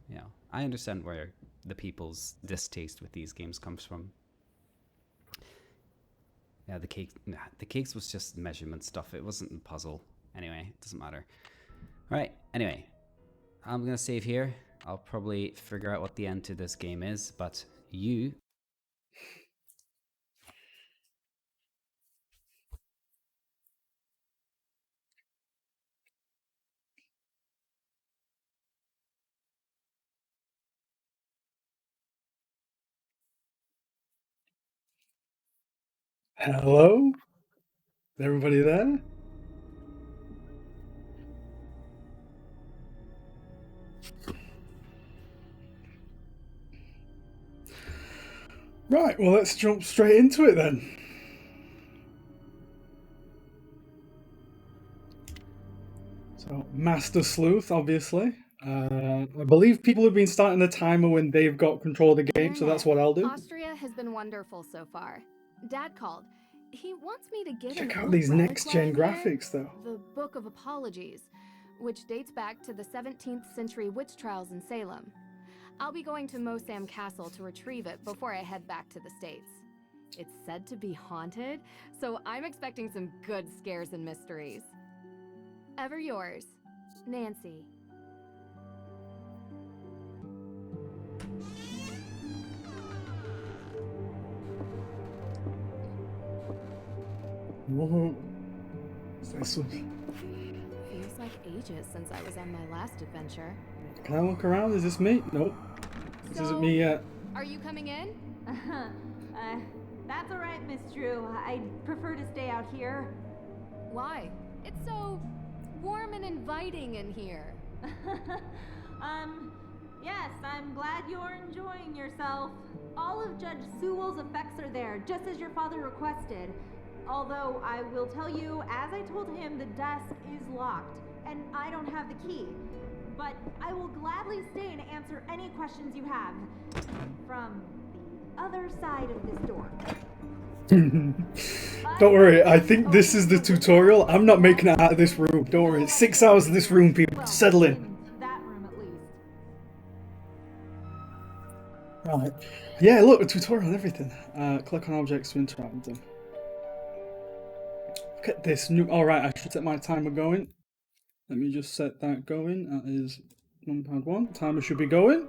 Yeah, I understand where the people's distaste with these games comes from. Yeah, the cakes was just measurement stuff. It wasn't a puzzle. Anyway, it doesn't matter. All right. Anyway, I'm gonna save here. I'll probably figure out what the end to this game is, but you. Hello? Is everybody there? Right, well, let's jump straight into it then. So, Master Sleuth, obviously. I believe people have been starting the timer when they've got control of the game, so that's what I'll do. Austria has been wonderful so far. Dad called. He wants me to get Check an out old these relic next-gen while I'm here, graphics, though. the Book of Apologies, which dates back to the 17th century witch trials in Salem. I'll be going to Mosam Castle to retrieve it before I head back to the States. It's said to be haunted, so I'm expecting some good scares and mysteries. Ever yours, Nancy. Whoa. This one. Feels like ages since I was on my last adventure. Can I look around? Is this me? Nope. This isn't me yet. Are you coming in? That's all right, Miss Drew. I'd prefer to stay out here. Why? It's so warm and inviting in here. Yes, I'm glad you're enjoying yourself. All of Judge Sewell's effects are there, just as your father requested. Although I will tell you, as I told him, the desk is locked, and I don't have the key. But I will gladly stay and answer any questions you have. From the other side of this door. Don't worry, I think this is the tutorial. I'm not making it out of this room. Don't worry, it's 6 hours in this room, people. Well, Settle in. That room at least. Right. Yeah, look, a tutorial and everything. Click on objects to interact with them. Look at this new. Alright, I should set my timer going. Let me just set that going. That is numpad 1. Timer should be going.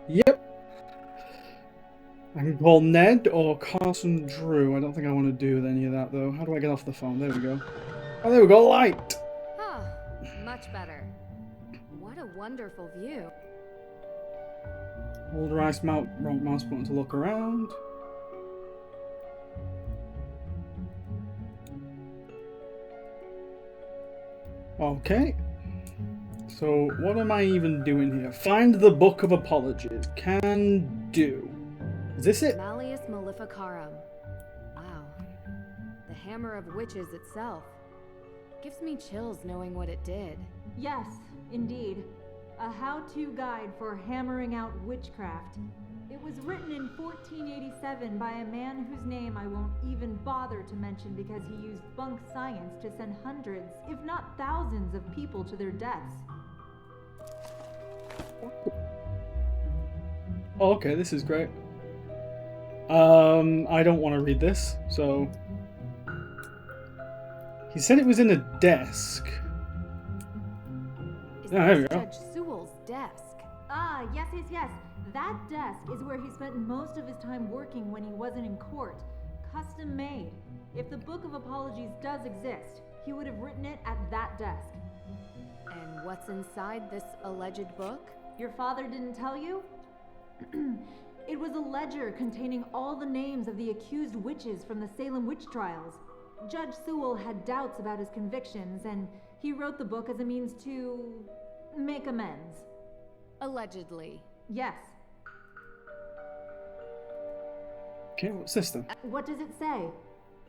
Yep. I can call Ned or Carson Drew. I don't think I want to do any of that though. How do I get off the phone? There we go. Oh, there we go. Light. Ah, much better. What a wonderful view. Hold right mouse button to look around. Okay. So, what am I even doing here? Find the Book of Apologies. Can do. Is this it? Malleus Maleficarum. Wow. The Hammer of Witches itself. Gives me chills knowing what it did. Yes, indeed. A how-to guide for hammering out witchcraft. It was written in 1487 by a man whose name I won't even bother to mention because he used bunk science to send hundreds, if not thousands, of people to their deaths. Oh, okay, this is great. I don't want to read this, so... He said it was in a desk. Is Yeah, there we this go. Judge Sewell's desk? Ah, yes. That desk is where he spent most of his time working when he wasn't in court. Custom made. If the Book of Apologies does exist, he would have written it at that desk. And what's inside this alleged book? Your father didn't tell you? It was a ledger containing all the names of the accused witches from the Salem witch trials. Judge Sewell had doubts about his convictions, and he wrote the book as a means to make amends. Allegedly. Yes. Okay, what's this then? What does it say?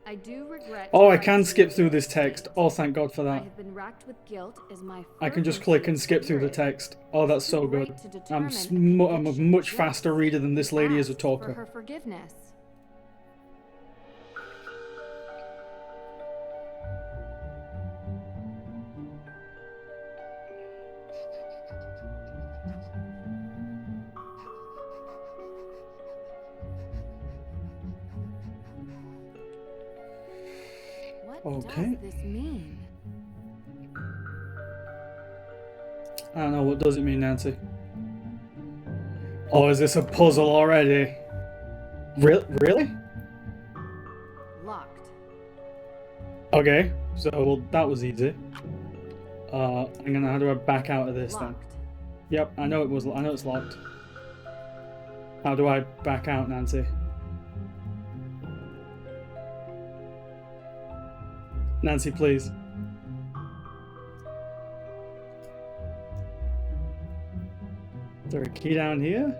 I do regret. Oh, to I write can to skip you through this to text. state Oh, thank God for I that. have been racked with guilt as my I can just fervent click and skip through the spirit. text. Oh, that's so Too good. great to I'm determine I'm a conviction much just faster reader than this lady is a asks For talker. her forgiveness. What Okay. does this mean? I don't know, what does it mean, Nancy? Oh, is this a puzzle already? Really? Locked. Okay, so well, that was easy. How do I back out of this then? Locked. Yep, I know it's locked. How do I back out, Nancy? Nancy, please. Is there a key down here?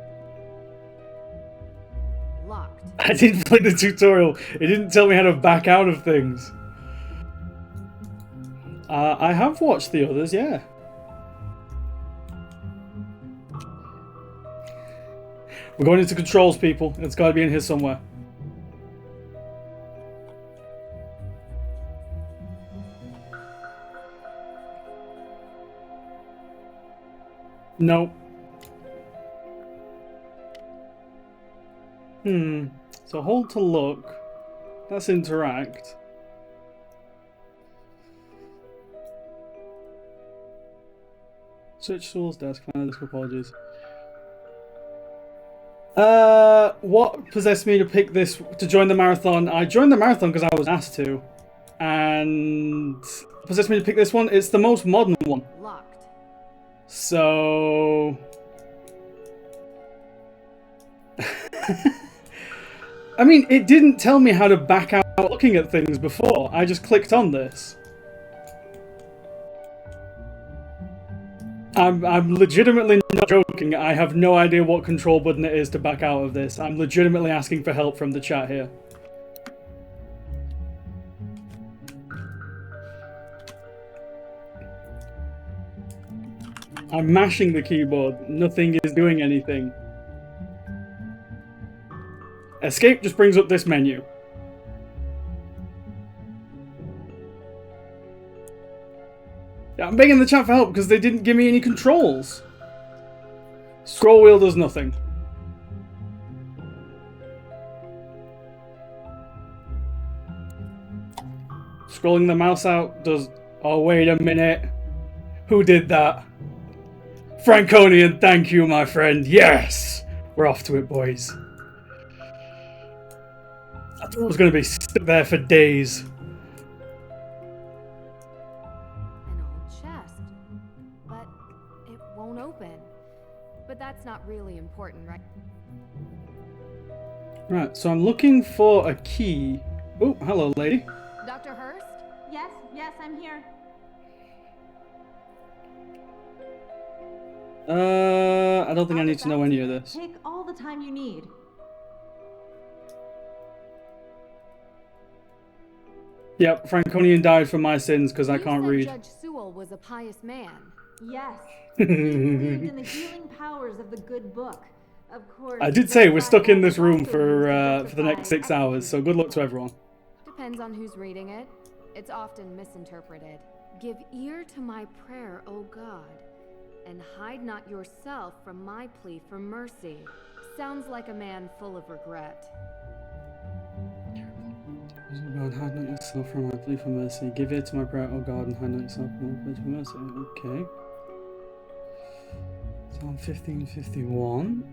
Locked. I didn't play the tutorial. It didn't tell me how to back out of things. I have watched the others, yeah. We're going into controls, people. It's got to be in here somewhere. No. So hold to look. That's interact. Search Sewell's desk. Find the Book of Apologies. What possessed me to pick this to join the marathon? I joined the marathon because I was asked to, and possessed me to pick this one. It's the most modern one. Locked. So, I mean, it didn't tell me how to back out looking at things before. I just clicked on this. I'm legitimately not joking. I have no idea what control button it is to back out of this. I'm legitimately asking for help from the chat here. I'm mashing the keyboard. Nothing is doing anything. Escape just brings up this menu. Yeah, I'm begging the chat for help because they didn't give me any controls. Scroll wheel does nothing. Scrolling the mouse out does... Oh, wait a minute. Who did that? Franconian, thank you, my friend. Yes! We're off to it, boys. I thought I was going to be stuck there for days. An old chest. But it won't open. But that's not really important, right? Right, so I'm looking for a key. Oh, hello, lady. Dr. Hurst? Yes, I'm here. I don't think I need to know any of this. Take all the time you need. Yep, Franconian died for my sins because I can't read. Judge Sewell was a pious man. Yes. He believed in the healing powers of the good book. Of course. I did say we're stuck in this room for the next 6 hours, so good luck to everyone. Depends on who's reading it. It's often misinterpreted. Give ear to my prayer, O God, and hide not yourself from my plea for mercy. Sounds like a man full of regret. God, hide not yourself from my plea for mercy. Give ear to my prayer, O God, and hide not yourself from my plea for mercy. Okay. Psalm 15:51.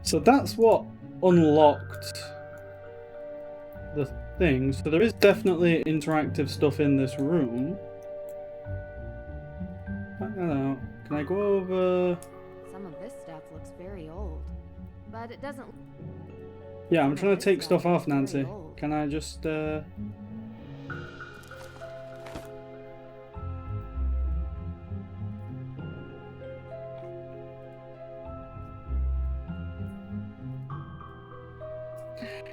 So that's what unlocked the thing. So there is definitely interactive stuff in this room. I don't know. Can I go over? Some of this stuff looks very old, but it doesn't. Yeah, I'm trying to take stuff off, Nancy. Can I just,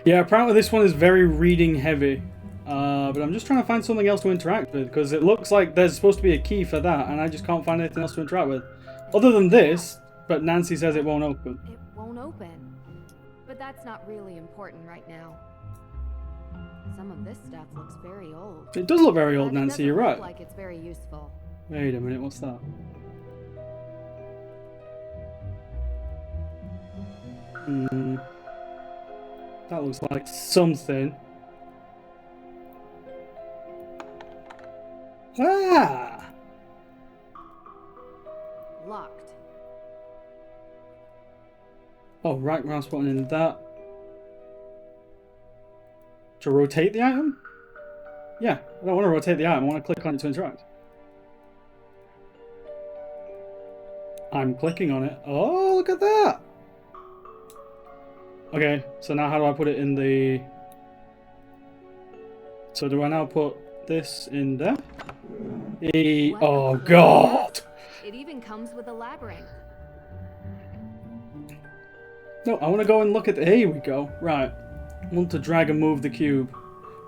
Yeah, apparently this one is very reading heavy. But I'm just trying to find something else to interact with, because it looks like there's supposed to be a key for that, and I just can't find anything else to interact with. Other than this, but Nancy says it won't open. It won't open. But that's not really important right now. Some of this stuff looks very old. It does look very old, But it Nancy, doesn't you're look right. like it's very useful. Wait a minute, what's that? That looks like something. Ah! Locked. Oh, right mouse button in that. To rotate the item? Yeah, I don't want to rotate the item, I want to click on it to interact. I'm clicking on it. Oh, look at that! Okay, so now how do I put it in the... So do I now put this in there? Oh god! It even comes with a labyrinth. No, I want to go and look at the... Here we go. Right. I want to drag and move the cube.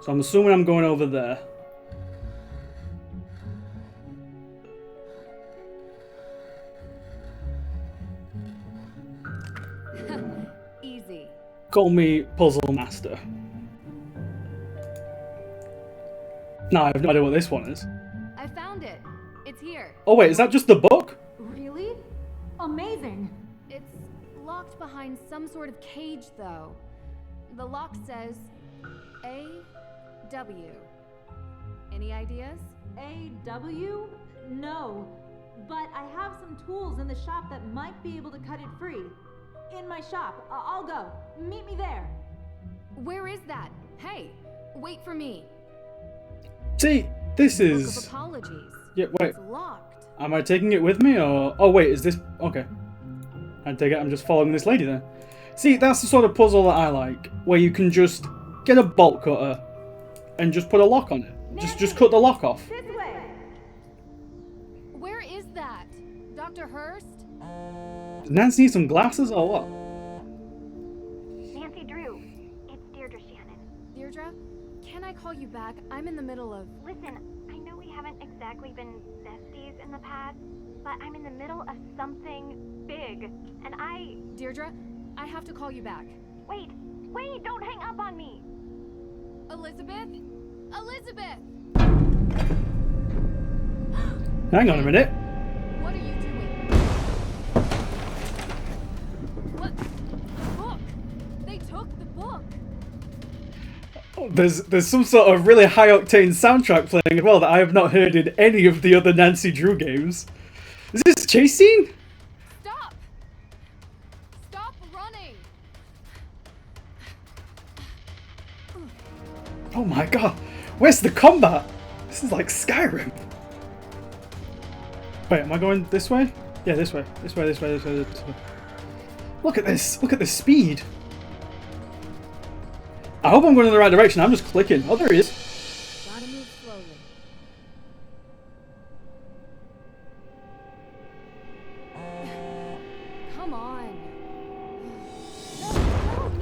So I'm assuming I'm going over there. Easy. Call me Puzzle Master. No, I have no idea what this one is. I found it. It's here. Oh wait, is that just the book? Really? Amazing. It's locked behind some sort of cage, though. The lock says A.W. Any ideas? A.W.? No. But I have some tools in the shop that might be able to cut it free. In my shop. I'll go. Meet me there. Where is that? Hey, wait for me. See, this Book of is... apologies. Yeah, wait. It's locked. Am I taking it with me or... Oh wait, is this... Okay. I take it I'm just following this lady then. See, that's the sort of puzzle that I like. Where you can just get a bolt cutter and just put a lock on it. Just cut the lock off. This way. Where is that? Dr. Hurst? Does Nancy need some glasses or what? Nancy Drew, it's Deirdre Shannon. Deirdre? Can I call you back? I'm in the middle of... Listen, I know we haven't exactly been besties in the past, but I'm in the middle of something big, and Deirdre, I have to call you back. Wait, don't hang up on me! Elizabeth? Elizabeth! Hang on a minute. What are you doing? What? The book! They took the book! There's some sort of really high octane soundtrack playing as well that I have not heard in any of the other Nancy Drew games. Is this a chase scene? Stop! Stop running! Oh my god, where's the combat? This is like Skyrim. Wait, am I going this way? Yeah, this way. This way. Look at this speed. I hope I'm going in the right direction. I'm just clicking. Oh, there he is. Gotta move slowly.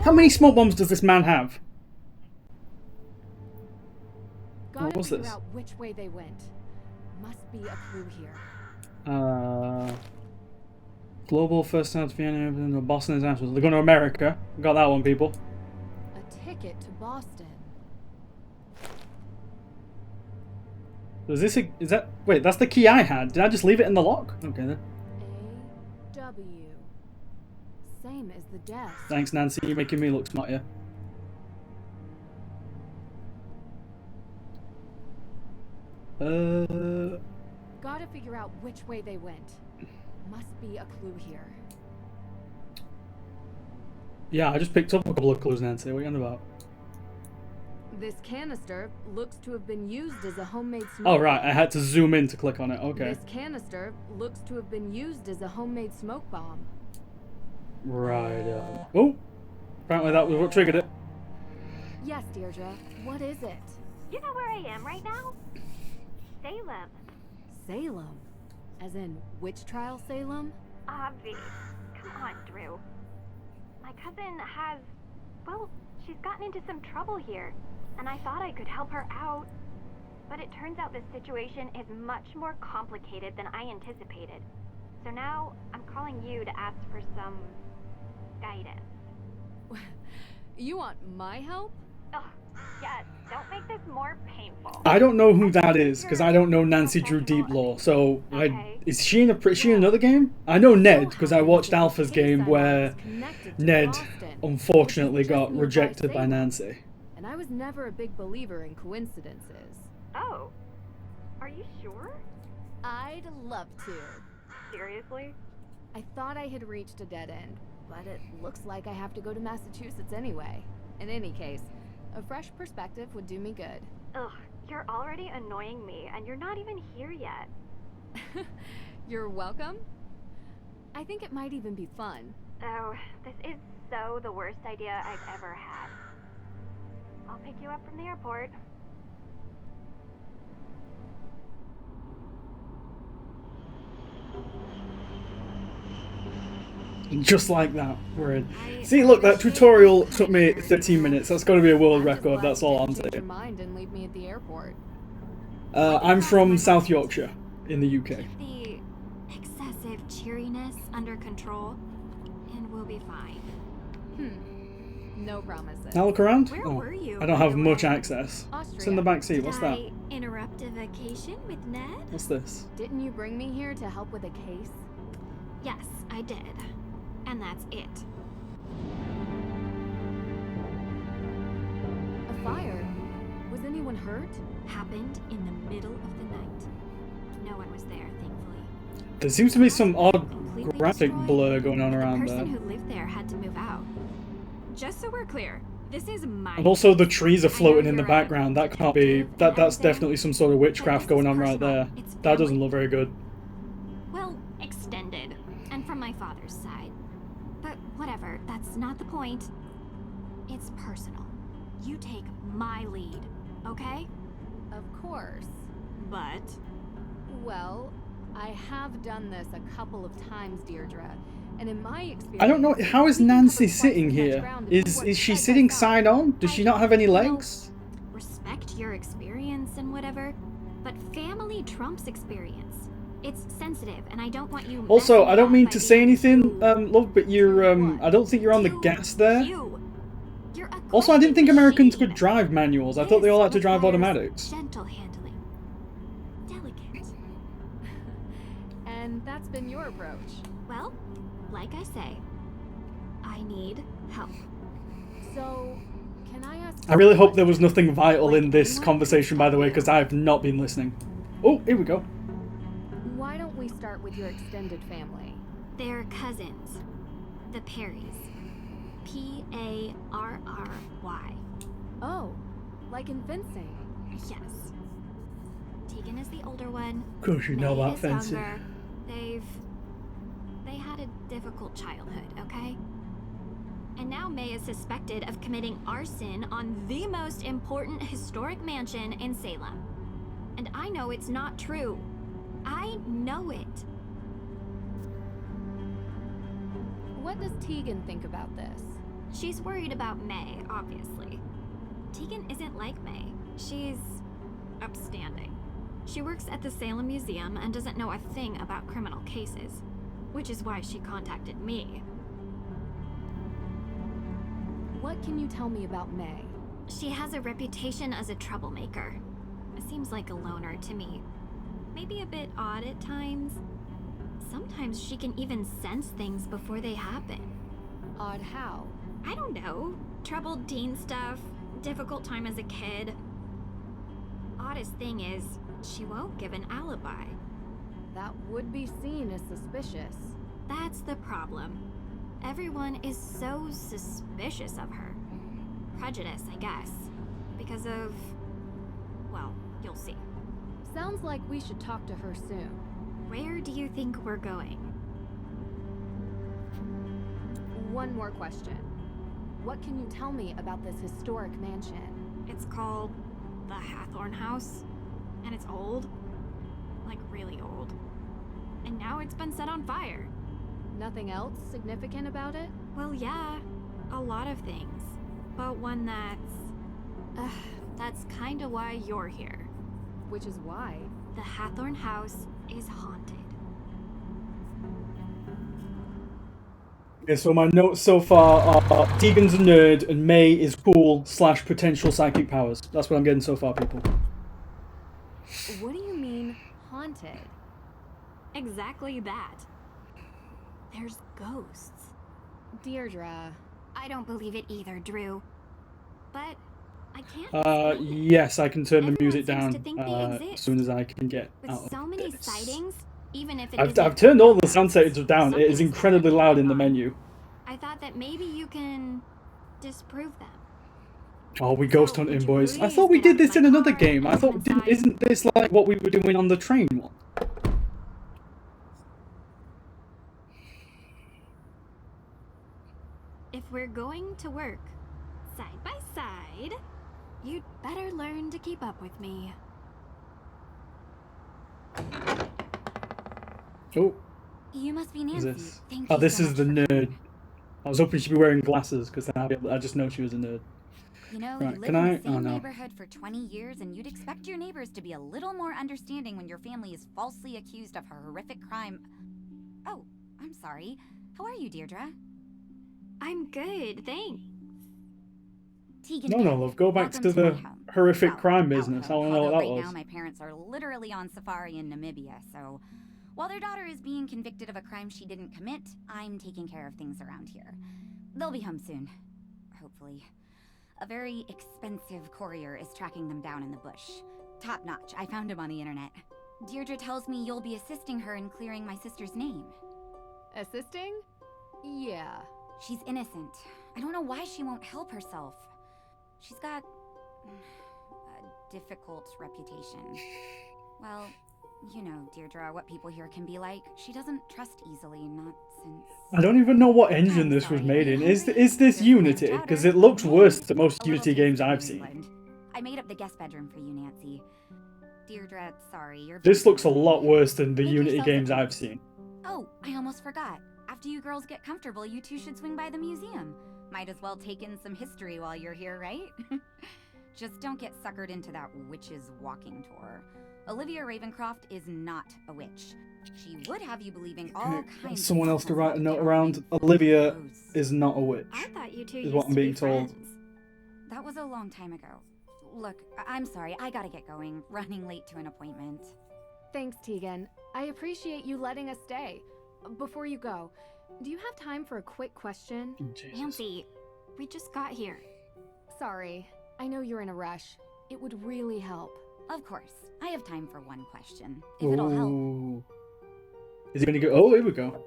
How many smoke bombs does this man have? Gotta What was figure this? out which way they went. Must be a clue here. Global first time to Vienna, Boston International. They're going to America. Got that one, people. A ticket to Boston. Is this a, is that, wait, that's the key I had. Did I just leave it in the lock? Okay then. A-W. Same as the desk. Thanks, Nancy. You're making me look smart, yeah. Gotta figure out which way they went. Must be a clue here. Yeah, I just picked up a couple of clues, Nancy. What are you on about? This canister looks to have been used as a homemade smoke Oh, right. bomb. I had to zoom in to click on it. Okay. This canister looks to have been used as a homemade smoke bomb. Right. Oh! Apparently that was what triggered it. Yes, Deirdre. What is it? You know where I am right now? Salem. Salem. As in witch trial Salem? Obvi. Come on, Drew. My cousin has... well, she's gotten into some trouble here, and I thought I could help her out. But it turns out this situation is much more complicated than I anticipated. So now, I'm calling you to ask for some... guidance. You want my help? Ugh, yes, don't make this more painful. I don't know who that is because I don't know Nancy Drew Deeplaw. So, is she in another game? I know Ned because I watched Alpha's game where Ned unfortunately got rejected by Nancy. And I was never a big believer in coincidences. Oh, are you sure? I'd love to. Seriously? I thought I had reached a dead end, but it looks like I have to go to Massachusetts anyway. In any case, a fresh perspective would do me good. Ugh, you're already annoying me, and you're not even here yet. You're welcome. I think it might even be fun. Oh, this is so the worst idea I've ever had. I'll pick you up from the airport. Just like that, we're in. See, look, that tutorial took me 13 minutes. That's got to be a world record. That's all I'm Change your saying. mind and leave me at the airport. I'm from South Yorkshire, in the UK. The excessive cheeriness under control, and we'll be fine. No promises. Now look around. Where Oh, were you, I don't by have the much way? access. Austria. It's in the back seat. What's Did that? I interrupt a vacation with Ned? What's this? Didn't you bring me here to help with a case? Yes, I did. And that's it. A fire? Was anyone hurt? Happened in the middle of the night. No one was there, thankfully. There seems to be some odd Completely graphic destroyed, blur going on but around the there. person who lived there had to move out. Just so we're clear, this is my... And also the trees are I know floating in the you're background. That can't be... detective That's and everything, definitely some sort of but witchcraft this going is on right personal. there. It's That doesn't family. look very good. Well, extended. And from my father's side. But whatever, that's not the point. It's personal. You take my lead, okay? Of course. But... Well, I have done this a couple of times, Deirdre. And in my experience... I don't know, how is we can Nancy cover twice sitting as much here? ground if we work Is she side by sitting side. side on? Does she not have any legs? respect your experience and whatever, but family trumps experience. It's sensitive, and I don't want you... Also, messing I don't up mean by to say being anything, too- love, but you're, too I don't think you're on the too gas there. you. You're a Also, I didn't think question Americans machine. could drive manuals. I thought they all had to drive This automatics. requires gentle handling. Delicate. And that's been your approach. Well, like I say, I need help. So, can I ask... I really hope there was nothing vital Like in this anyone conversation, by the way, because I have not been listening. Oh, here we go. Why don't we start with your extended family? They're cousins. The Perrys. Parry. Oh, like in fencing. Yes. Tegan is the older one. Of course you know May about is fencing. younger. They had a difficult childhood, okay? And now May is suspected of committing arson on the most important historic mansion in Salem. And I know it's not true. I know it. What does Tegan think about this? She's worried about May, obviously. Tegan isn't like May. She's upstanding. She works at the Salem Museum and doesn't know a thing about criminal cases, which is why she contacted me. What can you tell me about May? She has a reputation as a troublemaker. Seems like a loner to me. Maybe a bit odd at times. Sometimes she can even sense things before they happen. Odd how? I don't know. Troubled teen stuff, difficult time as a kid. Oddest thing is, she won't give an alibi. That would be seen as suspicious. That's the problem. Everyone is so suspicious of her. Prejudice, I guess. Because of... well, you'll see. Sounds like we should talk to her soon. Where do you think we're going? One more question. What can you tell me about this historic mansion? It's called the Hathorn House, and it's old. Like, really old. And now it's been set on fire. Nothing else significant about it? Well, yeah, a lot of things. But one that's kinda why you're here. Which is why? The Hathorn House is haunted. Okay, so my notes so far are Tegan's a nerd and May is cool / potential psychic powers. That's what I'm getting so far, people. What do you mean, haunted? Exactly that. There's ghosts. Deirdre. I don't believe it either, Drew. But I can't explain it. Yes, I can turn the Everyone music seems down to think they as exist. soon as I can get With out so of many this. sightings, even if it I've isn't turned all the real, sound settings down. It is something's incredibly clearly loud in the going on. menu. I thought that maybe you can disprove them. Oh, we ghost So, would hunting, you boys. I please thought we get out did of this my in another car game. I and thought, come inside? isn't this like what we were doing on the train one? If we're going to work side by side, you'd better learn to keep up with me. Oh, You must be is Nancy. this? Thank Oh, you this so is much the for nerd. I was hoping she'd be wearing glasses because then I just know she was a nerd. You know, Right, you live can in I- the same oh, no. neighborhood for 20 years, and you'd expect your neighbors to be a little more understanding when your family is falsely accused of a horrific crime. Oh, I'm sorry. How are you, Deirdre? I'm good, thanks. Tegan. No, no, love. Go back welcome to my the home. horrific Well, crime out business. I home, want to know what although that right was. now my parents are literally on safari in Namibia, so while their daughter is being convicted of a crime she didn't commit, I'm taking care of things around here. They'll be home soon. Hopefully. A very expensive courier is tracking them down in the bush. Top notch. I found him on the internet. Deirdre tells me you'll be assisting her in clearing my sister's name. Assisting? Yeah. She's innocent. I don't know why she won't help herself. She's got a difficult reputation. Well, you know, Deirdre, what people here can be like. She doesn't trust easily, not since... I don't even know what engine I'm this was sorry, made are in. you Is hungry? this Here's some Unity? chowder Because it looks and worse than most a little Unity taste games of I've New seen. England. I made up the guest bedroom for you, Nancy. Deirdre, sorry, you're... This looks a lot worse than the Make Unity yourself at games I've home. seen. Oh, I almost forgot. After you girls get comfortable, you two should swing by the museum. Might as well take in some history while you're here, right? Just don't get suckered into that witch's walking tour. Olivia Ravencroft is not a witch. She would have you believing all Okay, kinds of someone else to stuff write a to note get her around. name Olivia close. is not a witch. I thought you two Is used what I'm to being be told. friends. That was a long time ago. Look, I'm sorry, I gotta get going. Running late to an appointment. Thanks, Tegan. I appreciate you letting us stay. Before you go, do you have time for a quick question? Oh, Jesus. Nancy, we just got here. Sorry, I know you're in a rush. It would really help. Of course, I have time for one question. If it'll help. Ooh. Is he going to go? Oh, here we go.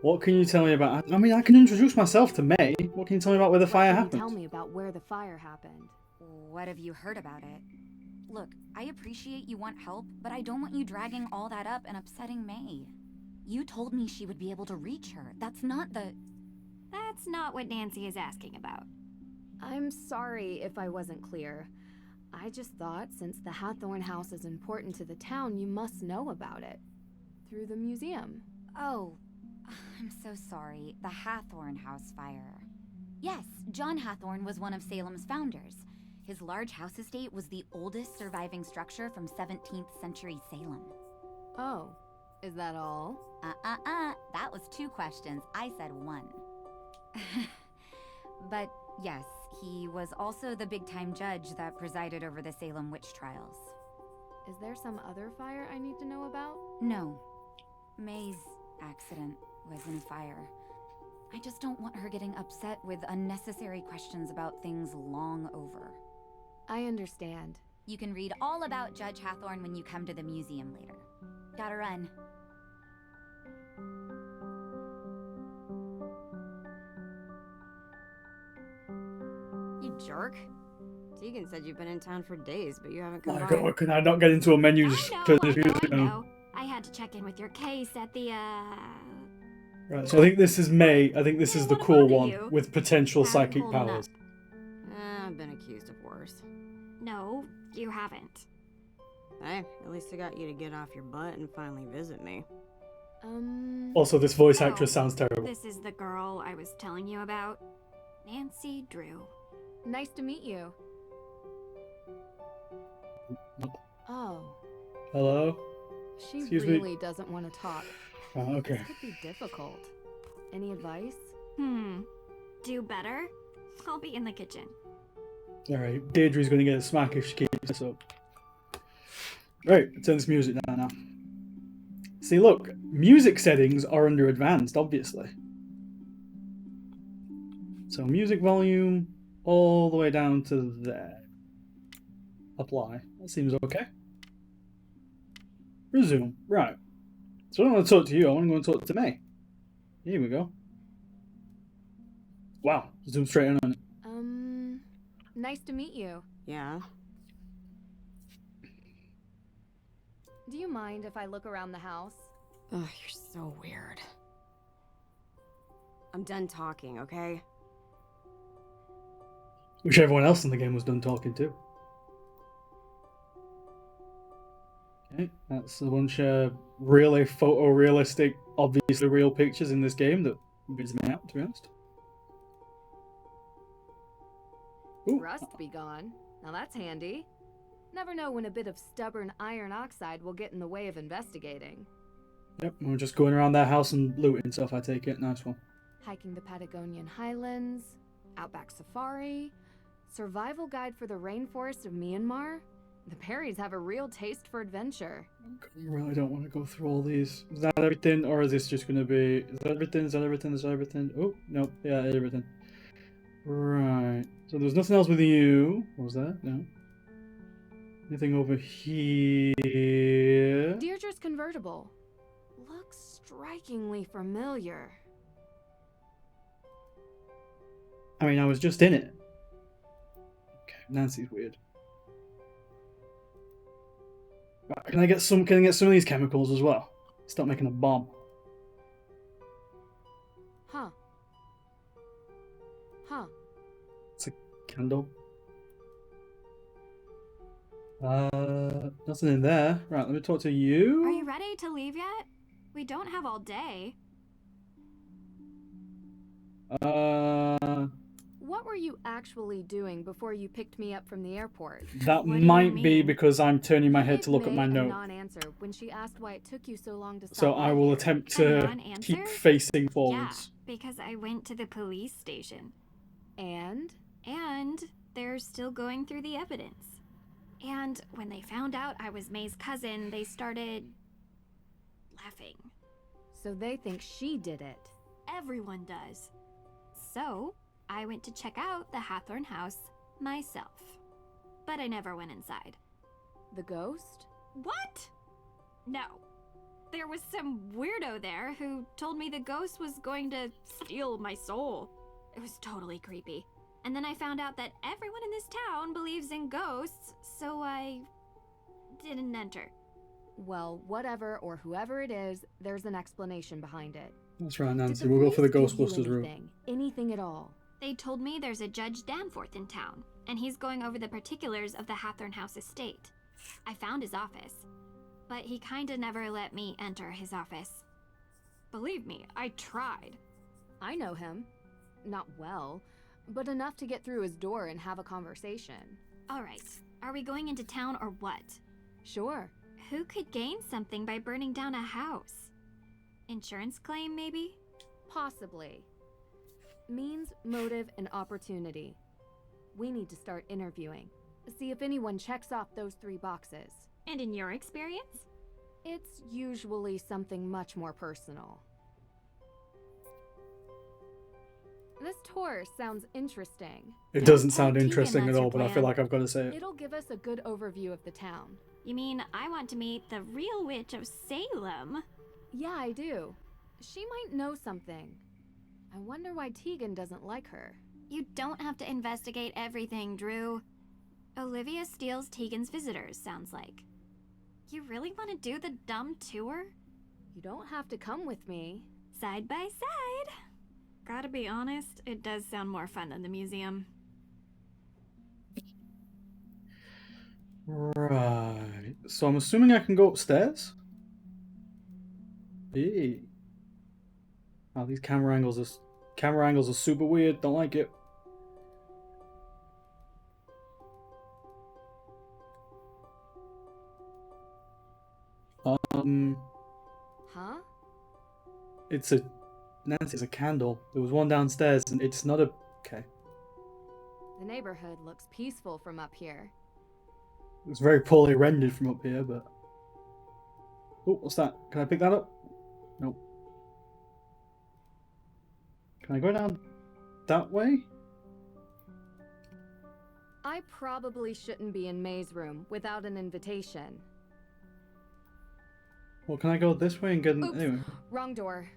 What can you tell me about... I mean, I can introduce myself to May. What can you tell me about where the What fire can you happened? tell me about where the fire happened? What have you heard about it? Look, I appreciate you want help, but I don't want you dragging all that up and upsetting May. You told me she would be able to reach her. That's not the... That's not what Nancy is asking about. I'm sorry if I wasn't clear. I just thought since the Hathorn House is important to the town, you must know about it. Through the museum. Oh, I'm so sorry. The Hathorn House fire. Yes, John Hathorne was one of Salem's founders. His large house estate was the oldest surviving structure from 17th century Salem. Oh, is that all? That was 2 questions. I said 1. But yes, he was also the big-time judge that presided over the Salem witch trials. Is there some other fire I need to know about? No. May's accident was in a fire. I just don't want her getting upset with unnecessary questions about things long over. I understand. You can read all about Judge Hathorne when you come to the museum later. Gotta run. You jerk. Tegan said you've been in town for days, but you haven't come My by. God, can I not get into a menu just I because know. I had to check in with your case at the, Right, so I think this is May. I think this is the What cool about one you? with potential How's it psychic holding powers. up? I've been accused of worse. No, you haven't. Hey, at least I got you to get off your butt and finally visit me. Also, this voice Oh, actress sounds terrible. This is the girl I was telling you about. Nancy Drew. Nice to meet you. Oh, Hello? she Excuse me? really doesn't want to talk. Oh, okay. This could be difficult. Any advice? Do better? I'll be in the kitchen. Alright, Deirdre's gonna get a smack if she keeps this up. Right, turn this music down now. See, look, music settings are under advanced, obviously. So music volume all the way down to there. Apply. That seems okay. Resume. Right. So I don't want to talk to you, I want to go and talk to May. Here we go. Wow, zoom straight in on it. Nice to meet you. Yeah? Do you mind if I look around the house? Ugh, you're so weird. I'm done talking, okay? Wish everyone else in the game was done talking too. Okay, that's a bunch of really photorealistic, obviously real pictures in this game that weirds me out, to be honest. Ooh. Rust be gone. Now that's handy. Never know when a bit of stubborn iron oxide will get in the way of investigating. Yep, we're just going around that house and looting stuff, I take it. Nice one. Hiking the Patagonian highlands, outback safari, survival guide for the rainforest of Myanmar. The Perrys have a real taste for adventure. I really don't want to go through all these. Is that everything, or is this just going to be... Is that everything? Is that everything? Is that everything? Oh, no. Yeah, everything. Right. So there's nothing else with you. What was that? No. Anything over here? Deirdre's convertible. Looks strikingly familiar. I mean, I was just in it. Okay, Nancy's weird. Right, can I get some of these chemicals as well? Start making a bomb. Huh. It's a candle. Nothing in there. Right, let me talk to you. Are you ready to leave yet? We don't have all day. What were you actually doing before you picked me up from the airport? That What do you might be mean? because I'm turning my head to look at my May a note. non-answer when she asked why it took you so long to stop So by I will here. attempt A to non-answer? keep facing Yeah, forwards. because I went to the police station. And? And they're still going through the evidence. And when they found out I was May's cousin, they started laughing. So they think she did it. Everyone does. So I went to check out the Hathorne house myself. But I never went inside. The ghost? What? No. There was some weirdo there who told me the ghost was going to steal my soul. It was totally creepy. And then I found out that everyone in this town believes in ghosts, so I didn't enter. Well, whatever or whoever it is, there's an explanation behind it. That's right, Did Nancy. the We'll go for the police give you Ghostbusters route. anything at all? They told me there's a Judge Danforth in town, and he's going over the particulars of the Hathorne House estate. I found his office, but he kinda never let me enter his office. Believe me, I tried. I know him. Not well, but enough to get through his door and have a conversation. All right, are we going into town or what? Sure. Who could gain something by burning down a house? Insurance claim, maybe? Possibly. Means, motive, and opportunity. We need to start interviewing. See if anyone checks off those 3 boxes. And in your experience? It's usually something much more personal. This tour sounds interesting. It doesn't sound Tegan, interesting at that's all, your but I feel plan. like I've got to say it. It'll give us a good overview of the town. You mean I want to meet the real witch of Salem? Yeah, I do. She might know something. I wonder why Tegan doesn't like her. You don't have to investigate everything, Drew. Olivia steals Tegan's visitors, sounds like. You really want to do the dumb tour? You don't have to come with me. Side by side. Gotta be honest, it does sound more fun than the museum. Right. So I'm assuming I can go upstairs? Hey. Oh, these camera angles are super weird. Don't like it. Huh? It's a Nancy, it's a candle. There was one downstairs, and it's not a. Okay. The neighborhood looks peaceful from up here. It's very poorly rendered from up here, but. Oh, what's that? Can I pick that up? Nope. Can I go down that way? I probably shouldn't be in May's room without an invitation. Well, can I go this way and get an. Oops, Anyway. wrong door.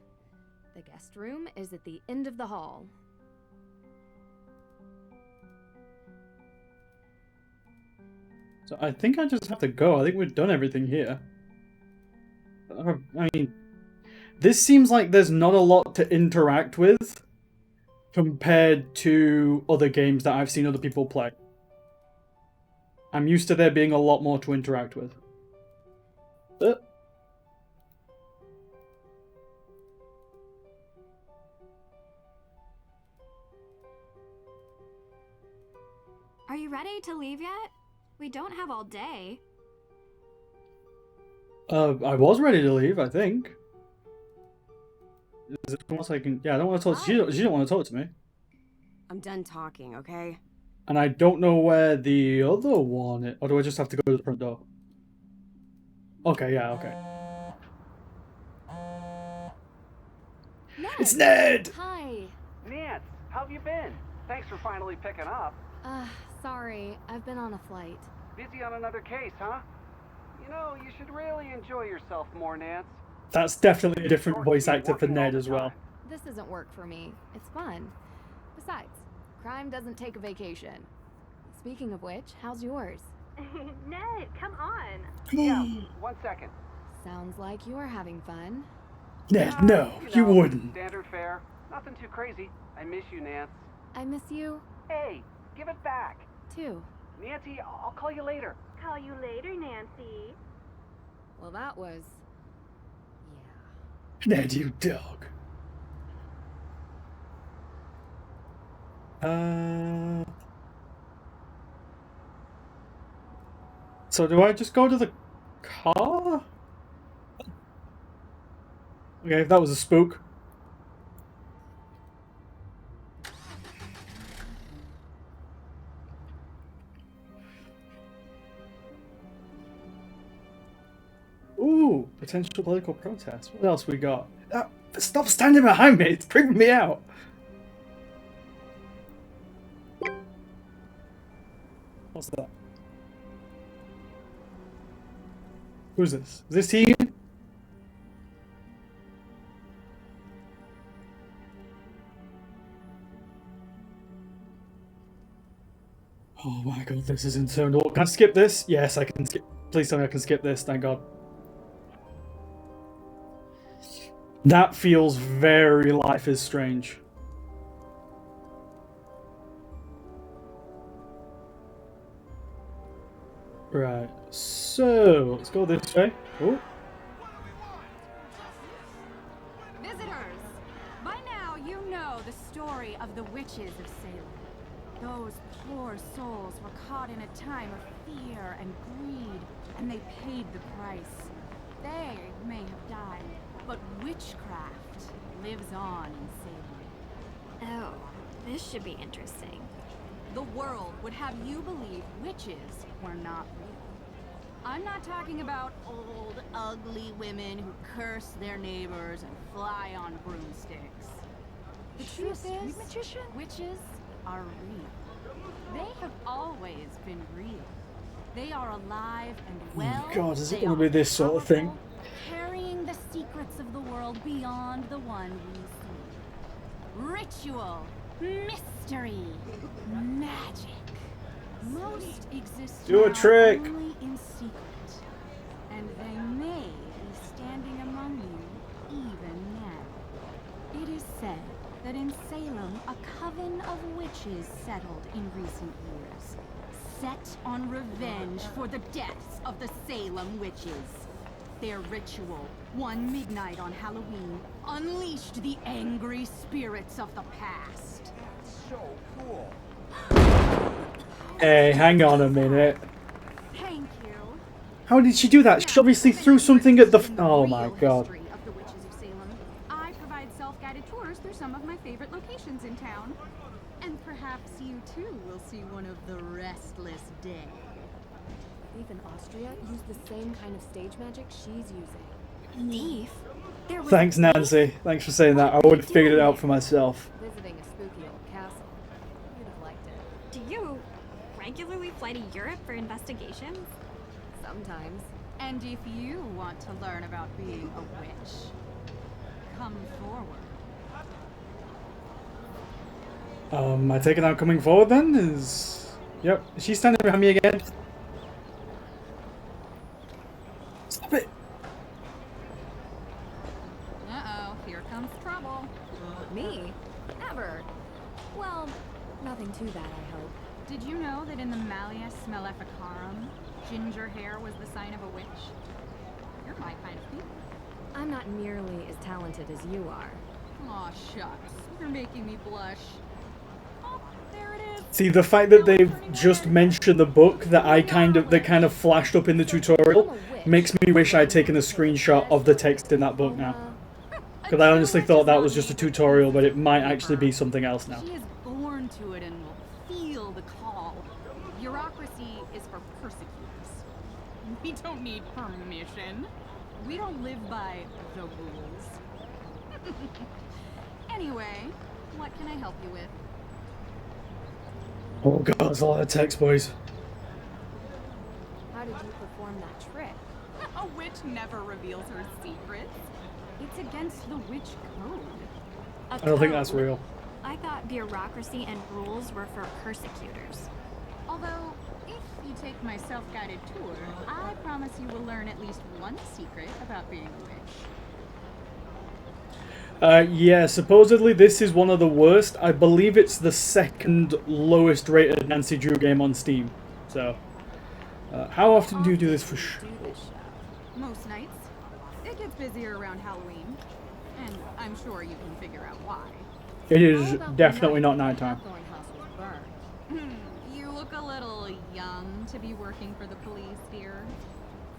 The guest room is at the end of the hall. So I think I just have to go. I think we've done everything here. I mean, this seems like there's not a lot to interact with compared to other games that I've seen other people play. I'm used to there being a lot more to interact with. Are you ready to leave yet? We don't have all day. I was ready to leave, I think. Is there someone else I can... Yeah, I don't want to talk... She don't want to talk to me. I'm done talking, okay? And I don't know where the other one is. Or do I just have to go to the front door? Okay, yeah, okay. Ned! It's Ned! Hi! Nance, how have you been? Thanks for finally picking up. Sorry, I've been on a flight. Busy on another case, huh? You know, you should really enjoy yourself more, Nance. That's definitely a different voice actor for Ned as well. This isn't work for me. It's fun. Besides, crime doesn't take a vacation. Speaking of which, how's yours? Ned, come on. Yeah, 1 second. Sounds like you're having fun. Ned, no, you know, wouldn't. Standard fare. Nothing too crazy. I miss you, Nance. I miss you, Hey, give it back. too. Nancy, I'll call you later. Call you later, Nancy. Well, that was... Ned, you dog. So do I just go to the car? Okay, if that was a spook. Ooh, potential political protest. What else we got? Stop standing behind me, it's creeping me out. What's that? Who's this? Is this he? Oh my god, this is internal. Can I skip this? Yes, I can skip. Please tell me I can skip this, thank god. That feels very Life is Strange. Right, so let's go this way. Oh. Visitors, by now you know the story way of the witches of Salem. Those poor souls were caught in a time of fear and greed, and they paid the price. They may have died, but witchcraft lives on in Salem. Oh, this should be interesting. The world would have you believe witches were not real. I'm not talking about old, ugly women who curse their neighbors and fly on broomsticks. The truth is, witches are real. They have always been real. They are alive and well. Oh God, is it They going to be are this sort of thing? powerful, carrying the secrets of the world beyond the one we see. Ritual, mystery, magic. Most exist Do a now trick. only in secret, and they may be standing among you even now. It is said that in Salem, a coven of witches settled in recent years, set on revenge for the deaths of the Salem witches. Their ritual, one midnight on Halloween, unleashed the angry spirits of the past. So cool. Hey, hang on a minute. Thank you. How did she do that? She obviously threw something at the... Oh my God. History of the witches of Salem. I provide self-guided tours through some of my favorite locations in town. And perhaps you too will see one of the restless dead. Thief in Austria used the same kind of stage magic she's using. Thief? There was Thanks, Nancy. Thanks for saying that. I would have figured it out for myself. Visiting a spooky old castle. You'd have liked it. Do you regularly fly to Europe for investigations? Sometimes. And if you want to learn about being a witch, come forward. I take it I'm coming forward then? Yep. Is she standing behind me again? Stop it! Uh-oh, here comes trouble. Me? Never. Well, nothing too bad, I hope. Did you know that in the Malleus Maleficarum, ginger hair was the sign of a witch? You're my kind of people. I'm not nearly as talented as you are. Aw, shucks. You're making me blush. Oh, there it is. See, the fact that they've just mentioned the book that kind of flashed up in the tutorial makes me wish I'd taken a screenshot of the text in that book now. Because I honestly thought that was just a tutorial, but it might actually be something else now. She is born to it and will feel the call. Bureaucracy is for persecutors. We don't need permission. We don't live by the rules. Anyway, what can I help you with? Oh God, that's a lot of text, boys. How did you perform that trick? A witch never reveals her secrets. It's against the witch code. A I don't think code? that's real. I thought bureaucracy and rules were for persecutors. Although, if you take my self-guided tour, I promise you will learn at least one secret about being a witch. Yeah, supposedly this is one of the worst. I believe it's the second lowest rated Nancy Drew game on Steam. So, how often do you do this for Do this show? Most nights. It gets busier around Halloween. And I'm sure you can figure out why. It How is about the definitely night not the nighttime. Hawthorne house was burned? You look a little young to be working for the police, dear.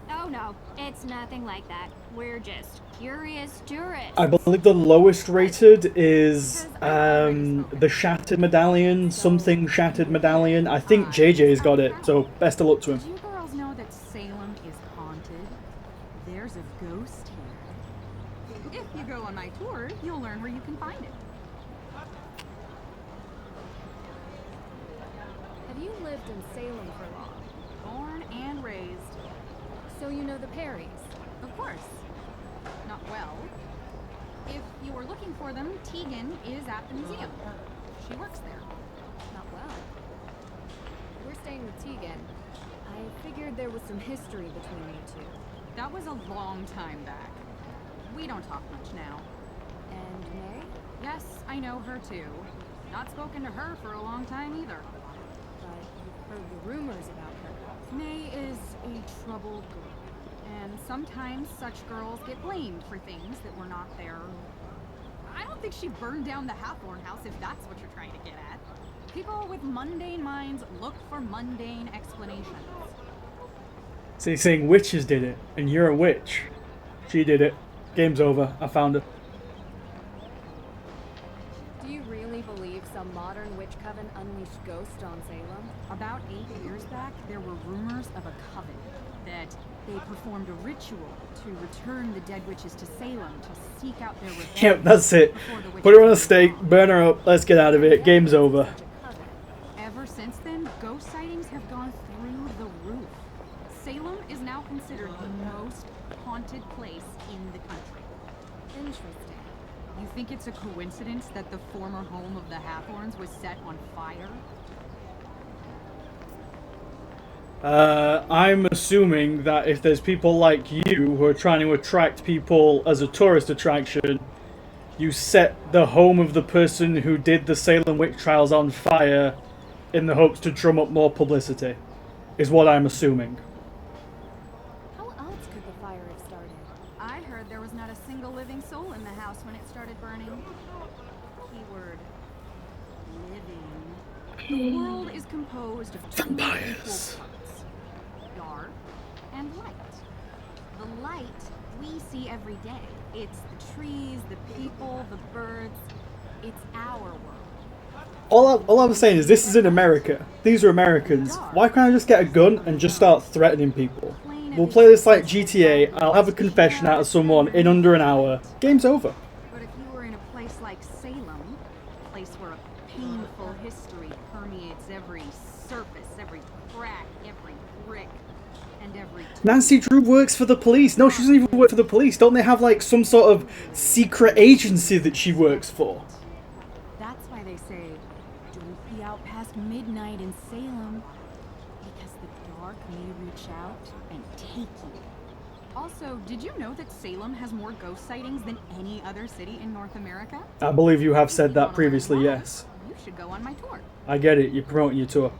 Oh no, it's nothing like that. We're just curious tourists. I believe the lowest rated is the Shattered Medallion, something Shattered Medallion. I think JJ's got it, so best of luck to him. Do you girls know that Salem is haunted? There's a ghost here. If you go on my tour, you'll learn where you can find it. Have you lived in Salem for long? Born and raised. So you know the Perrys? Of course. Not well. If you were looking for them, Tegan is at the museum. She works there. Not well. We're staying with Tegan. I figured there was some history between you two. That was a long time back. We don't talk much now. And May? Yes, I know her too. Not spoken to her for a long time either. But you've heard the rumors about her. May is a troubled girl, and sometimes such girls get blamed for things that were not their I don't think she burned down the Hathorn house, if that's what you're trying to get at. People with mundane minds look for mundane explanations. So you're saying witches did it, and you're a witch. She did it. Game's over. I found her. Do you really believe some modern witch coven unleashed ghosts on Salem? About 8 years back, there were rumors of a coven that they performed a ritual to return the dead witches to Salem to seek out their revenge. Yep, that's it. Put her on a stake, burn her up, let's get out of it. Game's over. Ever since then, ghost sightings have gone through the roof. Salem is now considered the most haunted place in the country. Interesting. You think it's a coincidence that the former home of the Hathorns was set on fire? I'm assuming that if there's people like you who are trying to attract people as a tourist attraction, you set the home of the person who did the Salem witch trials on fire in the hopes to drum up more publicity, is what I'm assuming. How else could the fire have started? I heard there was not a single living soul in the house when it started burning. Keyword living. The world is composed of two equal parts, dark and light. The light we see every day. It's the trees, the people, the birds. It's our world. All I'm saying is this is in America. These are Americans. Why can't I just get a gun and just start threatening people? We'll play this like GTA. I'll have a confession out of someone in under an hour. Game's over. But if you were in a place like Salem, a place where a painful history permeates every surface, every crack, every brick, and every... Nancy Drew works for the police. No, she doesn't even work for the police. Don't they have like some sort of secret agency that she works for? That's why they say, don't be out past midnight in Salem, because the dark may reach out and take you. Also, did you know that Salem has more ghost sightings than any other city in North America? I believe you have said that previously, yes. You should go on my tour. I get it. You're promoting your tour.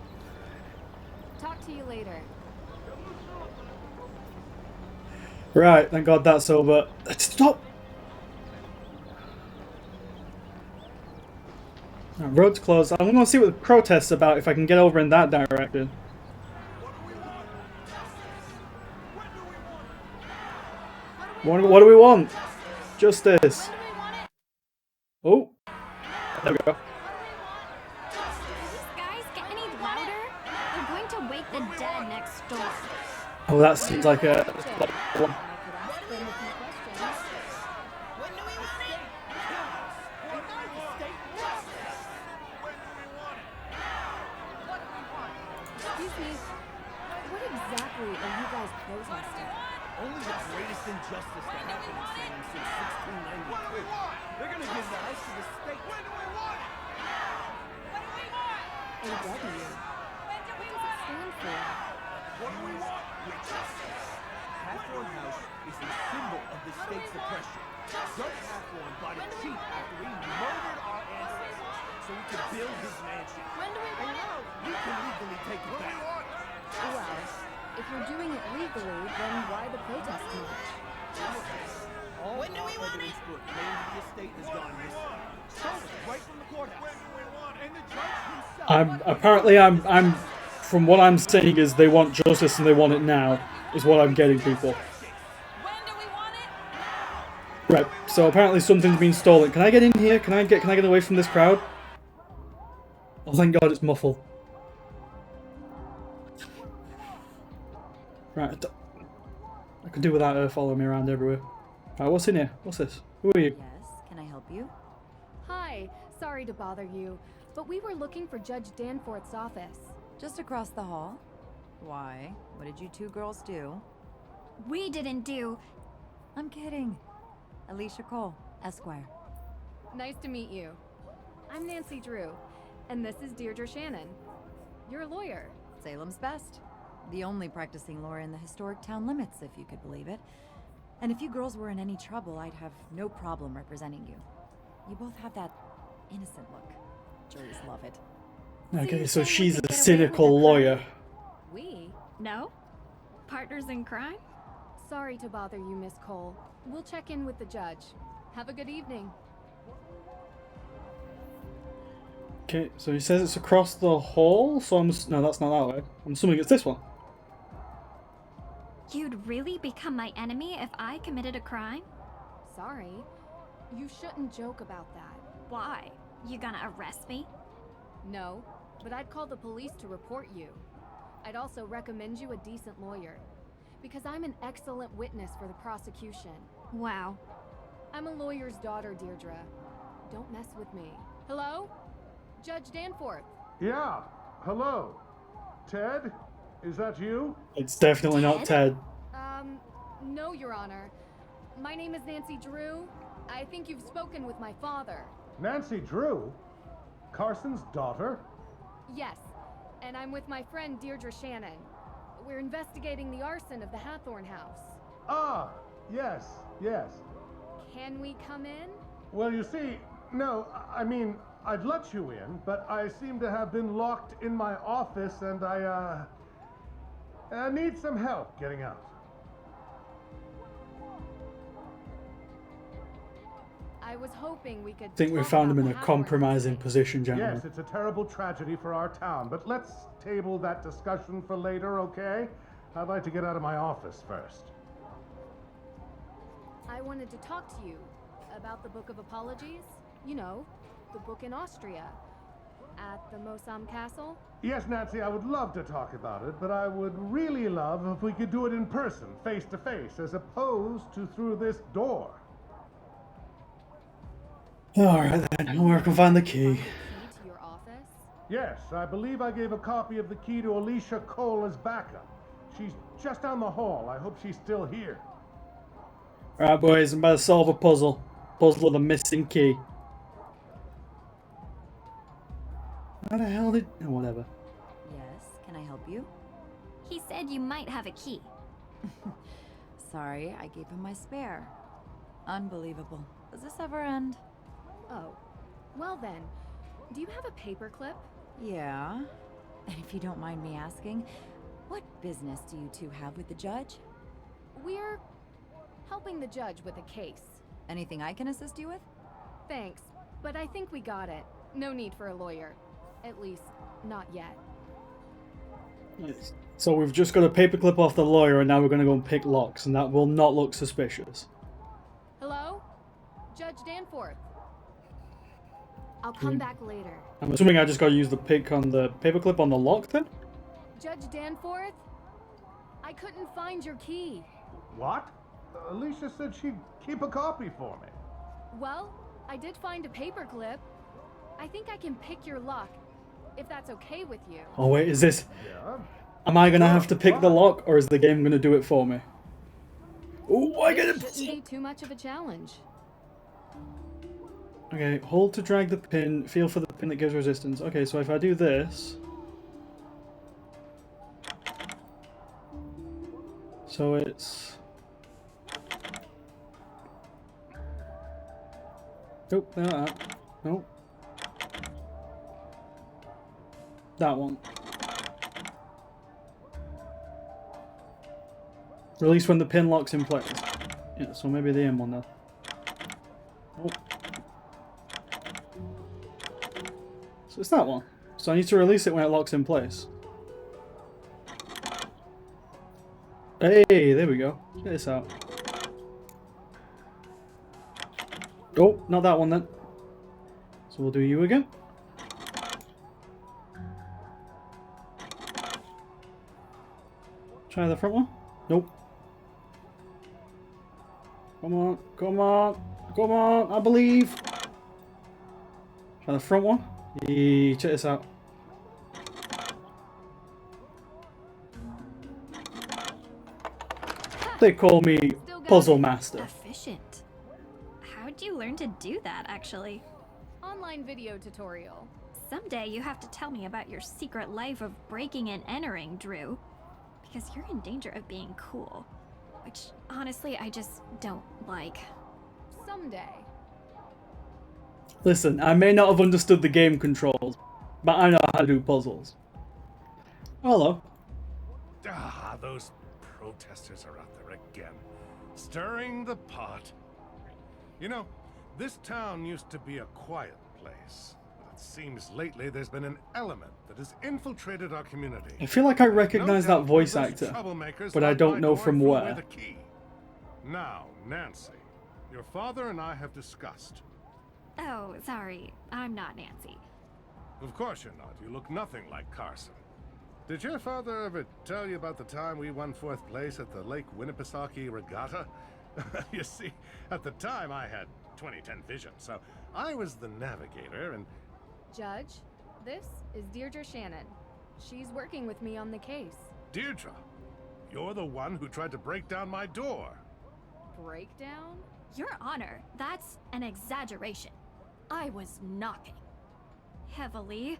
Talk to you later. Right, thank God that's over. Stop! Road's closed. I'm going to see what the protest's about if I can get over in that direction. What do we want? Justice. Oh. There we go. These guys get any louder? They're going to wake the dead next door. Oh, that seems like a... Excuse me, what exactly are you guys protesting? Only the greatest injustice that happened in Salem since 1692. They're gonna give the house to the state. When do we want it? AW. What does it stand for? What do we want? Justice. Hathorn House is a symbol of the state's oppression. Judge Hathorn bought it cheap after he murdered our ancestors so we could build his mansion. When do we want it? We can legally take it back. Well, if you're doing it legally, then why the protest march? All when do we want it? For a claim to the estate has gone missing. Stolen right from the courthouse. When do we want it? And the judge himself. I'm from what I'm saying is they want justice and they want it now, is what I'm getting, people. When do we want it? Right, so apparently something's been stolen. Can I get in here? Can I get away from this crowd? Oh, thank God it's muffled. Right, I could do without her following me around everywhere. Right, what's in here? What's this? Who are you? Yes, can I help you? Hi, sorry to bother you, but we were looking for Judge Danforth's office. Just across the hall. Why? What did you two girls do? We didn't do. I'm kidding. Alicia Cole, Esquire. Nice to meet you. I'm Nancy Drew, and this is Deirdre Shannon. You're a lawyer. Salem's best. The only practicing lawyer in the historic town limits, if you could believe it. And if you girls were in any trouble, I'd have no problem representing you. You both have that innocent look. Juries love it. Okay, so she's a cynical lawyer. We? No? Partners in crime? Sorry to bother you, Miss Cole. We'll check in with the judge. Have a good evening. Okay, so he says it's across the hall, so no, that's not that way. I'm assuming it's this one. You'd really become my enemy if I committed a crime? Sorry. You shouldn't joke about that. Why? You gonna arrest me? No, but I'd call the police to report you. I'd also recommend you a decent lawyer, because I'm an excellent witness for the prosecution. Wow. I'm a lawyer's daughter, Deirdre. Don't mess with me. Hello? Judge Danforth. Yeah, hello. Ted? Is that you? It's definitely not Ted. No, Your Honor. My name is Nancy Drew. I think you've spoken with my father. Nancy Drew? Carson's daughter? Yes, and I'm with my friend Deirdre Shannon. We're investigating the arson of the Hathorn house. Ah, yes, yes. Can we come in? Well, you see, no, I mean, I'd let you in, but I seem to have been locked in my office and I need some help getting out. I was hoping we could I think we talk found him about in the a Hathorn compromising estate. position, gentlemen. Yes, it's a terrible tragedy for our town, but let's table that discussion for later, okay? I'd like to get out of my office first. I wanted to talk to you about the Book of Apologies. You know, the book in Austria, at the Mosam Castle. Yes, Nancy, I would love to talk about it, but I would really love if we could do it in person, face to face, as opposed to through this door. Alright then, where can I find the key? Key to your office? Yes, I believe I gave a copy of the key to Alicia Cole as backup. She's just down the hall. I hope she's still here. Alright boys, I'm about to solve a puzzle. Puzzle of the missing key. How the hell did... Oh, whatever. Yes, can I help you? He said you might have a key. Sorry, I gave him my spare. Unbelievable. Does this ever end? Oh, well then, do you have a paperclip? Yeah. And if you don't mind me asking, what business do you two have with the judge? We're helping the judge with a case. Anything I can assist you with? Thanks, but I think we got it. No need for a lawyer. At least, not yet. Yes. So we've just got a paperclip off the lawyer and now we're going to go and pick locks, and that will not look suspicious. Hello? Judge Danforth. I'll come back later. I'm assuming I just got to use the paperclip on the lock then? Judge Danforth? I couldn't find your key. What? Alicia said she'd keep a copy for me. Well, I did find a paperclip. I think I can pick your lock, if that's okay with you. Oh wait, is this... Yeah? Am I going to have to pick the lock, or is the game going to do it for me? Oh, I get It it! shouldn't be too much of a challenge. Okay, hold to drag the pin, feel for the pin that gives resistance. Okay, so if I do this... So it's... Nope, not that. Nope. That one. Release when the pin locks in place. Yeah, so maybe the M one then. Oh. So it's that one. So I need to release it when it locks in place. Hey, there we go. Check this out. Oh, not that one then. So we'll do you again. Try the front one. Nope. Come on, come on, come on, I believe. Try the front one. Check this out. They call me Puzzle Master. Efficient. How'd you learn to do that, actually? Online video tutorial. Someday you have to tell me about your secret life of breaking and entering, Drew. Because you're in danger of being cool. Which, honestly, I just don't like. Someday. Listen, I may not have understood the game controls, but I know how to do puzzles. Hello. Ah, those protesters are out there again, stirring the pot. You know, this town used to be a quiet place, with It seems lately there's been an element that has infiltrated our community. I feel like I recognize No that doubt voice those actor, troublemakers but I locked don't my know door from and threw away where. the key. Now, Nancy, your father and I have discussed. Oh, sorry. I'm not Nancy. Of course you're not. You look nothing like Carson. Did your father ever tell you about the time we won 4th place at the Lake Winnipesaukee Regatta? You see, at the time I had 20/10 vision, so I was the navigator and... Judge, this is Deirdre Shannon. She's working with me on the case. Deirdre, you're the one who tried to break down my door. Breakdown? Your Honor, that's an exaggeration. I was knocking. Heavily.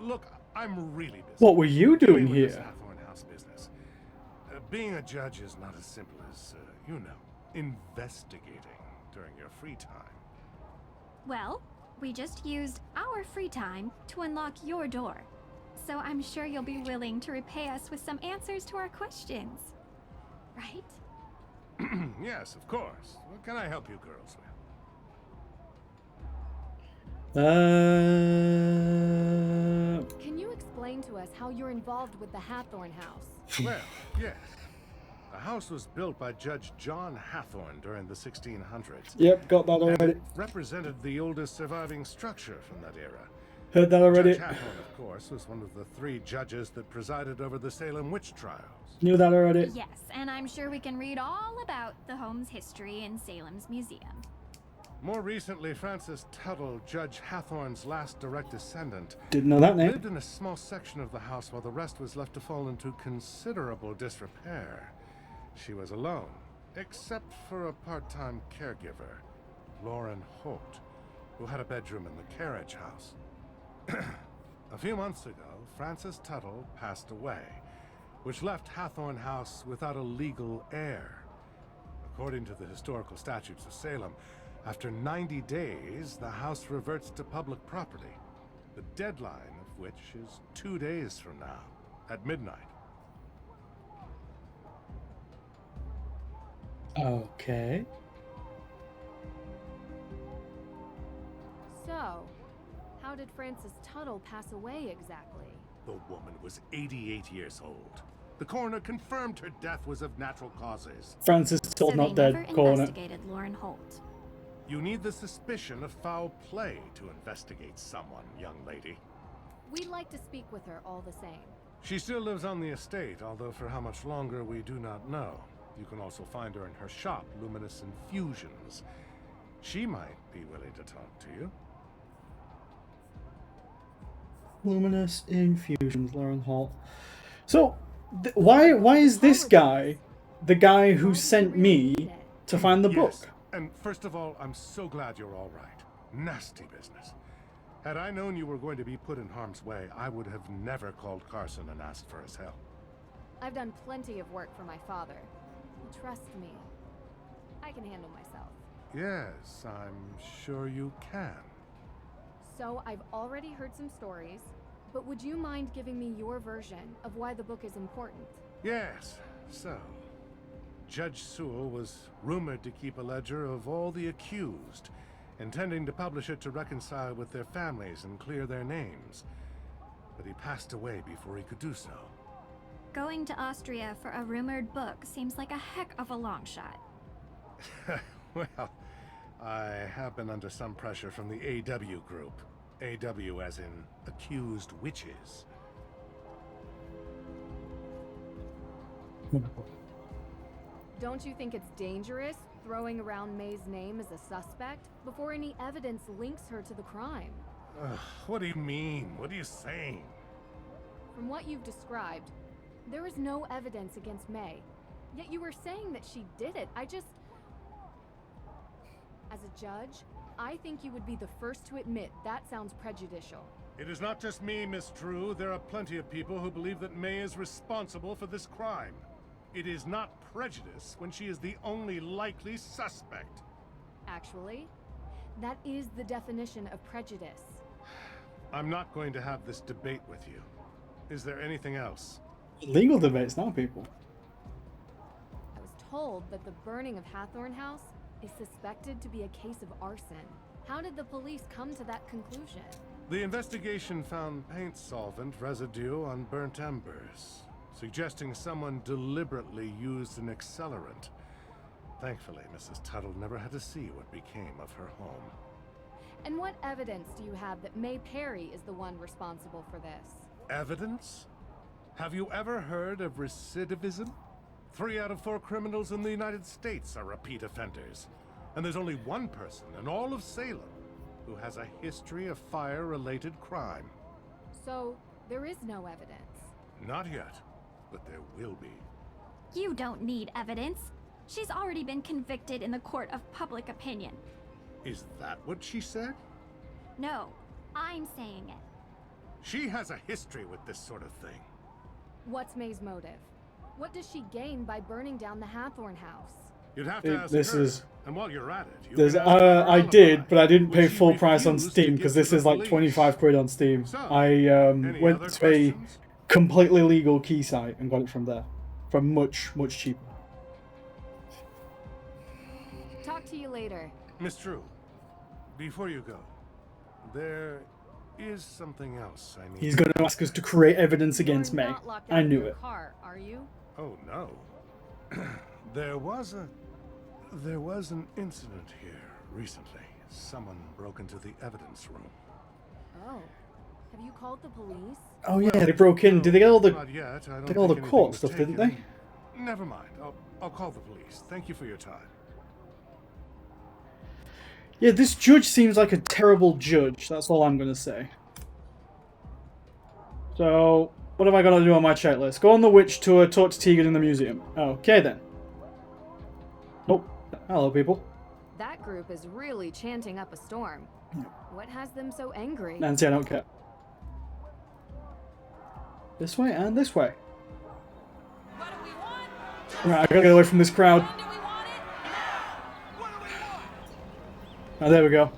Look, I'm really busy. What were you doing Dealing with this here? Hathorn House business. Being a judge is not as simple as, you know, investigating during your free time. Well, we just used our free time to unlock your door. So I'm sure you'll be willing to repay us with some answers to our questions. Right? Yes, of course. What can I help you girls with? Can you explain to us how you're involved with the Hathorn House? Well, yes. The house was built by Judge John Hathorn during the 1600s. Yep, got that already. And it represented the oldest surviving structure from that era. Heard that already. Judge Hathorn, of course, was one of the 3 judges that presided over the Salem witch trials. Knew that already. Yes, and I'm sure we can read all about the home's history in Salem's museum. More recently, Francis Tuttle, Judge Hathorn's last direct descendant, Didn't know that name. lived in a small section of the house while the rest was left to fall into considerable disrepair. She was alone, except for a part-time caregiver, Lauren Holt, who had a bedroom in the carriage house. A few months ago, Francis Tuttle passed away, which left Hathorn House without a legal heir. According to the historical statutes of Salem, after 90 days, the house reverts to public property, the deadline of which is 2 days from now, at midnight. Okay. So, how did Francis Tuttle pass away exactly? The woman was 88 years old. The coroner confirmed her death was of natural causes. Francis Tuttle So not they dead. never Calling it. investigated Lauren Holt. You need the suspicion of foul play to investigate someone, young lady. We'd like to speak with her all the same. She still lives on the estate, although for how much longer we do not know. You can also find her in her shop, Luminous Infusions. She might be willing to talk to you. Luminous Infusions, Lauren Holt. So, why is this guy the guy who sent me to find the book? Yes, and first of all, I'm so glad you're all right. Nasty business. Had I known you were going to be put in harm's way, I would have never called Carson and asked for his help. I've done plenty of work for my father. Trust me. I can handle myself. Yes, I'm sure you can. So, I've already heard some stories, but would you mind giving me your version of why the book is important? Yes, so... Judge Sewell was rumored to keep a ledger of all the accused, intending to publish it to reconcile with their families and clear their names. But he passed away before he could do so. Going to Austria for a rumored book seems like a heck of a long shot. Well, I have been under some pressure from the AW group. AW as in accused witches. Don't you think it's dangerous throwing around May's name as a suspect before any evidence links her to the crime? Ugh, what do you mean? What are you saying? From what you've described, there is no evidence against May. Yet you were saying that she did it. As a judge, I think you would be the first to admit that sounds prejudicial. It is not just me, Miss True. There are plenty of people who believe that May is responsible for this crime. It is not prejudice when she is the only likely suspect. Actually, that is the definition of prejudice. I'm not going to have this debate with you. Is there anything else? Legal debates now, people. I was told that the burning of Hathorn House is suspected to be a case of arson. How did the police come to that conclusion? The investigation found paint solvent residue on burnt embers, suggesting someone deliberately used an accelerant. Thankfully, Mrs. Tuttle never had to see what became of her home. And what evidence do you have that May Perry is the one responsible for this? Evidence? Have you ever heard of recidivism? 3 out of 4 criminals in the United States are repeat offenders. And there's only one person in all of Salem who has a history of fire-related crime. So, there is no evidence? Not yet, but there will be. You don't need evidence. She's already been convicted in the court of public opinion. Is that what she said? No, I'm saying it. She has a history with this sort of thing. What's May's motive? What does she gain by burning down the Hathorn house? You'd have to ask This her. is... And while you're at it, you There's, can ask her I alibi, did, but I didn't pay which she full price on refused to Steam give because to this the is like police. 25 quid on Steam. So, I any went other to a questions? completely legal key site and got it from there. For much, much cheaper. Talk to you later. Miss True, before you go, there is something else I need. He's going to ask us to create evidence against May. I knew it. Car, are you? Oh no. There was an incident here recently. Someone broke into the evidence room. Oh. Have you called the police? Oh yeah, they broke in. Did they get all the Not yet. I don't they got all think the anything court was stuff, didn't they? taken. Never mind. I'll call the police. Thank you for your time. Yeah, this judge seems like a terrible judge. That's all I'm going to say. So, what have I got to do on my checklist? Go on the witch tour, talk to Tegan in the museum. Okay then. Oh, hello people. That group is really chanting up a storm. What has them so angry? Nancy, I don't care. This way and this way. Right, I gotta get away from this crowd. Oh, there we go.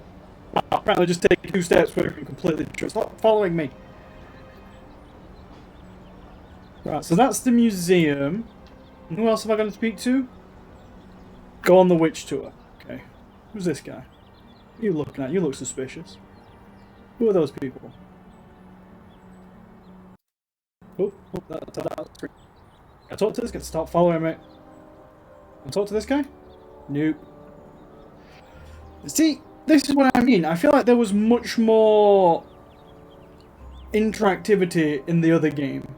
Apparently just take 2 steps where you can completely stop following me. Right, so that's the museum. And who else have I got to speak to? Go on the witch tour. Okay. Who's this guy? What are you looking at? You look suspicious. Who are those people? Oh, that's great. Can I talk to this guy? Stop following me. Can I talk to this guy? Nope. See, this is what I mean. I feel like there was much more interactivity in the other game.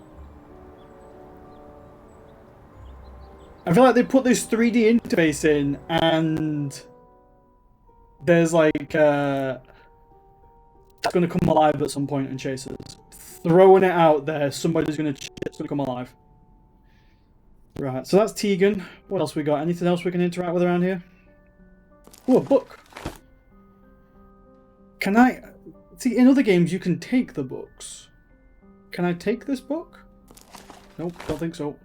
I feel like they put this 3D interface in and there's like it's going to come alive at some point and chase us. Throwing it out there, somebody's going to come alive. Right, so that's Tegan. What else we got? Anything else we can interact with around here? Oh, a book. Can I... See, in other games you can take the books. Can I take this book? Nope, don't think so.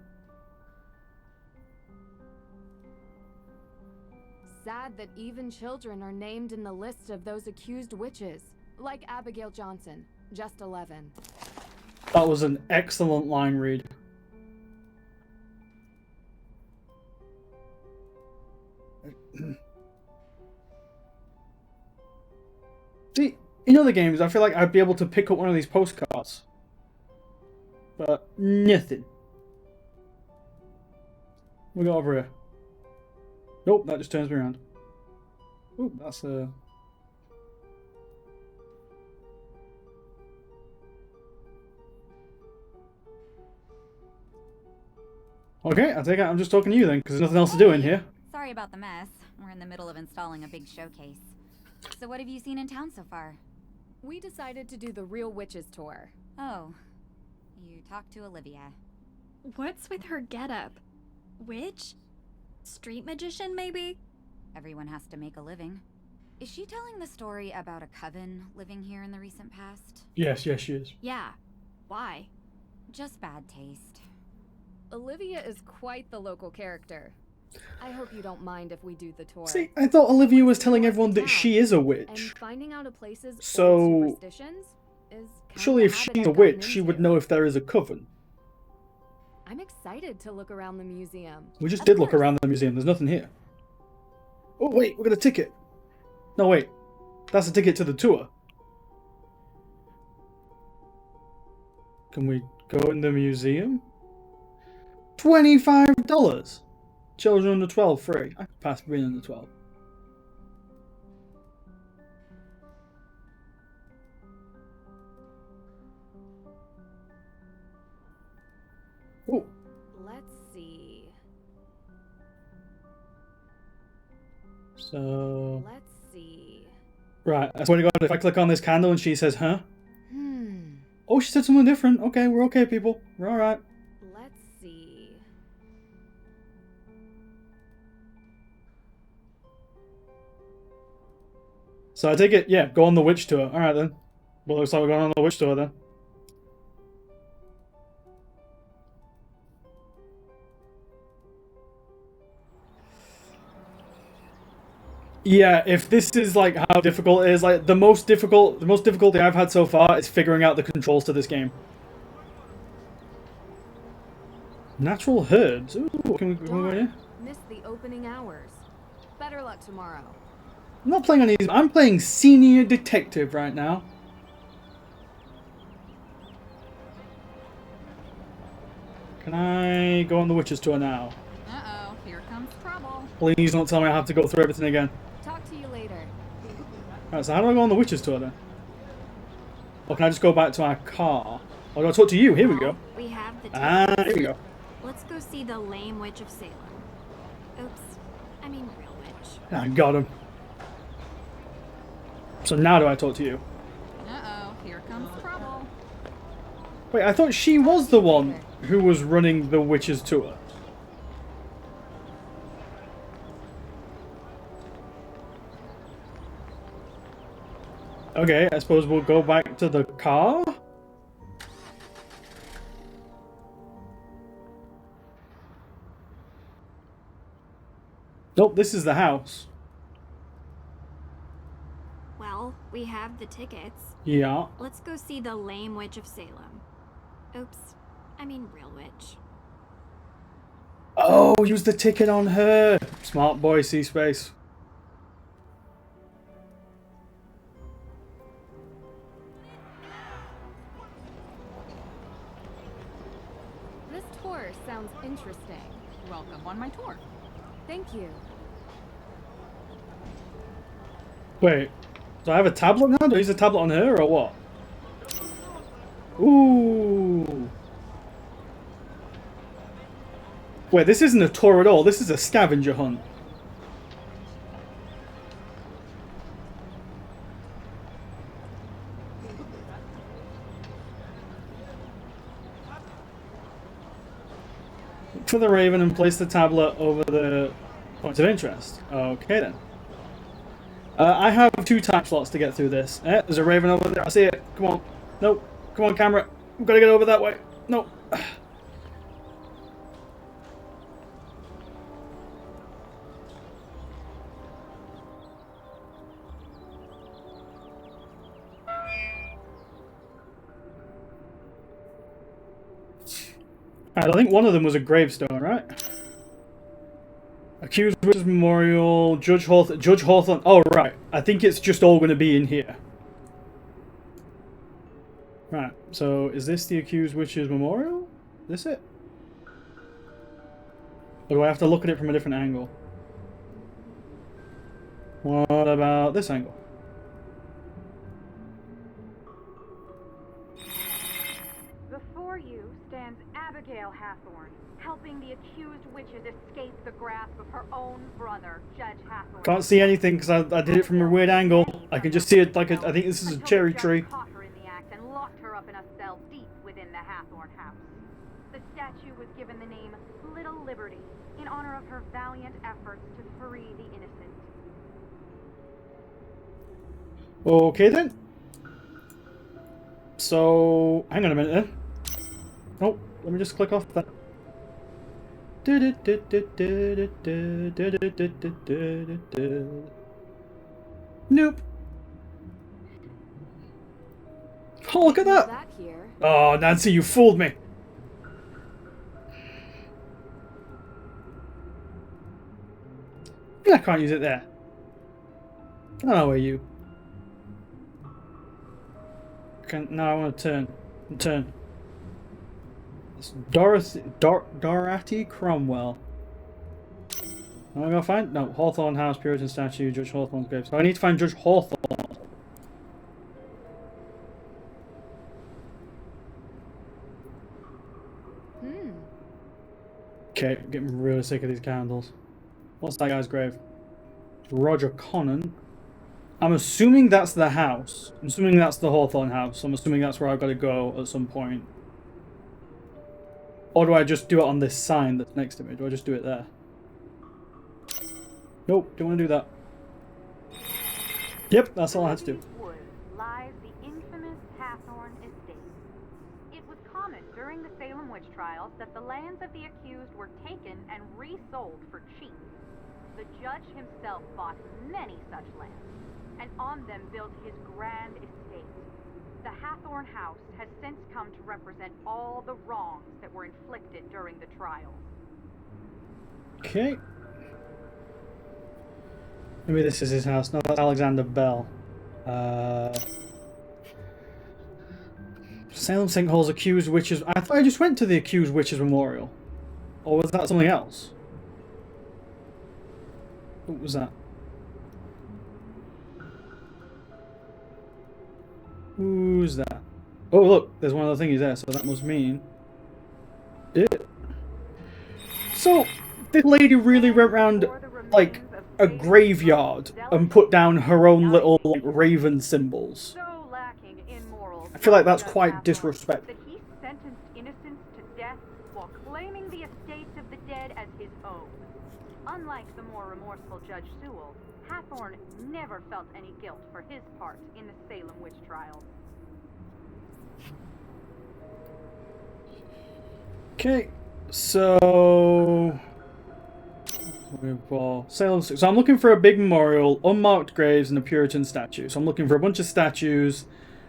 Sad that even children are named in the list of those accused witches. Like Abigail Johnson, just 11. That was an excellent line read. See, in other games, I feel like I'd be able to pick up one of these postcards. But nothing. We got over here. Nope, that just turns me around. Ooh, that's a... Okay, I take it I'm just talking to you then, because there's nothing else to do in here. Sorry about the mess. We're in the middle of installing a big showcase. So what have you seen in town so far? We decided to do the Real Witches tour. Oh, you talked to Olivia. What's with her getup? Witch? Street magician, maybe? Everyone has to make a living. Is she telling the story about a coven living here in the recent past? Yes, yes, she is. Yeah. Why? Just bad taste. Olivia is quite the local character. I hope you don't mind if we do the tour. See, I thought Olivia was telling everyone that she is a witch. And finding out a place's So, old superstitions is kind surely of if a she's habit a I've witch, gotten she would into. know if there is a coven. I'm excited to look around the museum. We just did look around the museum, there's nothing here. Oh wait, we got a ticket. No wait, that's a ticket to the tour. Can we go in the museum? $25. Children under 12 free. I could pass being under 12. Oh. Let's see. So. Let's see. Right. I swear to God, if I click on this candle and she says, huh? Hmm. Oh, she said something different. Okay, we're okay, people. We're alright. Let's see. So I take it, yeah, go on the witch tour. Alright then. Well, looks like we're going on the witch tour then. Yeah, if this is like how difficult it is, like the most difficulty I've had so far is figuring out the controls to this game. Natural herds. Ooh, can we go in here? Missed the opening hours. Better luck tomorrow. I'm not playing on these. I'm playing senior detective right now. Can I go on the witch's tour now? Uh-oh, here comes trouble. Please don't tell me I have to go through everything again. Talk to you later. Alright, so how do I go on the witch's tour then? Or can I just go back to our car? I'll go talk to you. Here we go. We have the Here we go. Let's go see the lame witch of Salem. Oops. I mean real witch. I got him. So now do I talk to you? Uh-oh, here comes trouble. Wait, I thought she was the one who was running the witch's tour. Okay, I suppose we'll go back to the car? Nope, this is the house. Well, we have the tickets. Yeah. Let's go see the lame witch of Salem. Oops. I mean real witch. Oh, use the ticket on her. Smart boy, C-Space. This tour sounds interesting. Welcome on my tour. Thank you. Wait, do I have a tablet now? Do I use a tablet on her or what? Ooh. Wait, this isn't a tour at all. This is a scavenger hunt. Look for the raven and place the tablet over the points of interest. Okay then. I have 2 time slots to get through this. There's a raven over there. I see it. Come on. Nope. Come on, camera. We've got to get over that way. Nope. I think one of them was a gravestone, right? Accused Witches Memorial, Judge Hawthorne. Oh, right. I think it's just all going to be in here. Right, so is this the Accused Witches Memorial? Is this it? Or do I have to look at it from a different angle? What about this angle? Before you stands Abigail Hathorne, helping the accused witches escape the grasp of her own brother, Judge Hathorne. Can't see anything because I did it from a weird angle. I can just see it like I think this is a cherry tree. Caught her in the act and locked her up in a cell deep within the Hathorne house. The statue was given the name Little Liberty in honor of her valiant efforts to free the innocent. Okay then. So, hang on a minute then. Oh, let me just click off that. Nope. Oh, look at that. Back here. Oh, Nancy, you fooled me. I can't use it there. Oh, are you? Now I want to turn. Turn. It's Dorothy Cromwell. Am I gonna find? No, Hawthorne House, Puritan statue, Judge Hawthorne's grave. So I need to find Judge Hawthorne. Okay, getting really sick of these candles. What's that guy's grave? Roger Connon. I'm assuming that's the house. I'm assuming that's the Hawthorne house. I'm assuming that's where I've got to go at some point. Or do I just do it on this sign that's next to me? Do I just do it there? Nope, don't want to do that. Yep, that's all I had to do. Lies the infamous Hathorne estate. It was common during the Salem witch trials that the lands of the accused were taken and resold for cheap. The judge himself bought many such lands, and on them built his grand estate. The Hathorne house has since come to represent all the wrongs that were inflicted during the trials. Okay. Maybe this is his house. No, that's Alexander Bell. Salem sinkholes, accused witches. I thought I just went to the accused witches memorial. Or was that something else? What was that? Who's that? Oh, look, there's one other thingy there, so that must mean it. So, this lady really went around, like, a graveyard and put down her own little, like, raven symbols. I feel like that's quite disrespectful. That he sentenced innocents to death while claiming the estates of the dead as his own. Unlike the more remorseful Judge Sewell, Hathorne never felt any guilt for his part in the Salem witch trials. Okay, so we've got Salem. So I'm looking for a big memorial, unmarked graves, and a Puritan statue. So I'm looking for a bunch of statues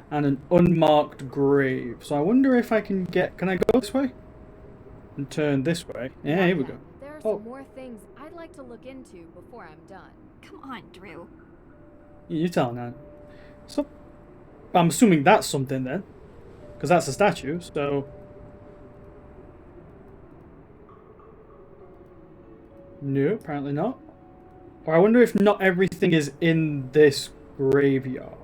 and an unmarked grave. So I wonder if I can get. Can I go this way? And turn this way. Yeah, here we go. There are some more things I'd like to look into before I'm done. Come on, Drew. You tell now. So I'm assuming that's something then, because that's a statue. So no, apparently not. Or I wonder if not everything is in this graveyard.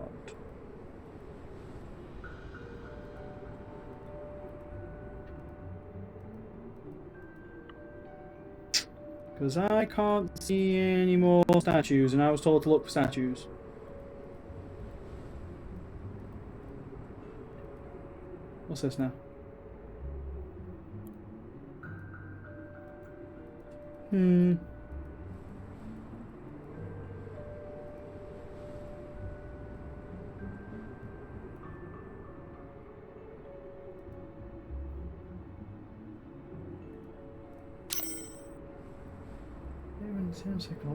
Because I can't see any more statues, and I was told to look for statues. What's this now?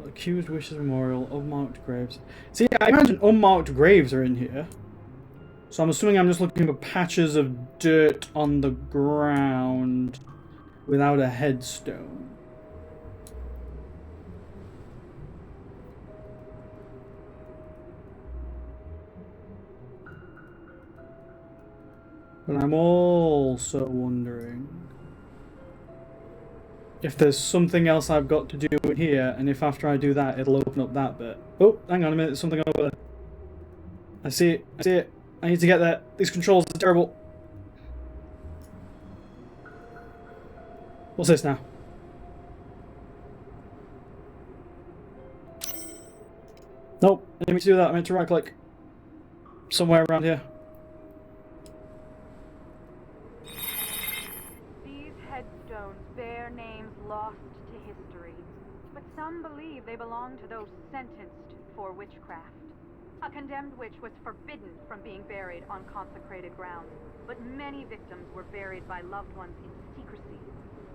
Accused wishes memorial, unmarked graves. See, I imagine unmarked graves are in here. So I'm assuming I'm just looking for patches of dirt on the ground without a headstone. But I'm also wondering if there's something else I've got to do in here, and if after I do that, it'll open up that bit. Oh, hang on a minute, there's something over there. I see it, I see it. I need to get there. These controls are terrible. What's this now? Nope, I didn't mean to do that. I meant to right click. Somewhere around here. These headstones bear names lost to history, but some believe they belong to those sentenced for witchcraft. A condemned witch was forbidden from being buried on consecrated ground, but many victims were buried by loved ones in secrecy,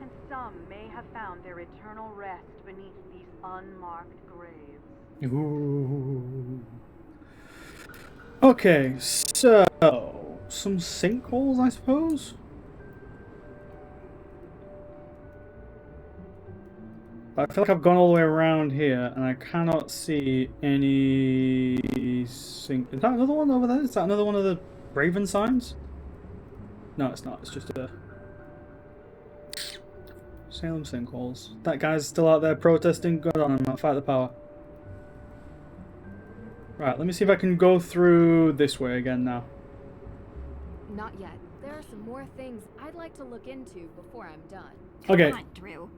and some may have found their eternal rest beneath these unmarked graves. Ooh. Okay, so some sinkholes, I suppose? I feel like I've gone all the way around here, and I cannot see any sink. Is that another one over there? Is that another one of the Raven signs? No, it's not. It's just a... Salem sinkholes. That guy's still out there protesting. Good on him. I'll fight the power. Right, let me see if I can go through this way again now. Not yet. There are some more things I'd like to look into before I'm done. Okay. Come on, Drew.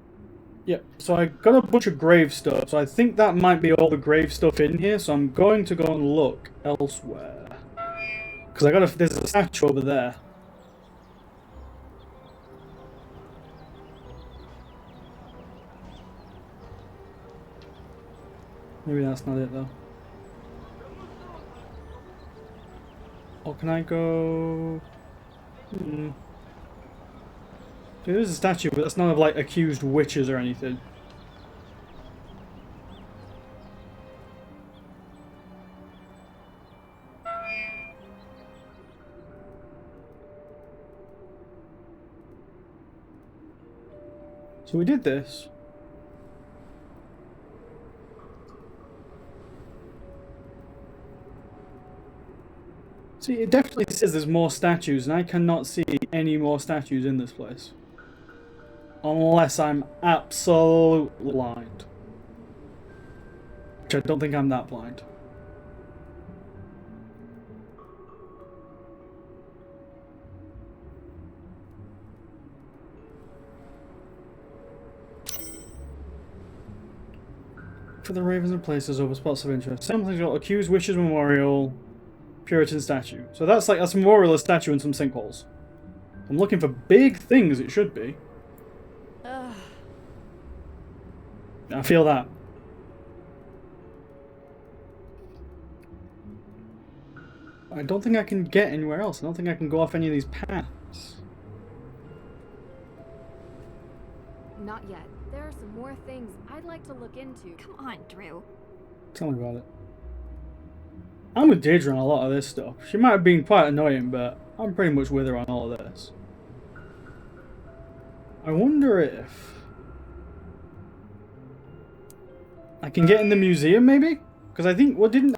Yep, so I got a bunch of grave stuff, so I think that might be all the grave stuff in here, so I'm going to go and look elsewhere. Because there's a statue over there. Maybe that's not it though. Or can I go... There is a statue, but that's none of like accused witches or anything. So we did this. See, it definitely says there's more statues, and I cannot see any more statues in this place. Unless I'm absolutely blind. Which I don't think I'm that blind. For the ravens and places over spots of interest. Something's got accused witches memorial, Puritan statue. So that's a memorial, a statue, and some sinkholes. I'm looking for big things. It should be. I feel that. I don't think I can get anywhere else. I don't think I can go off any of these paths. Not yet. There are some more things I'd like to look into. Come on, Drew. Tell me about it. I'm with Deirdre on a lot of this stuff. She might have been quite annoying, but I'm pretty much with her on all of this. I wonder if I can get in the museum, maybe? Because I think, what didn't,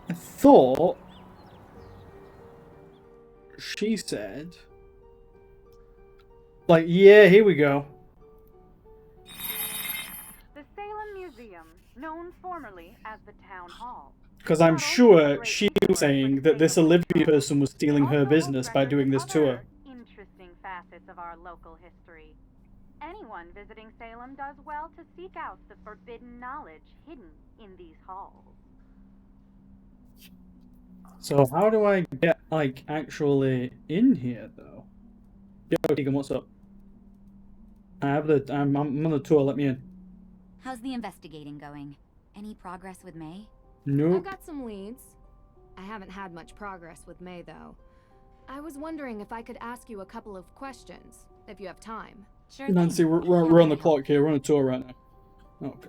I thought she said, like, yeah, here we go. The Salem Museum, known formerly as the Town Hall. Because I'm sure she was saying that this Olivia person was stealing her business by doing this to her. Interesting facets of our local history. Anyone visiting Salem does well to seek out the forbidden knowledge hidden in these halls. So how do I get, like, actually in here, though? Yo, Tegan, what's up? I'm on the tour, let me in. How's the investigating going? Any progress with May? Nope. I've got some leads. I haven't had much progress with May, though. I was wondering if I could ask you a couple of questions, if you have time. Sure. Nancy, we're on the clock here. We're on a tour right now. Okay.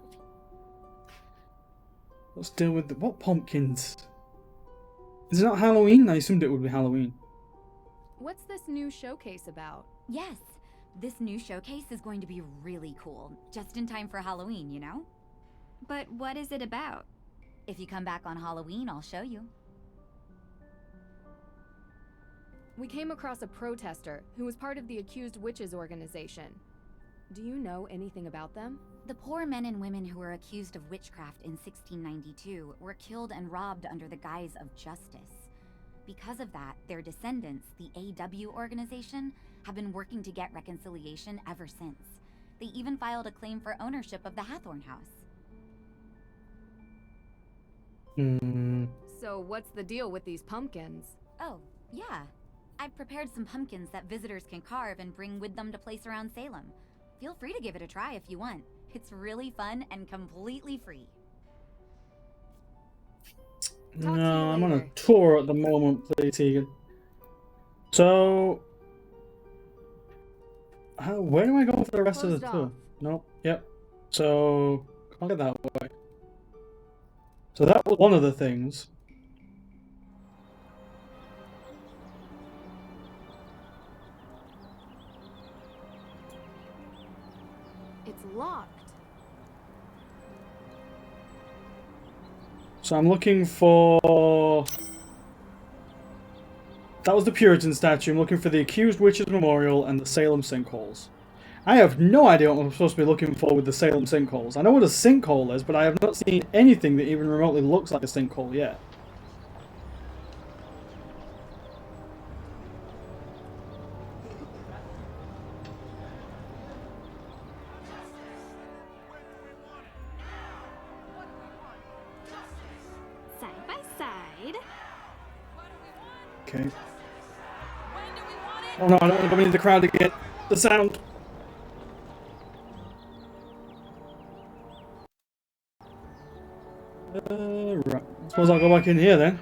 Let's deal with what pumpkins? Is it not Halloween? I assumed it would be Halloween. What's this new showcase about? Yes. This new showcase is going to be really cool. Just in time for Halloween, you know? But what is it about? If you come back on Halloween, I'll show you. We came across a protester who was part of the Accused Witches organization. Do you know anything about them? The poor men and women who were accused of witchcraft in 1692 were killed and robbed under the guise of justice. Because of that, their descendants, the AW organization, have been working to get reconciliation ever since. They even filed a claim for ownership of the Hathorn House. So what's the deal with these pumpkins? Oh, yeah. I've prepared some pumpkins that visitors can carve and bring with them to place around Salem. Feel free to give it a try if you want. It's really fun and completely free. No, I'm on a tour at the moment, please, Tegan. So, where do I go for the rest of the tour? Nope. Yep. So, can't get that way. So that was one of the things. It's locked. So I'm looking for That was the Puritan statue. I'm looking for the Accused Witches Memorial and the Salem sinkholes. I have no idea what I'm supposed to be looking for with the Salem sinkholes. I know what a sinkhole is, but I have not seen anything that even remotely looks like a sinkhole yet. Side by side. Okay. Oh no, I don't want to go into the crowd to get the sound. Right. I suppose I'll go back in here then.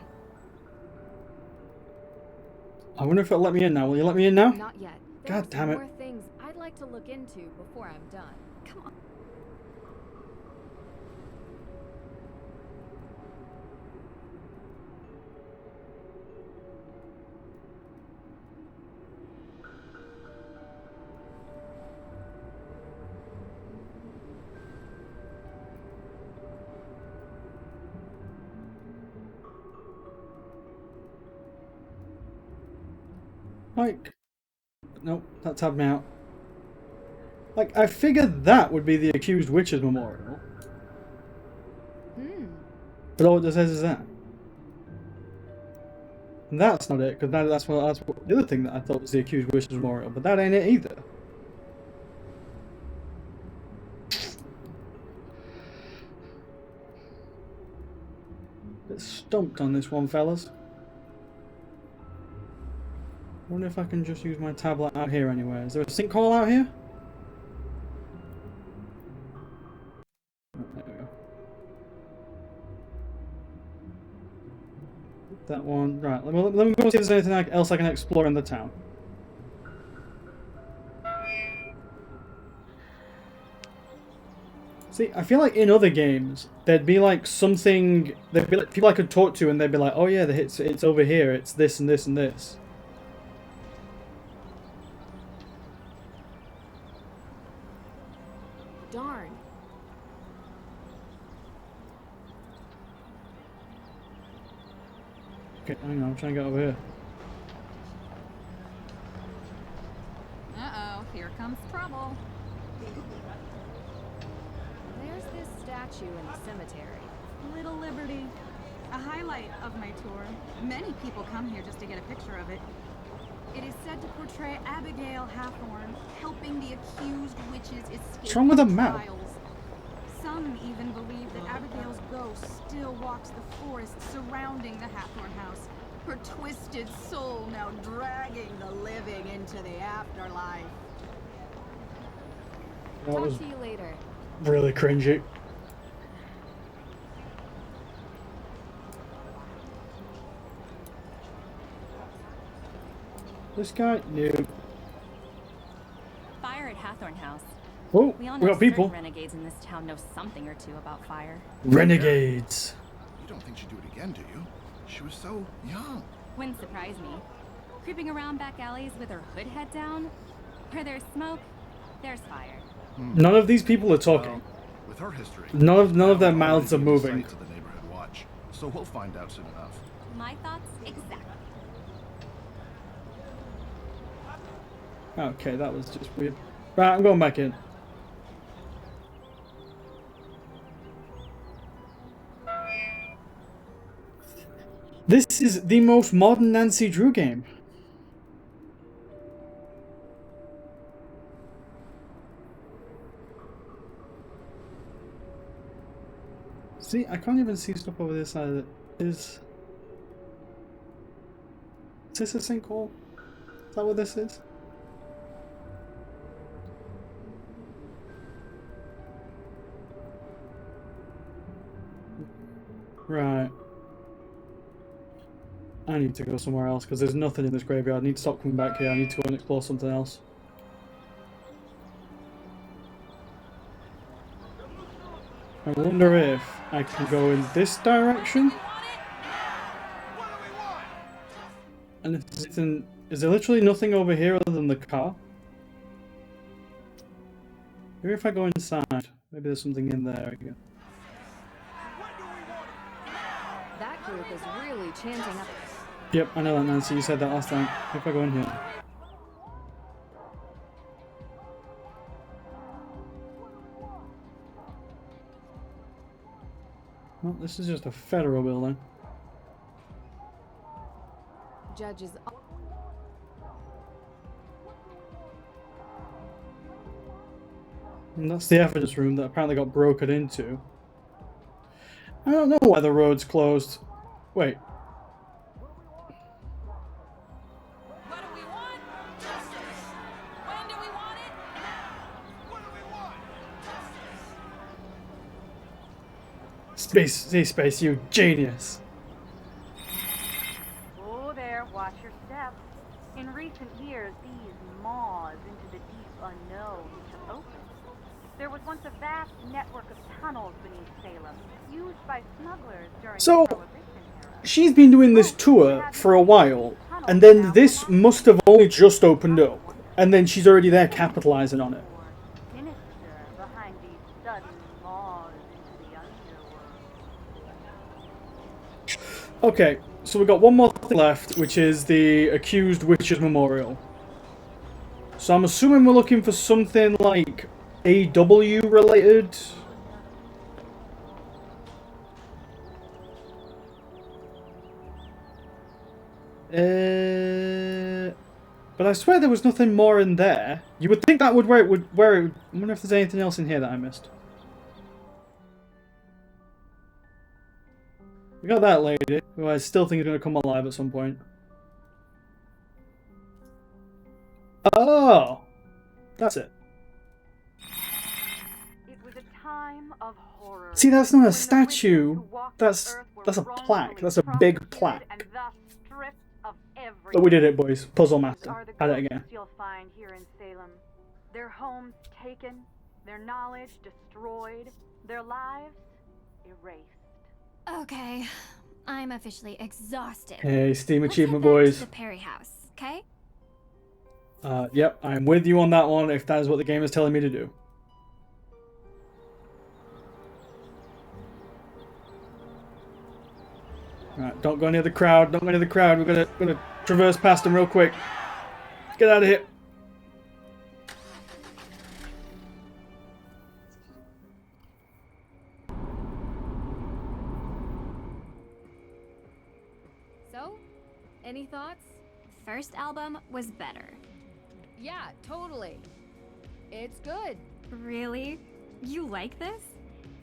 I wonder if it'll let me in now. Will you let me in now? Not yet. God damn it. More things I'd like to look into before I'm done. Come on. Like, nope, that tabbed me out. Like, I figured that would be the Accused Witches Memorial. But all it says is that. And that's not it, because that's what the other thing that I thought was the Accused Witches Memorial, but that ain't it either. Bit stumped on this one, fellas. Wonder if I can just use my tablet out here anywhere. Is there a sinkhole out here? Oh, there we go. That one. Right, let me go see if there's anything else I can explore in the town. See, I feel like in other games, there'd be like something, there'd be like people I could talk to and they'd be like, oh yeah, it's over here, it's this and this and this. Darn. Okay, hang on, I'm trying to get over here. Uh-oh, here comes trouble. There's this statue in the cemetery. Little Liberty. A highlight of my tour. Many people come here just to get a picture of it. It is said to portray Abigail Hathorn helping the accused witches escape What's wrong with the mouth? trials. Some even believe that Abigail's ghost still walks the forest surrounding the Hathorn house. Her twisted soul now dragging the living into the afterlife. That was Talk to you later. really cringy. This guy? No. Fire at Hathorn House. Oh, We all we know got people. certain renegades in this town know something or two about fire. Renegades. You don't think she'd do it again, do you? She was so young. Wouldn't surprise me. Creeping around back alleys with her hood head down. Where there's smoke, there's fire. None of these people are talking. Well, with her history, None of their we'll mouths are already be the moving. sights of the neighborhood watch, so we'll find out soon enough. My thoughts exactly. Okay, that was just weird. Right, I'm going back in. This is the most modern Nancy Drew game. See, I can't even see stuff over this side of it. Is this a sinkhole? Is that what this is? Right. I need to go somewhere else because there's nothing in this graveyard. I need to stop coming back here. I need to go and explore something else. I wonder if I can go in this direction. And if there's anything, is there literally nothing over here other than the car? Maybe if I go inside, maybe there's something in there again. That group is really chanting up. Yep, I know that, Nancy. You said that last time. If I go in here. Well, this is just a federal building. Judges. And that's the evidence room that apparently got broken into. I don't know why the road's closed. Wait. What do we want? Justice. When do we want it? Now. What do we want? Justice. Space, you genius. Oh there, watch your step. In recent years, these maws into the deep unknown have opened. There was once a vast network of tunnels beneath Salem, used by smugglers during So, the Prohibition era. she's been doing this tour for a while, and then this must have only just opened up, and then she's already there capitalizing on it. Sinister behind these sudden maws into the underworld. Okay, so we've got one more thing left, which is the accused witches memorial. So I'm assuming we're looking for something like AW related. But I swear there was nothing more in there. You would think that would where it would I wonder if there's anything else in here that I missed. We got that lady, who I still think is going to come alive at some point. Oh! That's it. It was a time of horror. See, that's not a statue. That's a plaque. That's a big plaque. But we did it, boys. Puzzle master. Had it again. You'll find here in Salem. Their homes taken, their knowledge destroyed, their lives erased. Okay, I'm officially exhausted. Hey, Steam Let's achievement, head back boys. to the Perry house, okay? Yep, I'm with you on that one if that is what the game is telling me to do. Alright, don't go near the crowd. Don't go near the crowd. We're gonna traverse past them real quick. Get out of here. So, any thoughts? First album was better. Yeah, totally. It's good. Really? You like this?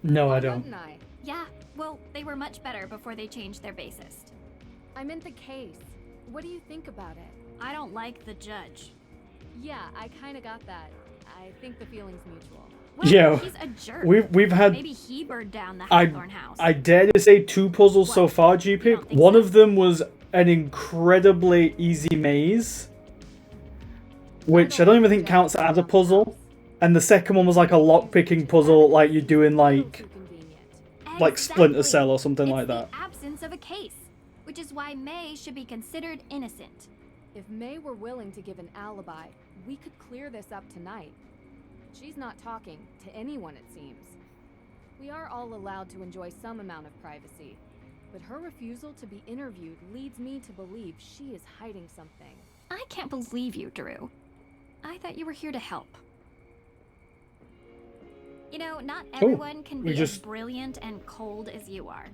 No, I don't. Wouldn't I? Yeah, well, they were much better before they changed their bassist. I meant the case. What do you think about it? I don't like the judge. Yeah, I kind of got that. I think the feeling's mutual. Well, Yeah, he's a jerk. we've had. Maybe he burned down the Hawthorne house. I dare to say 2 puzzles so far, GP. One of them was an incredibly easy maze, which I don't even think counts as a puzzle. And the second one was like a lock-picking puzzle, like you're doing like Splinter Cell or something like that. The absence of a case, which is why May should be considered innocent. If May were willing to give an alibi, we could clear this up tonight. She's not talking to anyone, it seems. We are all allowed to enjoy some amount of privacy, but her refusal to be interviewed leads me to believe she is hiding something. I can't believe you, Drew. I thought you were here to help. You know, not everyone can be as brilliant and cold as you are.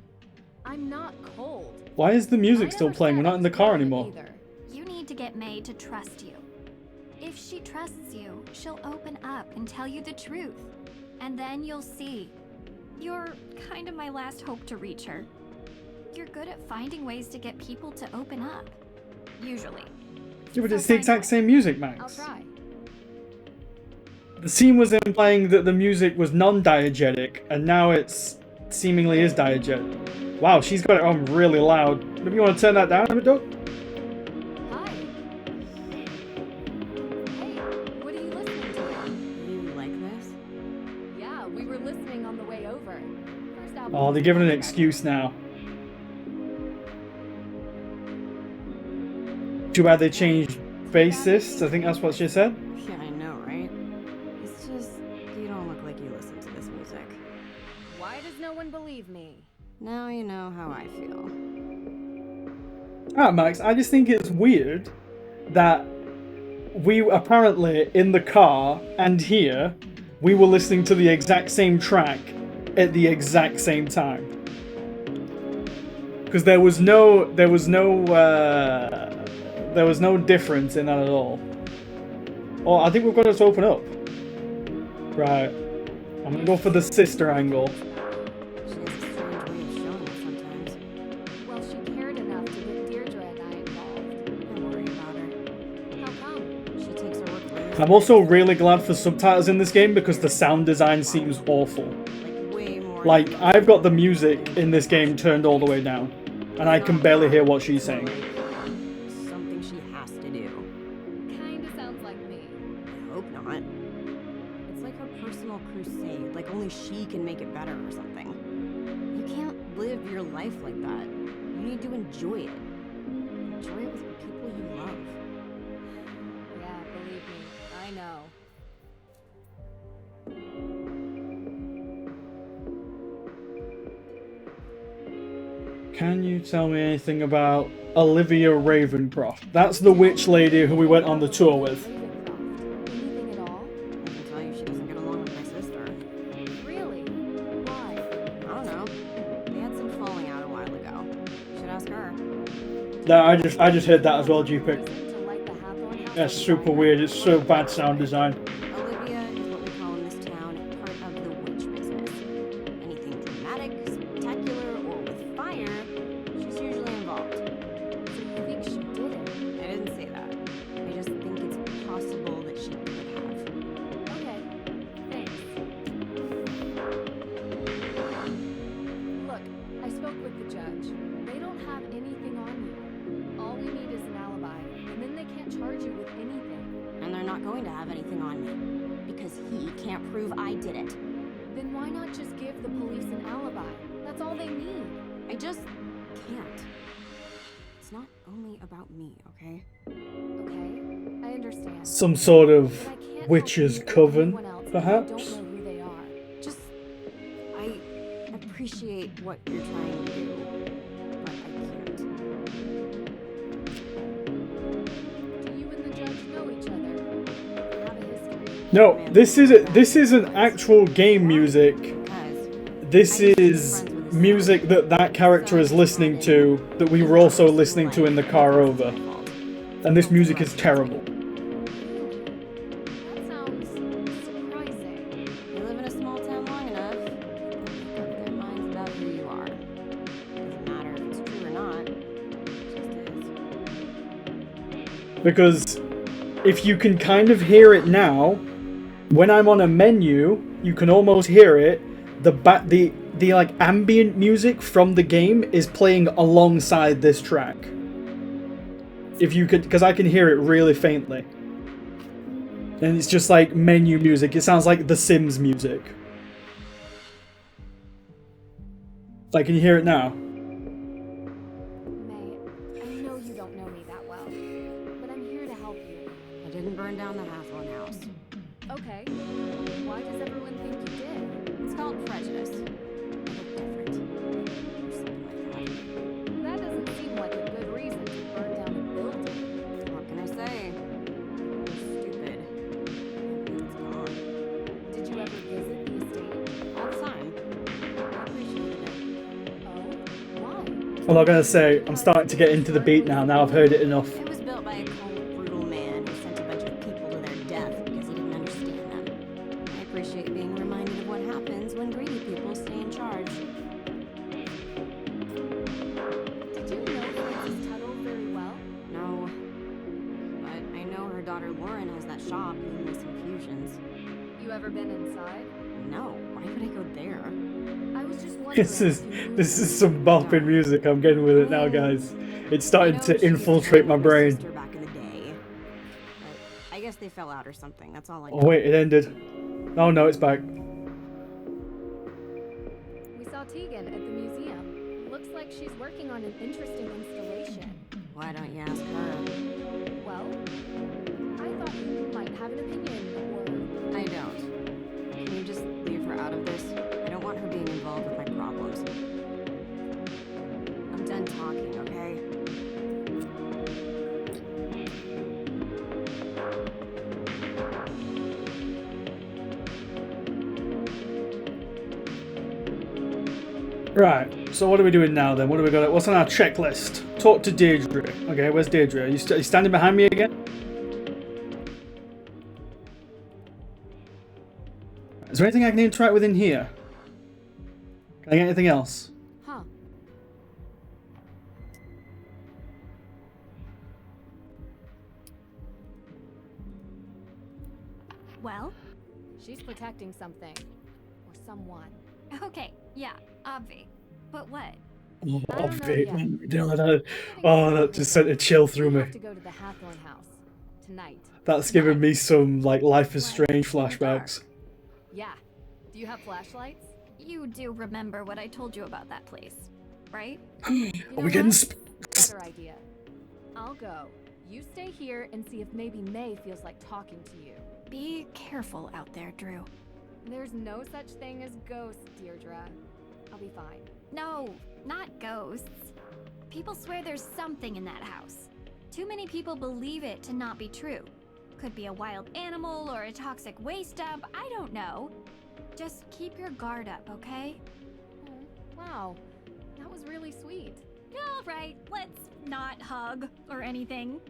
I'm not cold. Why is the music still playing? We're not in the car anymore. You need to get May to trust you. If she trusts you, she'll open up and tell you the truth. And then you'll see. You're kind of my last hope to reach her. You're good at finding ways to get people to open up. Usually. Yeah, but it's the exact same music, Max. I'll try. The scene was implying that the music was non-diegetic, and now it's seemingly is diegetic. Wow, she's got it on really loud. Maybe you want to turn that down a bit, Doug? Hi. Hey, what are you listening to? You like this? Yeah, we were listening on the way over. First album Oh, they're giving an excuse now. Too bad they changed bassists. I think that's what she said. Yeah, I know, right? It's just, you don't look like you listen to this music. Why does no one believe me? Now you know how I feel. Alright, Max, I just think it's weird that we apparently, in the car and here, we were listening to the exact same track at the exact same time. Because there was no difference in that at all. Oh, I think we've got it to open up. Right. I'm gonna go for the sister angle. Well, she cared enough to get Deirdre and I involved. Don't worry about her. How come? She takes her work really I'm also really glad for subtitles in this game because the sound design seems awful. way more. Like, I've got the music in this game turned all the way down, and I can barely hear what she's saying. Something she has to do. Kinda sounds like me. I hope not. It's like her personal crusade, like only she can make it better or something. You can't live your life like that. You need to enjoy it. Enjoy it with the people you love. Yeah, believe me, I know. Can you tell me anything about Olivia Ravencroft? That's the witch lady who we went on the tour with. Anything at all? I can tell you she doesn't get along with my sister. Really? Why? I don't know. They had some falling out a while ago. You should ask her. No, I just heard that as well, G-Pick. To like the Hathorn house? That's super weird. It's so bad sound design. Olivia is what we call in this town part of the witch business. Anything dramatic, spectacular, or with fire, she's usually involved. So you think she did it? I didn't say that. I just think it's possible that she could have. Okay, thanks. Look, I spoke with the judge. They don't have anything on you. All we need is an alibi, and then they can't charge you with anything. And they're not going to have anything on me. Because he can't prove I did it. Then why not just give the police an alibi? That's all they need. I just can't. It's not only about me, okay? Okay, I understand. Some sort of But I can't witch's help you or coven, anyone else if perhaps? I don't know who they are. Just, I appreciate what you're trying to do, but I can't. Do you and the judge know each other? Have a history? No, this isn't actual game music. This is music that character is listening to that we were also listening to in the car over. And this music is terrible. That sounds surprising. You live in a small town long enough, make up their minds about who you are. Doesn't matter if it's true or not. It just is. Because if you can kind of hear it now, when I'm on a menu, you can almost hear it. The like ambient music from the game is playing alongside this track. If you could, because I can hear it really faintly. And it's just like menu music. It sounds like The Sims music. Like, can you hear it now? May, I know you don't know me that well, but I'm here to help you. I didn't burn down the Hathorn house. Okay. Why does everyone think you did? It's called prejudice. I look different. Or something like that. That doesn't seem like a good reason to burn down a building. What can I say? You're stupid. It's gone. Did you ever visit the estate? All the time. I appreciated it. Oh, why? I'm not gonna say, I'm starting to get into the beat now I've heard it enough. It was built by a cold, brutal man who sent a bunch of people to their death because he didn't understand them. I appreciate being reminded of what happens when greedy people stay in charge. Did you know Frances Tuttle very well? No. But I know her daughter Lauren has that shop, Luminous Infusions. You ever been inside? No. Why would I go there? I was just wondering. This is some bopping music I'm getting with it now, guys. It's starting to infiltrate my brain. Back in the day. But I guess they fell out or something. That's all I know. Oh wait, it ended. Oh no, it's back. We saw Tegan at the museum. Looks like she's working on an interesting installation. Why don't you ask her? Well, I thought you might have an opinion, or... I don't. Can you just leave her out of this? I don't want her being involved with my problems. I'm done talking, okay? Right, so what are we doing now then? What do we got? What's on our checklist? Talk to Deirdre. Okay, where's Deirdre? Are you standing behind me again? Is there anything I can interact with in here? Can I get anything else? Huh. Well? She's protecting something. Or someone. Okay, yeah, obvi. But what? Oh, I don't know Vic, yet. man, you know that just sent a chill through We me. have to go to the Hathorn house. Tonight. That's giving me some, like, Life is Strange flashbacks. Yeah. Do you have flashlights? You do remember what I told you about that place, right? Are we getting Better idea. I'll go. You stay here and see if maybe May feels like talking to you. Be careful out there, Drew. There's no such thing as ghosts, Deirdre. I'll be fine. No, not ghosts. People swear there's something in that house. Too many people believe it to not be true. Could be a wild animal or a toxic waste dump, I don't know. Just keep your guard up, okay? Oh, wow. That was really sweet. All right, let's not hug or anything.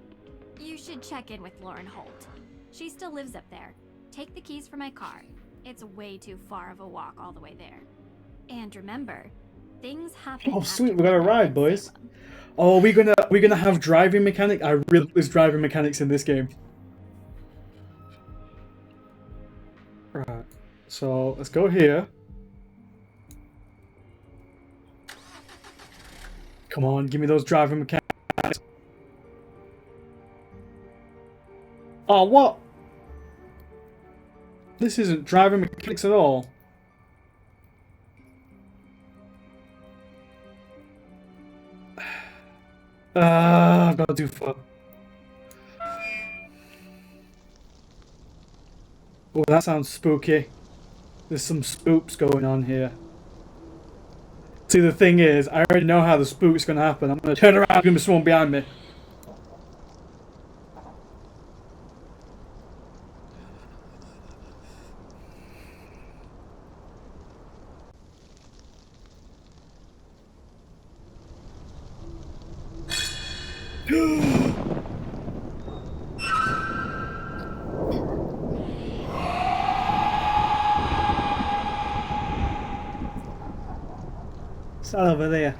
You should check in with Lauren Holt. She still lives up there. Take the keys for my car. It's way too far of a walk all the way there. And remember, things happen. Oh sweet, we got a ride, boys. Oh, we're gonna have driving mechanic. I really miss driving mechanics in this game. Right. So let's go here. Come on, give me those driving mechanics. Oh, what? This isn't driving mechanics at all. I've got too far. Oh, that sounds spooky. There's some spooks going on here. See, the thing is, I already know how the spook's gonna happen. I'm gonna turn around, there's gonna be someone behind me. Stand over there.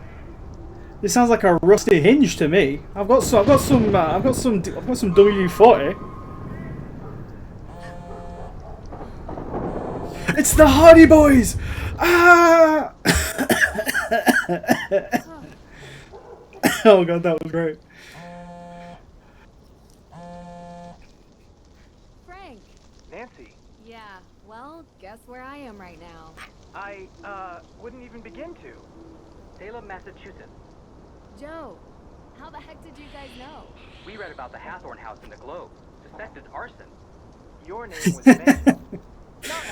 This sounds like a rusty hinge to me. I've got some W40. It's the Hardy Boys! Ah! Oh god, that was great. Frank! Nancy, Yeah, well, guess where I am right now. I, wouldn't even begin to. Salem, Massachusetts. Joe, how the heck did you guys know? We read about the Hathorn house in the Globe. Suspected arson. Your name was mentioned.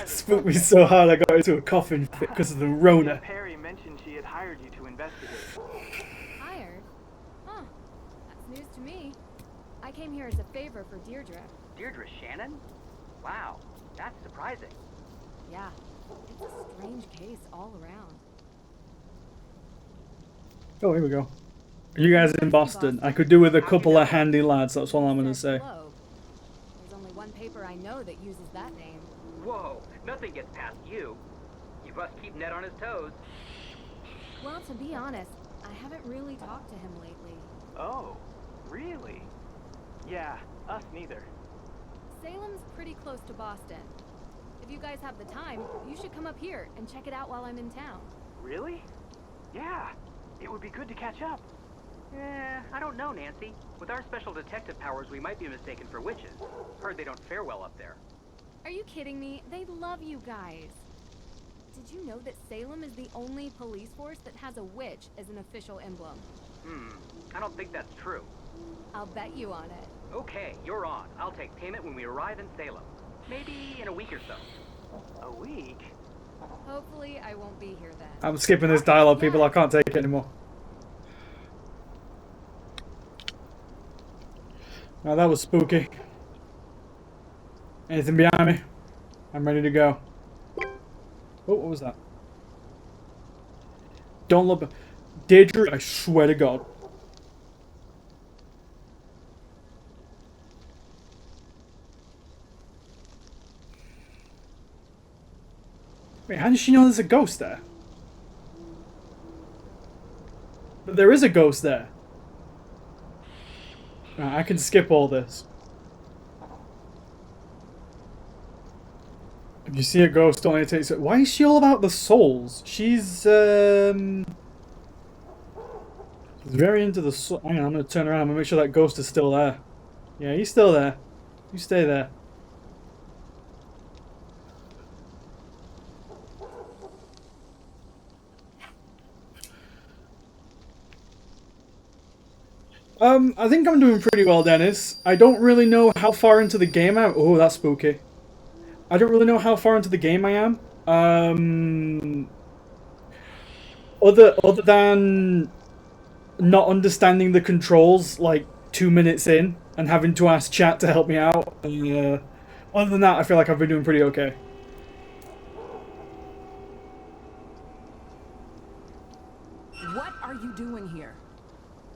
Spooked me so hard I got into a coffin fit because of the Rona. Perry mentioned she had hired you to investigate. Hired? Huh. That's news to me. I came here as a favor for Deirdre. Deirdre Shannon? Wow, that's surprising. Yeah, it's a strange case all around. Oh, here we go. You guys in Boston. I could do with a couple of handy lads, that's all I'm gonna say. Globe. There's only one paper I know that uses that name. Whoa, nothing gets past you. You must keep Ned on his toes. Well, to be honest, I haven't really talked to him lately. Oh, really? Yeah, us neither. Salem's pretty close to Boston. If you guys have the time, you should come up here and check it out while I'm in town. Really? Yeah, it would be good to catch up. I don't know, Nancy. With our special detective powers, we might be mistaken for witches. Heard they don't fare well up there. Are you kidding me? They love you guys. Did you know that Salem is the only police force that has a witch as an official emblem? I don't think that's true. I'll bet you on it. Okay, you're on. I'll take payment when we arrive in Salem. Maybe in a week or so. A week? Hopefully I won't be here then. I'm skipping this dialogue, people. I can't take it anymore. Now that was spooky. Anything behind me? I'm ready to go. Oh, what was that? Don't look. Deirdre, I swear to God. Wait, how does she know there's a ghost there? But there is a ghost there. Right, I can skip all this. If you see a ghost, only takes it. Why is she all about the souls? She's very into the soul. Hang on, I'm gonna turn around and make sure that ghost is still there. Yeah, he's still there. You stay there. I think I'm doing pretty well, Dennis. I don't really know how far into the game I am. Oh, that's spooky. I don't really know how far into the game I am. Other than not understanding the controls like 2 minutes in and having to ask chat to help me out. Other than that, I feel like I've been doing pretty okay. What are you doing here?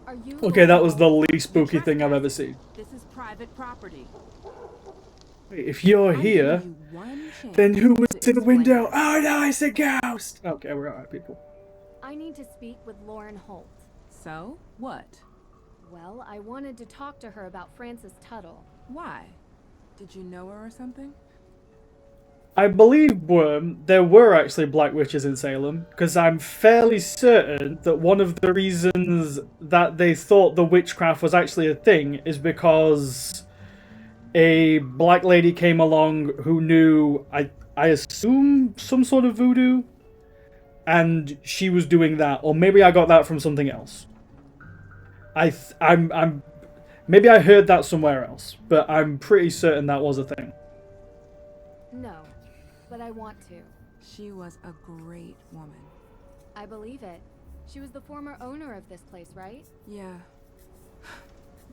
Are you Okay, that was the least spooky thing I've ever seen. This is private property. Wait, if you're here, then who was to the window? Oh no, it's a ghost! Okay, we're alright, people. I need to speak with Lauren Holt. So, what? Well, I wanted to talk to her about Frances Tuttle. Why? Did you know her or something? I believe, Worm, there were actually black witches in Salem, because I'm fairly certain that one of the reasons that they thought the witchcraft was actually a thing is because a black lady came along who knew, I assume, some sort of voodoo, and she was doing that, or maybe I got that from something else. Maybe I heard that somewhere else, but I'm pretty certain that was a thing. No, but I want to. She was a great woman. I believe it. She was the former owner of this place, right? Yeah.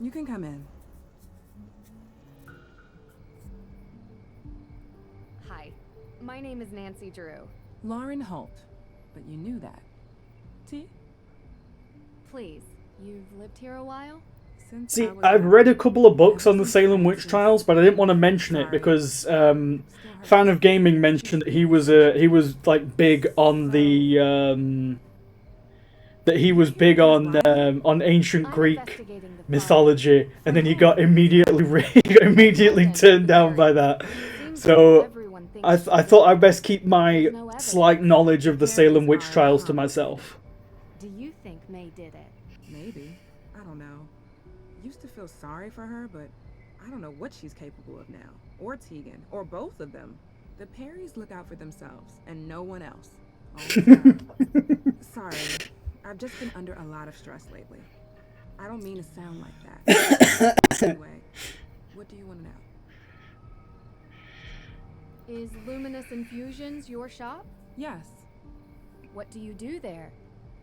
You can come in. Hi, my name is Nancy Drew. Lauren Holt. But you knew that. T? Please, you've lived here a while? See, I've read a couple of books on the Salem witch trials, but I didn't want to mention it because Fan of Gaming mentioned that he was like big on the on ancient Greek mythology, and then he got immediately turned down by that. So I thought I'd best keep my slight knowledge of the Salem witch trials to myself. Do you think May did it? Maybe. I don't know. Used to feel sorry for her, but I don't know what she's capable of now. Or Tegan. Or both of them. The Perrys look out for themselves, and no one else. All the time. Sorry. I've just been under a lot of stress lately. I don't mean to sound like that. Anyway, what do you want to know? Is Luminous Infusions your shop? Yes. What do you do there?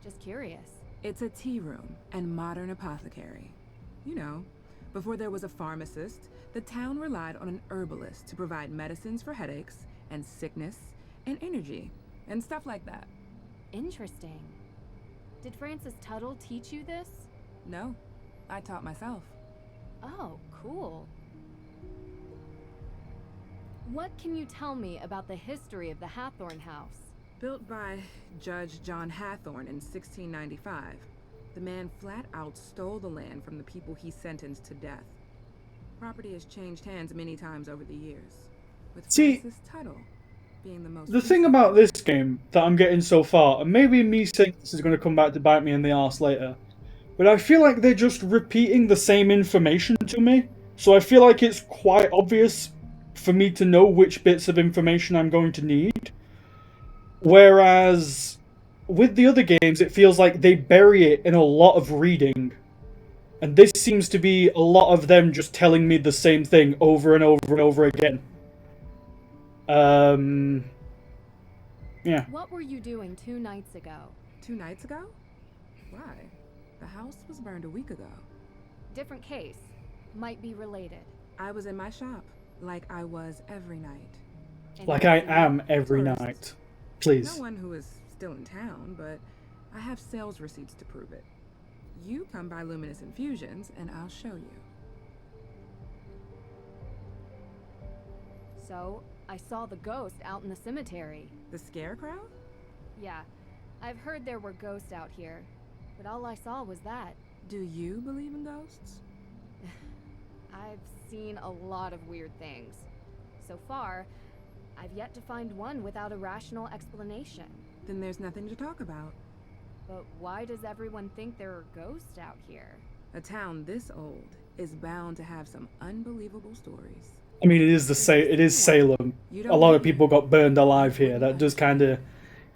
Just curious. It's a tea room and modern apothecary. You know, before there was a pharmacist, the town relied on an herbalist to provide medicines for headaches and sickness and energy and stuff like that. Interesting. Did Frances Tuttle teach you this? No, I taught myself. Oh, cool. What can you tell me about the history of the Hathorn House? Built by Judge John Hathorn in 1695. The man flat out stole the land from the people he sentenced to death. Property has changed hands many times over the years, with Frances Tuttle being the most... The thing about this game that I'm getting so far, and maybe me saying this is going to come back to bite me in the arse later, but I feel like they're just repeating the same information to me, so I feel like it's quite obvious for me to know which bits of information I'm going to need. Whereas with the other games, it feels like they bury it in a lot of reading. And this seems to be a lot of them just telling me the same thing over and over and over again. Yeah. What were you doing 2 nights ago? 2 nights ago? Why? The house was burned a week ago. Different case. Might be related. I was in my shop, like I was every night. Like I am every night. Please. No one who is still in town, but I have sales receipts to prove it. You come by Luminous Infusions, and I'll show you. So, I saw the ghost out in the cemetery. The scarecrow? Yeah, I've heard there were ghosts out here, but all I saw was that. Do you believe in ghosts? I've seen a lot of weird things. So far, I've yet to find one without a rational explanation. Then there's nothing to talk about. But why does everyone think there are ghosts out here? A town this old is bound to have some unbelievable stories. I mean, it is Salem. A lot of people got burned alive here. That does kind of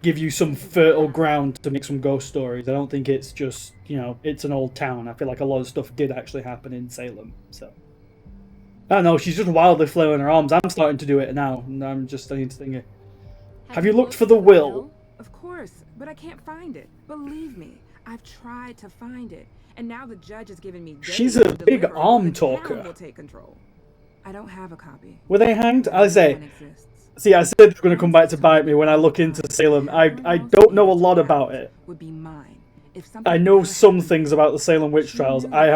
give you some fertile ground to make some ghost stories. I don't think it's just, you know, it's an old town. I feel like a lot of stuff did actually happen in Salem. So I don't know. She's just wildly flailing her arms. I'm starting to do it now, and I need to think. Have you looked for the will? Of course, but I can't find it. Believe me, I've tried to find it, and now the judge has given me. She's a big arm talker. Will take control. I don't have a copy. Were they hanged? I say. See, I said they're going to come back to bite me when I look into Salem. I don't know a lot about it. Would be mine. I know some things about the Salem witch trials. I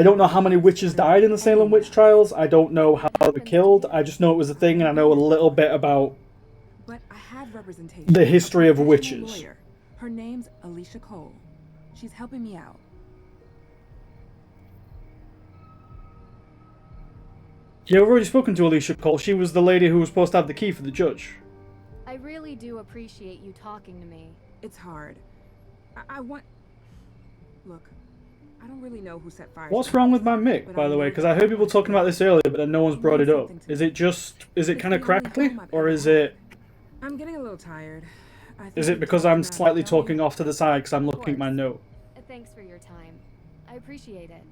don't know how many witches died in the Salem witch trials. I don't know how they were killed. I just know it was a thing, and I know a little bit about the history of witches. Her name's Alicia Cole. She's helping me out. Yeah, we've already spoken to Alicia Cole. She was the lady who was supposed to have the key for the judge. I really do appreciate you talking to me. It's hard. I want... Look, I don't really know who set fire. What's wrong with my mic, by the way? Because I heard people talking about this earlier, but then no one's brought it up. Is it kind of crackly? Or is it... I'm getting a little tired. Is it because I'm slightly talking off to the side because I'm looking at my note? Thanks for your time. I appreciate it.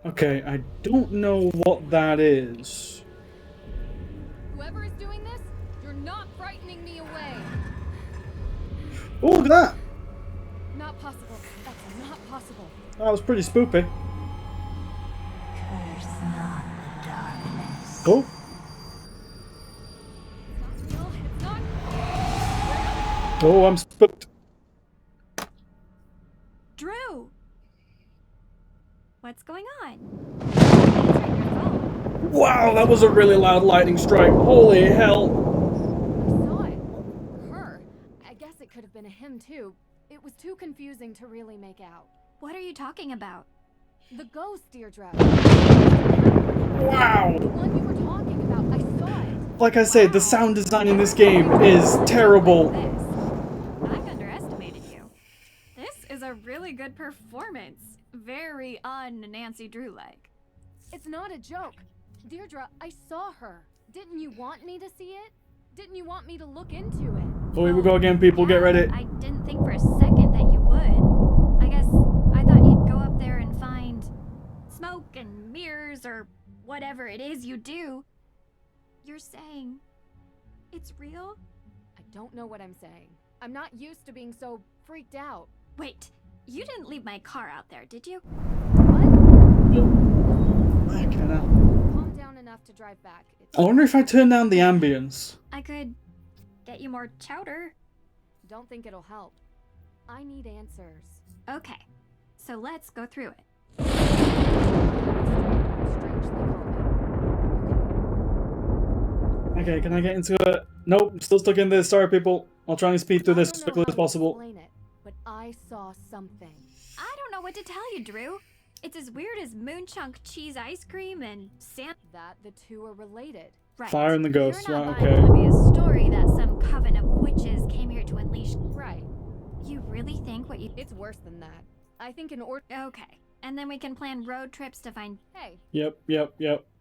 Okay, I don't know what that is. Whoever is doing this, you're not frightening me away. Oh, look at that! Not possible. That's not possible. That was pretty spoopy. Curse not the darkness. Oh. Oh, I'm spooked. Drew! What's going on? Wow, that was a really loud lightning strike. Holy hell. I saw it. Her. I guess it could have been a him too. It was too confusing to really make out. What are you talking about? The ghost, Deirdre. Wow. The one you were talking about. I saw it. Like I said, the sound design in this game is terrible. I've underestimated you. This is a really good performance. Very un-Nancy Drew-like. It's not a joke. Deirdre, I saw her. Didn't you want me to see it? Didn't you want me to look into it? Oh, here we go again, people. Get ready. I didn't think for a second that you would. I guess I thought you'd go up there and find smoke and mirrors or whatever it is you do. You're saying it's real? I don't know what I'm saying. I'm not used to being so freaked out. Wait, you didn't leave my car out there, did you? Calm down enough to drive back. I wonder if I turn down the ambience. I could get you more chowder. Don't think it'll help. I need answers. Okay, so let's go through it. Okay, can I get into it? Nope, I'm still stuck in this. Sorry, people. I'll try and speed through this as quickly as possible. Explain it, but I saw something. I don't know what to tell you, Drew. It's as weird as moonchunk cheese ice cream and sand. That the two are related. Right. Fire and the ghost, You're not right, buying okay. Olivia's story that some coven of witches came here to unleash. Right. You really think what you... It's worse than that. I think in order... Okay. And then we can plan road trips to find... Hey. Yep.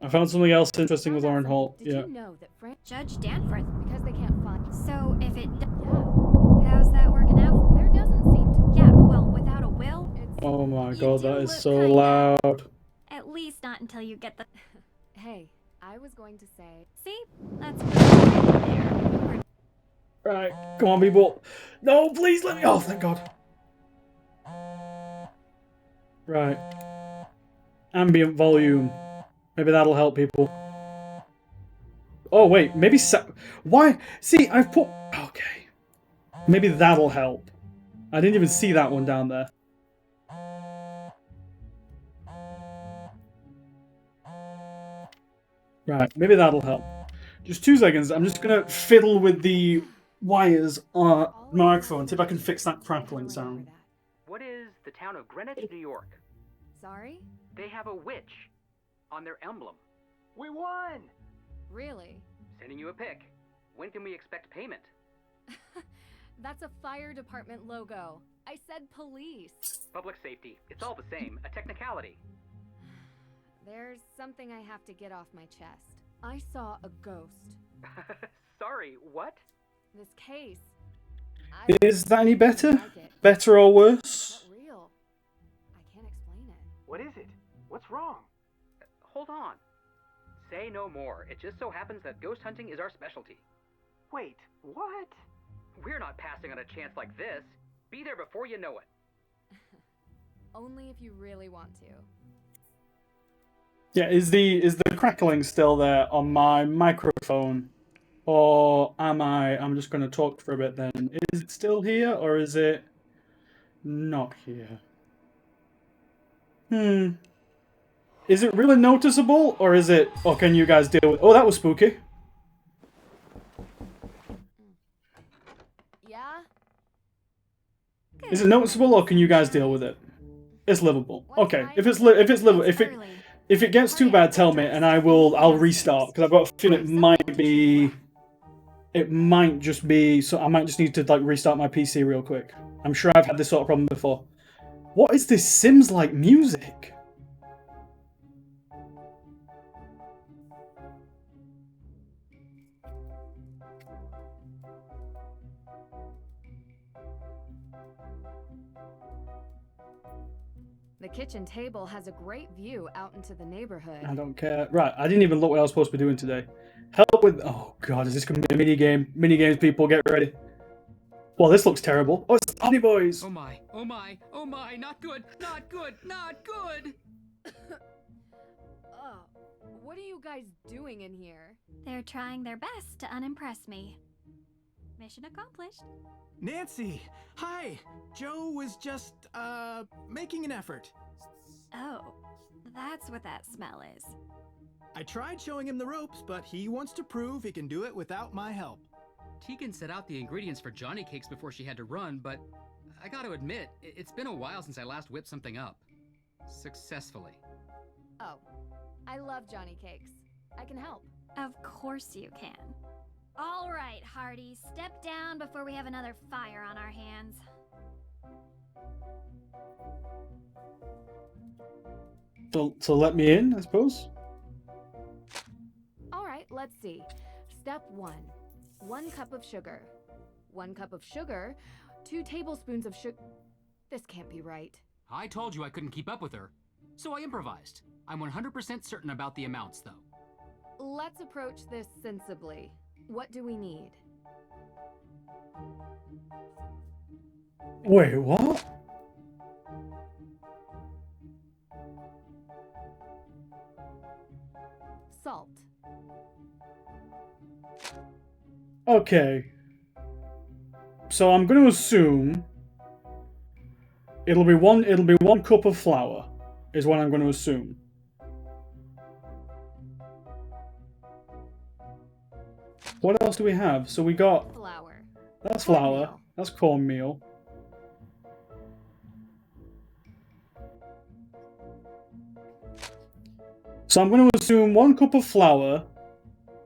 I found something else interesting with Lauren Holt. Did Yeah. you know that Judge Danforth... Because they can't find... So if it... Yeah. How's that working out? There doesn't seem to... Yeah, well, without a will... Oh my You god, do that is look so kinda- loud. At least not until you get the... Hey, I was going to say... See? That's there. Right, come on, people. No, please let me. Oh, thank God. Right. Ambient volume. Maybe that'll help people. Oh, wait, maybe. Why? See, I've put. Okay. Maybe that'll help. I didn't even see that one down there. Right, maybe that'll help. Just 2 seconds. I'm just gonna fiddle with the wires on the microphone, see if I can fix that crackling sound. What is the town of Greenwich, New York? Sorry? They have a witch on their emblem. We won! Really? Sending you a pic. When can we expect payment? That's a fire department logo. I said police. Public safety. It's all the same. A technicality. There's something I have to get off my chest. I saw a ghost. Sorry, what? This case. Is that any better? Better or worse? Not real. I can't explain it. What is it? What's wrong? Hold on. Say no more. It just so happens that ghost hunting is our specialty. Wait, what? We're not passing on a chance like this. Be there before you know it. Only if you really want to. Yeah, is the crackling still there on my microphone? Or I'm just gonna talk for a bit then. Is it still here or is it not here? Is it really noticeable or is it, or can you guys deal with, oh, that was spooky. Yeah? Is it noticeable or can you guys deal with it? It's livable. Okay, if it's livable, if it gets too bad, tell me and I'll restart because I've got a feeling it might just be, so I might just need to like restart my PC real quick. I'm sure I've had this sort of problem before. What is this Sims-like music? The kitchen table has a great view out into the neighborhood. I don't care. Right, I didn't even look what I was supposed to be doing today. Help with... Oh god, is this going to be a minigame? Minigames, people, get ready. Well, this looks terrible. Oh, it's Tiny Boys! Oh my, oh my, oh my, not good, not good, not good! Oh, what are you guys doing in here? They're trying their best to unimpress me. Mission accomplished. Nancy! Hi! Joe was just, making an effort. Oh, that's what that smell is. I tried showing him the ropes, but he wants to prove he can do it without my help. Tegan set out the ingredients for Johnny cakes before she had to run, but I gotta admit, it's been a while since I last whipped something up. Successfully. Oh, I love Johnny cakes. I can help. Of course you can. All right, Hardy, step down before we have another fire on our hands. So let me in, I suppose? Alright, let's see. Step 1. 1 cup of sugar. 1 cup of sugar. 2 tablespoons of sugar. This can't be right. I told you I couldn't keep up with her, so I improvised. I'm 100% certain about the amounts, though. Let's approach this sensibly. What do we need? Wait, what? Salt. Okay. So I'm going to assume it'll be one cup of flour is what I'm going to assume. What else do we have? So we got flour. That's flour. That's cornmeal. So I'm going to assume 1 cup of flour,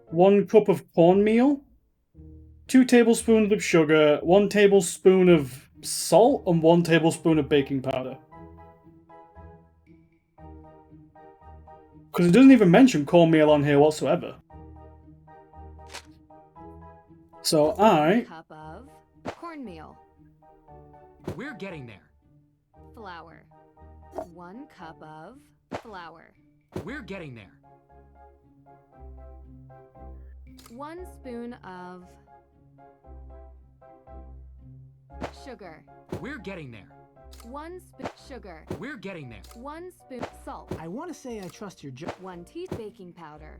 1 cup of cornmeal, 2 tablespoons of sugar, 1 tablespoon of salt, and 1 tablespoon of baking powder. Because it doesn't even mention cornmeal on here whatsoever. So 1 cup of cornmeal. We're getting there. Flour. 1 cup of flour. We're getting there. 1 spoon of sugar. We're getting there. 1 spoon sugar. We're getting there. 1 spoon salt. I want to say I trust your 1 teaspoon baking powder.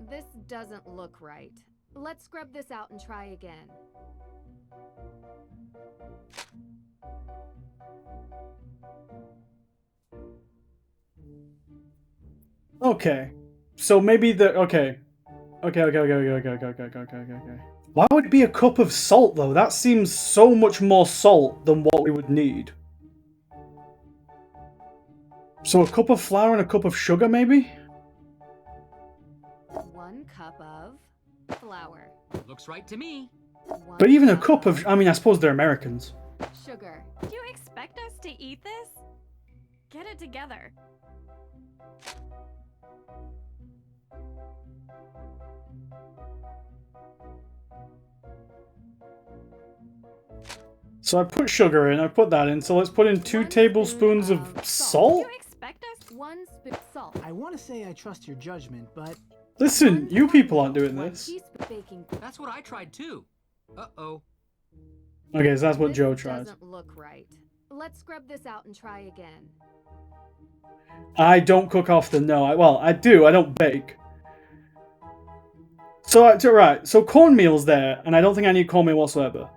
This doesn't look right. Let's scrub this out and try again. Okay. So maybe the okay. Okay. Why would it be a cup of salt though? That seems so much more salt than what we would need. So a cup of flour and a cup of sugar, maybe? 1 cup of flour. Looks right to me. But even a cup of... I mean, I suppose they're Americans. Sugar. Do you expect us to eat this? Get it together. So I put sugar in, I put that in, so let's put in 2 tablespoons of salt? Do you expect us 1 spoon salt? I want to say I trust your judgment, but... Listen, you people aren't doing this. Baking. That's what I tried too. Uh-oh. Okay, so that's what Joe This tried. doesn't look right. Let's scrub this out and try again. I don't cook often, no. Well, I do, I don't bake. So, right, so cornmeal's there, and I don't think I need cornmeal whatsoever.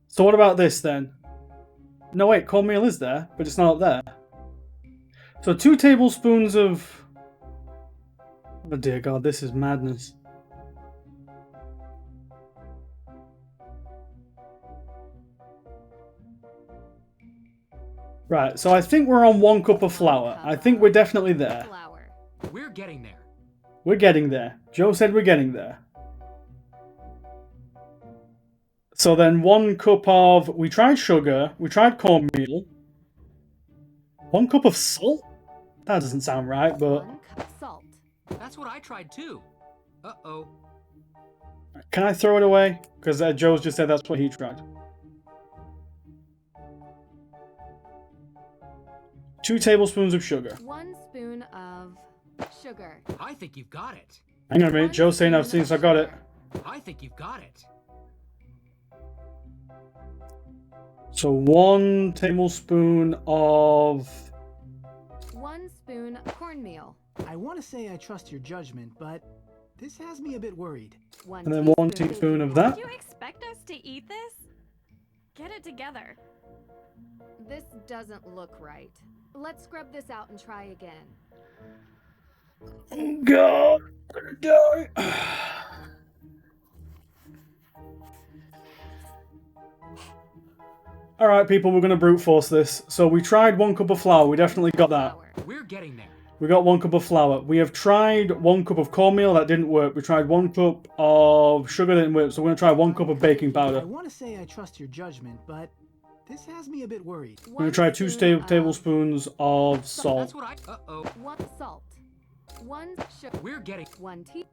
So what about this then? No wait, cornmeal is there, but it's not up there. So 2 tablespoons of... Oh dear god, this is madness. Right, so I think we're on 1 cup of flour. I think we're definitely there. We're getting there. We're getting there. Joe said we're getting there. So then 1 cup of... We tried sugar. We tried cornmeal. 1 cup of salt? That doesn't sound right, but... 1 cup salt. That's what I tried too. Uh-oh. Can I throw it away? Because Joe's just said that's what he tried. 2 tablespoons of sugar. 1 spoon of sugar. I think you've got it. Hang on a minute. Joe's saying I've seen, so I got it. I think you've got it. So 1 tablespoon of... 1 spoon cornmeal. I want to say I trust your judgment, but this has me a bit worried. And then 1 teaspoon of that. Do you expect us to eat this? Get it together. This doesn't look right. Let's scrub this out and try again. Oh god, I'm gonna die. Alright people, we're gonna brute force this. So we tried 1 cup of flour, we definitely got that. We're getting there. We got 1 cup of flour. We have tried 1 cup of cornmeal, that didn't work. We tried 1 cup of sugar, that didn't work. So we're gonna try 1 cup of baking I powder. want to say I trust your judgment, but this has me a bit worried. We're gonna try 2 tablespoons of salt. That's what I... Uh-oh. 1 salt. 1 sugar. We're getting... 1 tea.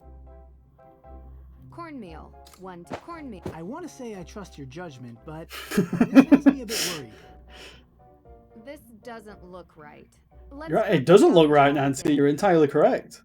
Cornmeal. 1 cornmeal. I want to say I trust your judgment, but this has me a bit worried. This doesn't look right. Let's You're right, it doesn't look right, Nancy. You're entirely correct.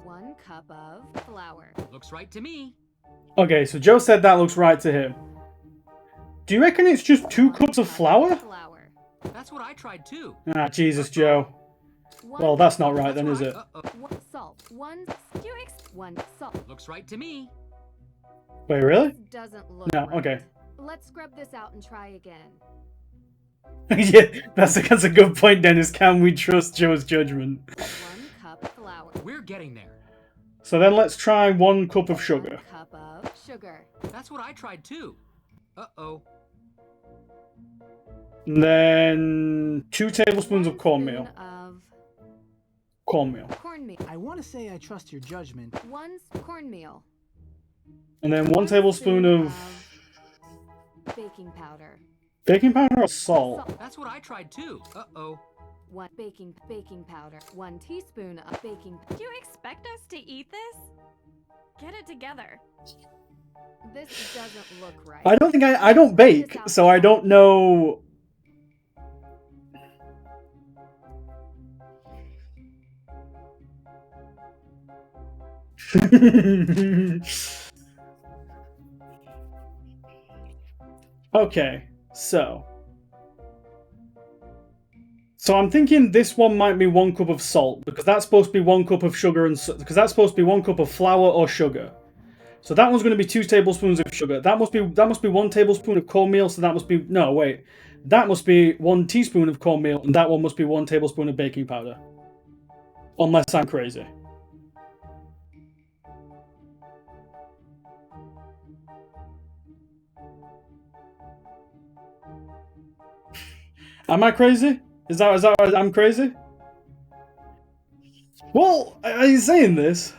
One cup of flour. Looks right to me. Okay, so Joe said that looks right to him. Do you reckon it's just 2 cups of flour? That's what I tried too. Ah, Jesus, Joe. Well, that's not right then, is it? One salt. 1 salt. Looks right to me. Wait, really? This doesn't look No, right. okay. Let's scrub this out and try again. Yeah, that's a good point, Dennis. Can we trust Joe's judgment? 1 cup flour. We're getting there. So then let's try 1 cup of sugar. 1 cup of sugar. That's what I tried too. Uh-oh. And then 2 tablespoons of cornmeal. Of Cornmeal. cornmeal. I want to say I trust your judgment. 1 cornmeal. And then 1 tablespoon of Baking powder. baking powder or salt? That's what I tried too. Uh-oh. 1 baking powder. 1 teaspoon of baking. Do you expect us to eat this? Get it together. This doesn't look right. I don't think I don't bake, so I don't know. Okay, so I'm thinking this one might be 1 cup of salt because that's supposed to be 1 cup of sugar because that's supposed to be 1 cup of flour or sugar. So that one's going to be 2 tablespoons of sugar. That must be 1 tablespoon of cornmeal. So that must be that must be 1 teaspoon of cornmeal, and that one must be 1 tablespoon of baking powder. Unless I'm crazy. Am I crazy? Is that I'm crazy? Well, are you saying this?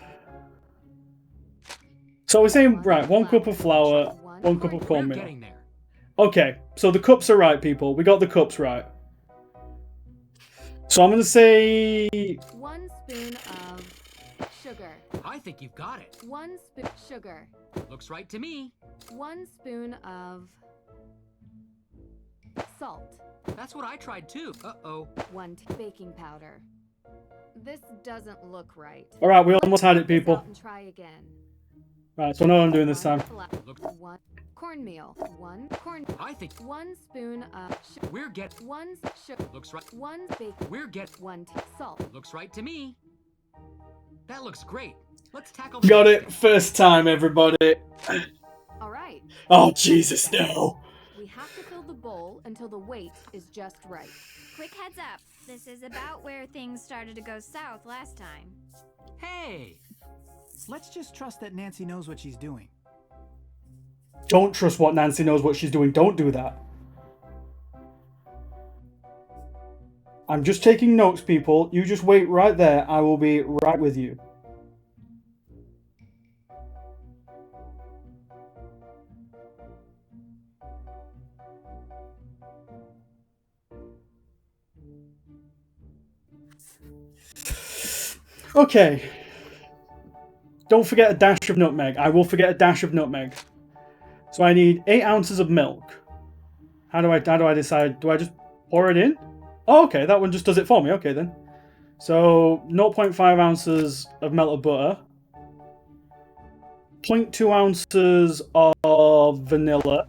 So we're saying, right, 1 cup of flour, 1 cup of cornmeal. Okay, so the cups are right, people. We got the cups right. So I'm going to say... 1 spoon of sugar. I think you've got it. 1 spoon sugar. Looks right to me. 1 spoon of salt. That's what I tried too. Uh-oh. 1 baking powder. This doesn't look right. All right, we almost had it, people. And try again. Right, so I know what I'm doing this time. 1 cornmeal. 1 corn. I think 1 spoon of sugar. We're get 1 sugar. Looks right. 1 bacon. We're get 1 salt. Looks right to me. That looks great. Let's tackle. Got it. First time, everybody. All right. Oh, Jesus, no. We have to fill the bowl until the weight is just right. Quick heads up. This is about where things started to go south last time. Hey! Let's just trust that Nancy knows what she's doing. Don't trust what Nancy knows what she's doing. Don't do that. I'm just taking notes, people. You just wait right there. I will be right with you. Okay. Don't forget a dash of nutmeg. I will forget a dash of nutmeg. So I need 8 ounces of milk. How do I decide? Do I just pour it in? Oh, okay, that one just does it for me. Okay, then. So 0.5 ounces of melted butter. 0.2 ounces of vanilla.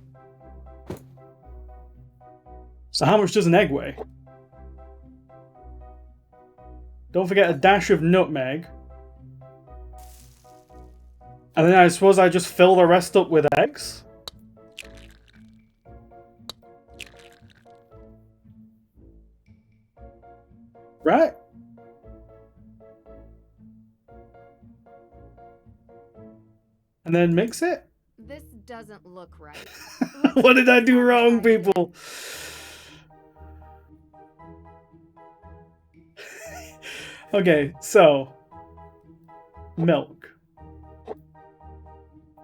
So how much does an egg weigh? Don't forget a dash of nutmeg. And then I suppose I just fill the rest up with eggs. Right? And then mix it? This doesn't look right. What did I do wrong, people? Okay, so milk.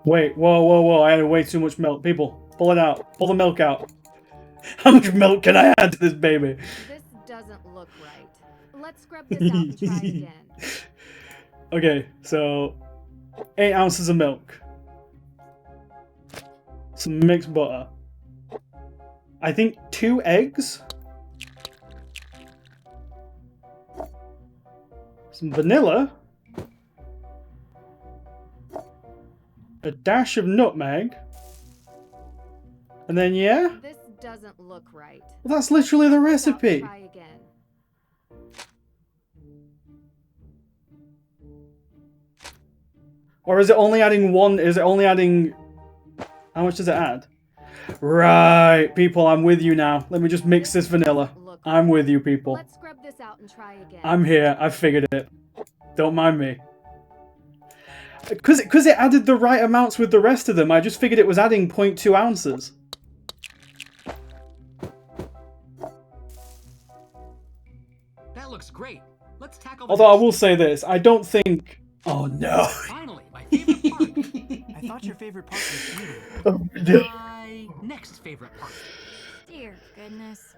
Wait, whoa, I had way too much milk. People, pull it out. Pull the milk out. How much milk can I add to this baby? This doesn't look right. Let's scrub this out and try again. Okay, so 8 ounces of milk. Some mixed butter. I think 2 eggs. Some vanilla. A dash of nutmeg. And then, yeah? This doesn't look right. Well, that's literally the recipe. Try again. Or is it only adding one? Is it only adding... How much does it add? Right, people, I'm with you now. Let me just mix this vanilla. I'm with you, people. Let's scrub this out and try again. I'm here. I figured it. Don't mind me. Because it added the right amounts with the rest of them, I just figured it was adding 0.2 ounces. That looks great. Let's tackle. Although I will say this, I don't think... Oh no. Finally, my favorite part. I thought your favorite part was eating. Oh, no. My next favorite part. Dear goodness.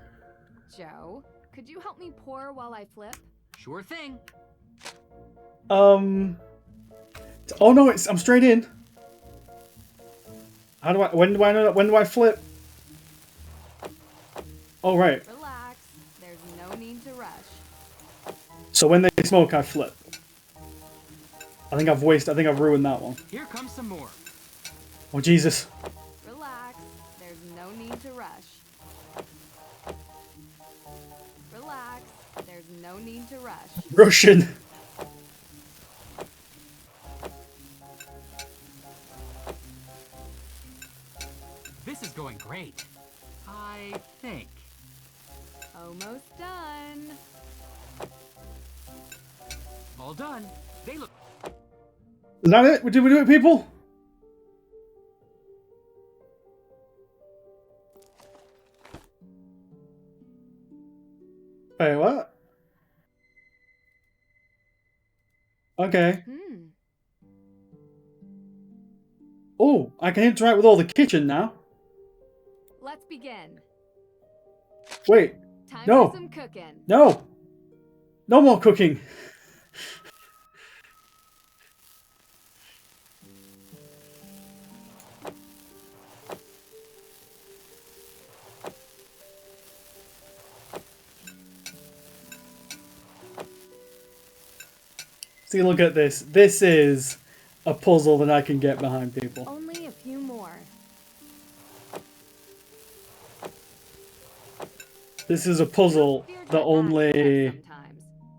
Joe, could you help me pour while I flip? Sure thing. Oh no, I'm straight in. How do I? When do I know? When do I flip? Oh right. Relax. There's no need to rush. So when they smoke, I flip. I think I've ruined that one. Here comes some more. Oh Jesus. Relax. There's no need to rush. Relax. There's no need to rush. Russian. This is going great. I think. Almost done. All done. They look. Is that it? Did we do it, people? Wait, what? Okay. Oh, I can interact with all the kitchen now. Let's begin. Wait. Time No. for some cooking. No. No more cooking. See, look at this. This is a puzzle that I can get behind, people. Only a few more. This is a puzzle that only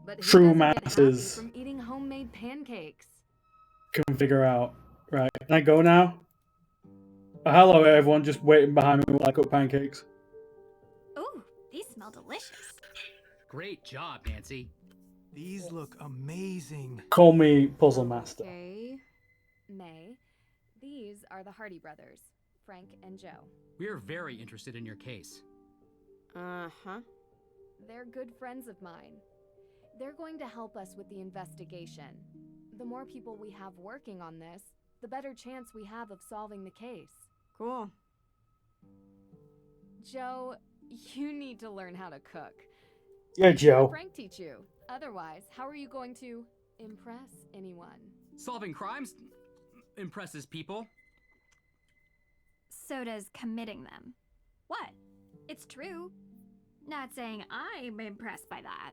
But who true doesn't get happy masses from eating homemade pancakes? can figure out. Right, can I go now? Oh, hello, everyone, just waiting behind me while I cook pancakes. Ooh, these smell delicious. Great job, Nancy. These look amazing. Call me Puzzle Master. Okay. May. These are the Hardy brothers, Frank and Joe. We're very interested in your case. Uh-huh. They're good friends of mine. They're going to help us with the investigation. The more people we have working on this, the better chance we have of solving the case. Cool. Joe, you need to learn how to cook. Yeah, Joe. Frank teach you. Otherwise, how are you going to impress anyone? Solving crimes impresses people. So does committing them. What? It's true. Not saying I'm impressed by that.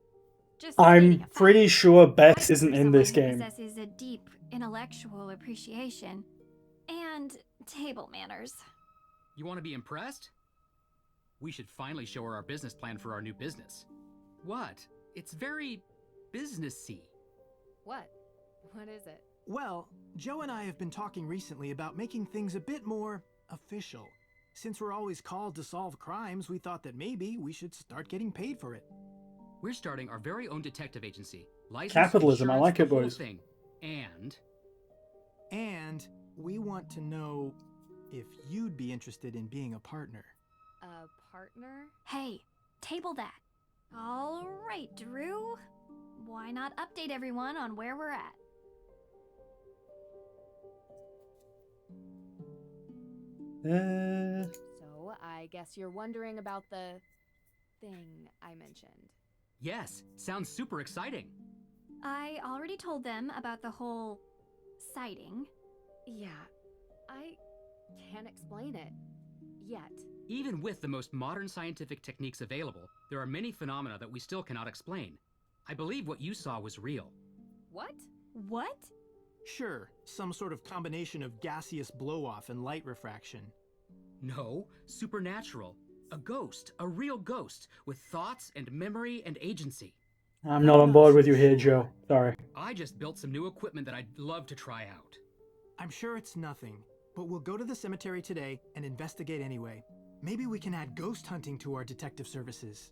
Just stating I'm a fact. pretty sure Bess isn't in this Someone who game. possesses a deep intellectual appreciation and table manners. You want to be impressed? We should finally show her our business plan for our new business. What? It's very businessy. What? What is it? Well, Joe and I have been talking recently about making things a bit more official. Since we're always called to solve crimes, we thought that maybe we should start getting paid for it. We're starting our very own detective agency. License, Capitalism, I insurance, like it, the whole boys. thing. And we want to know if you'd be interested in being a partner. A partner? Hey, table that. All right, Drew. Why not update everyone on where we're at? So, I guess you're wondering about the thing I mentioned. Yes, sounds super exciting. I already told them about the whole sighting. Yeah, I can't explain it. Yet. Even with the most modern scientific techniques available, there are many phenomena that we still cannot explain. I believe what you saw was real. What? What? Sure, some sort of combination of gaseous blow-off and light refraction. No, supernatural. A ghost, a real ghost, with thoughts and memory and agency. I'm not on board with you here, Joe. Sorry. I just built some new equipment that I'd love to try out. I'm sure it's nothing, but we'll go to the cemetery today and investigate anyway. Maybe we can add ghost hunting to our detective services.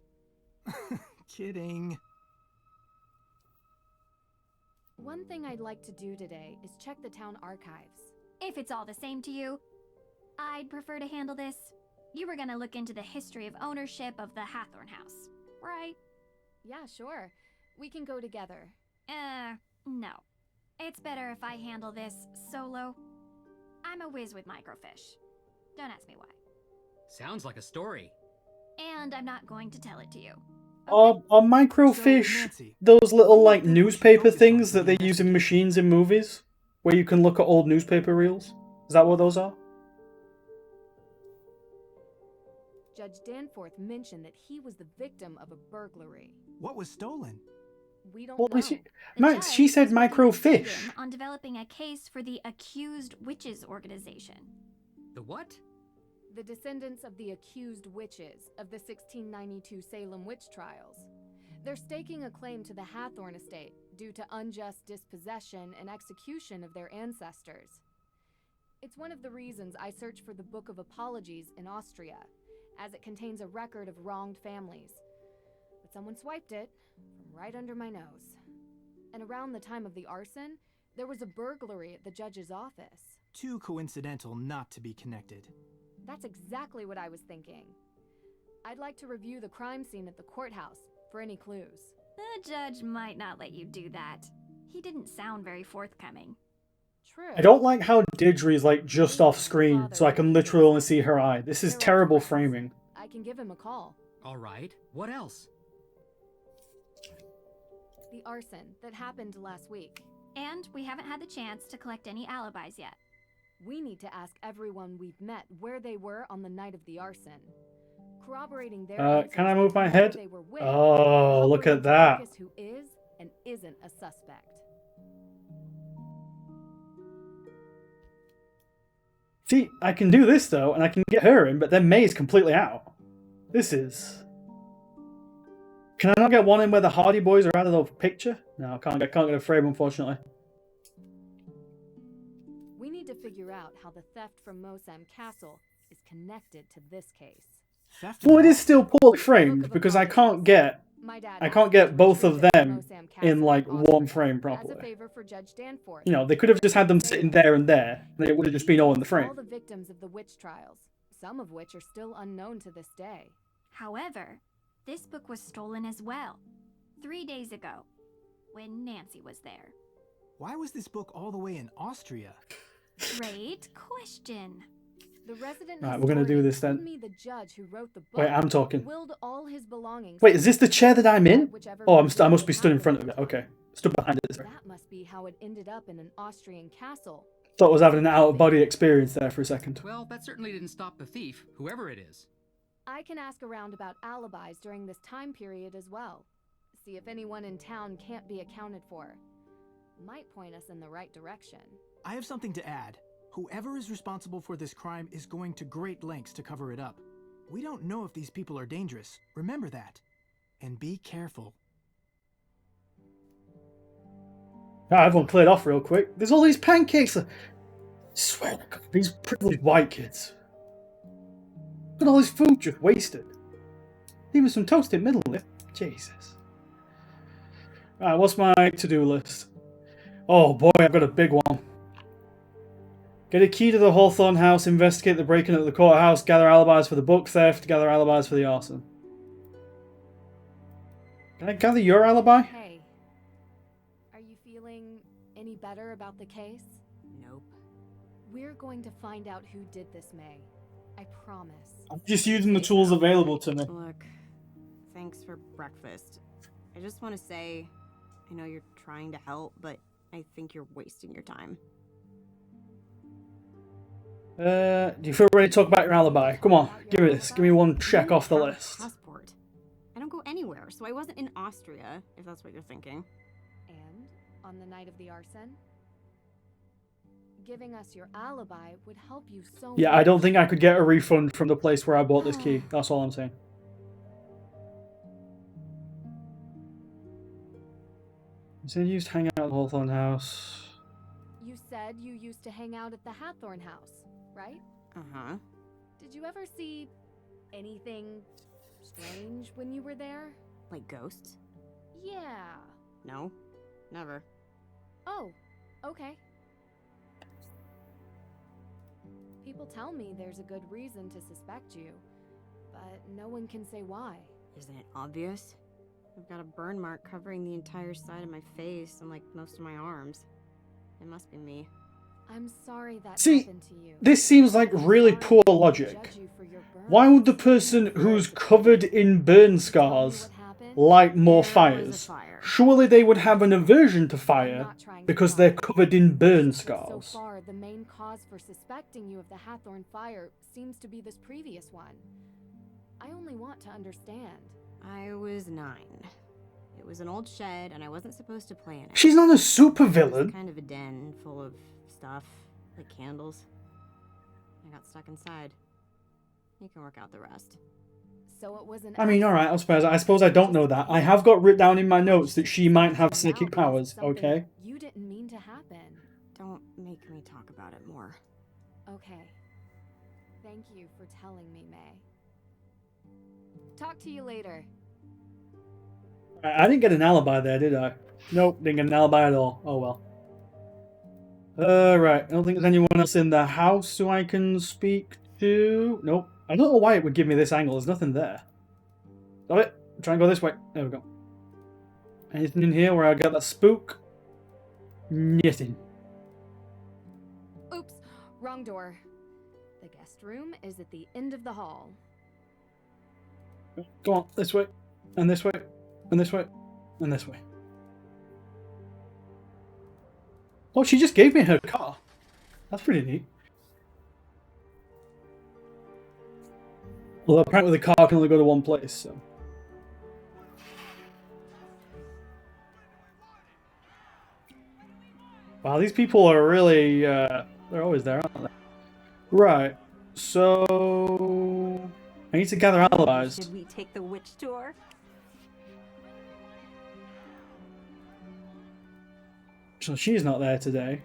Kidding. One thing I'd like to do today is check the town archives. If it's all the same to you, I'd prefer to handle this. You were gonna look into the history of ownership of the Hathorn House, right? Yeah, sure. We can go together. No. It's better if I handle this solo. I'm a whiz with microfiche. Don't ask me why. Sounds like a story. And I'm not going to tell it to you. Are microfiche those little, like, newspaper things that they use in machines in movies? Where you can look at old newspaper reels? Is that what those are? Judge Danforth mentioned that he was the victim of a burglary. What was stolen? We don't What know. was Max, she said microfish. On developing a case for the Accused Witches organization. The what? The descendants of the accused witches of the 1692 Salem witch trials. They're staking a claim to the Hathorn estate due to unjust dispossession and execution of their ancestors. It's one of the reasons I searched for the Book of Apologies in Austria, as it contains a record of wronged families. But someone swiped it from right under my nose. And around the time of the arson, there was a burglary at the judge's office. Too coincidental not to be connected. That's exactly what I was thinking. I'd like to review the crime scene at the courthouse for any clues. The judge might not let you do that. He didn't sound very forthcoming. True. I don't like how Didgeridoo's like just off screen, so I can literally only see her eye. This is terrible framing. I can give him a call. All right. What else? The arson that happened last week. And we haven't had the chance to collect any alibis yet. We need to ask everyone we've met where they were on the night of the arson. Corroborating their Can I move my head? they were with, Oh, look at that. who is and isn't a suspect. See, I can do this though, and I can get her in, but then May's completely out. This is... Can I not get one in where the Hardy Boys are out of the picture? No, I can't get a frame, unfortunately. We need to figure out how the theft from Mosam Castle is connected to this case. Well, it is still poorly framed because I can't get both of them in like one frame properly. You know, they could have just had them sitting there, and it would have just been all in the frame. All the victims of the witch trials, some of which are still unknown to this day. However, this book was stolen as well, 3 days ago, when Nancy was there. Why was this book all the way in Austria? Great question. The resident Right, we're gonna do this then. me the judge who wrote the book Wait, I'm talking. willed all his belongings. Wait, is this the chair that I'm in? Oh, I must be stood in front of it. Okay, stood behind it. Sorry. That must be how it ended up in an Austrian castle. Thought I was having an out-of-body experience there for a second. Well, that certainly didn't stop the thief, whoever it is. I can ask around about alibis during this time period as well. See if anyone in town can't be accounted for. Might point us in the right direction. I have something to add. Whoever is responsible for this crime is going to great lengths to cover it up. We don't know if these people are dangerous. Remember that. And be careful. Ah, everyone cleared off real quick. There's all these pancakes. I swear to God, these privileged white kids. Look at all this food just wasted. Even some toasted middle lip. Jesus. Right, what's my to-do list? Oh boy, I've got a big one. Get a key to the Hawthorne house, investigate the break-in at the courthouse, gather alibis for the book theft, gather alibis for the arson. Can I gather your alibi? Hey, are you feeling any better about the case? Nope. We're going to find out who did this, May. I promise. I'm just using the tools available to me. Look, thanks for breakfast. I just want to say, I know you're trying to help, but I think you're wasting your time. Do you feel ready to talk about your alibi? Come on, give me this. Give me one check off the list. Passport. I don't go anywhere, so I wasn't in Austria, if that's what you're thinking. And on the night of the arson? Giving us your alibi would help you so much. Yeah, I don't think I could get a refund from the place where I bought this key. That's all I'm saying. You said you used to hang out at the Hawthorne house. You said you used to hang out at the Hathorn house, right? Uh-huh. Did you ever see anything strange when you were there? Like ghosts? Yeah. No, never. Oh, okay. People tell me there's a good reason to suspect you, but no one can say why. Isn't it obvious? I've got a burn mark covering the entire side of my face and like most of my arms. It must be me. I'm sorry that See, happened to you. this seems like really poor logic. Why would the person who's covered in burn scars light more fires? Surely they would have an aversion to fire because they're covered in burn So scars. far, the main cause for suspecting you of the Hathorn fire seems to be this previous one. I only want to understand. I was 9. It was an old shed, and I wasn't supposed to play in it. She's not a supervillain. It's kind of a den full of stuff, like candles. I got stuck inside. You can work out the rest. So it was an I mean, alright, I suppose I don't know that. I have got written down in my notes that she might have psychic powers, okay? You didn't mean to happen. Don't make me talk about it more. Okay. Thank you for telling me, May. Talk to you later. I didn't get an alibi there, did I? Nope, didn't get an alibi at all. Oh well. Right. I don't think there's anyone else in the house who I can speak to. Nope. I don't know why it would give me this angle. There's nothing there. Stop it. Try and go this way. There we go. Anything in here where I get that spook? Nothing. Oops, wrong door. The guest room is at the end of the hall. Go on, this way, and this way, and this way, and this way. Oh, she just gave me her car. That's pretty neat. Although apparently the car can only go to one place, so. Wow, these people are really, they're always there, aren't they? Right, so... I need to gather alibis. Should we take the witch tour? So she's not there today.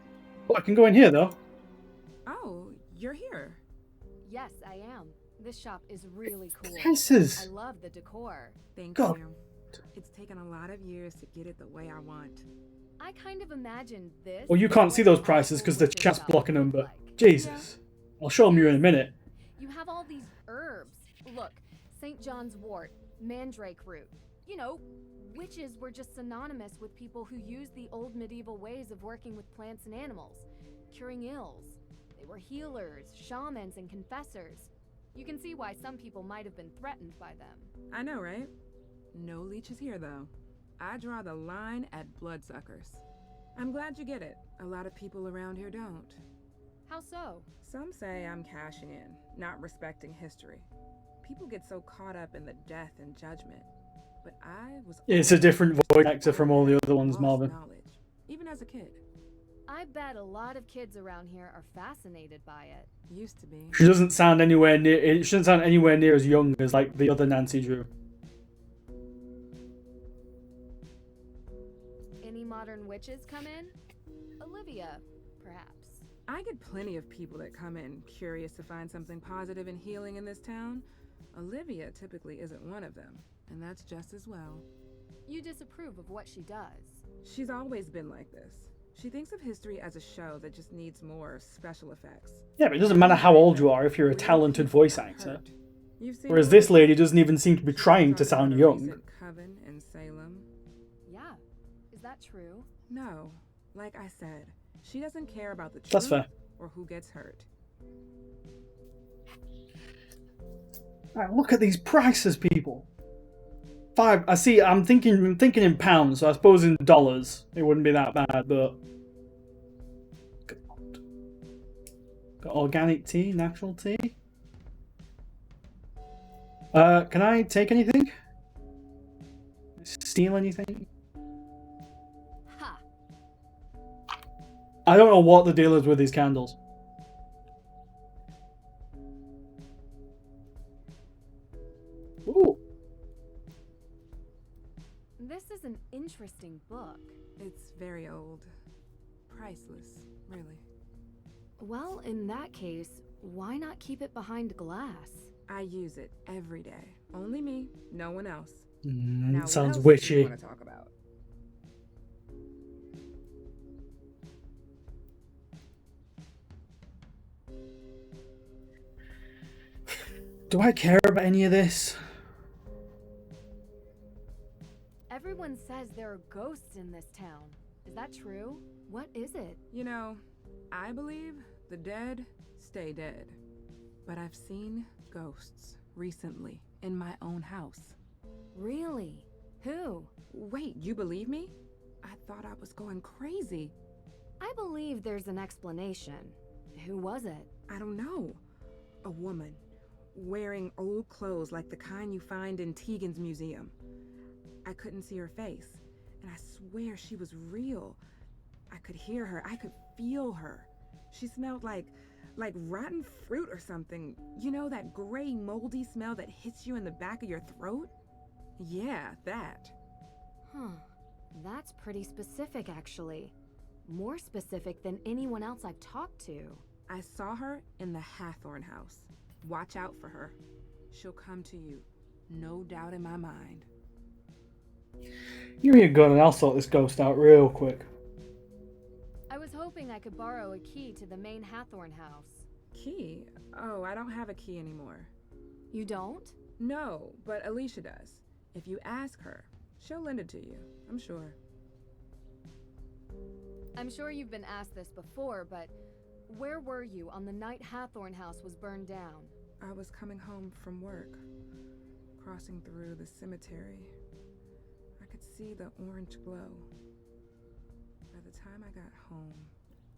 Oh, I can go in here, though. Oh, you're here. Yes, I am. This shop is really cool. Prices. I love the decor. Thank God. you. It's taken a lot of years to get it the way I want. I kind of imagined this. Well, you can't see those prices because the chat's blocking them, but Jesus. I'll show them you in a minute. You have all these herbs. Look, St. John's wort, mandrake root. You know, witches were just synonymous with people who used the old medieval ways of working with plants and animals, curing ills. They were healers, shamans, and confessors. You can see why some people might have been threatened by them. I know, right? No leeches here, though. I draw the line at bloodsuckers. I'm glad you get it. A lot of people around here don't. How so? Some say I'm cashing in, not respecting history. People get so caught up in the death and judgment. But I was... It's a different voice actor from all the other ones, Marvin. Knowledge, even as a kid. I bet a lot of kids around here are fascinated by it. Used to be. She doesn't sound anywhere near... It shouldn't sound anywhere near as young as, like, the other Nancy Drew. Any modern witches come in? Olivia, perhaps. I get plenty of people that come in curious to find something positive and healing in this town. Olivia typically isn't one of them, and that's just as well. You disapprove of what she does. She's always been like this. She thinks of history as a show that just needs more special effects. Yeah, but it doesn't matter how old you are if you're a talented voice actor. Whereas this lady doesn't even seem to be trying to sound young. Coven in Salem. Yeah, is that true? No, like I said, she doesn't care about the truth That's fair. or who gets hurt. Right, look at these prices, people. I see. I'm thinking in pounds, so I suppose in dollars it wouldn't be that bad. But got organic tea, natural tea. Can I take anything? Steal anything? Ha. I don't know what the deal is with these candles. Ooh. This is an interesting book. It's very old. Priceless, really. Well, in that case, why not keep it behind glass? I use it every day. Only me, no one else. Now, what Sounds else do you witchy. want to talk about? Do I care about any of this? Everyone says there are ghosts in this town. Is that true? What is it? You know, I believe the dead stay dead. But I've seen ghosts recently in my own house. Really? Who? Wait, you believe me? I thought I was going crazy. I believe there's an explanation. Who was it? I don't know. A woman. wearing old clothes like the kind you find in Tegan's museum. I couldn't see her face, and I swear she was real. I could hear her, I could feel her. She smelled like rotten fruit or something. You know, that gray, moldy smell that hits you in the back of your throat? Yeah, that. Huh. That's pretty specific, actually. More specific than anyone else I've talked to. I saw her in the Hathorn house. Watch out for her. She'll come to you. No doubt in my mind. Give me a gun and I'll sort this ghost out real quick. I was hoping I could borrow a key to the main Hathorn house. Key? Oh, I don't have a key anymore. You don't? No, but Alicia does. If you ask her, she'll lend it to you, I'm sure. I'm sure you've been asked this before, but where were you on the night Hathorn house was burned down? I was coming home from work, crossing through the cemetery. I could see the orange glow. By the time I got home,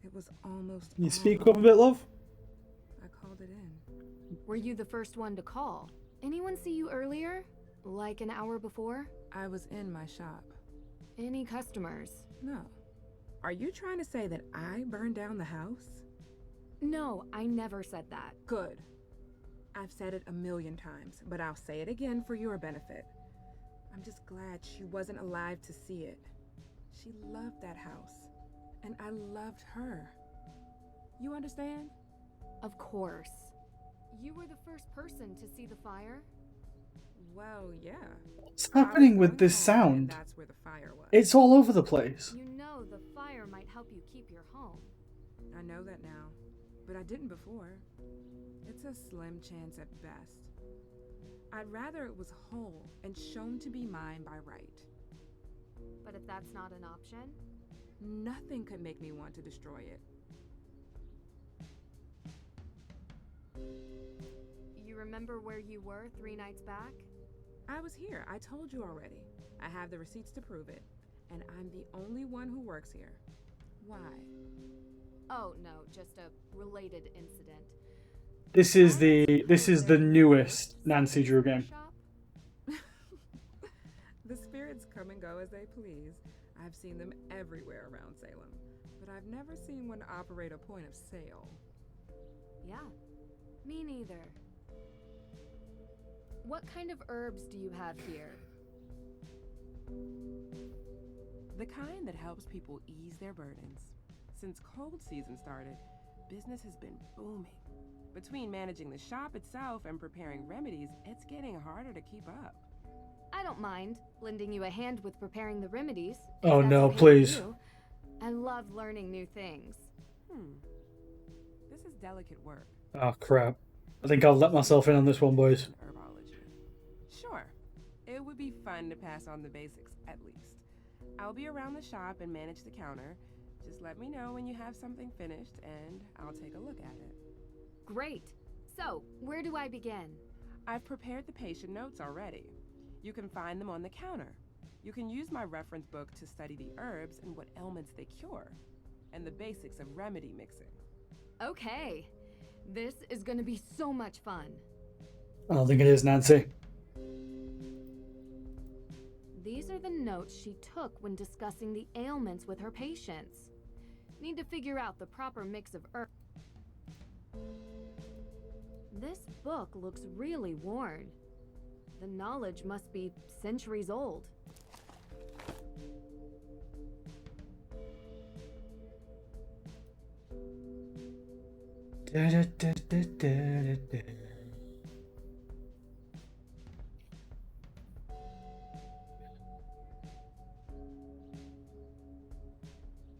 it was almost. Can you speak up a bit, love? I called it in. Were you the first one to call? Anyone see you earlier? Like an hour before? I was in my shop. Any customers? No. Are you trying to say that I burned down the house? No, I never said that. Good. I've said it 1,000,000 times, but I'll say it again for your benefit. I'm just glad she wasn't alive to see it. She loved that house, and I loved her. You understand? Of course. You were the first person to see the fire? Well, yeah. What's happening with this sound? That's where the fire was. It's all over the place. You know the fire might help you keep your home. I know that now, but I didn't before. It's a slim chance at best. I'd rather it was whole and shown to be mine by right. But if that's not an option? Nothing could make me want to destroy it. You remember where you were 3 nights back? I was here. I told you already. I have the receipts to prove it. And I'm the only one who works here. Why? Oh, no, just a related incident. This is the newest Nancy Drew game. The spirits come and go as they please. I've seen them everywhere around Salem, but I've never seen one operate a point of sale. Yeah, me neither. What kind of herbs do you have here? The kind that helps people ease their burdens. Since cold season started, business has been booming. Between managing the shop itself and preparing remedies, it's getting harder to keep up. I don't mind lending you a hand with preparing the remedies. Oh no, please. I love learning new things. This is delicate work. Oh crap. I think I'll let myself in on this one, boys. Herbology. Sure. It would be fun to pass on the basics, at least. I'll be around the shop and manage the counter. Just let me know when you have something finished, and I'll take a look at it. Great. So, where do I begin? I've prepared the patient notes already. You can find them on the counter. You can use my reference book to study the herbs and what ailments they cure, and the basics of remedy mixing. Okay. This is gonna be so much fun. I don't think it is, Nancy. These are the notes she took when discussing the ailments with her patients. Need to figure out the proper mix of herbs. This book looks really worn. The knowledge must be centuries old.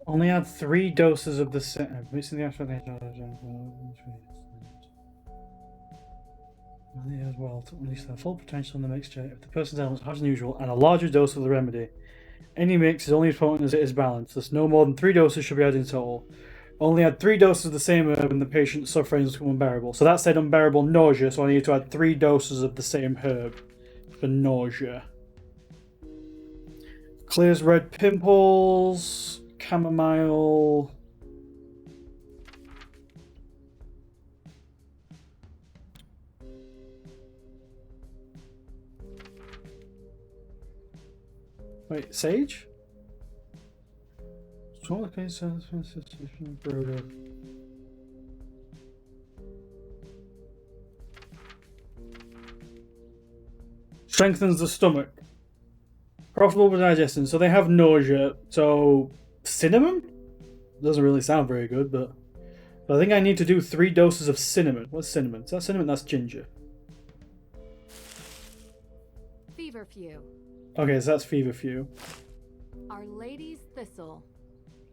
Only had 3 doses of the as well to release their full potential in the mixture if the person's ailment is higher than usual, and a larger dose of the remedy. Any mix is only as potent as it is balanced, thus no more than 3 doses should be added in total. Only add 3 doses of the same herb and the patient's suffering is unbearable. So that said unbearable nausea, so I need to add 3 doses of the same herb for nausea. Clears red pimples, chamomile. Wait, sage? Strengthens the stomach. Profitable for digestion. So they have nausea. So cinnamon? Doesn't really sound very good, but I think I need to do 3 doses of cinnamon. What's cinnamon? Is that cinnamon? That's ginger. Feverfew. Okay, so that's feverfew. Our Lady's Thistle.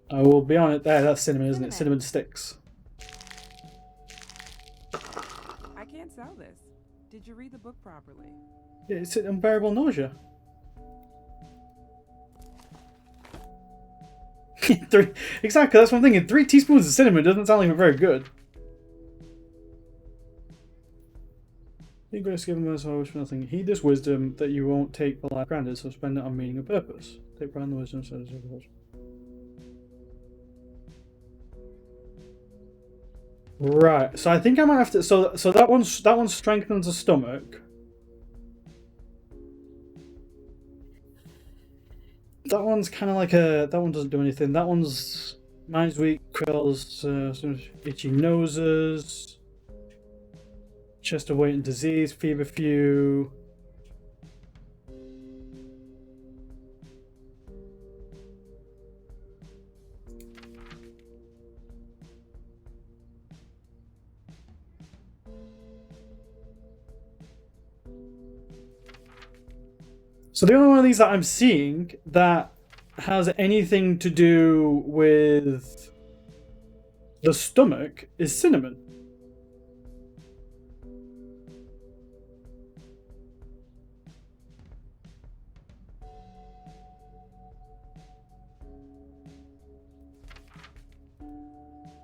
I will be on it there. That's cinnamon, isn't it? Cinnamon sticks. I can't sell this. Did you read the book properly? Yeah, it's unbearable nausea. 3 exactly, that's what I'm thinking. 3 teaspoons of cinnamon doesn't sound like very good. You guys give him as always for nothing. Heed this wisdom that you won't take for life granted, so spend it on meaning and purpose. Take pride in the wisdom, so right, so I think I might have to. So that one strengthens the stomach. That one's kind of like a. That one doesn't do anything. That one's mind's weak, quells some itchy noses, chest of weight and disease, feverfew. So the only one of these that I'm seeing that has anything to do with the stomach is cinnamon.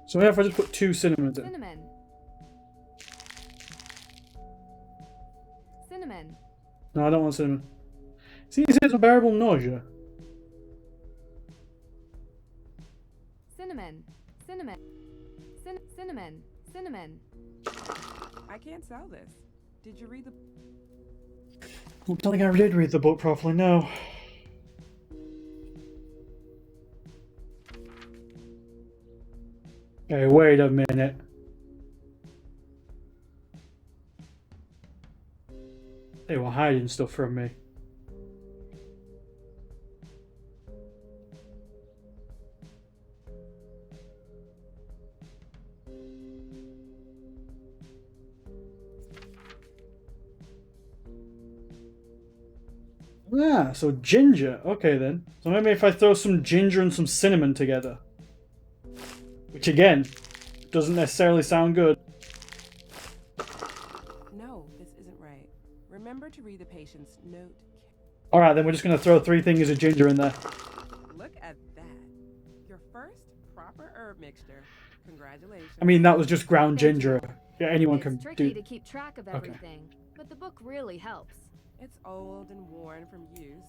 So if I just put 2 cinnamons in. Cinnamon. Cinnamon. No, I don't want cinnamon. See, it says unbearable nausea. Cinnamon. Cinnamon. Cinnamon. Cinnamon. I can't sell this. Did you read the... I don't think I did read the book properly, no. Okay, wait a minute. They were hiding stuff from me. Yeah, so ginger. Okay then. So maybe if I throw some ginger and some cinnamon together. Which again, doesn't necessarily sound good. No, this isn't right. Remember to read the patient's note. Alright, then we're just going to throw 3 things of ginger in there. Look at that. Your first proper herb mixture. Congratulations. I mean, that was just ground ginger. Yeah, anyone can It's tricky do. to keep track of Okay. everything, but the book really helps. It's old and worn from use.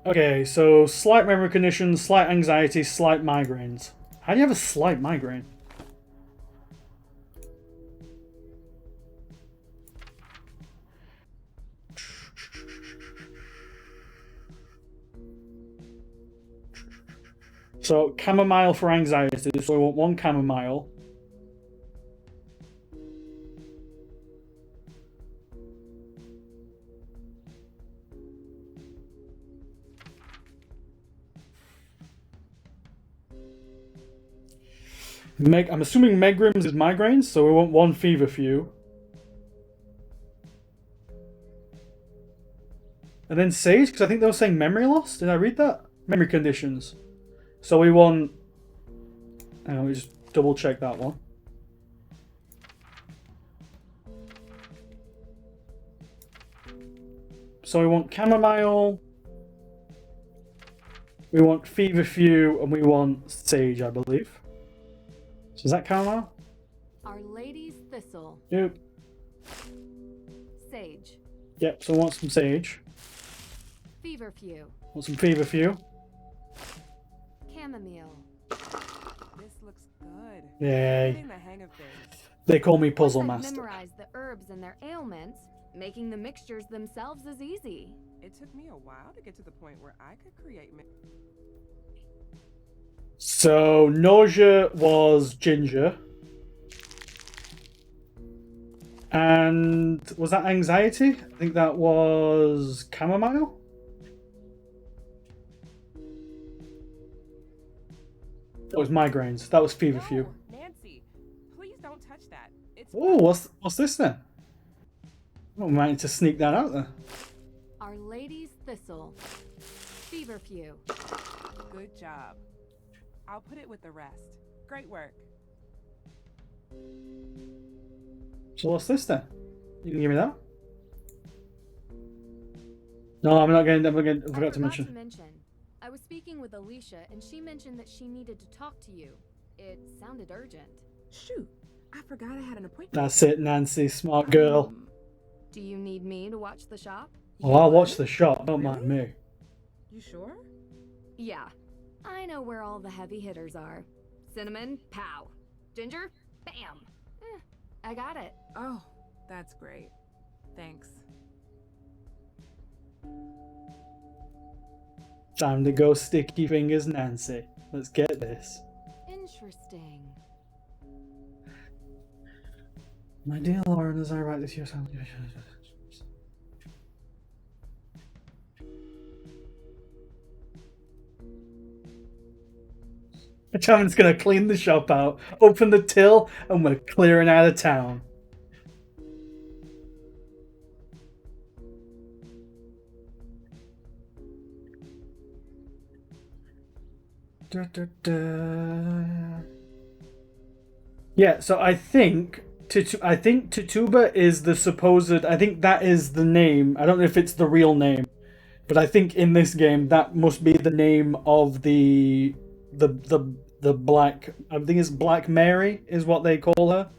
Okay, so slight memory conditions, slight anxiety, slight migraines. How do you have a slight migraine? So chamomile for anxiety. So we want 1 chamomile. I'm assuming megrims is migraines, so we want 1 feverfew. And then sage, because I think they were saying memory loss. Did I read that? Memory conditions. So we want... Let me just double check that one. So we want chamomile, we want feverfew, and we want sage, I believe. So is that chamomile? Our Lady's Thistle. Yep. Sage. Yep, so I want some sage. Feverfew. Want some feverfew. Chamomile. This looks good. Yay. I'm getting the hang of things. They call me Puzzle Once I've Master. memorized the herbs and their ailments, making the mixtures themselves is easy. It took me a while to get to the point where I could create. So nausea was ginger. And was that anxiety? I think that was chamomile. That was migraines. That was feverfew. Nancy, please don't touch that. It's Oh, what's this then? Oh, we might need to sneak that out there. Our Lady's Thistle. Feverfew. good job. I'll put it with the rest. Great work. So what's this then? You can give me that? No, I'm not going. I forgot to mention. I was speaking with Alicia, and she mentioned that she needed to talk to you. It sounded urgent. Shoot, I forgot I had an appointment. That's it, Nancy, smart girl. Do you need me to watch the shop? Oh, I'll watch the shop. Don't mind me. You sure? Yeah, I know where all the heavy hitters are. Cinnamon, pow. Ginger, bam. I got it. Oh, that's great. Thanks. Time to go sticky fingers, Nancy. Let's get this. Interesting. My dear Lauren, as I write this, yes, Chairman's gonna clean the shop out, open the till, and we're clearing out of town. Da, da, da. Yeah, so I think Tituba is the supposed. I think that is the name. I don't know if it's the real name, but I think in this game that must be the name of the black. I think it's Black Mary is what they call her.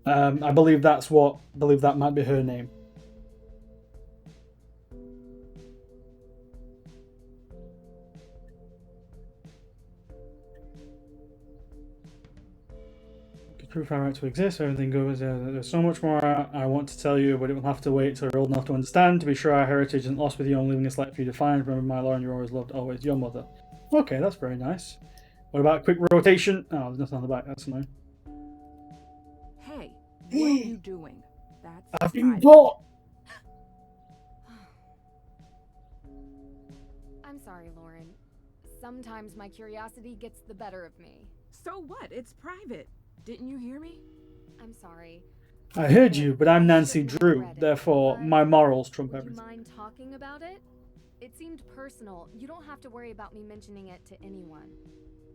I believe that might be her name. Proof our right to exist, everything goes. There's so much more I want to tell you, but it will have to wait till you're old enough to understand. To be sure, our heritage isn't lost with you, only leaving us light for you to find. Remember, my Lauren, you're always loved, always your mother. Okay, that's very nice. What about quick rotation? Oh, there's nothing on the back. That's annoying. Hey, what are you doing? That's I've been bought. I'm sorry, Lauren. Sometimes my curiosity gets the better of me. So what? It's private. Didn't you hear me? I'm sorry. I heard you, but I'm Nancy Drew. Therefore, my morals trump Would you everything. mind talking about it? It seemed personal. You don't have to worry about me mentioning it to anyone.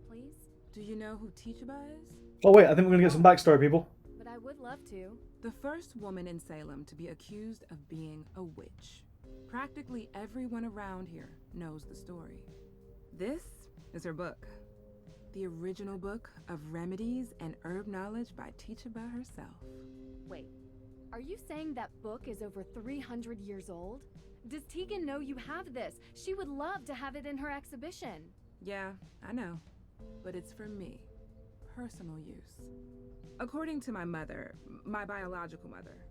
Please? Do you know who Teachaba is? Oh wait, I think we're gonna get some backstory, people. But I would love to. The first woman in Salem to be accused of being a witch. Practically everyone around here knows the story. This is her book. The original book of remedies and herb knowledge by Teachaba herself. Wait, are you saying that book is over 300 years old? Does Tegan know you have this? She would love to have it in her exhibition. Yeah, I know. But it's for me. Personal use. According to my mother, my biological mother,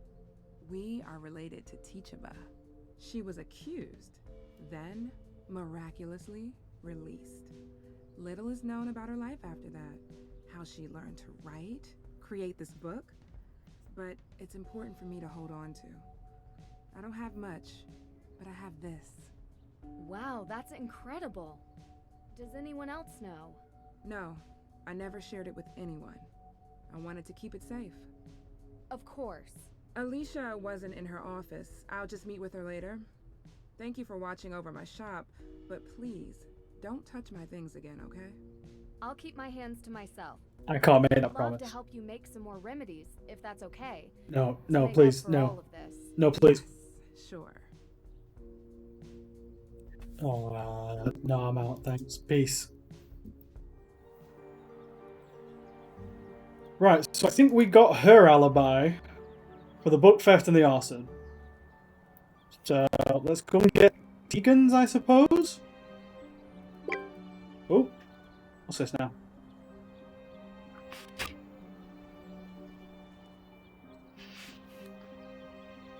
we are related to Teachaba. She was accused, then miraculously released. Little is known about her life after that. How she learned to write, create this book. But it's important for me to hold on to. I don't have much, but I have this. Wow, that's incredible. Does anyone else know? No, I never shared it with anyone. I wanted to keep it safe. Of course. Alicia wasn't in her office. I'll just meet with her later. Thank you for watching over my shop, but please, don't touch my things again, okay? I'll keep my hands to myself. I can't make that I'd love promise. to help you make some more remedies, if that's okay. No, To no, make up please, for no. all of this. No, please. Sure. Oh, no, I'm out. Thanks. Peace. Right, so I think we got her alibi for the book theft and the arson. So let's go and get Deacons, I suppose. Oh, what's this now?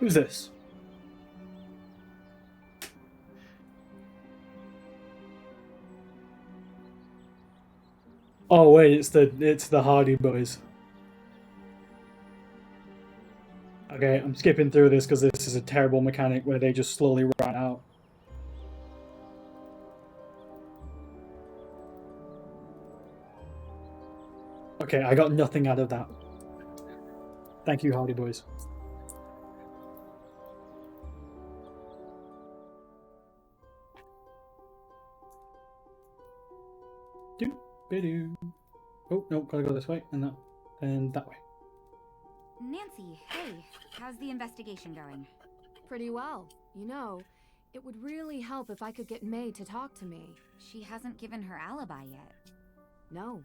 Who's this? Oh wait, it's the Hardy Boys. Okay, I'm skipping through this because this is a terrible mechanic where they just slowly run out. Okay, I got nothing out of that. Thank you, Hardy Boys. Do. Oh, no, gotta go this way, and that way. Nancy, hey, how's the investigation going? Pretty well. You know, it would really help if I could get May to talk to me. She hasn't given her alibi yet. No,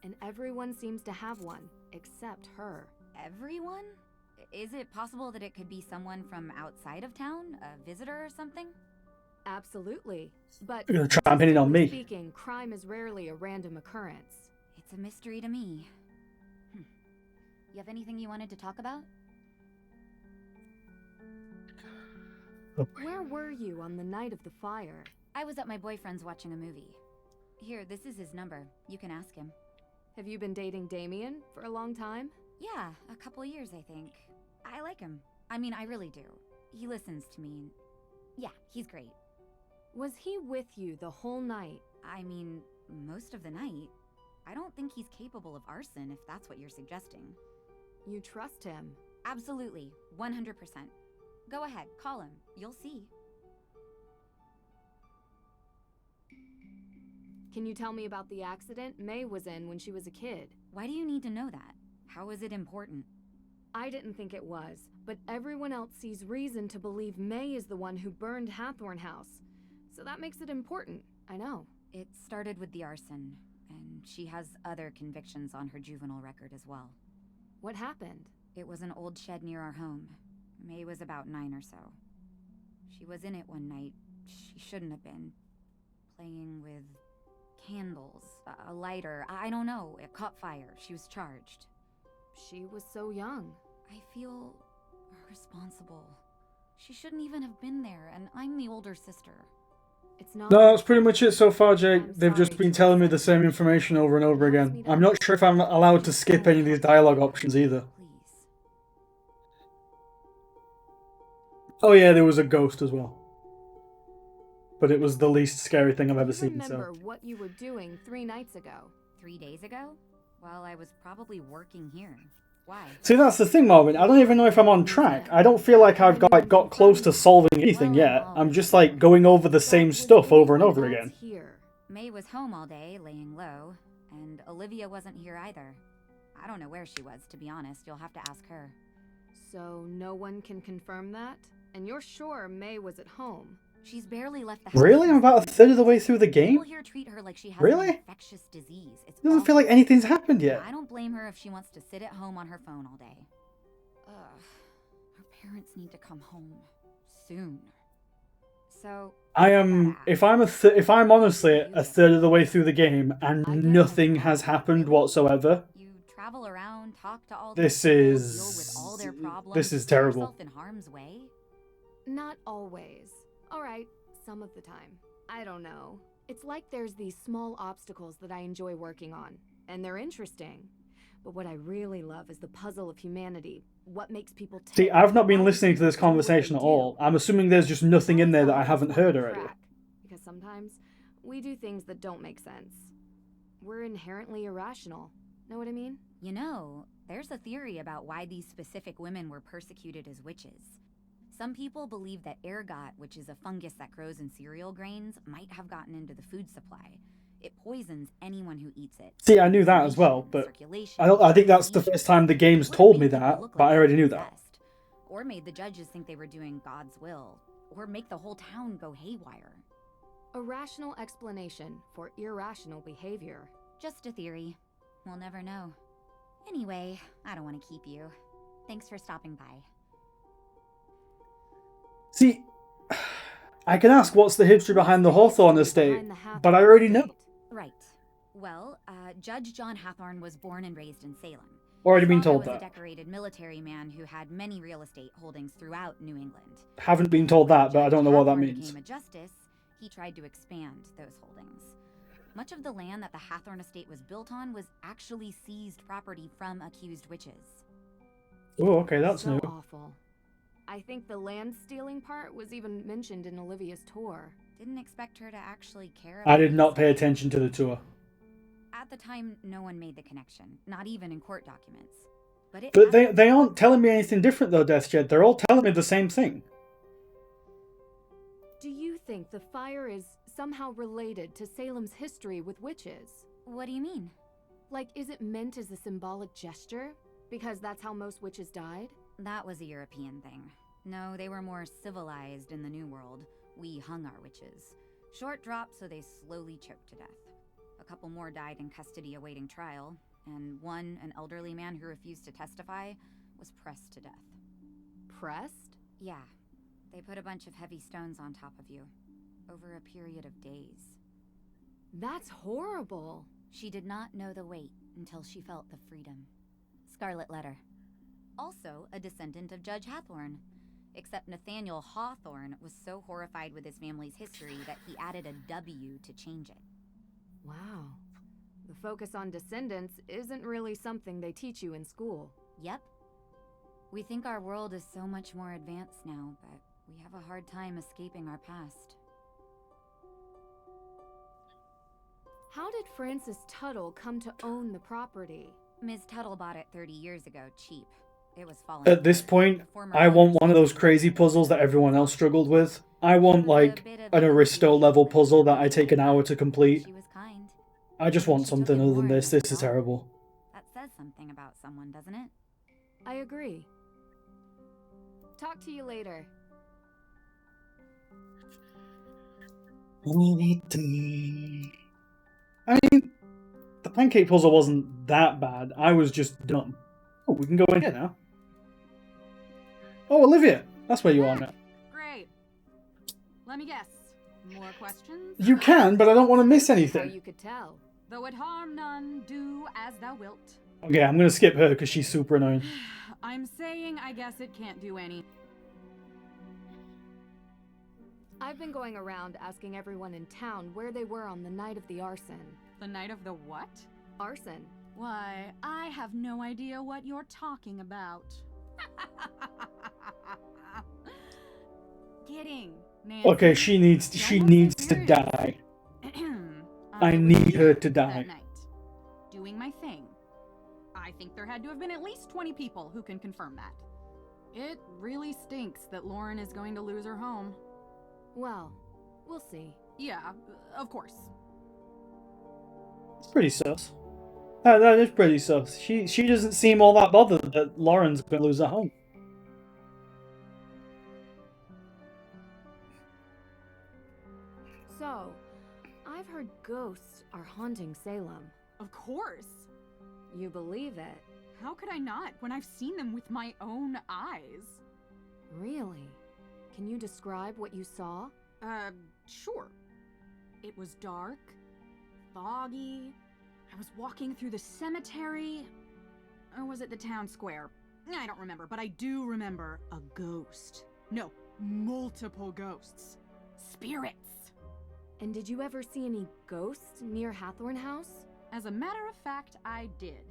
and everyone seems to have one, except her. Everyone? Is it possible that it could be someone from outside of town? A visitor or something? Absolutely. But you're gonna try and pin it on me. Speaking, crime is rarely a random occurrence. It's a mystery to me. You have anything you wanted to talk about? Where were you on the night of the fire? I was at my boyfriend's watching a movie. Here, this is his number. You can ask him. Have you been dating Damien for a long time? Yeah, a couple years, I think. I like him. I mean, I really do. He listens to me. Yeah, he's great. Was he with you the whole night? I mean, most of the night. I don't think he's capable of arson, if that's what you're suggesting. You trust him? Absolutely, 100%. Go ahead, call him. You'll see. Can you tell me about the accident May was in when she was a kid? Why do you need to know that? How is it important? I didn't think it was, but everyone else sees reason to believe May is the one who burned Hathorn House. So that makes it important, I know. It started with the arson, and she has other convictions on her juvenile record as well. What happened? It was an old shed near our home. May was about 9 or so. She was in it one night. She shouldn't have been. Playing with candles, a lighter, I don't know. It caught fire. She was charged. She was so young. I feel responsible. She shouldn't even have been there, and I'm the older sister. It's not. No, that's pretty much it so far, Jake. They've just been telling me the same information over and over again. I'm not sure if I'm allowed to skip any of these dialogue options either. Oh yeah, there was a ghost as well. But it was the least scary thing I've ever seen, so... Remember what you were doing 3 nights ago? 3 days ago? Well, I was probably working here. Why? See, that's the thing, Marvin. I don't even know if I'm on track. I don't feel like I've got close to solving anything yet. I'm just, like, going over the same stuff over and over again. May was home all day, laying low, and Olivia wasn't here either. I don't know where she was, to be honest. You'll have to ask her. So no one can confirm that? And you're sure May was at home? She's barely left the house. Really? I'm about a third of the way through the game? People here treat her like she has Really? an infectious disease. It doesn't feel like anything's happened yet. I don't blame her if she wants to sit at home on her phone all day. Ugh. Her parents need to come home soon. So I am. If I'm honestly a third of the way through the game and nothing has happened whatsoever, you travel around, talk to all this people, is deal with all their problems, this is put terrible. yourself in harm's way. Not always. Alright, some of the time. I don't know. It's like there's these small obstacles that I enjoy working on, and they're interesting. But what I really love is the puzzle of humanity. What makes people tick. See, I've not been listening to this conversation at all. I'm assuming there's just nothing in there that I haven't heard already. Because sometimes we do things that don't make sense. We're inherently irrational. Know what I mean? You know, there's a theory about why these specific women were persecuted as witches. Some people believe that ergot, which is a fungus that grows in cereal grains, might have gotten into the food supply. It poisons anyone who eats it. See, I knew that as well, but I think that's the first time the game's told me that, but I already knew that. Or made the judges think they were doing God's will. Or make the whole town go haywire. A rational explanation for irrational behavior. Just a theory. We'll never know. Anyway, I don't want to keep you. Thanks for stopping by. See, I can ask what's the history behind the Hawthorne estate, but I already know. Right. Well, Judge John Hathorn was born and raised in Salem. Already been Father told was a that. decorated military man who had many real estate holdings throughout New England. Haven't been told that, but I don't know what that Hathorn means. became a justice, he tried to expand those holdings. Much of the land that the Hathorn estate was built on was actually seized property from accused witches. Oh, okay, that's so new. Awful. I think the land stealing part was even mentioned in Olivia's tour. Didn't expect her to actually care I about did not these pay things. attention to the tour. At the time, no one made the connection, not even in court documents. But But they aren't telling me anything different though, Deathshed. They're all telling me the same thing. Do you think the fire is somehow related to Salem's history with witches? What do you mean? Like, is it meant as a symbolic gesture? Because that's how most witches died? That was a European thing. No, they were more civilized in the New World. We hung our witches. Short drop, so they slowly choked to death. A couple more died in custody awaiting trial, and one, an elderly man who refused to testify, was pressed to death. Pressed? Yeah. They put a bunch of heavy stones on top of you, over a period of days. That's horrible. She did not know the weight until she felt the freedom. Scarlet Letter. Also a descendant of Judge Hathorn. Except Nathaniel Hawthorne was so horrified with his family's history that he added a W to change it. Wow. The focus on descendants isn't really something they teach you in school. Yep. We think our world is so much more advanced now, but we have a hard time escaping our past. How did Frances Tuttle come to own the property? Ms. Tuttle bought it 30 years ago, cheap. It was falling At this point, I want one of those crazy puzzles that everyone else struggled with. I want, like, an Aristo-level puzzle that I take an hour to complete. She was kind. I just want something other than this. This is terrible. That says something about someone, doesn't it? I agree. Talk to you later. I mean, the pancake puzzle wasn't that bad. I was just dumb. Oh, we can go in here now. Oh, Olivia! That's where you are now. Great. Let me guess. More questions? You can, but I don't want to miss How anything. you could tell. Though it harm none, do as thou wilt. Okay, I'm gonna skip her because she's super annoying. I'm saying I guess it can't do any. I've been going around asking everyone in town where they were on the night of the arson. The night of the what? Arson. Why, I have no idea what you're talking about. Kidding, Nancy. Okay, she needs to die. I need her to die. That night, doing my thing. I think there had to have been at least 20 people who can confirm that. It really stinks that Lauren is going to lose her home. Well, we'll see. Yeah, of course. It's pretty sus. That is pretty sus. She doesn't seem all that bothered that Lauren's gonna lose her home. So, I've heard ghosts are haunting Salem. Of course. You believe it? How could I not when I've seen them with my own eyes? Really? Can you describe what you saw? Sure. It was dark, foggy. I was walking through the cemetery. Or was it the town square? I don't remember, but I do remember a ghost. No, multiple ghosts. Spirits. And did you ever see any ghosts near Hathorn House? As a matter of fact, I did.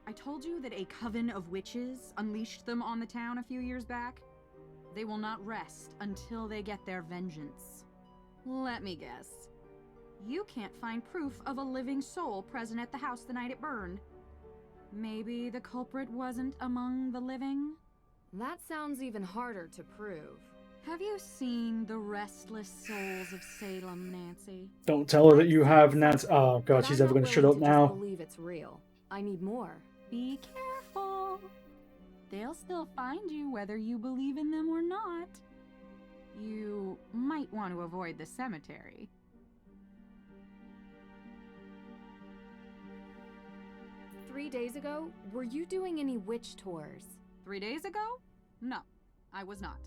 I told you that a coven of witches unleashed them on the town a few years back. They will not rest until they get their vengeance. Let me guess. You can't find proof of a living soul present at the house the night it burned. Maybe the culprit wasn't among the living? That sounds even harder to prove. Have you seen The Restless Souls of Salem, Nancy? Don't tell her that you have, Nance. Oh god, she's never gonna shut up now. I believe it's real. I need more. Be careful. They'll still find you whether you believe in them or not. You might want to avoid the cemetery. "3 days ago, were you doing any witch tours?" 3 days ago? No, I was not.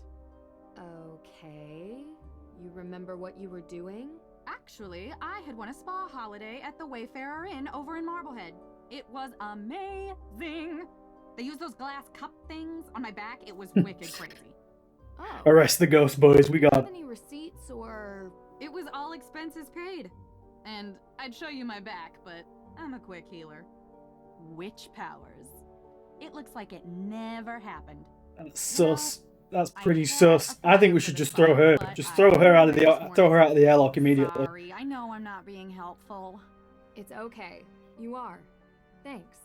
Okay. You remember what you were doing? Actually, I had won a spa holiday at the Wayfarer Inn over in Marblehead. It was amazing. They used those glass cup things on my back. It was wicked crazy. Oh. Arrest the ghost boys. We got. Any receipts or? It was all expenses paid. And I'd show you my back, but I'm a quick healer. Witch powers. It looks like it never happened. That's sus. That's pretty sus. I think we should just throw her. Just throw her out of the airlock immediately. Sorry, I know I'm not being helpful. It's okay. You are. Thanks.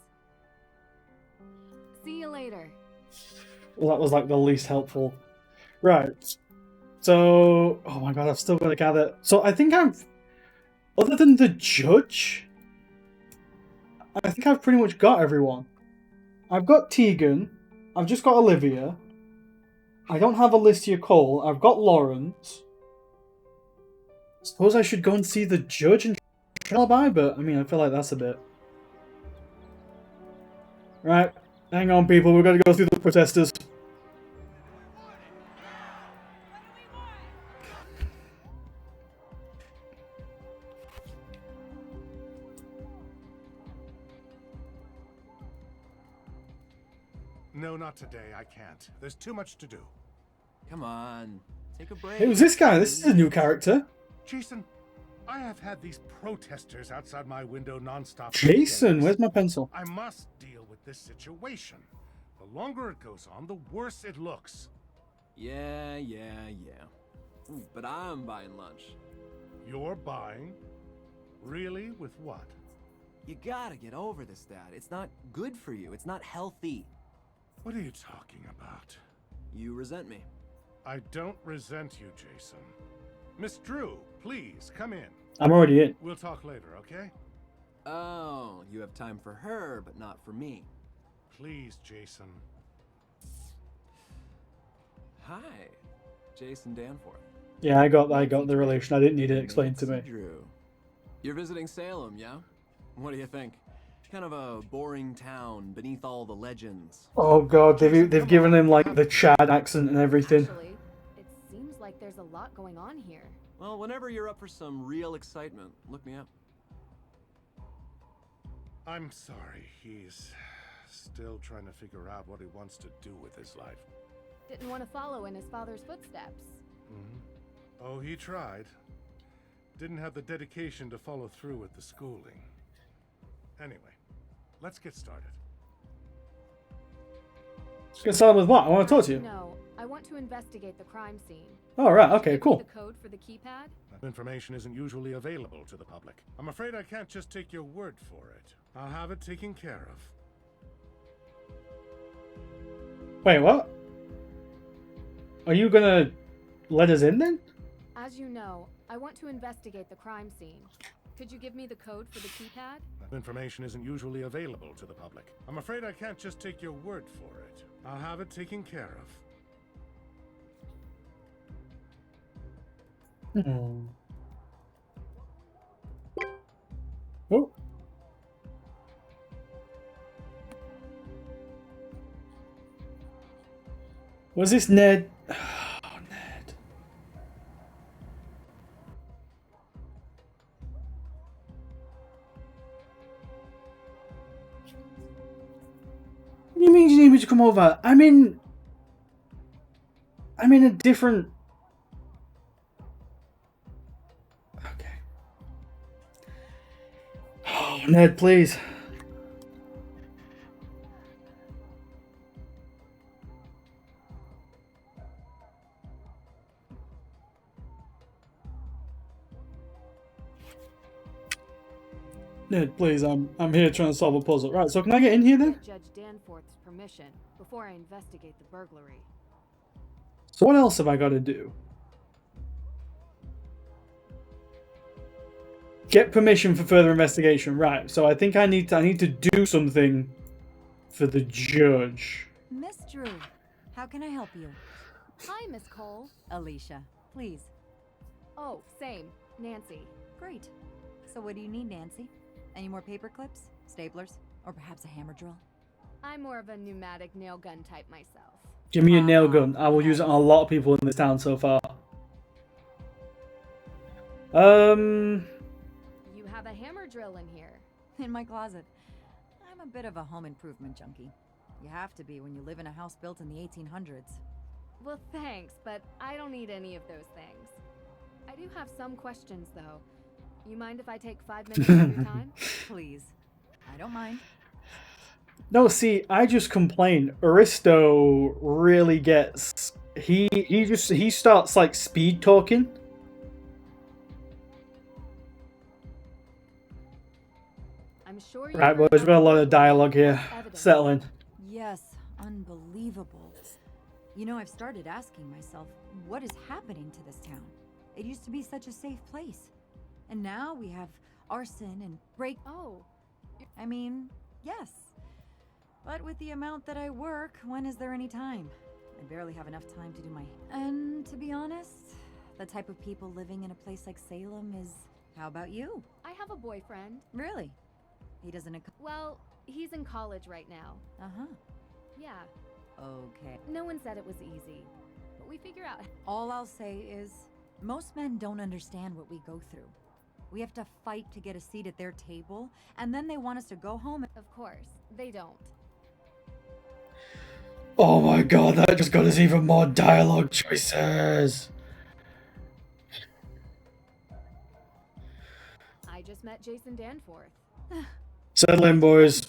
See you later. Well, that was like the least helpful. Right. So, oh my god, I've still got to gather. So I think other than the judge, I think I've pretty much got everyone. I've got Tegan. I've just got Olivia. I don't have Alicia Cole. I've got Lawrence. Suppose I should go and see the judge and alibi, but I mean, I feel like that's a bit. Right. Hang on, people. We've got to go through the protesters. No, not today. I can't. There's too much to do. Come on. Take a break. Hey, who's this guy? This is a new character. Jason, I have had these protesters outside my window nonstop. Jason, where's my pencil? I must deal with this situation. The longer it goes on, the worse it looks. Yeah. Ooh, but I'm buying lunch. You're buying? Really? With what? You gotta get over this, Dad. It's not good for you. It's not healthy. What are you talking about? You resent me. I don't resent you, Jason. Miss Drew, please, come in. I'm already in. We'll talk later, okay? Oh, you have time for her, but not for me. Please, Jason. Hi, Jason Danforth. Yeah, I got the relation. I didn't need it explained to me. Drew. You're visiting Salem, yeah? What do you think? Kind of a boring town beneath all the legends. Oh god, they've given him like the Chad accent and everything. Actually, it seems like there's a lot going on here. Well, whenever you're up for some real excitement, look me up. I'm sorry, he's still trying to figure out what he wants to do with his life. Didn't want to follow in his father's footsteps. Mm-hmm. Oh, he tried. Didn't have the dedication to follow through with the schooling. Anyway, let's get started. Get started with what? I want to talk to you. No, I want to investigate the crime scene. Oh, right, okay, cool. The code for the keypad? That information isn't usually available to the public. I'm afraid I can't just take your word for it. I'll have it taken care of. Wait, what? Are you gonna let us in then? As you know, I want to investigate the crime scene. Could you give me the code for the keypad? That information isn't usually available to the public. I'm afraid I can't just take your word for it. I'll have it taken care of. Oh. Was this Ned? Oh, Ned. What do you mean you need me to come over? I'm in a different... Okay. Oh, Ned, please. Ned, please, I'm here trying to solve a puzzle. Right, so can I get in here then? Get Judge Danforth's permission before I investigate the burglary. So what else have I got to do? Get permission for further investigation. Right, so I think I need to do something for the judge. Miss Drew, how can I help you? Hi, Miss Cole. Alicia, please. Oh, same. Nancy. Great. So what do you need, Nancy? Any more paper clips, staplers, or perhaps a hammer drill? I'm more of a pneumatic nail gun type myself. Give me a nail gun. I will use it on a lot of people in this town so far. You have a hammer drill in here. In my closet. I'm a bit of a home improvement junkie. You have to be when you live in a house built in the 1800s. Well, thanks, but I don't need any of those things. I do have some questions, though. You mind if I take 5 minutes of your time? Please. I don't mind. No, see, I just complain. Aristo really gets he starts like speed talking. I'm sure you Right, boys, we've got a lot of dialogue here. Settling. Yes, unbelievable. You know, I've started asking myself, what is happening to this town? It used to be such a safe place. And now we have arson and break. Oh. I mean, yes. But with the amount that I work, when is there any time? I barely have enough time to do my... And to be honest, the type of people living in a place like Salem is... How about you? I have a boyfriend. Really? He doesn't... Well, he's in college right now. Uh-huh. Yeah. Okay. No one said it was easy, but we figure out. All I'll say is, most men don't understand what we go through. We have to fight to get a seat at their table, and then they want us to go home. Of course, they don't. Oh my god, that just got us even more dialogue choices. I just met Jason Danforth. Settle in, boys.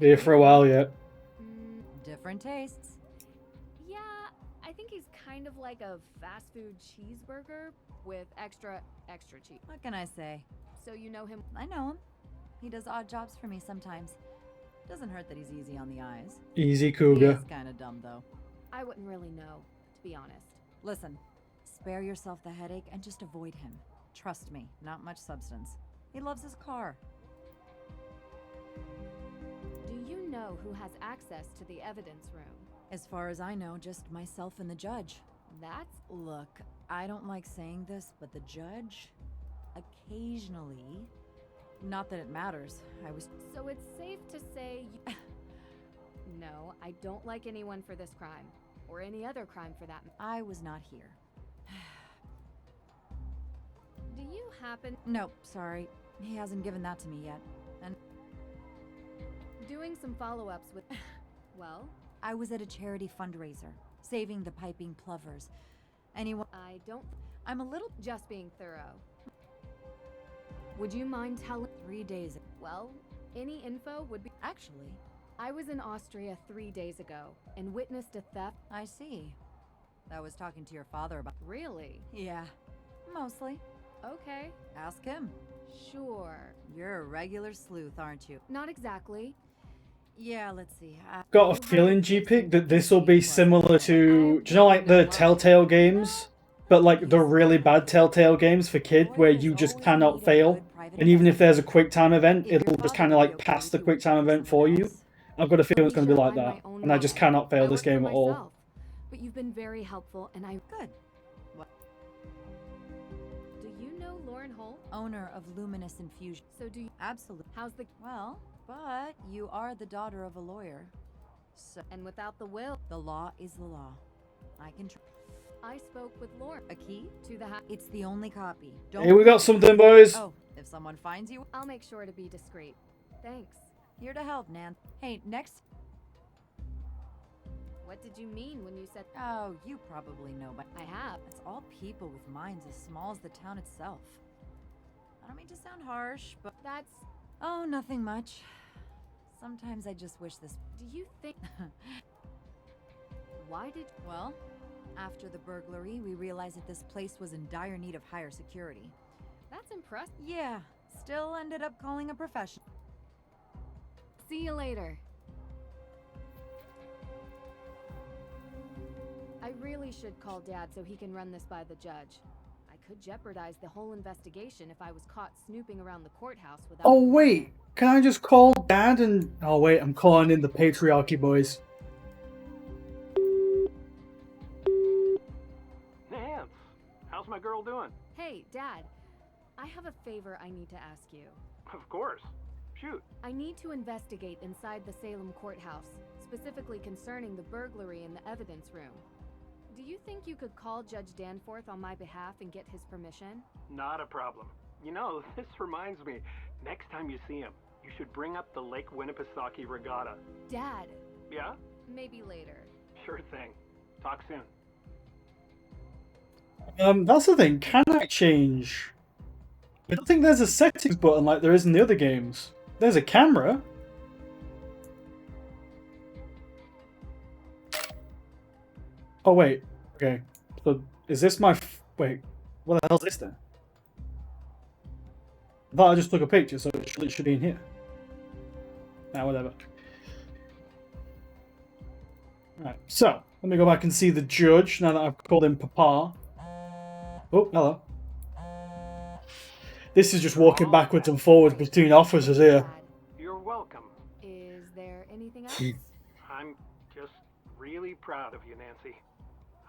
Be here for a while yet. Different tastes. Yeah, I think he's kind of like a fast food cheeseburger with extra cheese. What can I say? So you know him? I know him. He does odd jobs for me sometimes. Doesn't hurt that he's easy on the eyes. Easy cougar. He's kind of dumb, though. I wouldn't really know, to be honest. Listen, spare yourself the headache and just avoid him. Trust me, not much substance. He loves his car. Do you know who has access to the evidence room? As far as I know, just myself and the judge. That's... Look, I don't like saying this, but the judge, occasionally... Not that it matters. So it's safe to say you... No, I don't like anyone for this crime. Or any other crime for that. I was not here. Do you happen... No, sorry. He hasn't given that to me yet. And... Doing some follow-ups with... Well? I was at a charity fundraiser, saving the piping plovers. Anyone... I don't... I'm a little... Just being thorough. Would you mind telling... 3 days... Well, any info would be... Actually... I was in Austria 3 days ago, and witnessed a theft... I see. I was talking to your father about... Really? Yeah. Mostly. Okay. Ask him. Sure. You're a regular sleuth, aren't you? Not exactly. Yeah, let's see. Got a feeling, GPIC, that this will be similar to... Do you know, like, the Telltale games? But, like, the really bad Telltale games for kids where you just cannot fail. And even if there's a quick time event, it'll just kind of, like, pass the quick time event for you. I've got a feeling it's going to be like that. And I just cannot fail this game at all. But you've been very helpful, and I... Good. What? Do you know Lauren Holt? Owner of Luminous Infusion. So do you... Absolutely. How's the... Well, but you are the daughter of a lawyer. So... And without the will... The law is the law. I can... I spoke with Lauren. A key? To the... It's the only copy. Hey, we got something, boys. Oh, if someone finds you... I'll make sure to be discreet. Thanks. Here to help, Nan. Hey, next... What did you mean when you said... Oh, you probably know, but... I have. It's all people with minds as small as the town itself. I don't mean to sound harsh, but... That's... Oh, nothing much. Sometimes I just wish this... Do you think... Why did... Well, after the burglary, we realized that this place was in dire need of higher security. That's impressive. Yeah, still ended up calling a professional. See you later. I really should call Dad so he can run this by the judge. I could jeopardize the whole investigation if I was caught snooping around the courthouse without... Oh, wait. Can I just call Dad and... Oh, wait. I'm calling in the patriarchy, boys. Nance, how's my girl doing? Hey, Dad. I have a favor I need to ask you. Of course. Shoot. I need to investigate inside the Salem courthouse, specifically concerning the burglary in the evidence room. Do you think you could call Judge Danforth on my behalf and get his permission? Not a problem. You know, this reminds me, next time you see him, You should bring up the Lake Winnipesaukee Regatta. Dad, Yeah? maybe later. Sure thing. Talk soon. That's the thing. Can I change? I don't think there's a settings button like there is in the other games. There's a camera. Oh wait. Okay. So is this my? Wait. What the hell's this then? I thought I just took a picture, so it should be in here. Nah, whatever. Right. So let me go back and see the judge now that I've called him Papa. Oh, hello. This is just walking backwards and forwards between officers here. You're welcome. Is there anything else? I'm just really proud of you, Nancy.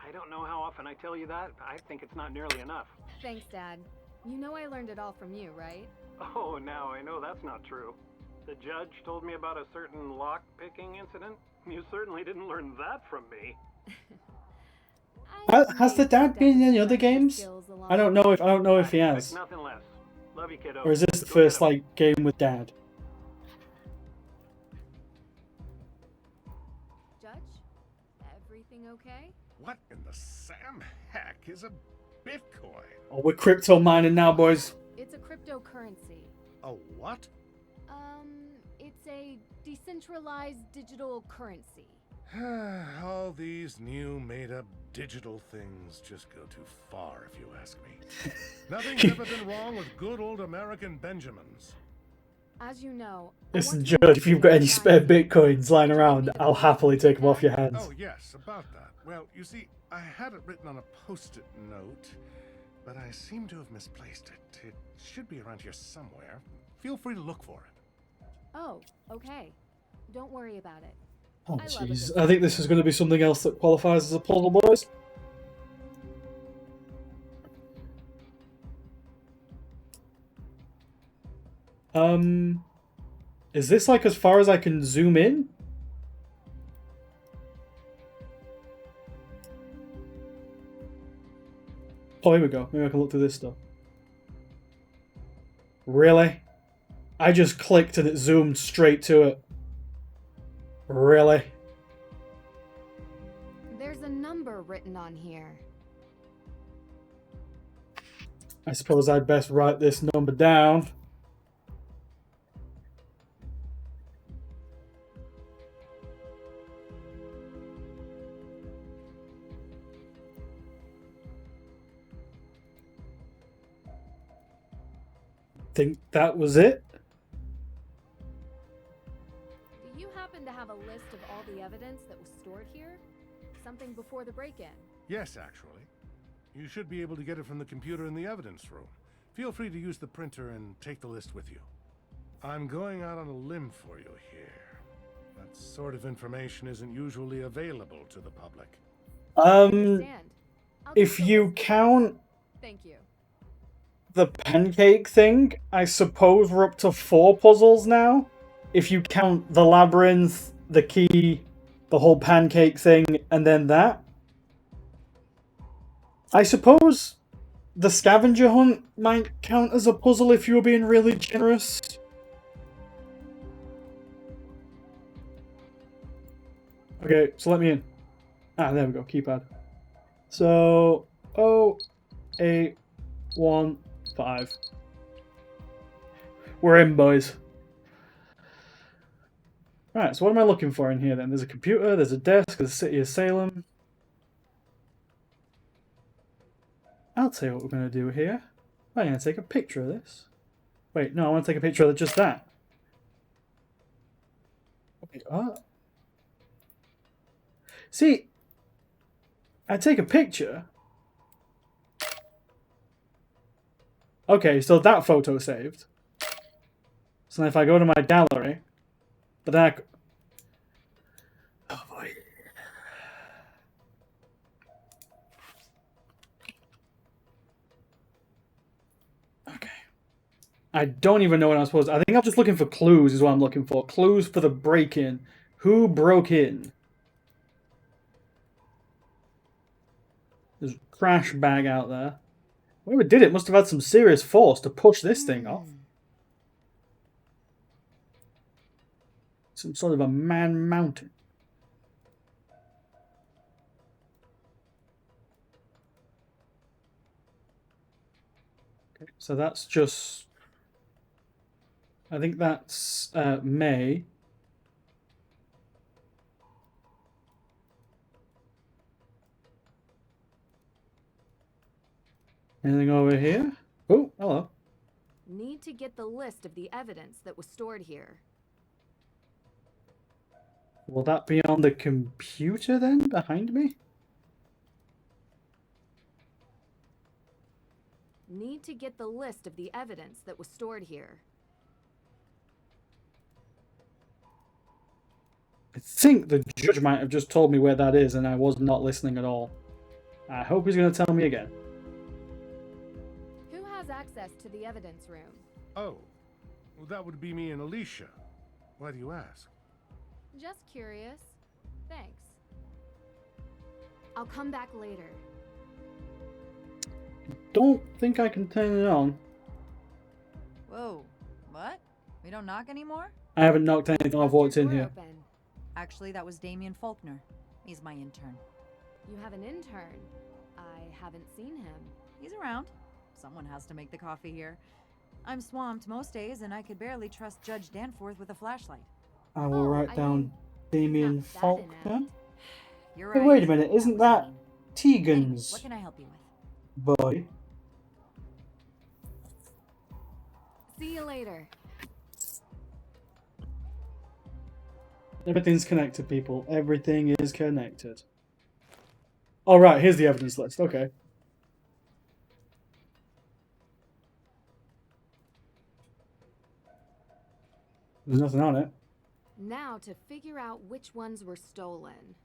I don't know how often I tell you that. I think it's not nearly enough. Thanks, Dad. You know I learned it all from you, right? Oh, now I know that's not true. The judge told me about a certain lock-picking incident. You certainly didn't learn that from me. Has the dad been in any other games? I don't know if he has. Nothing less. Love you, kiddo. Or is this the first like game with dad? Judge, everything okay? What in the Sam heck is a Bitcoin? Oh, we're crypto mining now, boys. It's a cryptocurrency. A what? It's a decentralized digital currency. All these new made-up digital things just go too far, if you ask me. Nothing's ever been wrong with good old American Benjamins. As you know, Listen, Judge, if you've got any spare bitcoins lying around, I'll happily take them off your hands. Oh, yes, about that. Well, you see, I had it written on a post-it note, but I seem to have misplaced it. It should be around here somewhere. Feel free to look for it. Oh, okay. Don't worry about it. Oh, jeez. I think this is going to be something else that qualifies as a puzzle, boys. Is this like as far as I can zoom in? Oh, here we go. Maybe I can look through this stuff. Really? I just clicked and it zoomed straight to it. Really? There's a number written on here. I suppose I'd best write this number down. Think that was it? Do you happen to have a list of all the evidence that was stored here? Something before the break-in? Yes, actually. You should be able to get it from the computer in the evidence room. Feel free to use the printer and take the list with you. I'm going out on a limb for you here. That sort of information isn't usually available to the public. If you count Thank you. the pancake thing, I suppose we're up to 4 puzzles now. If you count the labyrinth, the key, the whole pancake thing, and then that. I suppose the scavenger hunt might count as a puzzle if you were being really generous. Okay, so let me in. Ah, there we go, keypad. So, 0815. We're in, boys. Right, so what am I looking for in here then? There's a computer, there's a desk, there's the city of Salem. I'll tell you what we're going to do here. I'm going to take a picture of this. Wait, no, I want to take a picture of just that. Wait, what? See, I take a picture. Okay, so that photo saved. So then if I go to my gallery, but then oh boy. Okay. I don't even know what I'm supposed to. I think I'm just looking for clues is what I'm looking for. Clues for the break-in. Who broke in? There's a crash bag out there. Whoever did it must have had some serious force to push this thing off. Some sort of a man mountain. Okay, so that's just... I think that's May. Anything over here? Oh, hello. Need to get the list of the evidence that was stored here. Will that be on the computer then, behind me? Need to get the list of the evidence that was stored here. I think the judge might have just told me where that is and I was not listening at all. I hope he's going to tell me again. Who has access to the evidence room? Oh, well, that would be me and Alicia. Why do you ask? Just curious. Thanks. I'll come back later. Don't think I can turn it on. Whoa, what? We don't knock anymore? I haven't knocked anything off what's in here. Actually, that was Damien Faulkner. He's my intern. You have an intern? I haven't seen him. He's around. Someone has to make the coffee here. I'm swamped most days, and I could barely trust Judge Danforth with a flashlight. I will write down Damien Faulkner. You're Hey, right. wait a minute, isn't that Tegan's What can I help you with? boy? See you later. Everything's connected, people. Everything is connected. All right, here's the evidence list. Okay. There's nothing on it. Now to figure out which ones were stolen.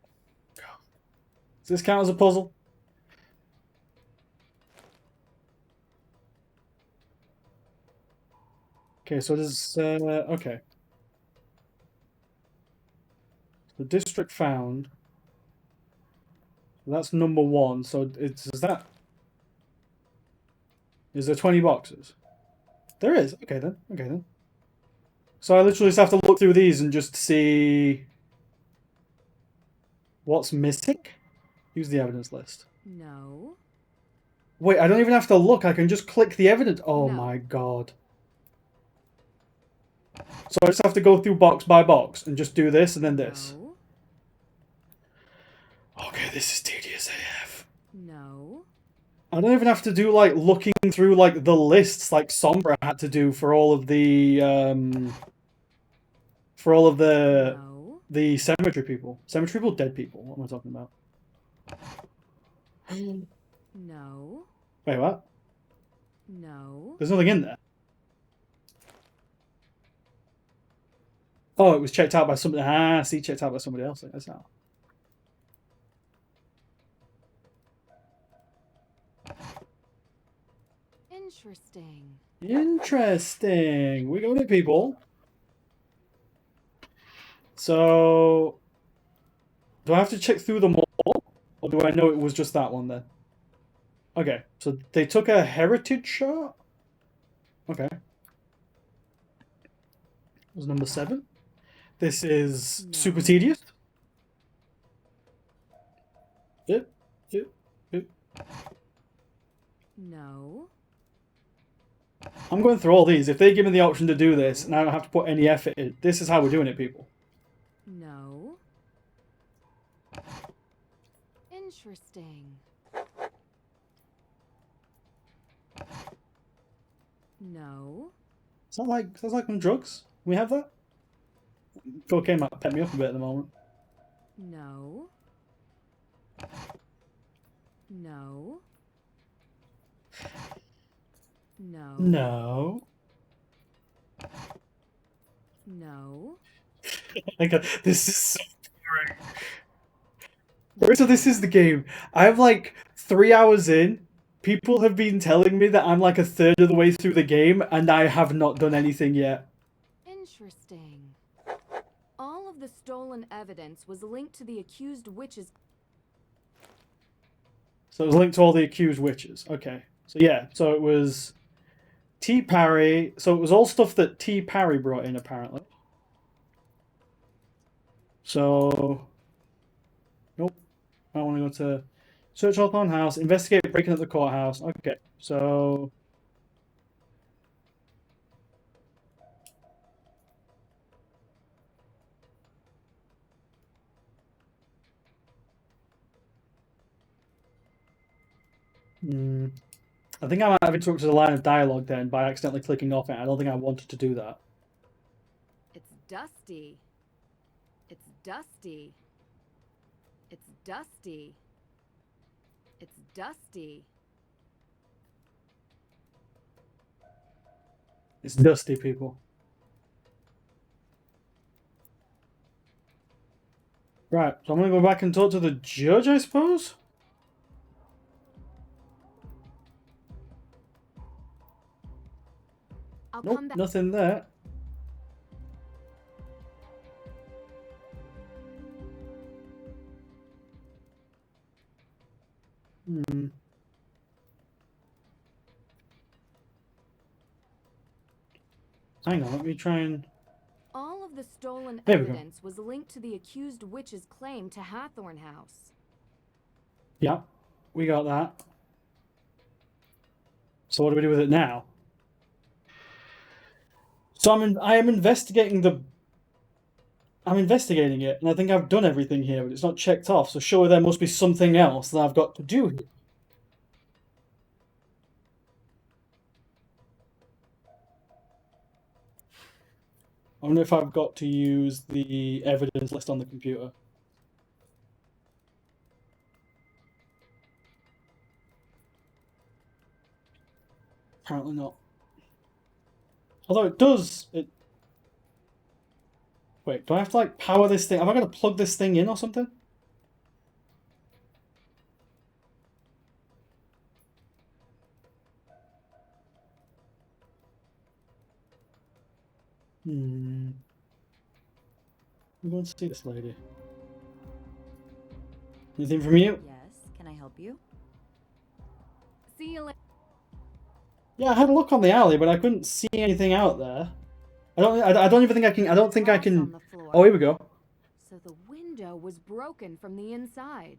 Does this count as a puzzle? Okay, so there's okay. The district found. That's number 1. So is that? Is there 20 boxes? There is. Okay then. Okay then. So I literally just have to look through these and just see what's missing. Use the evidence list. No. Wait, I don't even have to look. I can just click the evidence. Oh No. my god. So I just have to go through box by box and just do this and then this. No. Okay, this is tedious AF. No. I don't even have to do like looking through like the lists like Sombra had to do for all of the the cemetery people. Cemetery people, dead people. What am I talking about? No. Wait, what? No. There's nothing in there. Oh, it was checked out by somebody. Ah, see, checked out by somebody else. That's how. Interesting. Interesting. We got it, people. So, do I have to check through them all? Or do I know it was just that one then? Okay, so they took a heritage shot? Okay. That was number 7. This is super tedious. Yep. No. I'm going through all these. If they give me the option to do this, and I don't have to put any effort in, this is how we're doing it, people. No. Interesting. No. Sounds like on drugs. Can we have that? Cocaine might pep me up a bit at the moment. No. No. No. No. No. Okay, this is so boring. Right, so this is the game. I'm like 3 hours in. People have been telling me that I'm like a third of the way through the game, and I have not done anything yet. Interesting. All of the stolen evidence was linked to the accused witches. So it was linked to all the accused witches. Okay. So yeah, so it was T. Parry. So it was all stuff that T. Parry brought in, apparently. So, nope. I want to go to search Hawthorne House, investigate breaking at the courthouse. Okay, so I think I might have interrupted a line of dialogue then by accidentally clicking off it. I don't think I wanted to do that. It's dusty. It's dusty. It's dusty. It's dusty. It's dusty, people. Right, so I'm going to go back and talk to the judge, I suppose? Nope, nothing there. Hang on, let me try and... All of the stolen There we go. evidence was linked to the accused witch's claim to Hathorn House. Yeah, we got that. So what do we do with it now? So I am investigating I'm investigating it, and I think I've done everything here, but it's not checked off, so surely there must be something else that I've got to do here. I wonder if I've got to use the evidence list on the computer. Apparently not. Although it does... Wait, do I have to like power this thing? Have I got to plug this thing in or something? I'm going to see this lady. Anything from you? Yes, can I help you? See you later. Yeah, I had a look on the alley, but I couldn't see anything out there. I don't even think I can. I don't think I can. Oh, here we go. So the window was broken from the inside.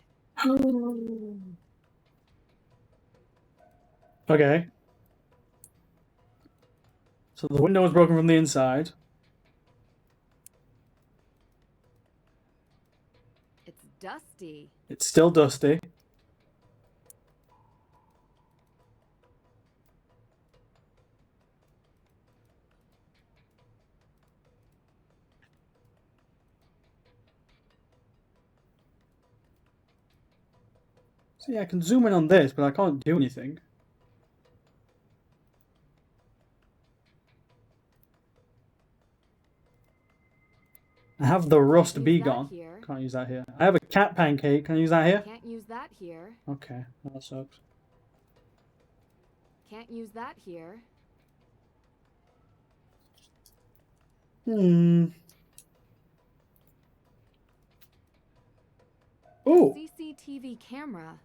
Okay. So the window was broken from the inside. It's dusty. It's still dusty. See, I can zoom in on this, but I can't do anything. I have the rust bee gone. Can't use that here. I have a cat pancake. Can I use that here? Can't use that here. Okay, that sucks. Can't use that here. Ooh. CCTV camera.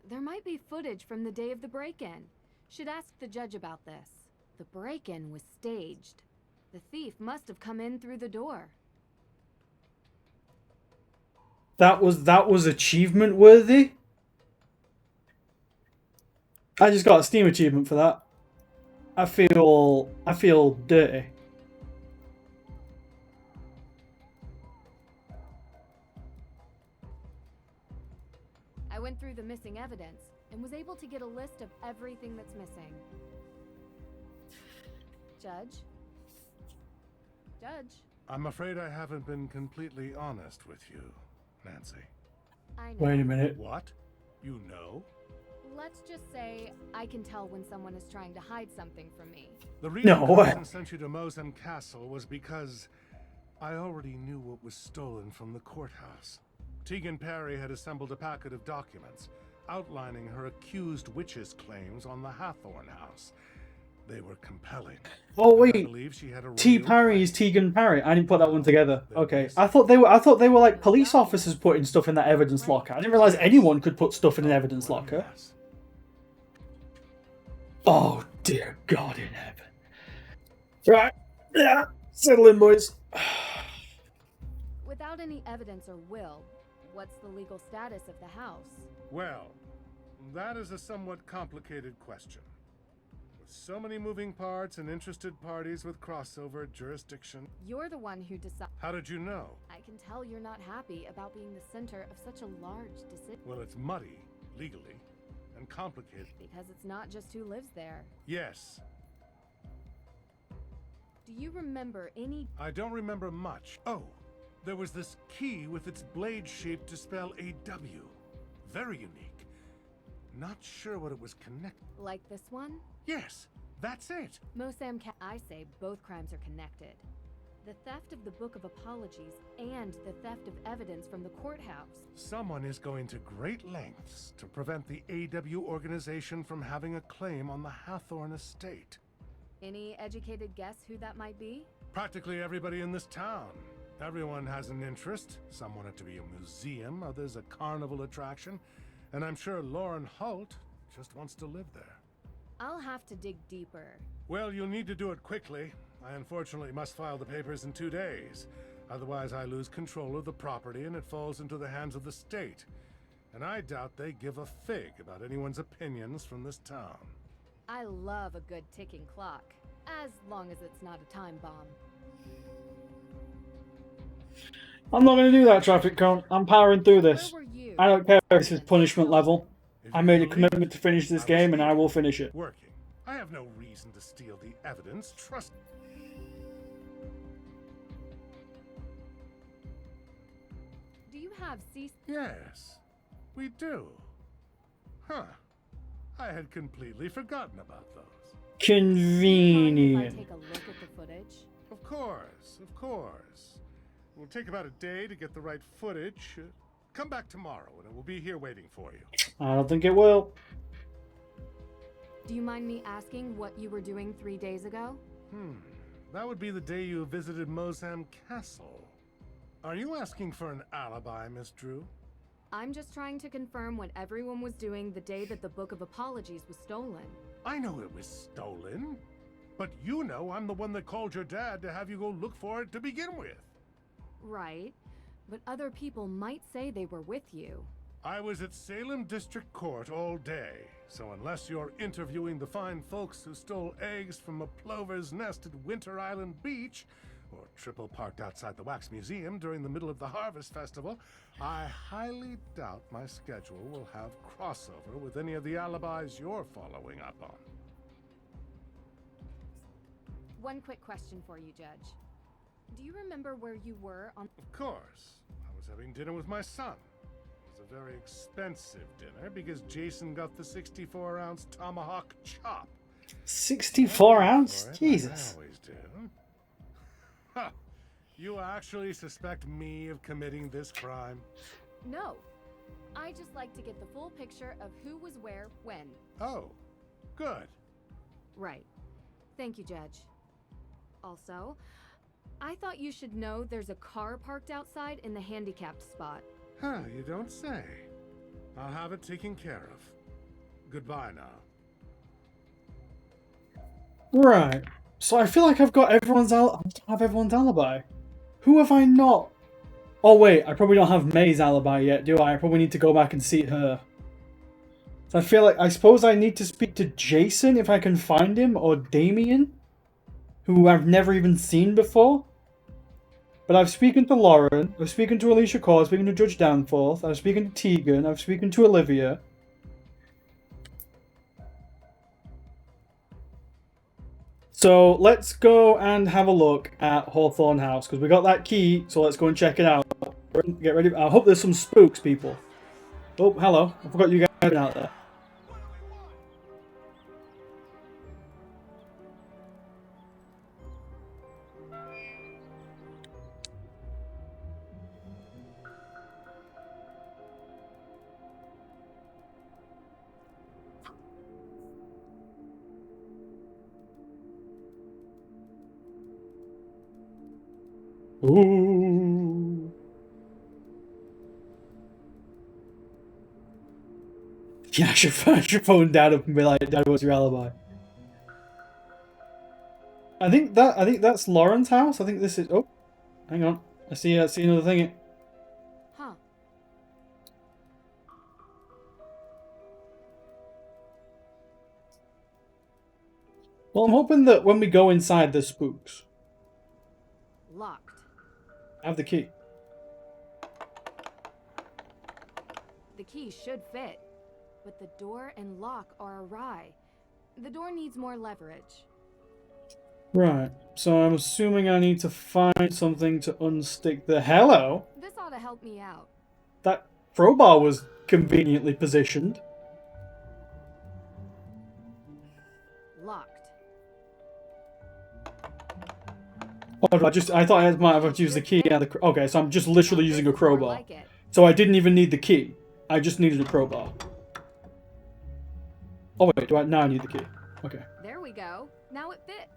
There might be footage from the day of the break-in. Should ask the judge about this. The break-in was staged. The thief must have come in through the door. That was achievement worthy. I just got a Steam achievement for that. I feel dirty. I went through the missing evidence and was able to get a list of everything that's missing. Judge? Judge? I'm afraid I haven't been completely honest with you, Nancy. I know. Wait a minute. What? You know? Let's just say I can tell when someone is trying to hide something from me. The reason No. I sent you to Mosem Castle was because I already knew what was stolen from the courthouse. Tegan Perry had assembled a packet of documents outlining her accused witch's claims on the Hathorn House. They were compelling. Oh I wait, believe she had a T. real Parry is Tegan Parry. I didn't put that one together. Okay, I thought they were like police officers putting stuff in that evidence locker. I didn't realize anyone could put stuff in an evidence locker. Oh dear God in heaven! Right, yeah, settle in, boys. Without Without any evidence or will, what's the legal status of the house? Well, that is a somewhat complicated question. With so many moving parts and interested parties with crossover jurisdiction. You're the one who decides. How did you know? I can tell you're not happy about being the center of such a large decision. Well, it's muddy, legally, and complicated. Because it's not just who lives there. Yes. Do you remember any? I don't remember much. Oh, there was this key with its blade shape to spell AW. Very unique. Not sure what it was connected. Like this one? Yes, that's it. I say both crimes are connected. The theft of the Book of Apologies and the theft of evidence from the courthouse. Someone is going to great lengths to prevent the AW organization from having a claim on the Hathorn estate. Any educated guess who that might be? Practically everybody in this town. Everyone has an interest. Some want it to be a museum, others a carnival attraction. And I'm sure Lauren Holt just wants to live there. I'll have to dig deeper. Well, you'll need to do it quickly. I unfortunately must file the papers in 2 days. Otherwise, I lose control of the property and it falls into the hands of the state. And I doubt they give a fig about anyone's opinions from this town. I love a good ticking clock, as long as it's not a time bomb. I'm not going to do that, traffic cone. I'm powering through this. I don't care if this is punishment level. I made a commitment to finish this game, and I will finish it. Working. I have no reason to steal the evidence. Trust. Do you have Yes, we do. Huh. I had completely forgotten about those. Convenient. If I take a look at the footage? Of course, of course. It will take about a day to get the right footage. Come back tomorrow and it will be here waiting for you. I don't think it will. Do you mind me asking what you were doing 3 days ago? That would be the day you visited Mosam Castle. Are you asking for an alibi, Miss Drew? I'm just trying to confirm what everyone was doing the day that the Book of Apologies was stolen. I know it was stolen, but you know I'm the one that called your dad to have you go look for it to begin with. Right, but other people might say they were with you. I was at Salem District Court all day, so unless you're interviewing the fine folks who stole eggs from a plover's nest at Winter Island Beach, or triple parked outside the Wax Museum during the middle of the Harvest Festival, I highly doubt my schedule will have crossover with any of the alibis you're following up on. One quick question for you, Judge. Do you remember where you were on... Of course. I was having dinner with my son. It was a very expensive dinner because Jason got the 64-ounce tomahawk chop. 64 ounce? Jesus. I always do. Huh. You actually suspect me of committing this crime? No. I just like to get the full picture of who was where, when. Oh, good. Right. Thank you, Judge. Also, I thought you should know there's a car parked outside in the handicapped spot. Huh, you don't say. I'll have it taken care of. Goodbye now. Right. So I feel like I've got everyone's alibi. Who have I not? Oh wait, I probably don't have May's alibi yet, do I? I probably need to go back and see her. So I suppose I need to speak to Jason if I can find him, or Damien, who I've never even seen before. But I've spoken to Lauren, I've spoken to Alicia Cole, I've spoken to Judge Danforth, I've spoken to Tegan, I've spoken to Olivia. So let's go and have a look at Hawthorne House, because we got that key, so let's go and check it out. Get ready. I hope there's some spooks, people. Oh, hello. I forgot you guys were out there. Ooh. Yeah, I should phone Dad up and be like, Dad, what's your alibi? I think that's Lauren's house. I think this is. Oh, hang on. I see another thing. Well, I'm hoping that when we go inside, there's spooks. Locked. I have the key. The key should fit, but the door and lock are awry. The door needs more leverage. Right. So I'm assuming I need to find something to unstick the... Hello? This ought to help me out. That crowbar was conveniently positioned. Locked. Oh, I thought I might have used the key. Yeah, okay, so I'm just literally using a crowbar. Like it. So I didn't even need the key. I just needed a crowbar. Oh wait, now I need the key. Okay. There we go. Now it fits.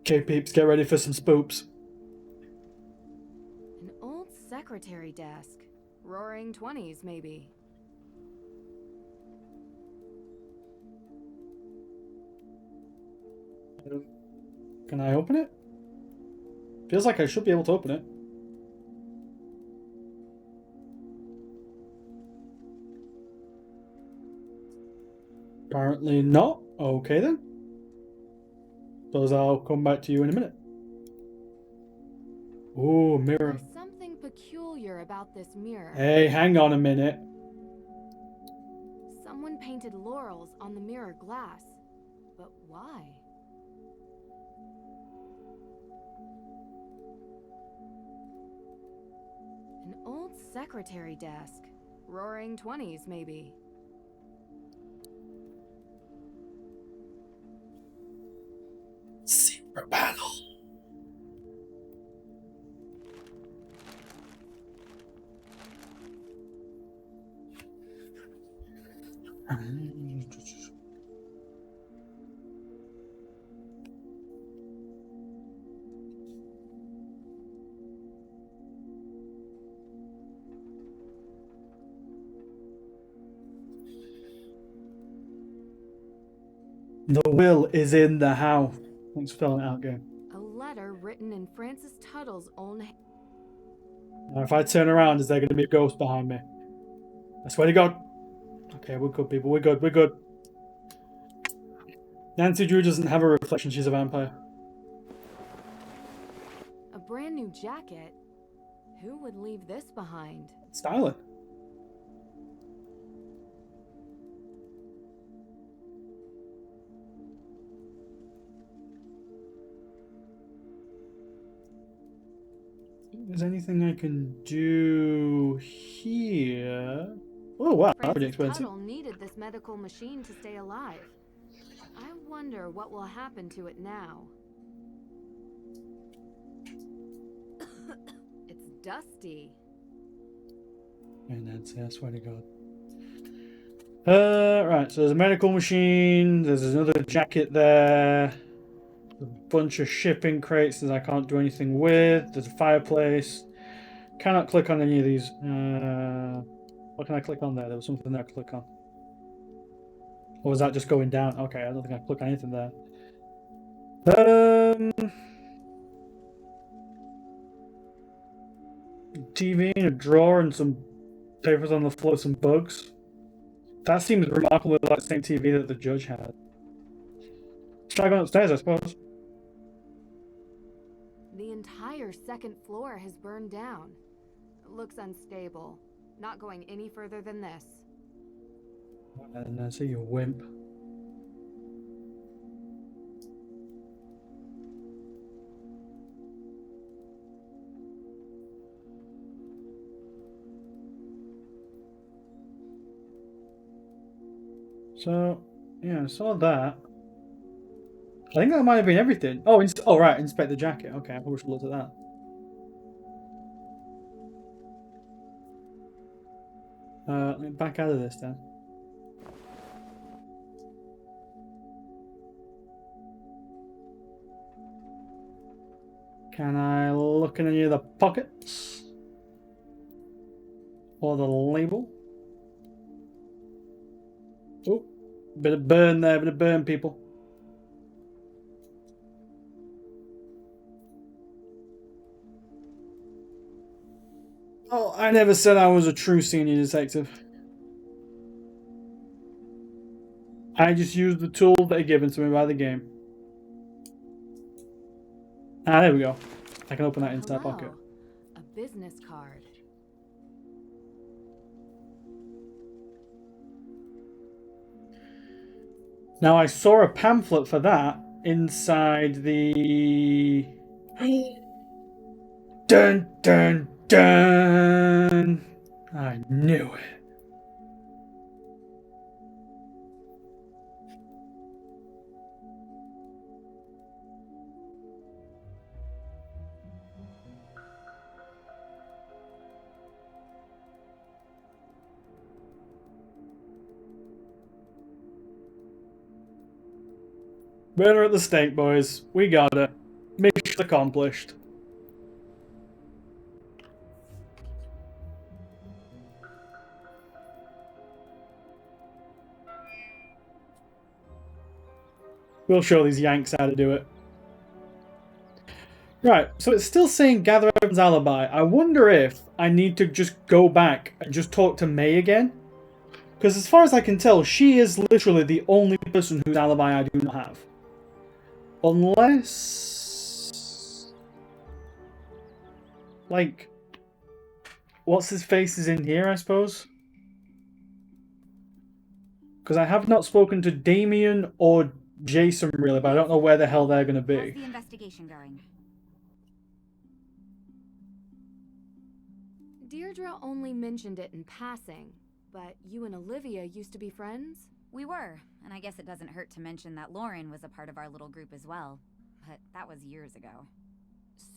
Okay, peeps, get ready for some spoops. An old secretary desk. Roaring 20s, maybe. Can I open it? Feels like I should be able to open it. Apparently not. Okay then. Suppose I'll come back to you in a minute. Ooh, mirror. There's something peculiar about this mirror. Hey, hang on a minute. Someone painted laurels on the mirror glass. But why? An old secretary desk. Roaring 20s, maybe. Secret battle. The will is in the house. Thanks for filling it out, game. A letter written in Francis Tuttle's own hand. Now, if I turn around, is there going to be a ghost behind me? I swear to God. Okay, we're good, people. We're good. We're good. Nancy Drew doesn't have a reflection. She's a vampire. A brand new jacket. Who would leave this behind? Styling. Is there anything I can do here? Oh wow, that would be expensive. Tuttle needed this medical machine to stay alive. I wonder what will happen to it now. It's dusty. Hey Nancy, I swear to God. Right, so there's a medical machine, there's another jacket there, a bunch of shipping crates that I can't do anything with, there's a fireplace. Cannot click on any of these. What can I click on there? There was something there to click on. Or was that just going down? Okay, I don't think I click on anything there. TV in a drawer and some papers on the floor, some bugs. That seems remarkably like the same TV that the judge had. Let's try going upstairs, I suppose. The entire second floor has burned down. It looks unstable. Not going any further than this. And I see you wimp. So, yeah, I saw that. I think that might have been everything. Oh, right, inspect the jacket. Okay, I probably should look at that. Let me back out of this then. Can I look in any of the pockets? Or the label? Oh, bit of burn there, bit of burn, people. Oh, I never said I was a true senior detective. I just used the tools that are given to me by the game. Ah, there we go. I can open that inside pocket. A business card. Now, I saw a pamphlet for that inside the... Dun, dun, dun! I knew it. Murder at the stake, boys. We got it. Mission accomplished. We'll show these Yanks how to do it. Right, so it's still saying gather everyone's alibi. I wonder if I need to just go back and just talk to May again? Because as far as I can tell, she is literally the only person whose alibi I do not have. Unless... like... what's his face is in here, I suppose? Because I have not spoken to Damien or Jason really, but I don't know where the hell they're going to be. How's the investigation going? Deirdre only mentioned it in passing, but you and Olivia used to be friends? We were, and I guess it doesn't hurt to mention that Lauren was a part of our little group as well. But that was years ago.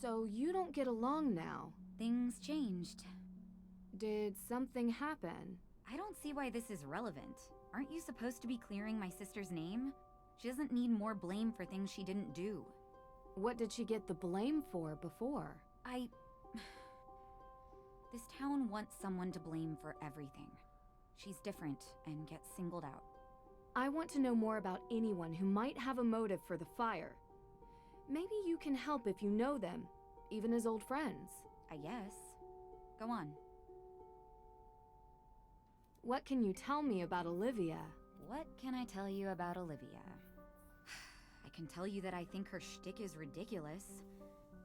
So you don't get along now? Things changed. Did something happen? I don't see why this is relevant. Aren't you supposed to be clearing my sister's name? She doesn't need more blame for things she didn't do. What did she get the blame for before? This town wants someone to blame for everything. She's different and gets singled out. I want to know more about anyone who might have a motive for the fire. Maybe you can help if you know them, even as old friends. I guess. Go on. What can you tell me about Olivia? What can I tell you about Olivia? I can tell you that I think her shtick is ridiculous.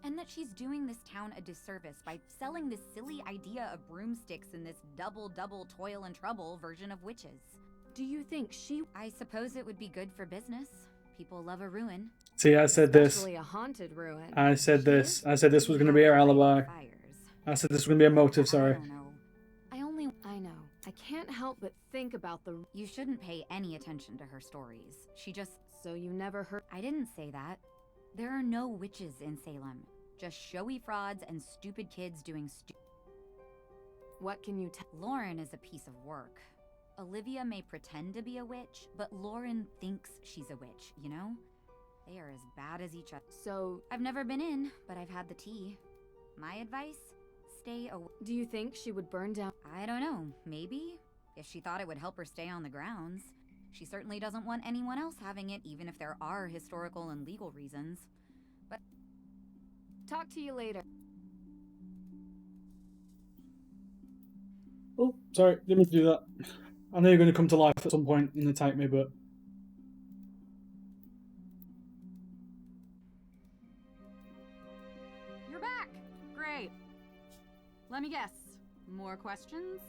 And that she's doing this town a disservice by selling this silly idea of broomsticks in this double toil and trouble version of witches. Do you think she... I suppose it would be good for business. People love a ruin. See, I said this. Especially a haunted ruin. I said this. I said this was going to be our alibi. I said this was going to be a motive, sorry. I know. I can't help but think about the... You shouldn't pay any attention to her stories. She just... So you never heard... I didn't say that. There are no witches in Salem. Just showy frauds and stupid kids doing What can you tell? Lauren is a piece of work. Olivia may pretend to be a witch, but Lauren thinks she's a witch, you know? They are as bad as each other. So... I've never been in, but I've had the tea. My advice? Stay away. Do you think she would burn down? I don't know. Maybe. If she thought it would help her stay on the grounds. She certainly doesn't want anyone else having it, even if there are historical and legal reasons. But... Talk to you later. Oh, sorry, didn't mean to do that. I know you're going to come to life at some point and attack me, but... You're back! Great. Let me guess. More questions?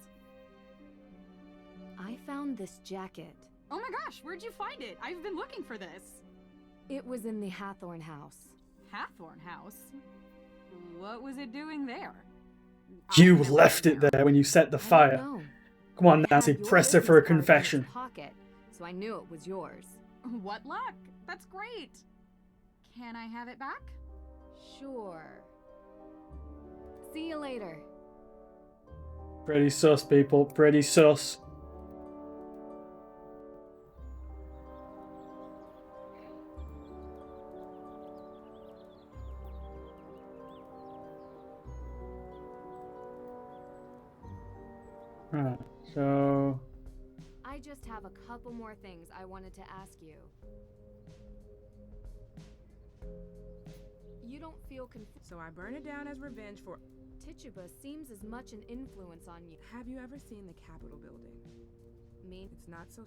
I found this jacket. Oh my gosh, where'd you find it? I've been looking for this. It was in the Hathorn house. Hathorn house? What was it doing there? You left it there when you set the fire. Come on, Nancy, press her for a confession. Pocket, so I knew it was yours. What luck! That's great! Can I have it back? Sure. See you later. Pretty sus, people. Pretty sus. Right, so... I just have a couple more things I wanted to ask you. You don't feel confused. So I burn it down as revenge for... Tituba seems as much an influence on you. Have you ever seen the Capitol building? Me? It's not so...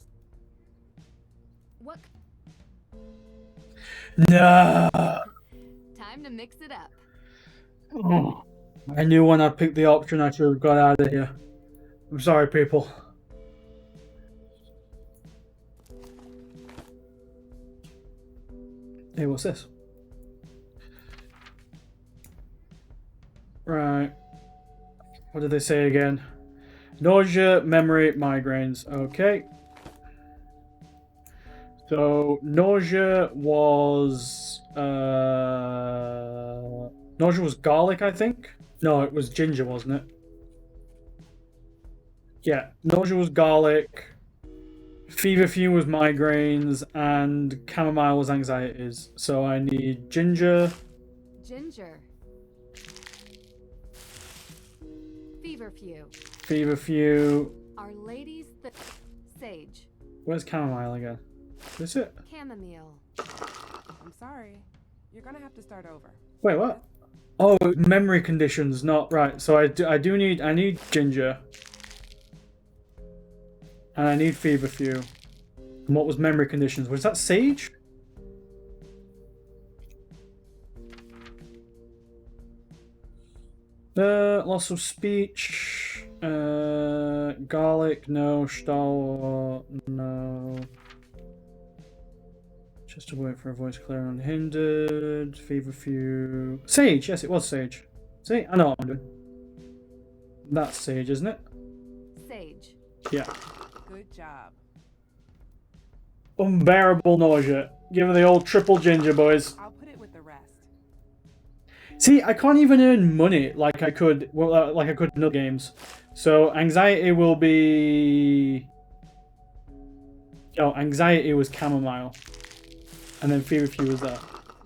What? No. Time to mix it up. Oh, I knew when I picked the option I should have got out of here. I'm sorry, people. Hey, what's this? Right. What did they say again? Nausea, memory, migraines. Okay. So, nausea was garlic, I think? No, it was ginger, wasn't it? Yeah, nausea was garlic, feverfew was migraines, and chamomile was anxieties. So I need ginger. Ginger. Feverfew. Feverfew. Our Lady's sage. Where's chamomile again? Is it? Chamomile. I'm sorry. You're gonna have to start over. Wait, what? Oh, memory conditions, not right. So I need ginger. And I need feverfew. And what was memory conditions? Was that sage? Loss of speech. Garlic, no. Star, no. Just to wait for a voice clear and unhindered. Feverfew. Sage, yes, it was sage. See, I know what I'm doing. That's sage, isn't it? Sage. Yeah. Good job. Unbearable nausea. Give her the old triple ginger, boys. I'll put it with the rest. See, I can't even earn money like I could, like I could in other games. So anxiety will be. Oh, anxiety was chamomile, and then feverfew was that.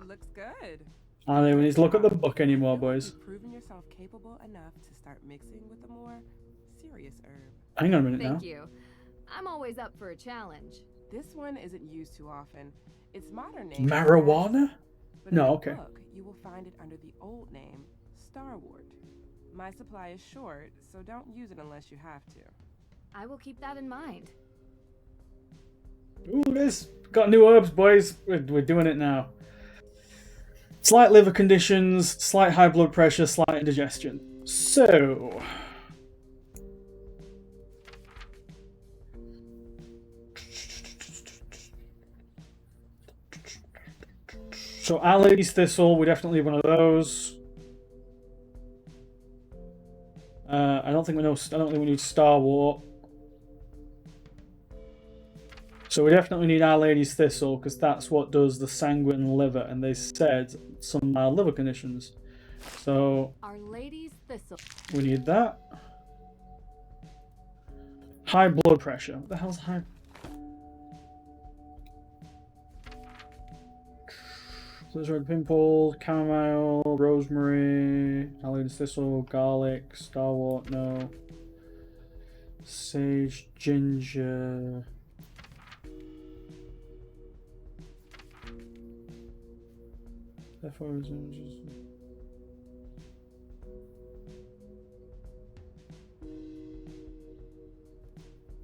Looks good. I don't even need to look at the book anymore, boys. You've proven yourself capable enough to start mixing with a more serious herb. Hang on a minute now. Thank you. I'm always up for a challenge. This one isn't used too often. Its modern name. Marijuana? But No, in the okay. book, you will find it under the old name, Starwort. My supply is short, so don't use it unless you have to. I will keep that in mind. Ooh, this got new herbs, boys. We're doing it now. Slight liver conditions, slight high blood pressure, slight indigestion. So. So, Our Lady's Thistle, we definitely need one of those. I don't think we need Starwort. So we definitely need Our Lady's Thistle because that's what does the sanguine liver, and they said some mild liver conditions. So Our Lady's Thistle. we need that. High blood pressure. What the hell's high? Red pimple, chamomile, rosemary, Our Lady's Thistle, garlic, starwort, no. Sage, ginger. Therefore,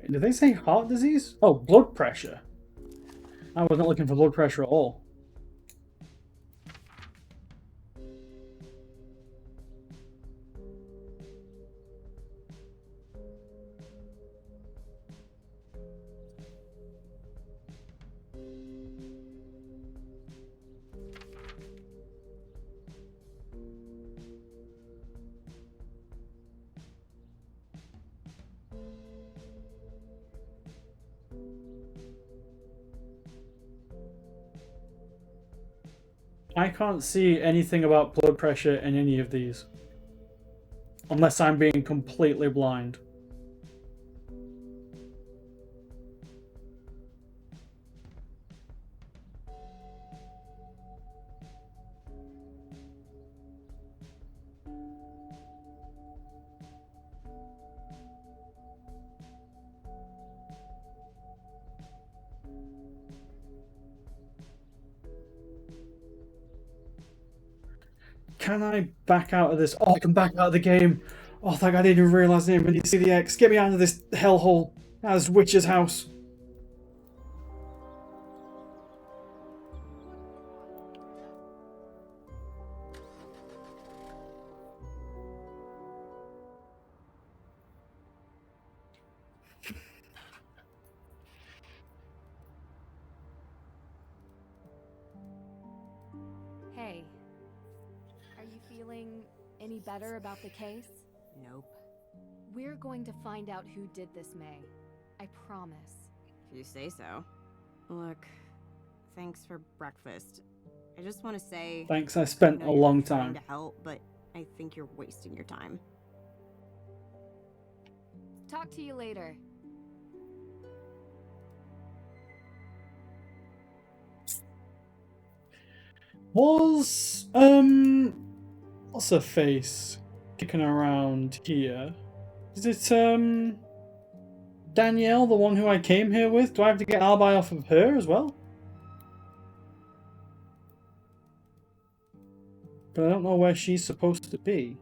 did they say heart disease? Oh, blood pressure. I was not looking for blood pressure at all. I can't see anything about blood pressure in any of these. Unless I'm being completely blind. can I back out of this? Oh, I can back out of the game. Oh, thank God I didn't even realise the name. When you see the X, get me out of this hellhole. Out of this witch's house. Hey, are you feeling any better about the case? Nope. We're going to find out who did this, May. I promise. If you say so. Look, thanks for breakfast. I just want to say... Thanks, I spent know a you're long trying time. to help, but I think you're wasting your time. Talk to you later. Was, what's her face kicking around here? Is it, Danielle, the one who I came here with? Do I have to get an alibi off of her as well? But I don't know where she's supposed to be.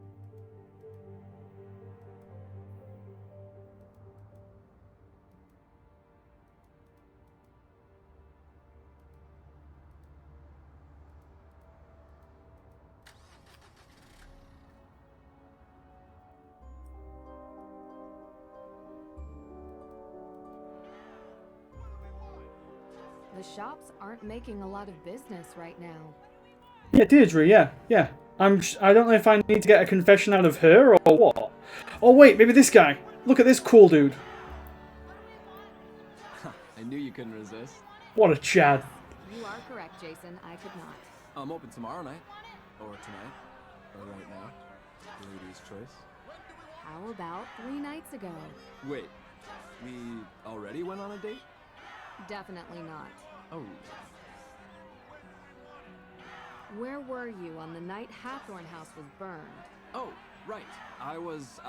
The shops aren't making a lot of business right now. Yeah, Deirdre, yeah. I don't know if I need to get a confession out of her or what. Oh wait, maybe this guy. Look at this cool dude. I knew you couldn't resist. What a Chad. You are correct, Jason. I could not. I'm open tomorrow night. Or tonight. Or right now. Lady's choice. How about 3 nights ago? Wait, we already went on a date? Definitely not. Oh. Where were you on the night Hathorn House was burned? Oh, right. I was.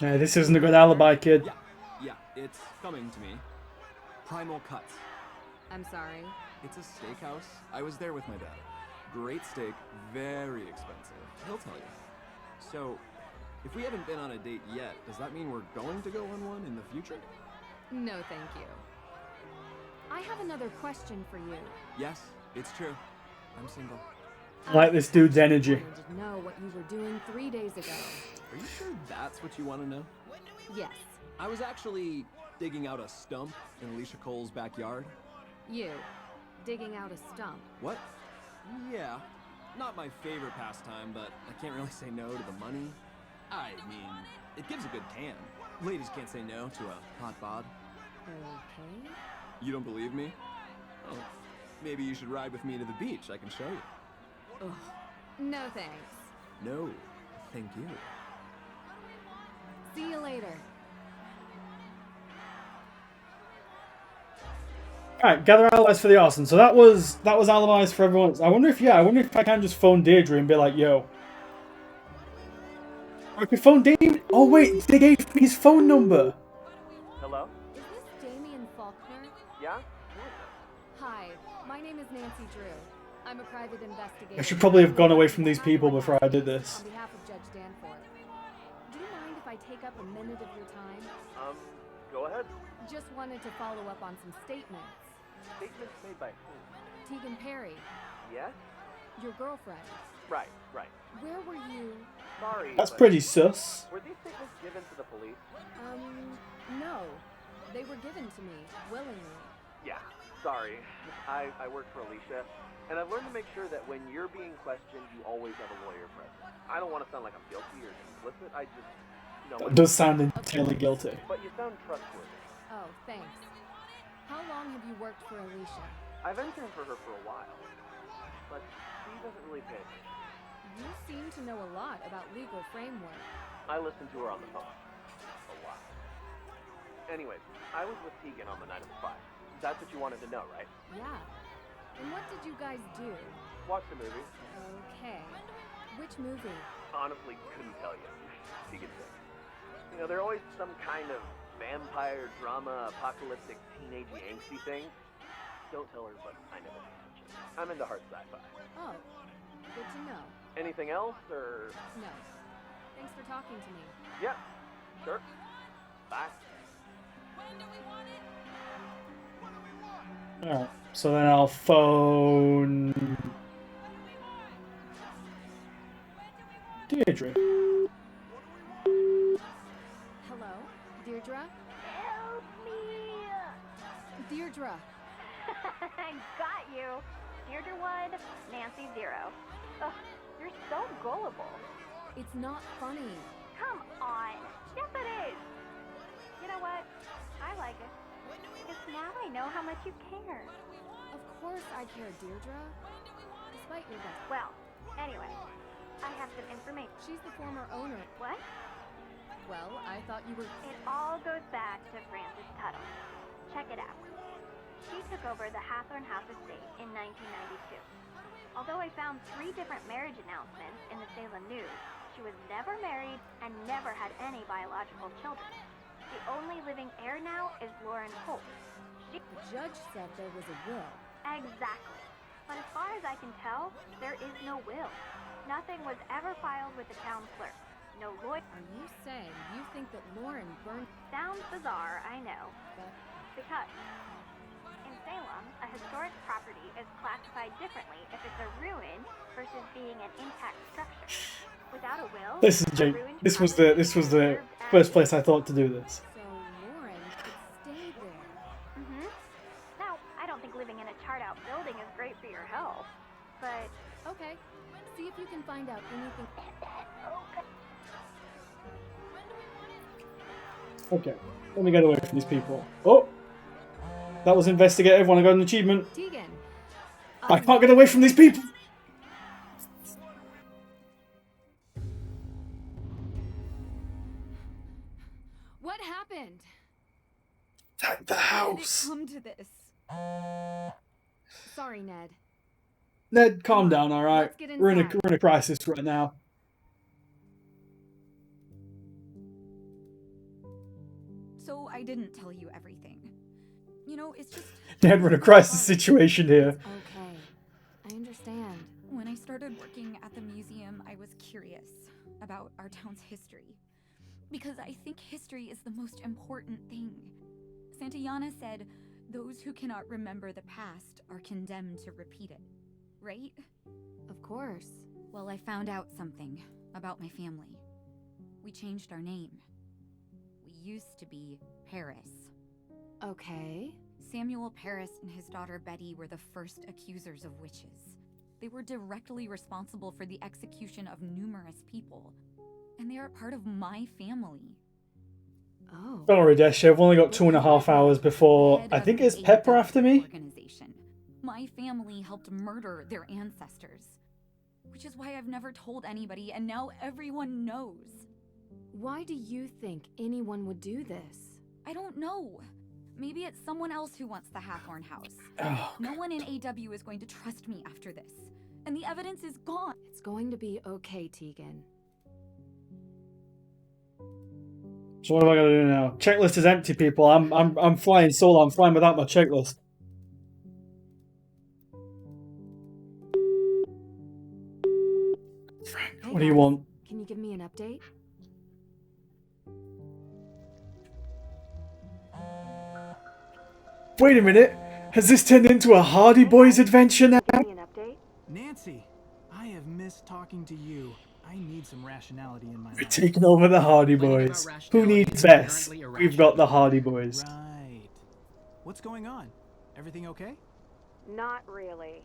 Yeah, this isn't a good alibi, kid. Yeah, it's coming to me. Primal Cuts. I'm sorry. It's a steakhouse. I was there with my dad. Great steak, very expensive. He'll tell you. So, if we haven't been on a date yet, does that mean we're going to go on one in the future? No, thank you. I have another question for you. Yes, it's true. I'm single. I like this dude's energy. I wanted to know what you were doing 3 days ago. Are you sure that's what you want to know? Yes. I was actually digging out a stump in Alicia Cole's backyard. You. Digging out a stump. What? Yeah. Not my favorite pastime, but I can't really say no to the money. I mean, it gives a good tan. Ladies can't say no to a hot bod. Okay. You don't believe me? Oh, maybe you should ride with me to the beach. I can show you. Ugh. No thanks. No, thank you. See you later. Alright, gather alibis for the arson. So that was alibis for everyone. I wonder if I can just phone Deirdre and be like, yo. I could phone Damien. Oh wait, they gave me his phone number. Hello? Is this Damien Faulkner? Yeah? Hi, my name is Nancy Drew. I'm a private investigator. I should probably have gone away from these people before I did this. On behalf of Judge Danforth. Do you mind if I take up a minute of your time? Go ahead. Just wanted to follow up on some statements. Statements made by whom? Tegan Perry, Yes? your girlfriend. Right. Where were you? Sorry. That's but pretty sus. Were these statements given to the police? No. They were given to me, willingly. Yeah, sorry. I work for Alicia, and I've learned to make sure that when you're being questioned, you always have a lawyer present. I don't want to sound like I'm guilty or complicit, I just know... That does sound entirely guilty. But you sound trustworthy. Oh, thanks. How long have you worked for Alicia? I've interned for her for a while, but she doesn't really pay attention. You seem to know a lot about legal framework. I listened to her on the phone. A lot. Anyways, I was with Tegan on the night of the fire. That's what you wanted to know, right? Yeah. And what did you guys do? Watch the movie. Okay. Which movie? Honestly, couldn't tell you. Tegan said. You know, they're always some kind of vampire drama, apocalyptic, teenagey, angsty thing. Don't tell her, but I never pay attention. I'm into hard sci-fi. Oh, good to know. Anything else, or...? No. Thanks for talking to me. Yeah, sure. Bye. Alright, so then I'll phone Deirdre. Hello? Deirdre? Help me! Deirdre! Got you. Deirdre 1, Nancy 0. Ugh, you're so gullible. It's not funny. Come on. Yes, it is. You know what? I like it. Because now I know how much you care. Of course I care, Deirdre. Despite your best. Well, anyway, I have some information. She's the former owner. What? Well, I thought you were... It all goes back to Frances Tuttle. Check it out. She took over the Hathorne House estate in 1992. Although I found 3 different marriage announcements in the Salem News, she was never married and never had any biological children. The only living heir now is Lauren Holt. The judge said there was a will. Exactly. But as far as I can tell, there is no will. Nothing was ever filed with the town clerk. No lawyer. Are you saying you think that Lauren burned... Sounds bizarre, I know. But... Because in Salem, a historic property is classified differently if it's a ruin versus being an intact structure. Without a will, This is Jake. This was the first place I thought to do this. So Lauren could stay there. Mm-hmm. Now, I don't think living in a charred-out building is great for your health, but... Okay. See if you can find out anything... Okay, let me get away from these people. Oh! That was investigate. Everyone got an achievement. Tegan. I can't get away from these people! What happened? At the house. How did it come to this? Sorry, Ned. Ned, calm down, alright? Let's get We're in inside. a crisis right now. So I didn't tell you everything. You know, it's just... Ned, we're in a crisis situation here. Okay. I understand. When I started working at the museum, I was curious about our town's history. Because I think history is the most important thing. Santayana said, those who cannot remember the past are condemned to repeat it. Right? Of course. Well, I found out something about my family. We changed our name. We used to be Paris. Okay. Samuel Paris and his daughter Betty were the first accusers of witches. They were directly responsible for the execution of numerous people. And they are part of my family. Oh. Don't worry, Desha. I've only got 2.5 hours before... I think it's Pepper after me? Organization. My family helped murder their ancestors. Which is why I've never told anybody, and now everyone knows. Why do you think anyone would do this? I don't know. Maybe it's someone else who wants the Hathorne house. Oh, no one in AW is going to trust me after this. And the evidence is gone. It's going to be okay, Tegan. So what am I gonna do now? Checklist is empty, people. I'm flying solo. I'm flying without my checklist. Frank, Hey what do you guys, want? Can you give me an update? Wait a minute. Has this turned into a Hardy Boys adventure now? Give me an update? Nancy, I have missed talking to you. I need some rationality in my We're life. taking over the Hardy Boys. Who needs Bess? We've got the Hardy Boys. Right. What's going on? Everything okay? Not really.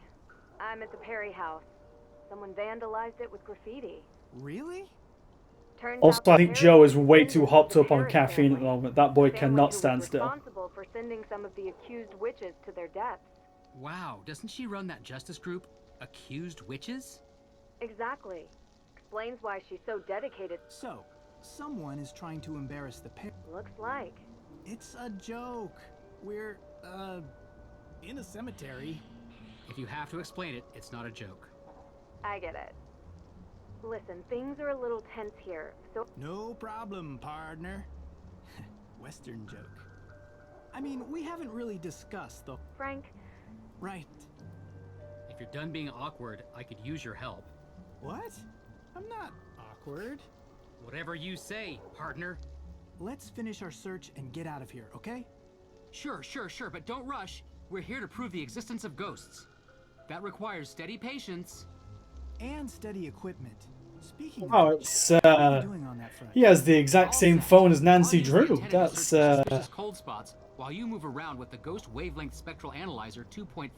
I'm at the Perry house. Someone vandalized it with graffiti. Really? Turns Also, out I the think Perrys Joe is were way descendants too of hopped the up on Parrish caffeine at family. the moment. That boy The family cannot who stand was still. responsible for sending some of the accused witches to their deaths. Wow, doesn't she run that justice group, Accused Witches? Exactly. Explains why she's so dedicated. So, someone is trying to embarrass the pair. Looks like. It's a joke. We're, in a cemetery. If you have to explain it, it's not a joke. I get it. Listen, things are a little tense here, so... No problem, partner. Western joke. I mean, we haven't really discussed the... Frank? Right. If you're done being awkward, I could use your help. What? I'm not awkward. Whatever you say, partner. Let's finish our search and get out of here, okay? Sure, but don't rush. We're here to prove the existence of ghosts. That requires steady patience. And steady equipment. Speaking Oh, of it's what are you doing on that front? he has the exact same phone as Nancy Drew. That's Suspicious cold spots while you move around with the Ghost Wavelength Spectral Analyzer 2.5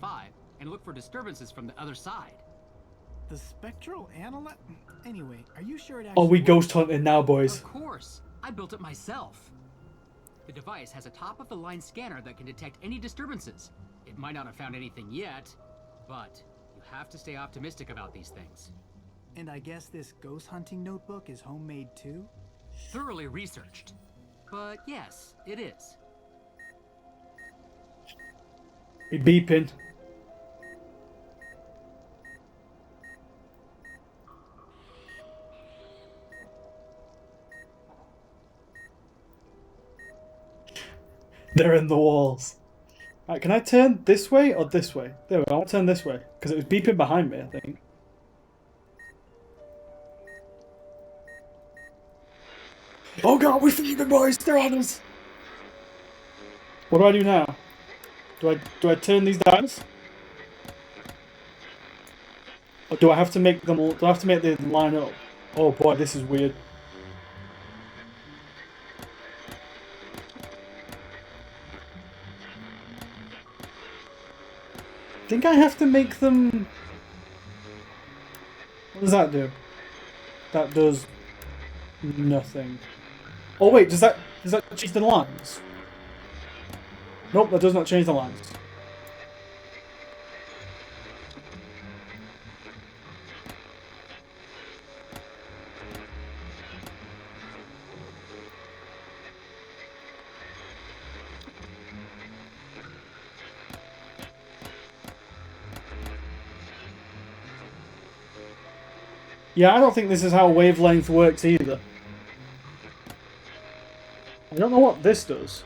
and look for disturbances from the other side. The spectral analyzer? Anyway, are you sure it oh, actually we works? ghost hunting now, boys. Of course, I built it myself. The device has a top-of-the-line scanner that can detect any disturbances. It might not have found anything yet, but you have to stay optimistic about these things. And I guess this ghost hunting notebook is homemade too? Thoroughly researched. But yes, it is. Be beeping. They're in the walls. Right, can I turn this way or this way? There we go, I'll turn this way. Because it was beeping behind me, I think. Oh god, we found them, boys! They're on us! What do I do now? Do I turn these down? Or do I have to make them? Do I have to make them line up? Oh boy, this is weird. I think I have to make them. What does that do? That does nothing. Oh wait, does that change the lines? Nope, that does not change the lines. Yeah, I don't think this is how wavelength works either. I don't know what this does.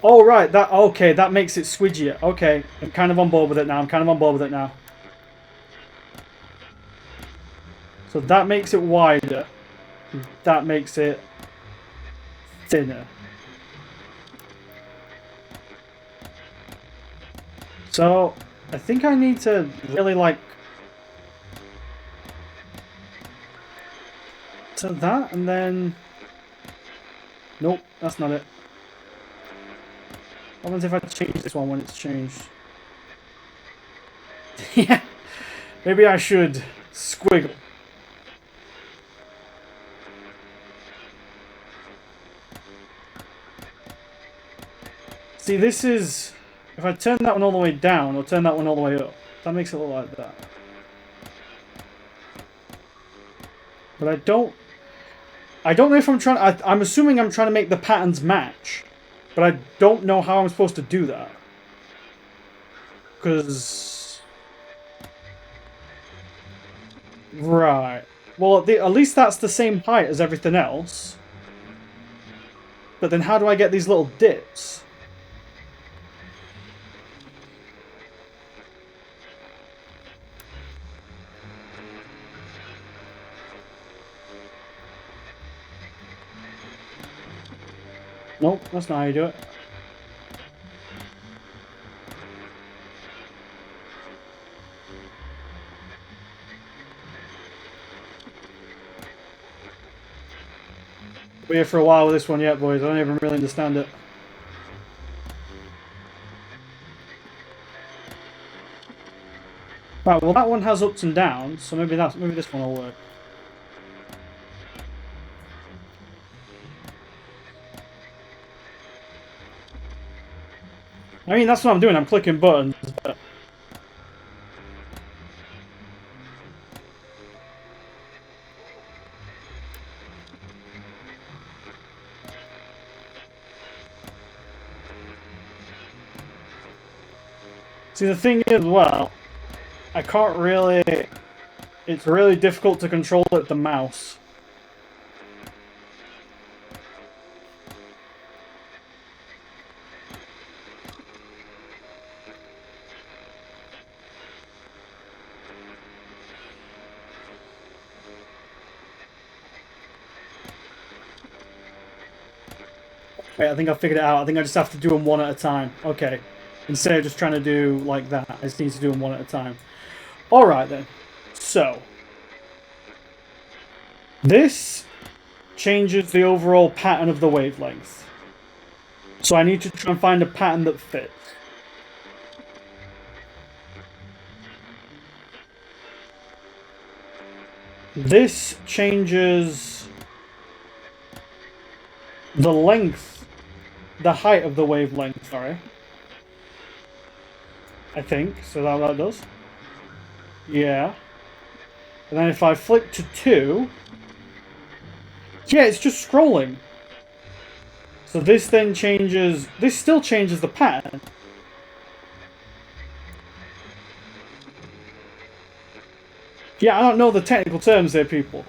Oh right, that makes it swidgier. Okay, I'm kind of on board with it now. So that makes it wider. That makes it thinner. So I think I need to really like to that and then nope, that's not it. What happens if I change this one when it's changed? Yeah, maybe I should squiggle. See, this is if I turn that one all the way down or turn that one all the way up, that makes it look like that. But I don't know if I'm trying. I'm assuming I'm trying to make the patterns match, but I don't know how I'm supposed to do that. Because right, well, at least that's the same height as everything else. But then, how do I get these little dips? Nope, that's not how you do it. We're here for a while with this one yet, boys. I don't even really understand it. Right, well that one has ups and downs, so maybe this one will work. I mean, that's what I'm doing. I'm clicking buttons. But... See, the thing is, well, I can't really... It's really difficult to control it with the mouse. Wait, I think I figured it out. I think I just have to do them one at a time. Okay. Instead of just trying to do like that, I just need to do them one at a time. Alright then. So. This changes the overall pattern of the wavelength. So I need to try and find a pattern that fits. This changes the length, the height of the wavelength, sorry. I think, so that does. Yeah. And then if I flick to 2, yeah, it's just scrolling. So this then changes, this still changes the pattern. Yeah, I don't know the technical terms here, people.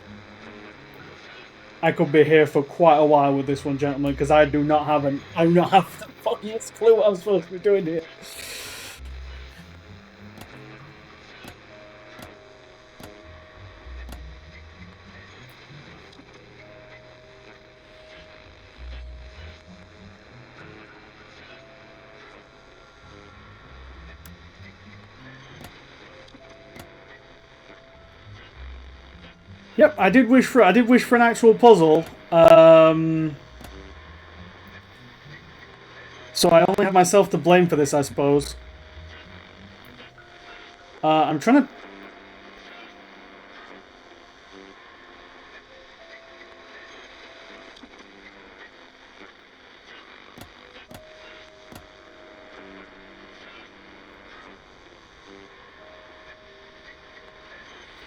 I could be here for quite a while with this one, gentlemen, because I do not have the fucking clue what I'm supposed to be doing here. Yep, I did wish for an actual puzzle. So I only have myself to blame for this, I suppose. I'm trying to.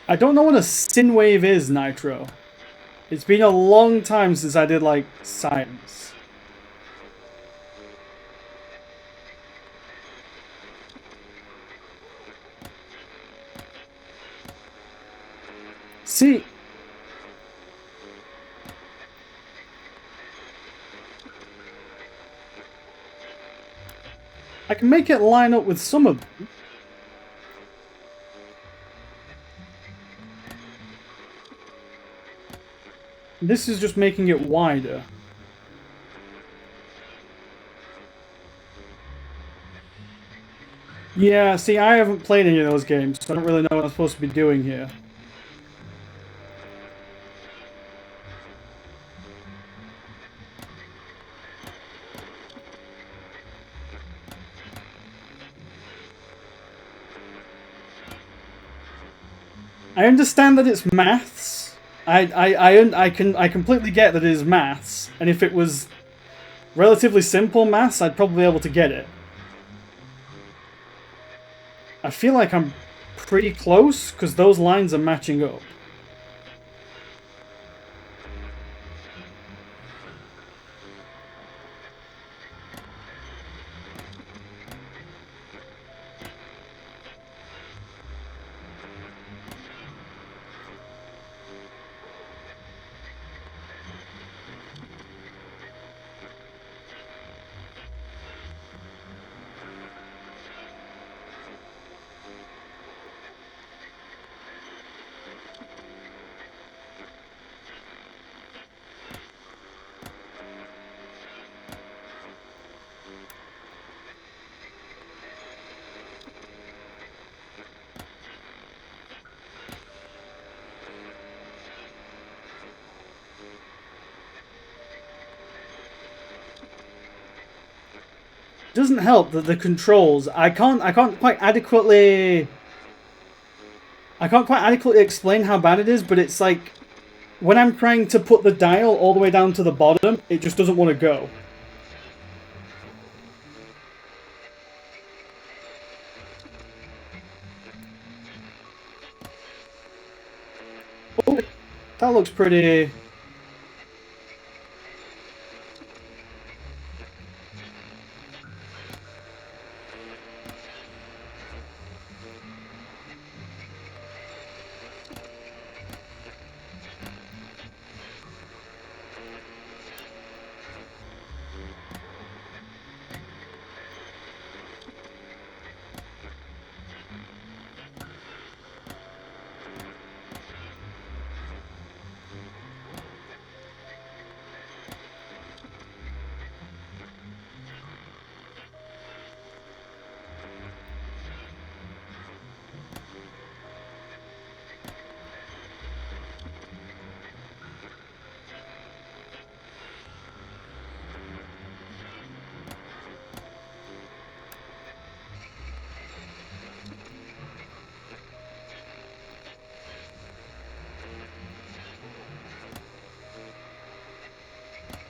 I don't know what a synwave is, Nitro. It's been a long time since I did, like, science. See... I can make it line up with some of them. This is just making it wider. Yeah, see, I haven't played any of those games, so I don't really know what I'm supposed to be doing here. I understand that it's maths. I completely get that it is maths, and if it was relatively simple maths, I'd probably be able to get it. I feel like I'm pretty close, because those lines are matching up. Doesn't help that the controls, I can't quite adequately explain how bad it is, but it's like when I'm trying to put the dial all the way down to the bottom, it just doesn't want to go. Oh, that looks pretty.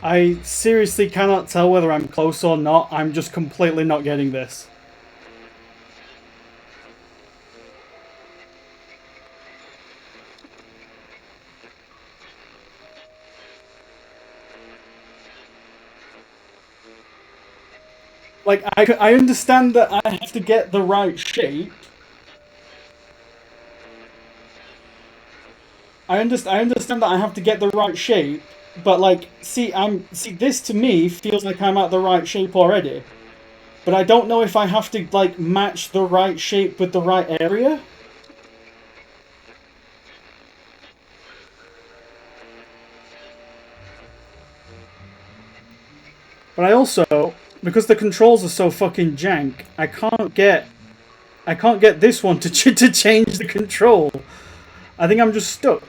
I seriously cannot tell whether I'm close or not. I'm just completely not getting this. Like, I understand that I have to get the right shape. I understand that I have to get the right shape, but like, see, this to me feels like I'm at the right shape already. But I don't know if I have to, like, match the right shape with the right area. But I also, because the controls are so fucking jank, I can't get this one to to change the control. I think I'm just stuck.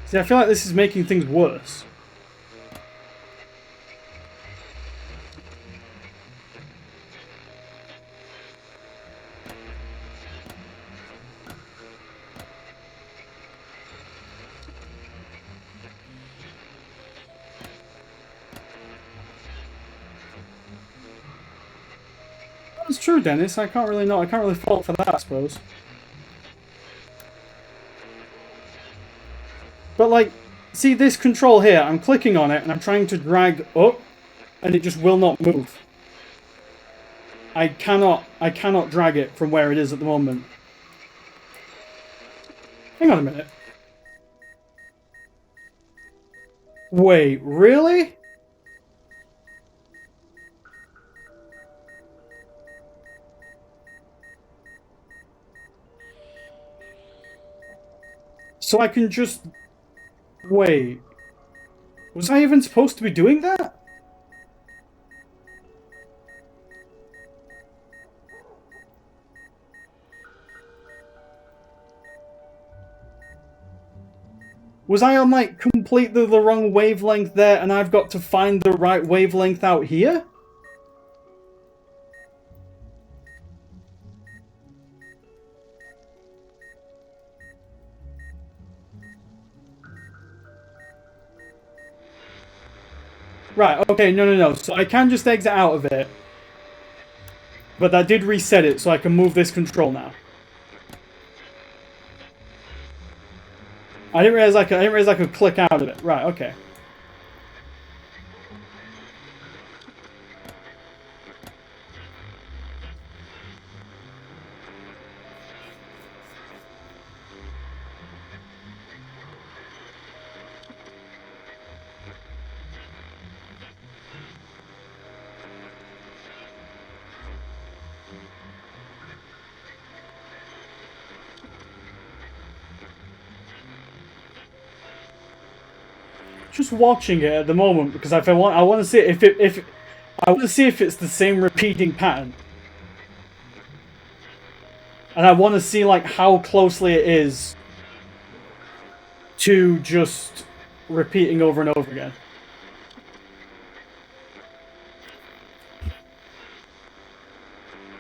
See, I feel like this is making things worse. That's true, Dennis. I can't really fault for that, I suppose. But like, see this control here, I'm clicking on it and I'm trying to drag up and it just will not move. I cannot drag it from where it is at the moment. Hang on a minute. Wait, really? So I can just... Wait. Was I even supposed to be doing that? Was I on, like, completely the wrong wavelength there and I've got to find the right wavelength out here? Right, okay, no. So I can just exit out of it. But that did reset it, so I can move this control now. I didn't realize I could click out of it. Right, okay. Just watching it at the moment because I want to see if it's the same repeating pattern, and I want to see like how closely it is to just repeating over and over again.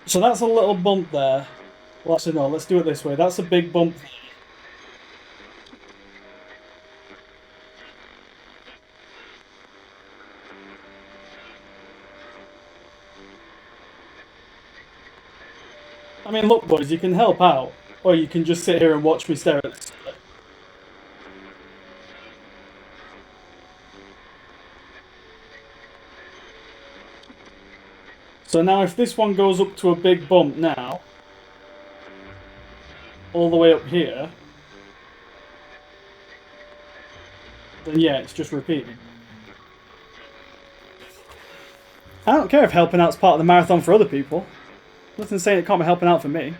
So that's a little bump there. Well, actually, no, let's do it this way. That's a big bump. I mean, look, boys, you can help out, or you can just sit here and watch me stare at this. So now if this one goes up to a big bump now, all the way up here, then yeah, it's just repeating. I don't care if helping out's part of the marathon for other people. Nothing saying it can't be helping out for me.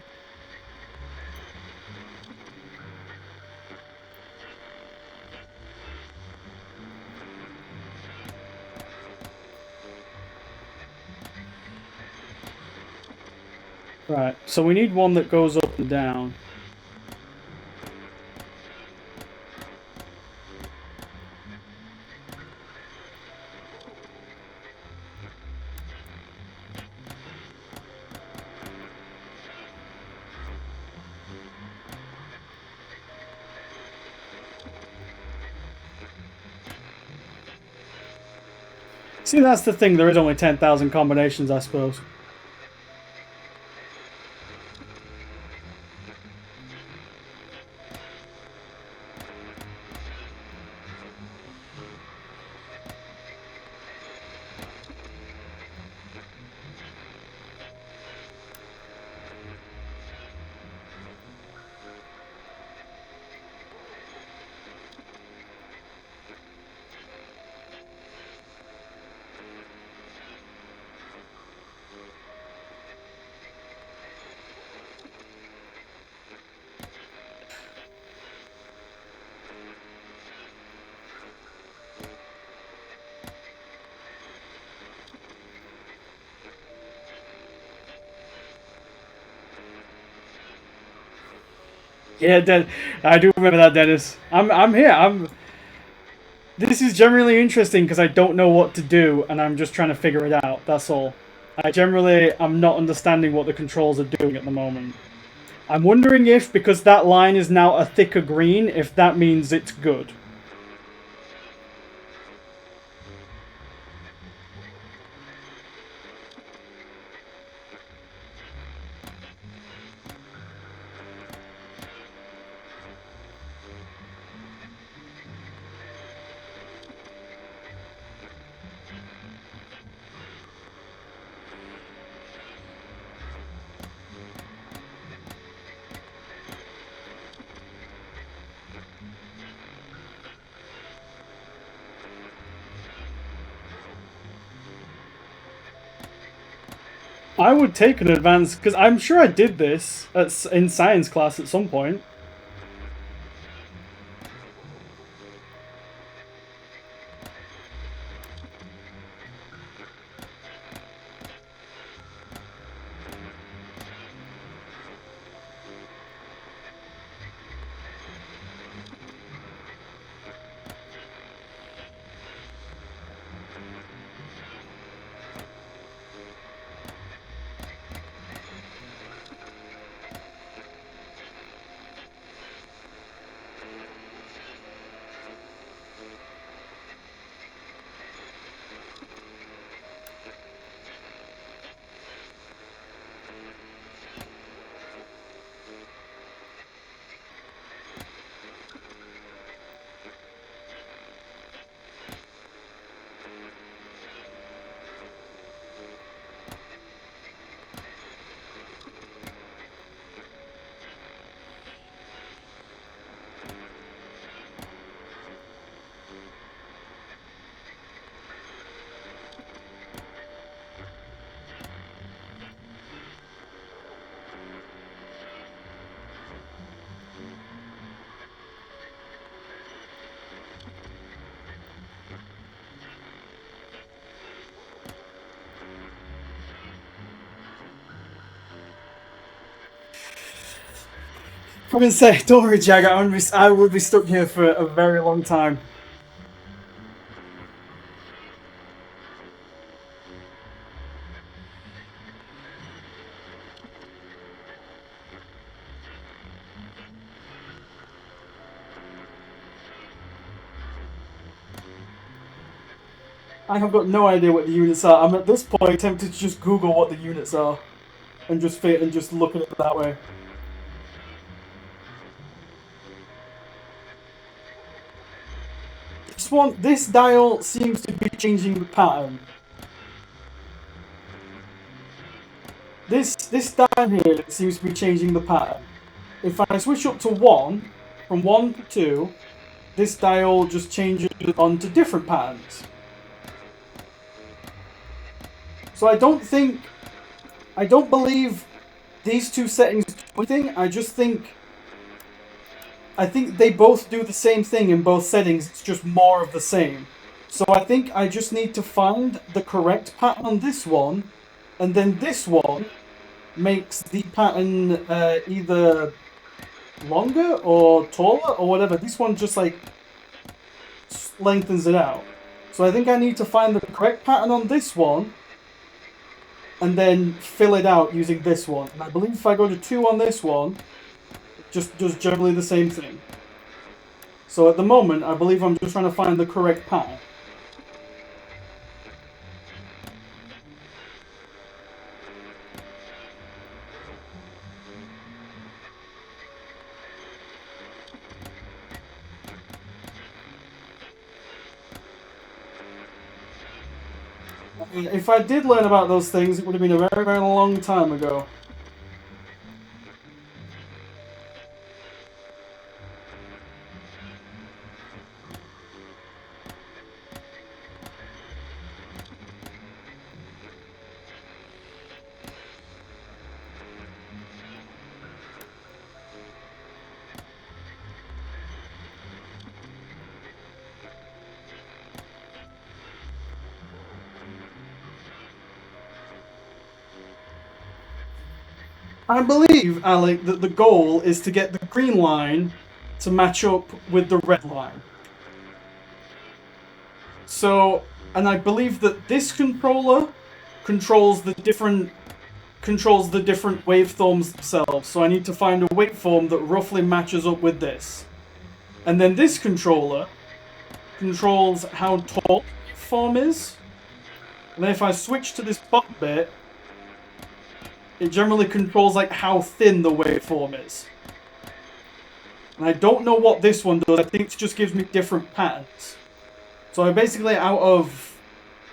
Right, so we need one that goes up and down. See, that's the thing, there is only 10,000 combinations, I suppose. Yeah, I do remember that, Dennis. I'm here. This is generally interesting because I don't know what to do and I'm just trying to figure it out. That's all. I'm not understanding what the controls are doing at the moment. I'm wondering if, because that line is now a thicker green, if that means it's good. I would take an advanced, because I'm sure I did this in science class at some point. I'm gonna say, don't worry, Jagger, I will be stuck here for a very long time. I have got no idea what the units are. I'm at this point tempted to just Google what the units are, and just look at it that way. This dial seems to be changing the pattern. This dial here seems to be changing the pattern. If I switch up to 1, from 1 to 2, this dial just changes onto different patterns. So I don't believe these two settings do anything. I think they both do the same thing in both settings, it's just more of the same. So I think I just need to find the correct pattern on this one, and then this one, makes the pattern either longer or taller or whatever. This one just like lengthens it out. So I think I need to find the correct pattern on this one and then fill it out using this one. And I believe if I go to 2 on this one, it just does generally the same thing. So at the moment, I believe I'm just trying to find the correct pattern. If I did learn about those things, it would have been a very, very long time ago. I believe, Alec, that the goal is to get the green line to match up with the red line. So, and I believe that this controller controls the different waveforms themselves. So I need to find a waveform that roughly matches up with this. And then this controller controls how tall the waveform is. And then if I switch to this bottom bit, it generally controls like how thin the waveform is. And I don't know what this one does. I think it just gives me different patterns. So I basically, out of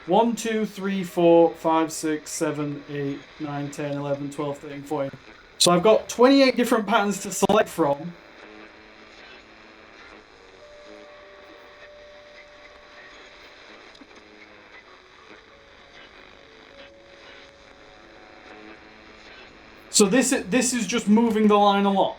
1, 2, 3, 4, 5, 6, 7, 8, 9, 10, 11, 12, 13, 14. So I've got 28 different patterns to select from. So this is just moving the line along.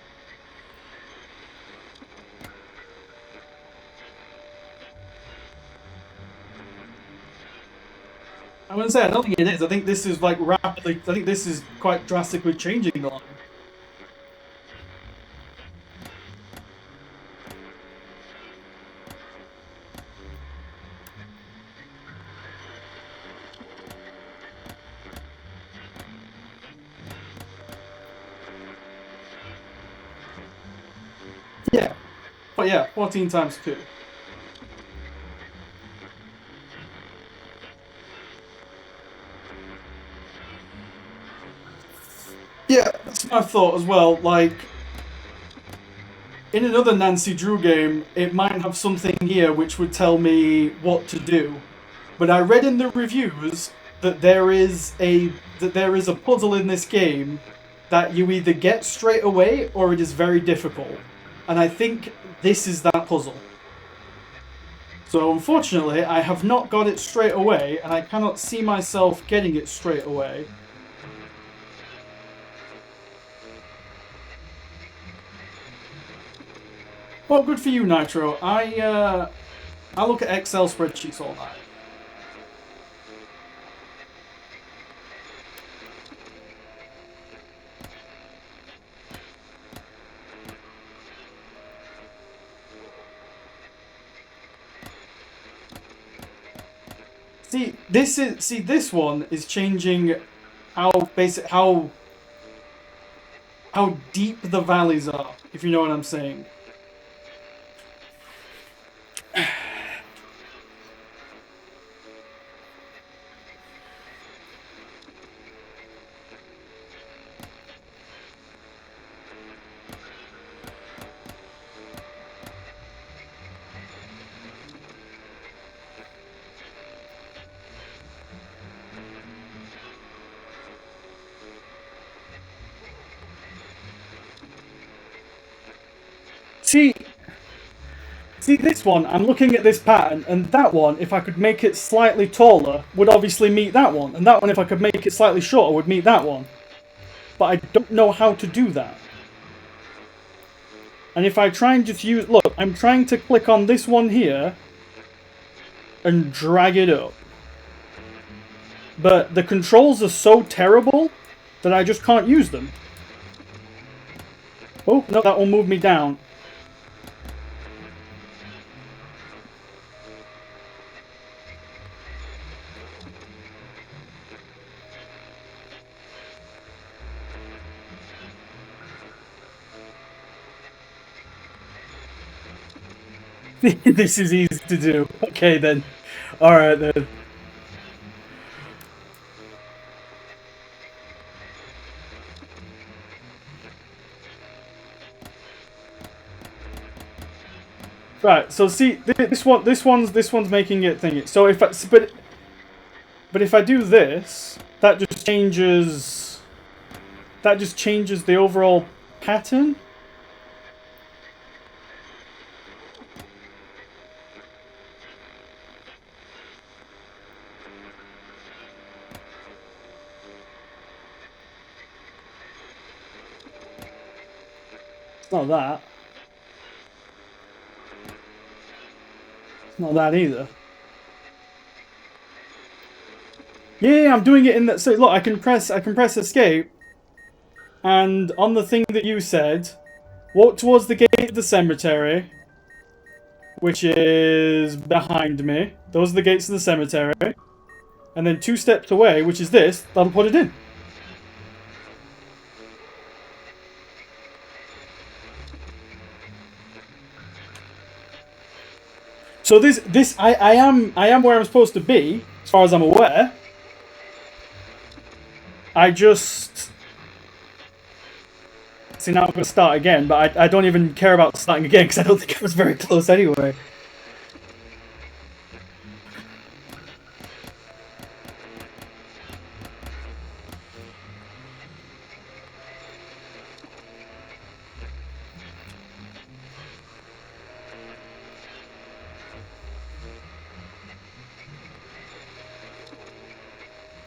I wouldn't say I don't think it is. I think this is like rapidly. I think this is quite drastically changing the line. Yeah. But yeah, 14 times 2. Yeah, that's my thought as well. Like, in another Nancy Drew game, it might have something here which would tell me what to do. But I read in the reviews that there is a puzzle in this game that you either get straight away or it is very difficult. And I think this is that puzzle. So unfortunately, I have not got it straight away, and I cannot see myself getting it straight away. Well, good for you, Nitro. I look at Excel spreadsheets all night. This one is changing how deep the valleys are, if you know what I'm saying. See this one, I'm looking at this pattern, and that one, if I could make it slightly taller, would obviously meet that one. And that one, if I could make it slightly shorter, would meet that one. But I don't know how to do that. And if I try and just use... Look, I'm trying to click on this one here and drag it up. But the controls are so terrible that I just can't use them. Oh, no, that will move me down. This is easy to do. Okay, then. Alright, then. Right, so see, this one's making it thingy. So if I, but if I do this, that just changes the overall pattern. It's not that. It's not that either. Yeah, I'm doing it in that. So look, I can press escape, and on the thing that you said, walk towards the gate of the cemetery, which is behind me. Those are the gates of the cemetery, and then 2 steps away, which is this. That'll put it in. So I am where I'm supposed to be, as far as I'm aware. I just... See, now I'm going to start again, but I don't even care about starting again, because I don't think I was very close anyway.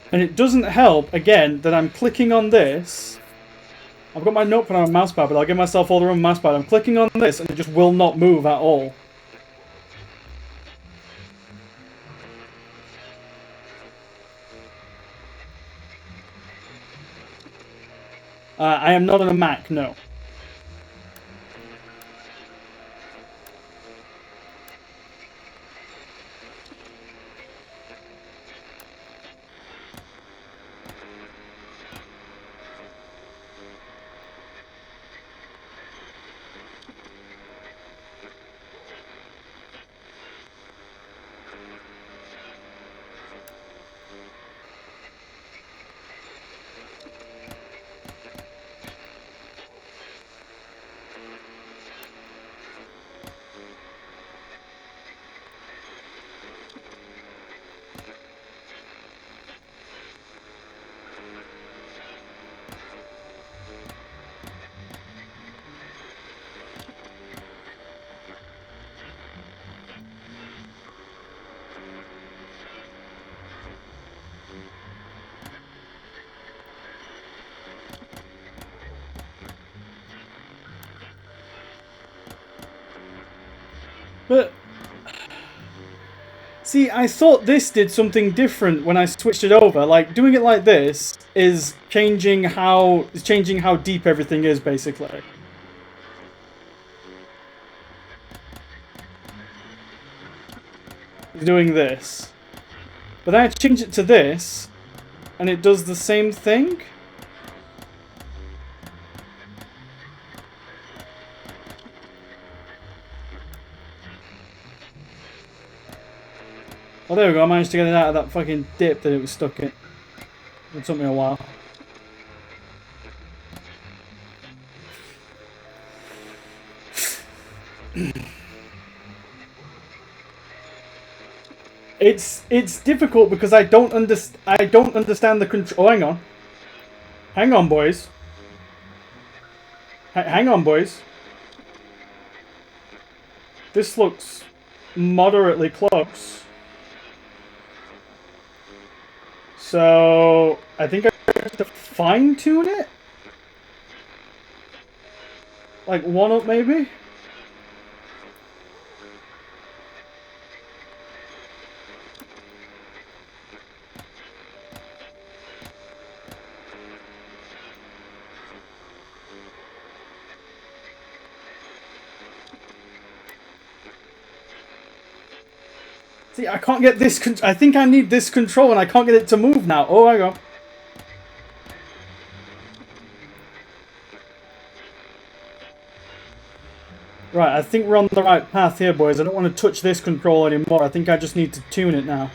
And it doesn't help, again, that I'm clicking on this. I've got my notepad on my mousepad, but I'll give myself all the room mousepad. I'm clicking on this, and it just will not move at all. I am not on a Mac, no. But... See, I thought this did something different when I switched it over. Like, doing it like this is changing how deep everything is, basically. Doing this. But then I change it to this, and it does the same thing? Oh, there we go. I managed to get it out of that fucking dip that it was stuck in. It took me a while. It's difficult because I don't understand the control. Oh, hang on. Hang on, boys. Hang on, boys. This looks moderately close. So, I think I have to fine-tune it? Like, one up, maybe? See, I can't get this. I think I need this control, and I can't get it to move now. Oh, I go. Right, I think we're on the right path here, boys. I don't want to touch this control anymore. I think I just need to tune it now.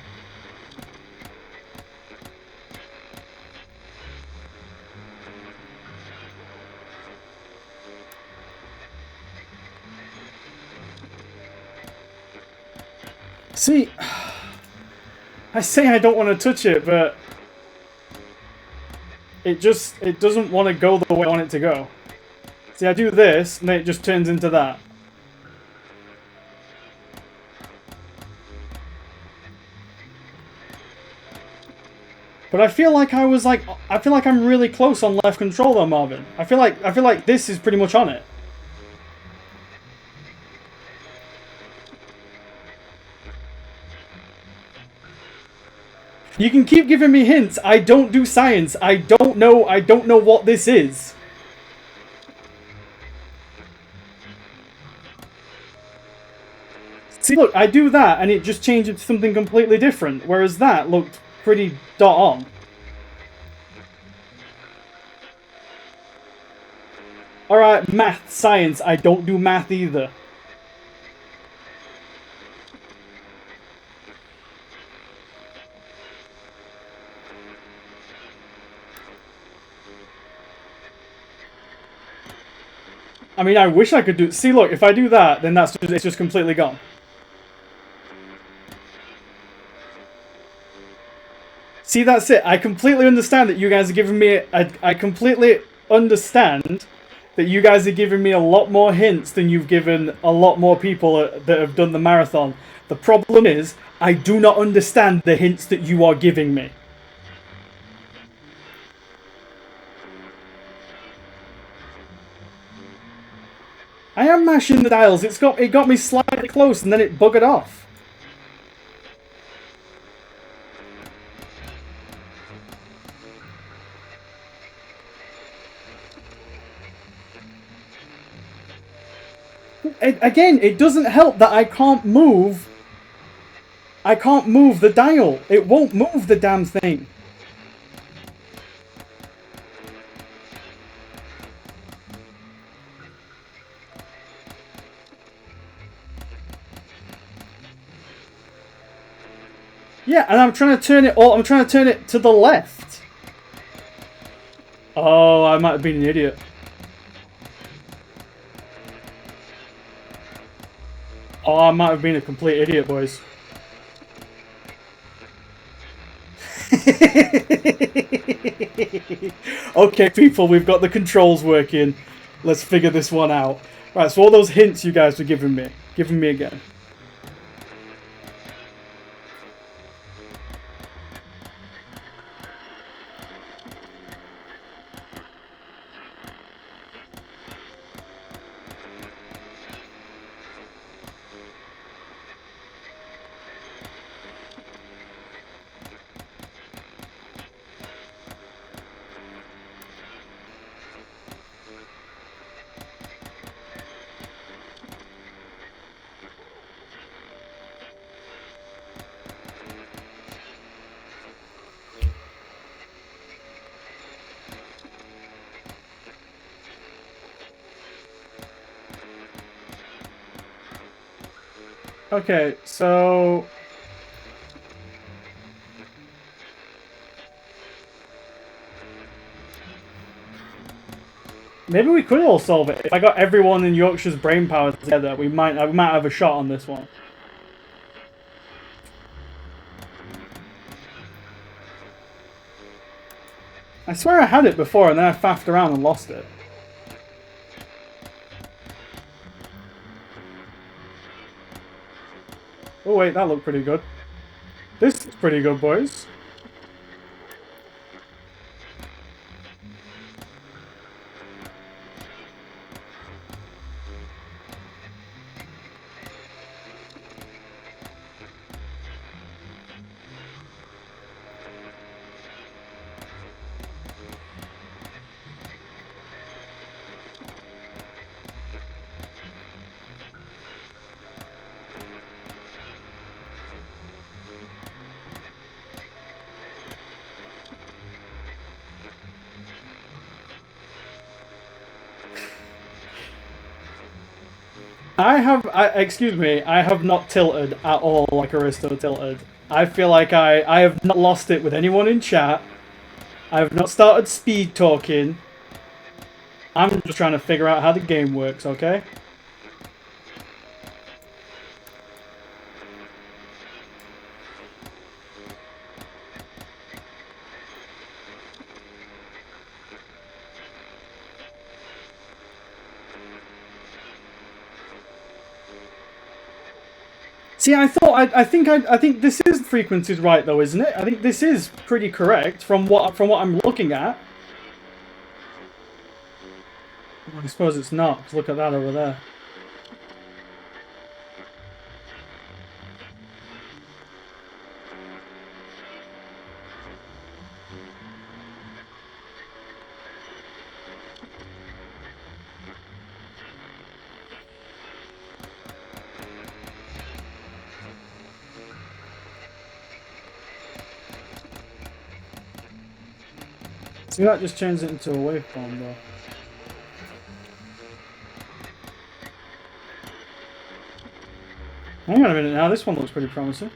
See, I say I don't want to touch it, but it doesn't want to go the way I want it to go. See, I do this, and then it just turns into that. But I feel like I'm really close on left control though, Marvin. I feel like this is pretty much on it. You can keep giving me hints. I don't do science. I don't know what this is. See, look, I do that and it just changes to something completely different, whereas that looked pretty dot on. Alright, math, science. I don't do math either. I mean, I wish I could do... See, look, if I do that, then it's just completely gone. See, that's it. I completely understand that you guys are giving me... I completely understand that you guys are giving me a lot more hints than you've given a lot more people that have done the marathon. The problem is, I do not understand the hints that you are giving me. I am mashing the dials. It got me slightly close and then it buggered off. Again, it doesn't help that I can't move the dial. It won't move the damn thing. Yeah, and I'm trying to turn it to the left. Oh, I might have been an idiot. Oh, I might have been a complete idiot, boys. Okay, people, we've got the controls working. Let's figure this one out. Right, so all those hints you guys were giving me again. Okay, so... maybe we could all solve it. If I got everyone in Yorkshire's brain power together, we might have a shot on this one. I swear I had it before and then I faffed around and lost it. Oh wait, that looked pretty good. This is pretty good, boys. excuse me, I have not tilted at all like Aristo tilted. I feel like I have not lost it with anyone in chat. I have not started speed talking. I'm just trying to figure out how the game works, okay? See, I think this is frequencies right though, isn't it? I think this is pretty correct from what I'm looking at. I suppose it's not, 'cause look at that over there. See, that just turns it into a waveform though. Hang on a minute now, this one looks pretty promising.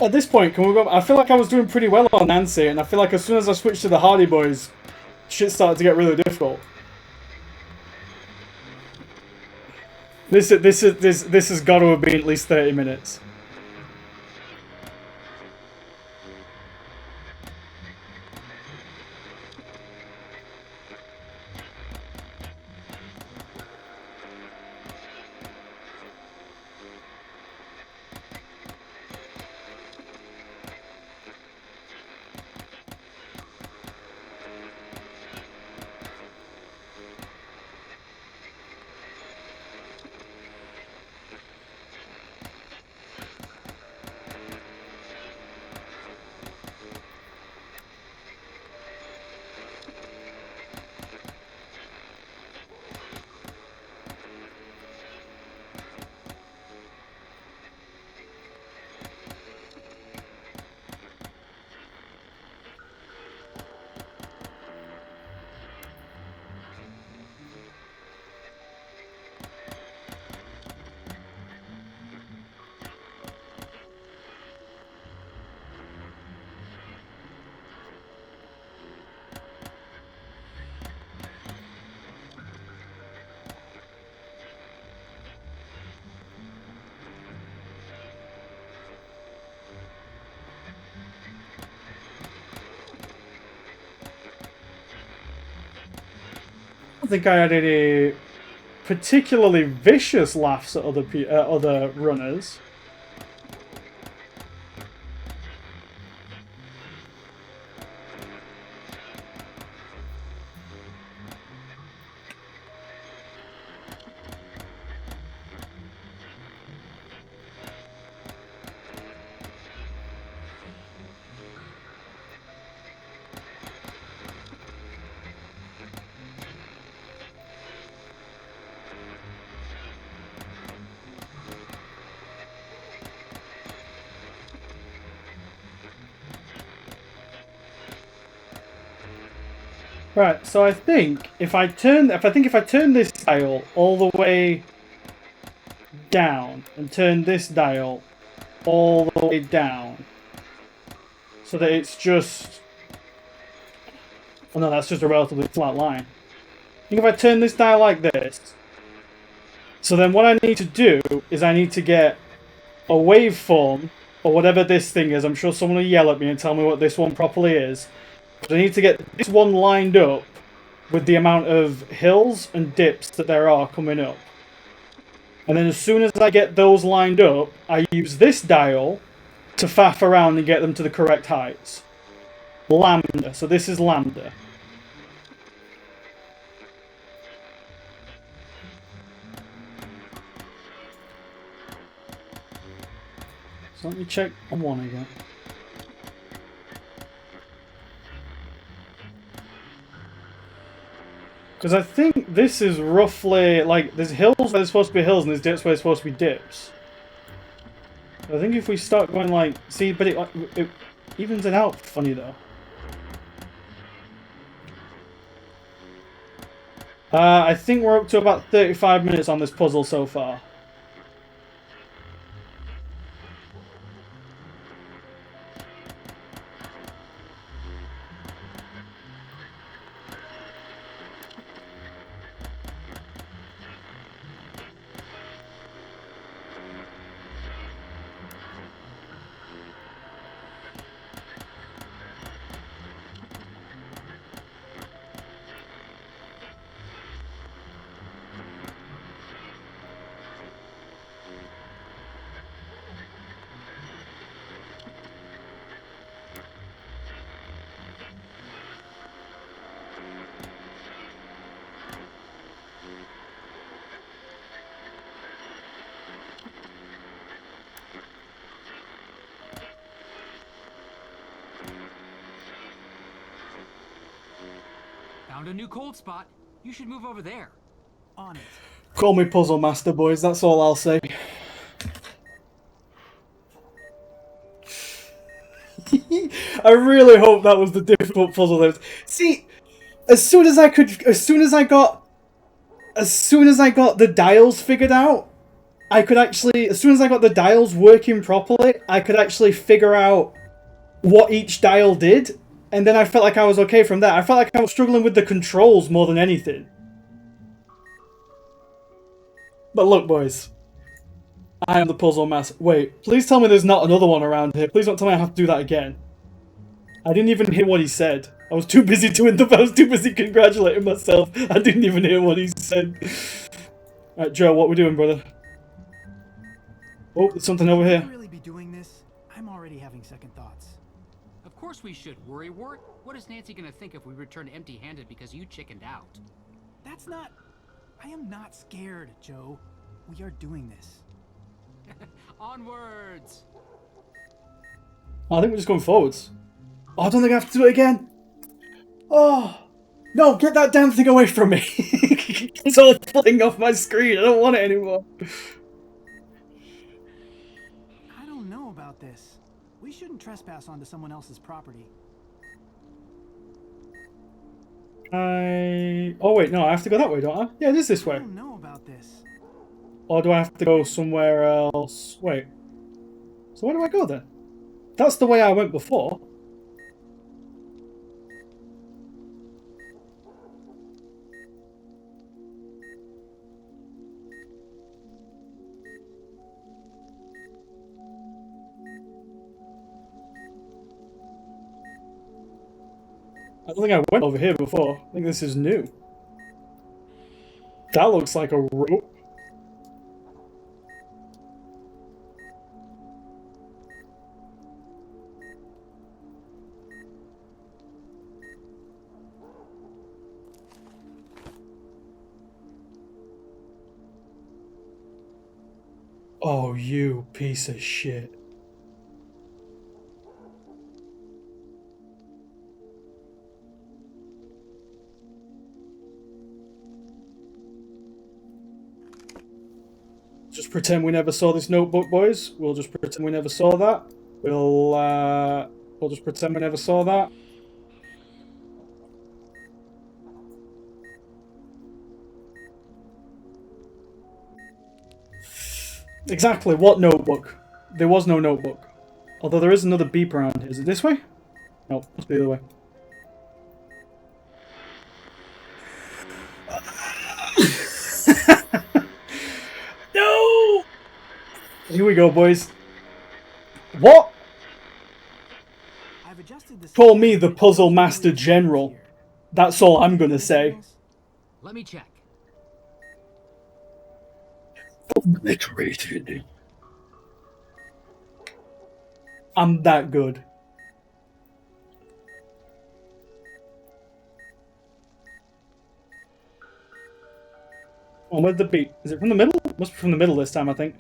At this point, can we go? I feel like I was doing pretty well on Nancy, and I feel like as soon as I switched to the Hardy Boys, shit started to get really difficult. This has got to have been at least 30 minutes. I don't think I had any particularly vicious laughs at other runners. Right, so I think if I turn this dial all the way down and turn this dial all the way down, so that it's just, oh no, that's just a relatively flat line. I think if I turn this dial like this, so then what I need to do is I need to get a waveform or whatever this thing is. I'm sure someone will yell at me and tell me what this one properly is. I need to get this one lined up with the amount of hills and dips that there are coming up. And then as soon as I get those lined up, I use this dial to faff around and get them to the correct heights. Lambda. So this is lambda. So let me check on one again. Because I think this is roughly, like, there's hills where there's supposed to be hills and there's dips where there's supposed to be dips. I think if we start going like, see, but it evens it out funny though. I think we're up to about 35 minutes on this puzzle so far. Found a new cold spot. You should move over there. On it. Call me Puzzle Master, boys, that's all I'll say. I really hope that was the difficult puzzle there. See, as soon as I got the dials figured out, I could actually, as soon as I got the dials working properly, I could actually figure out what each dial did, and then I felt like I was okay from that. I felt like I was struggling with the controls more than anything. But look, boys, I am the Puzzle Master. Wait, please tell me there's not another one around here. Please don't tell me I have to do that again. I didn't even hear what he said. I was too busy congratulating myself. I didn't even hear what he said. Alright, Joe, what we doing, brother? Oh, there's something over here. Should we really be doing this? I'm already having second thoughts. Of course we should, Worrywart. What is Nancy gonna think if we return empty-handed because you chickened out? That's not... I am not scared, Joe. We are doing this. Onwards! Oh, I think we're just going forwards. Oh, I don't think I have to do it again. Oh, no, get that damn thing away from me. It's all falling off my screen. I don't want it anymore. I don't know about this. We shouldn't trespass onto someone else's property. Oh wait, no, I have to go that way, don't I? Yeah, it is this way. I don't know about this. Or do I have to go somewhere else? Wait. So where do I go then? That's the way I went before. I don't think I went over here before. I think this is new. That looks like a rope. Oh, you piece of shit. Just pretend we never saw this notebook, boys. We'll just pretend we never saw that. We'll just pretend we never saw that. Exactly, what notebook? There was no notebook. Although there is another beep around here. Is it this way? No, must be the other way. No! Here we go, boys. What? I've adjusted the Call me the Puzzle Master General. That's all I'm gonna say. Let me check. Obliterated. I'm that good. Oh, where's the beat? Is it from the middle? Must be from the middle this time, I think.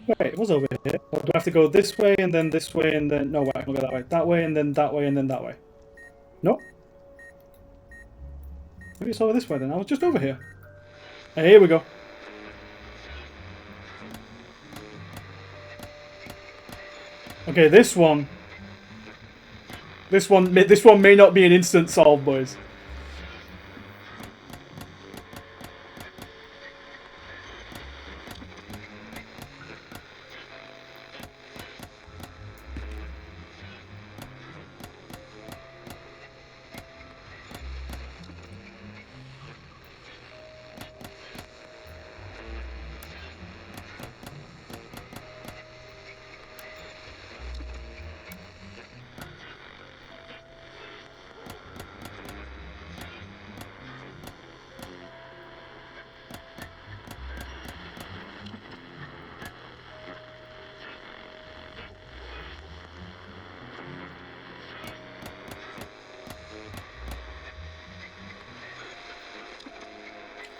Wait, was over here. Or do I have to go this way and then this way and then... No, wait, I can go that way. That way and then that way and then that way. No? Maybe it's over this way then. I was just over here. Hey, here we go. Okay, this one may not be an instant solve, boys.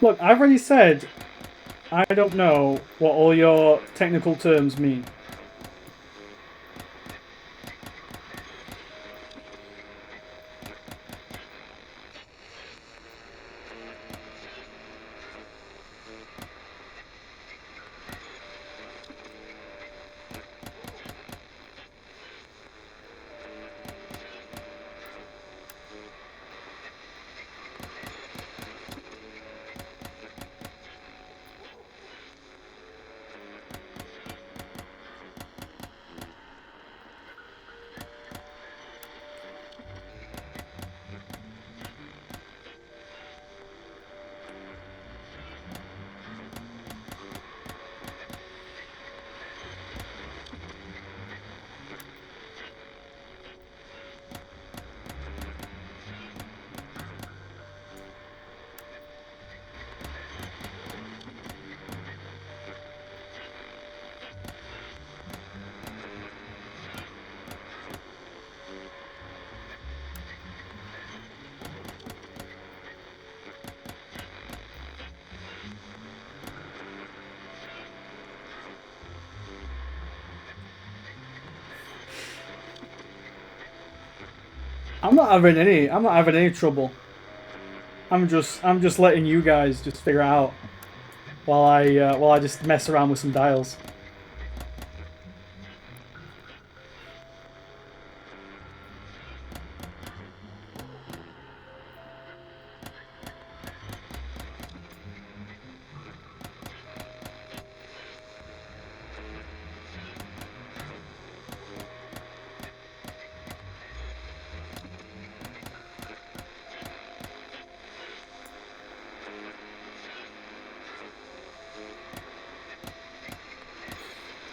Look, I've already said I don't know what all your technical terms mean. I'm not having any trouble. I'm just letting you guys just figure it out while I just mess around with some dials.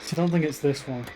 I don't think it's this one.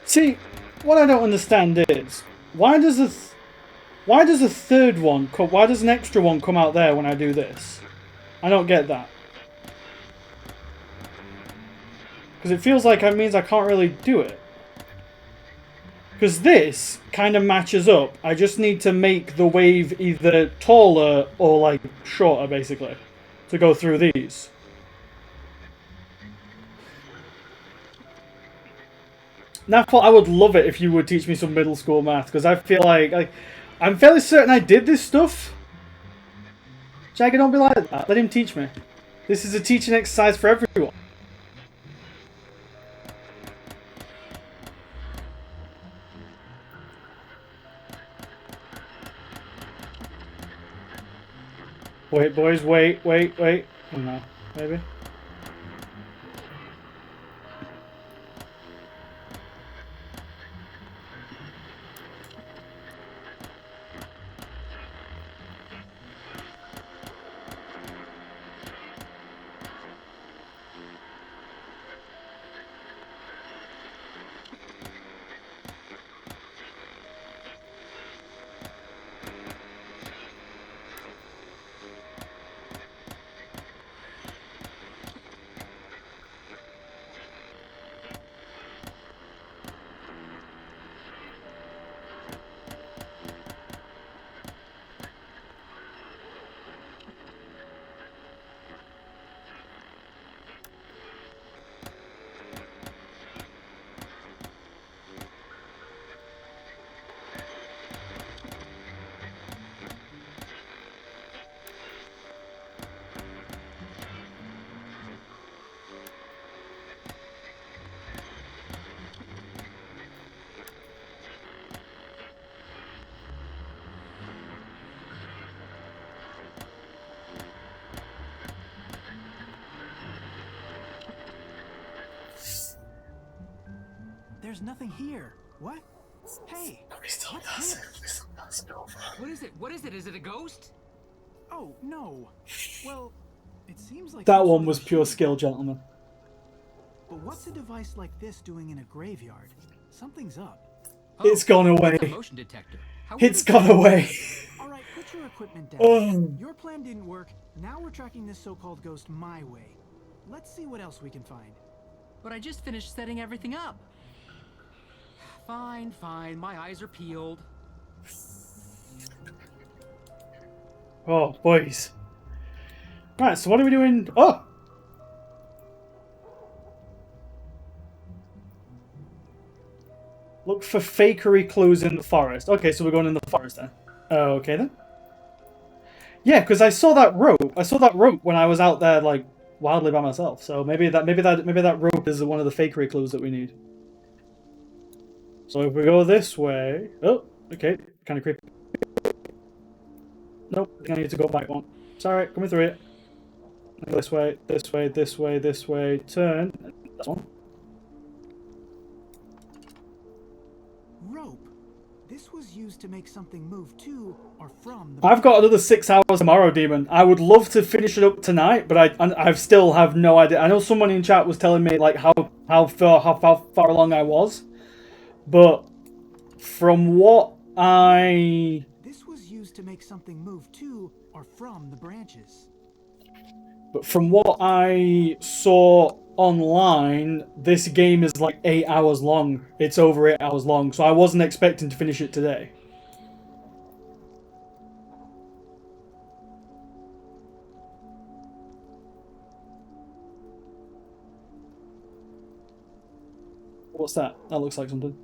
See, what I don't understand is why does a third one come? Why does an extra one come out there when I do this? I don't get that. Because it feels like it means I can't really do it. Because this kind of matches up. I just need to make the wave either taller or like shorter, basically, to go through these. Now, I would love it if you would teach me some middle school math, because I feel like I'm fairly certain I did this stuff. Jagger, don't be like that. Let him teach me. This is a teaching exercise for everyone. Wait, boys, wait. Oh no, maybe. There's nothing here. What? Hey! He still does it. He still does it over. What is it? What is it? Is it a ghost? Oh, no. Well, it seems like That some one sort was of pure sheet. skill, gentlemen. But what's a device like this doing in a graveyard? Something's up. It's gone away. It's a motion detector. It's gone away. All right, put your equipment down. Oh. Your plan didn't work. Now we're tracking this so-called ghost my way. Let's see what else we can find. But I just finished setting everything up. Fine. My eyes are peeled. Oh, boys. Right, so what are we doing? Oh! Look for fakery clues in the forest. Okay, so we're going in the forest then. Okay then. Yeah, because I saw that rope. I saw that rope when I was out there, like, wildly by myself. So maybe that rope is one of the fakery clues that we need. So if we go this way... Oh, okay. Kind of creepy. Nope, I think I need to go back one. It's alright, coming through it. This way, this way, turn. That's one. Rope. This was used to make something move to or from the... I've got another 6 hours tomorrow, Demon. I would love to finish it up tonight, but I still have no idea. I know someone in chat was telling me like how far along I was, but from what I... This was used to make something move to or from the branches. But from what I saw online, this game is like 8 hours long. It's over 8 hours long, so I wasn't expecting to finish it today. What's that? That looks like something.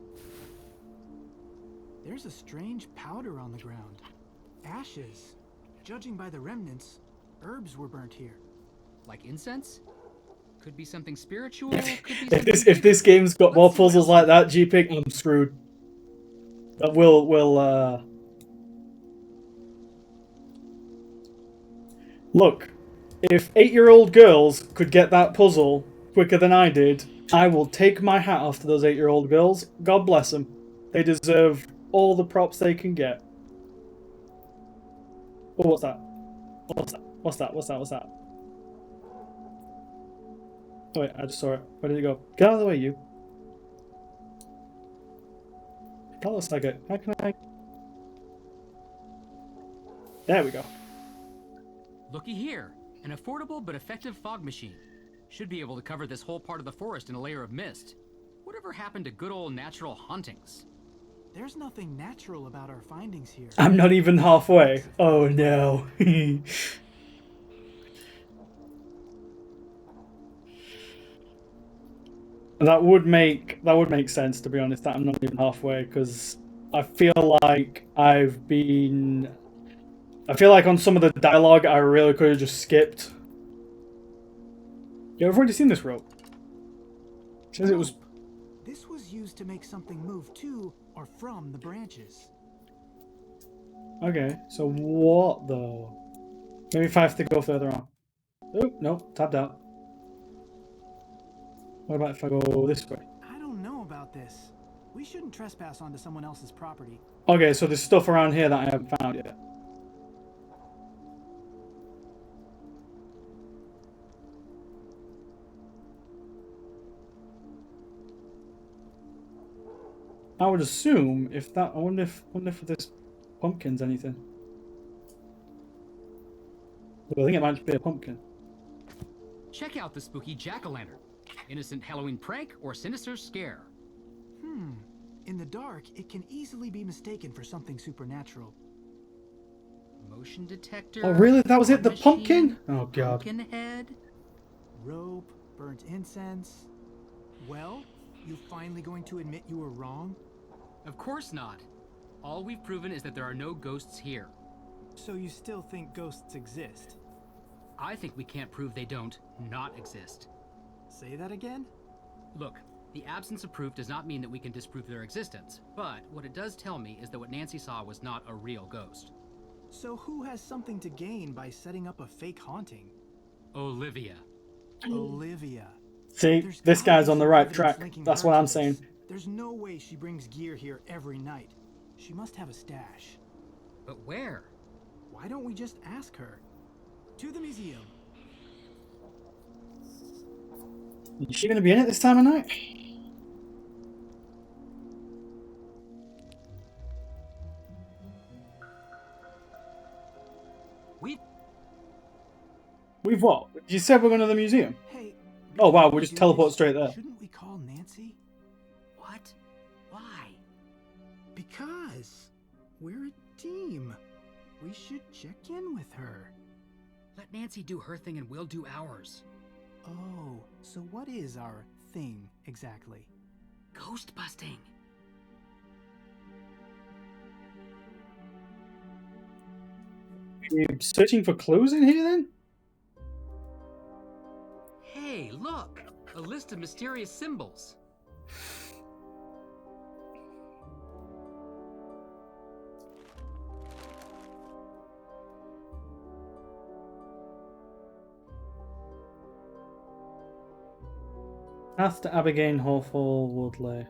There's a strange powder on the ground. Ashes. Judging by the remnants, herbs were burnt here. Like incense? Could be something spiritual. Could be If this game's got more puzzles like that, GPIG, I'm screwed. But we'll look. If 8-year-old girls could get that puzzle quicker than I did, I will take my hat off to those 8-year-old girls. God bless them. They deserve all the props they can get. Oh, what's that? What's that? Oh wait, I just saw it. Where did it go? Get out of the way, you. That looks like it. How can I... There we go. Looky here. An affordable but effective fog machine. Should be able to cover this whole part of the forest in a layer of mist. Whatever happened to good old natural hauntings? There's nothing natural about our findings here. I'm not even halfway. Oh no. That would make sense, to be honest, that I'm not even halfway, because I feel like I feel like on some of the dialogue I really could have just skipped. Yeah, I've already seen this rope. It says it was... This was used to make something move to or from the branches. Okay, so what though? Maybe if I have to go further on. Oh, no, tabbed out. What about if I go this way? I don't know about this. We shouldn't trespass onto someone else's property. Okay, so there's stuff around here that I haven't found yet. I would assume if that... I wonder if this pumpkin's anything. Well, I think it might be a pumpkin. Check out the spooky jack-o'-lantern. Innocent Halloween prank or sinister scare. In the dark, it can easily be mistaken for something supernatural. Motion detector. Oh, really? That was it? The machine, pumpkin? Oh, God. Pumpkin head. Rope, burnt incense. Well, you finally going to admit you were wrong? Of course not. All we've proven is that there are no ghosts here. So you still think ghosts exist? I think we can't prove they don't not exist. Say that again? Look, the absence of proof does not mean that we can disprove their existence, but what it does tell me is that what Nancy saw was not a real ghost. So who has something to gain by setting up a fake haunting? Olivia. Olivia. See, this guy's on the right track. That's what I'm saying. There's no way she brings gear here every night. She must have a stash. But where? Why don't we just ask her? To the museum. Is she going to be in it this time of night? We've what? You said we're going to the museum? Hey. Oh wow, we just teleport straight there. Shouldn't we call Nancy? What? Why? Because we're a team. We should check in with her. Let Nancy do her thing and we'll do ours. Oh, so what is our thing exactly? Ghost busting. Are you searching for clues in here then? Hey, look! A list of mysterious symbols. Path to Abigail Hawthorne Woodley.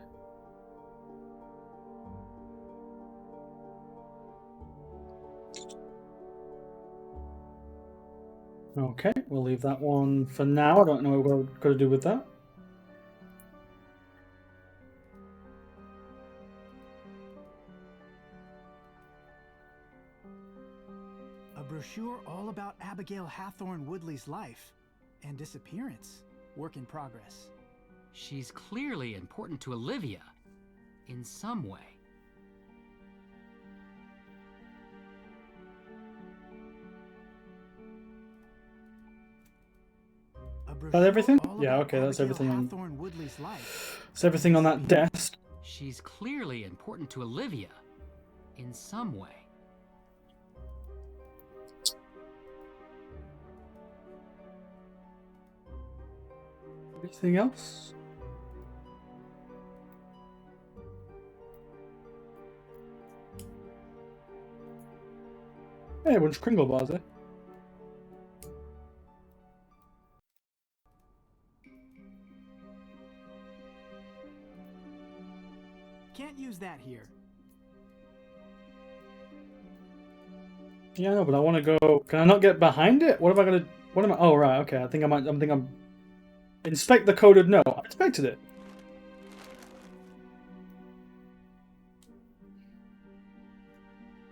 Okay, we'll leave that one for now. I don't know what we're going to do with that. A brochure all about Abigail Hathorne Woodley's life and disappearance. Work in progress. She's clearly important to Olivia. In some way. That everything? Yeah, okay, that's everything on... That's everything on that desk. She's clearly important to Olivia. In some way. Anything else? Hey, a bunch of Kringle bars there. Can't use that here. Yeah, I know, but I want to go... Can I not get behind it? What am I going to... What am I... Oh, right, okay. I think I'm... Inspect the coded note. I inspected it.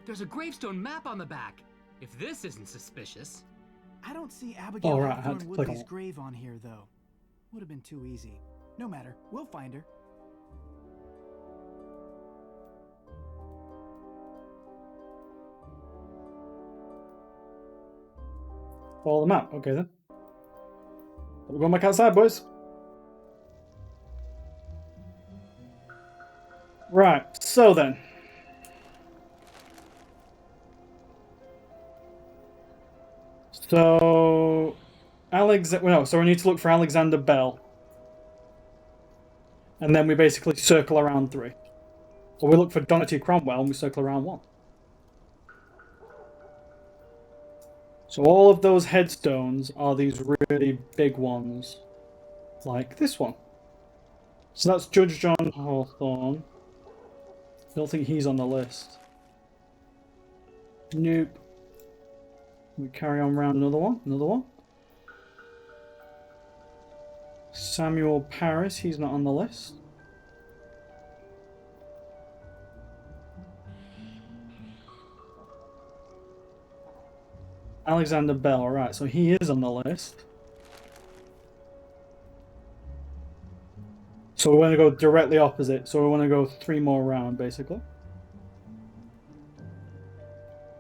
There's a gravestone map on the back. If this isn't suspicious. I don't see Abigail Oh, right, I had to Hawthorne click on Woodley's it. grave on here, though. Would have been too easy. No matter, we'll find her. Follow the map. Okay then. We're going back outside, boys. Right, so then. So so we need to look for Alexander Bell. And then we basically circle around 3. Or we look for Donathy Cromwell and we circle around 1. So all of those headstones are these really big ones. Like this one. So that's Judge John Hawthorne. I don't think he's on the list. Nope. We carry on round another one. Samuel Paris, he's not on the list. Alexander Bell, right, so he is on the list. So we want to go directly opposite, so we want to go 3 more round, basically.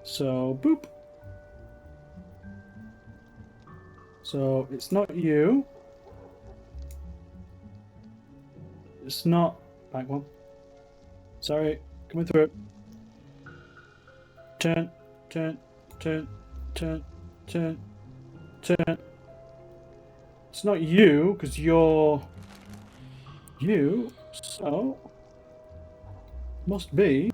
So, boop. So, it's not you. It's not... Back one. Sorry, coming through. Turn. It's not you, because you're... You, so... Must be...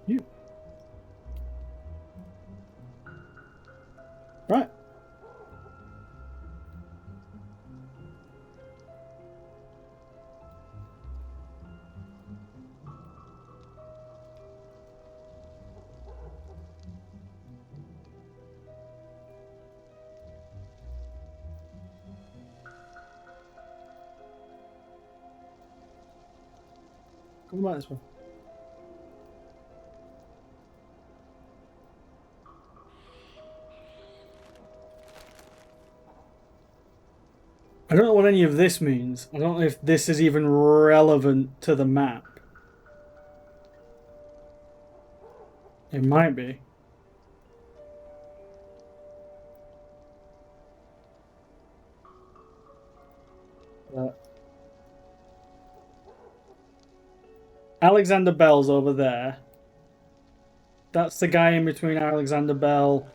You. Right. Come back this way. I don't know what any of this means. I don't know if this is even relevant to the map. It might be. Alexander Bell's over there. That's the guy in between Alexander Bell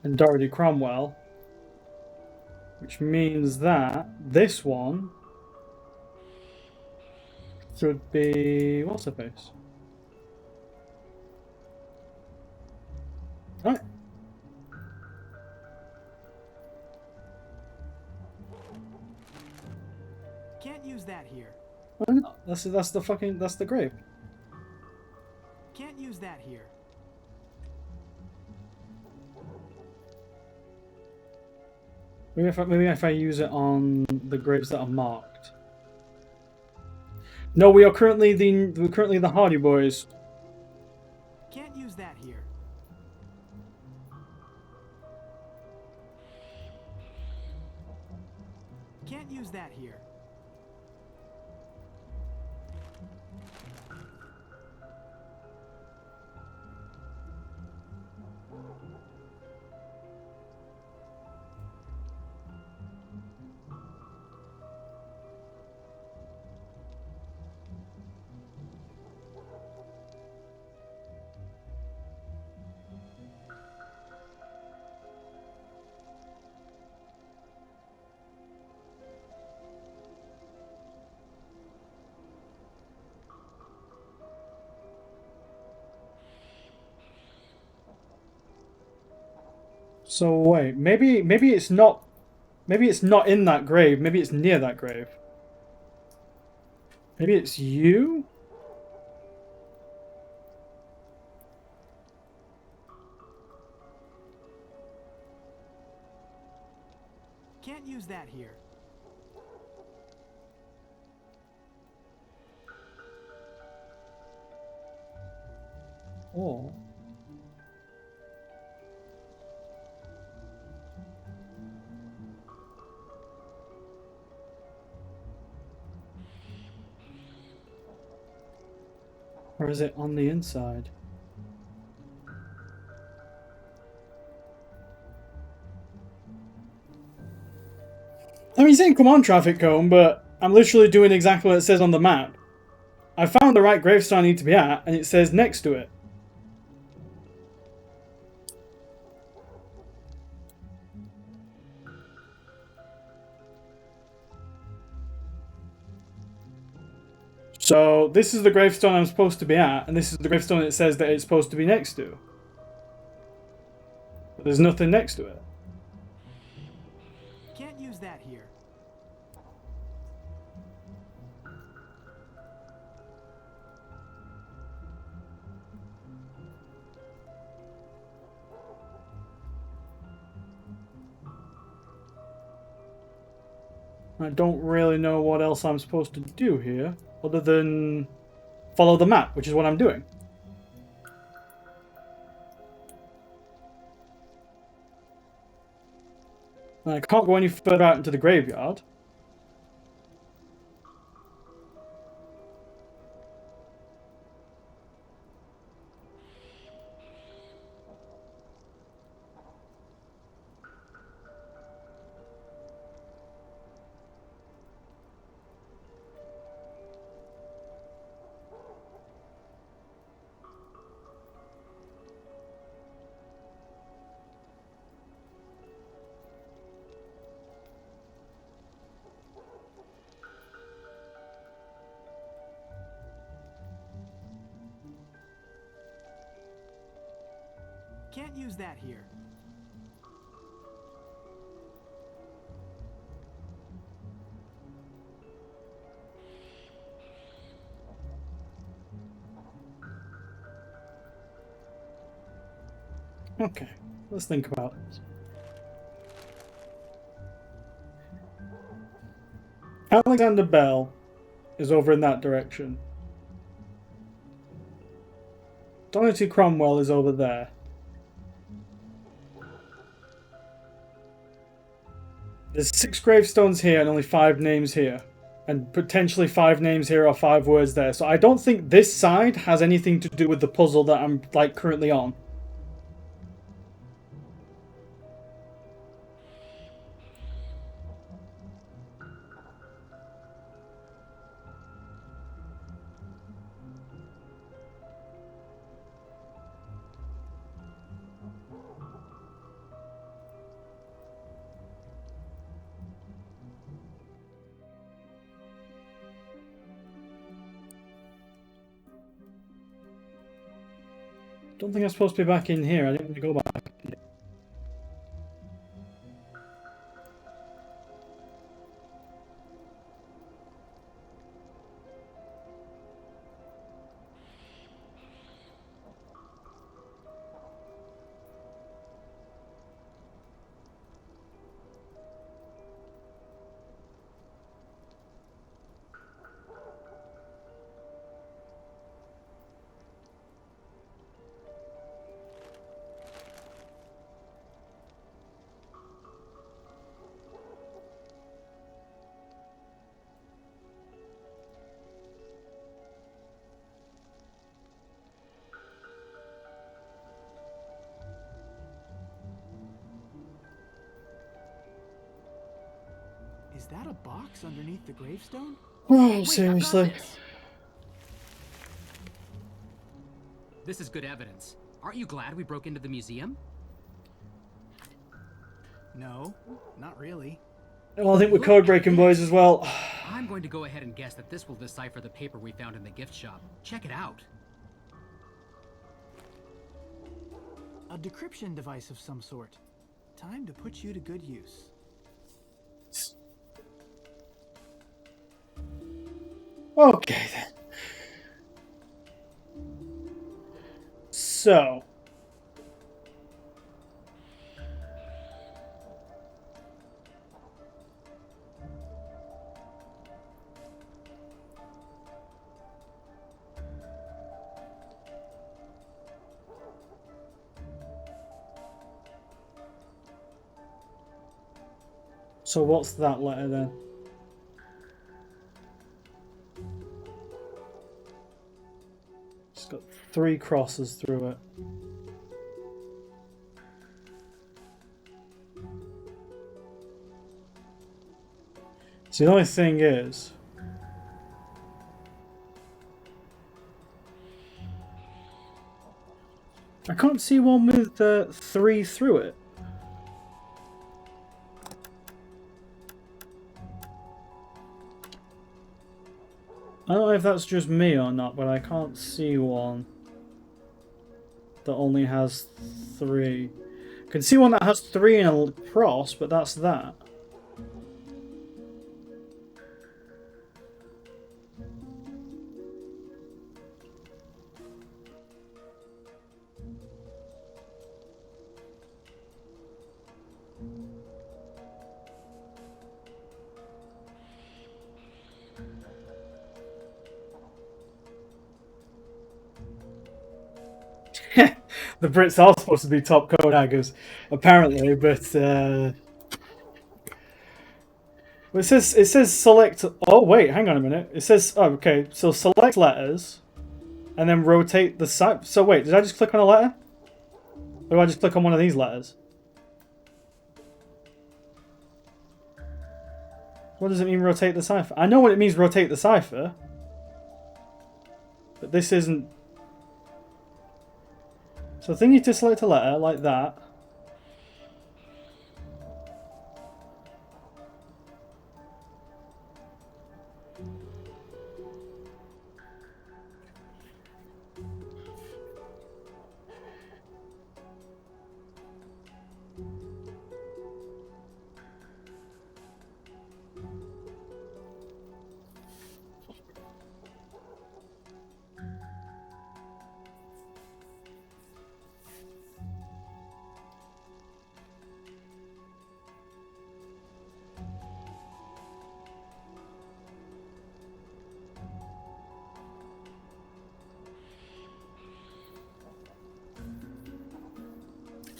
and Dorothy Cromwell. Which means that this one should be... What's her face? Right. Can't use that here. Why not? That's the grave. Can't use that here. Maybe if I use it on the graves that are marked. No, we're currently the Hardy Boys. Can't use that here. Can't use that here. So wait, maybe it's not in that grave. Maybe it's near that grave. Maybe it's you? Can't use that here. Or... Or is it on the inside? I mean, saying come on, traffic cone, but I'm literally doing exactly what it says on the map. I found the right gravestone I need to be at, and it says next to it. So, this is the gravestone I'm supposed to be at, and this is the gravestone it says that it's supposed to be next to. But there's nothing next to it. Can't use that here. I don't really know what else I'm supposed to do here, other than follow the map, which is what I'm doing. And I can't go any further out into the graveyard. Can't use that here. Okay, let's think about this. Alexander Bell is over in that direction. Dorothy Cromwell is over there. There's 6 gravestones here and only 5 names here. And potentially 5 names here or 5 words there. So I don't think this side has anything to do with the puzzle that I'm currently on. Don't think I'm supposed to be back in here. I didn't want to go back. Is that a box underneath the gravestone? Oh, seriously. This is good evidence. Aren't you glad we broke into the museum? No, not really. Well, I think we're code breaking, boys, as well. I'm going to go ahead and guess that this will decipher the paper we found in the gift shop. Check it out. A decryption device of some sort. Time to put you to good use. Okay, then. So. So what's that letter then? It's got 3 crosses through it. So the only thing is, I can't see one with 3 through it. I don't know if that's just me or not, but I can't see one that only has 3. I can see one that has 3 and a cross, but that's that. The Brits are supposed to be top code hackers, apparently, but it says select. Oh wait, hang on a minute. It says okay. So select letters, and then rotate the side. So wait, did I just click on a letter? Or do I just click on one of these letters? What does it mean rotate the cipher? I know what it means rotate the cipher, but this isn't. So I think you just select a letter like that.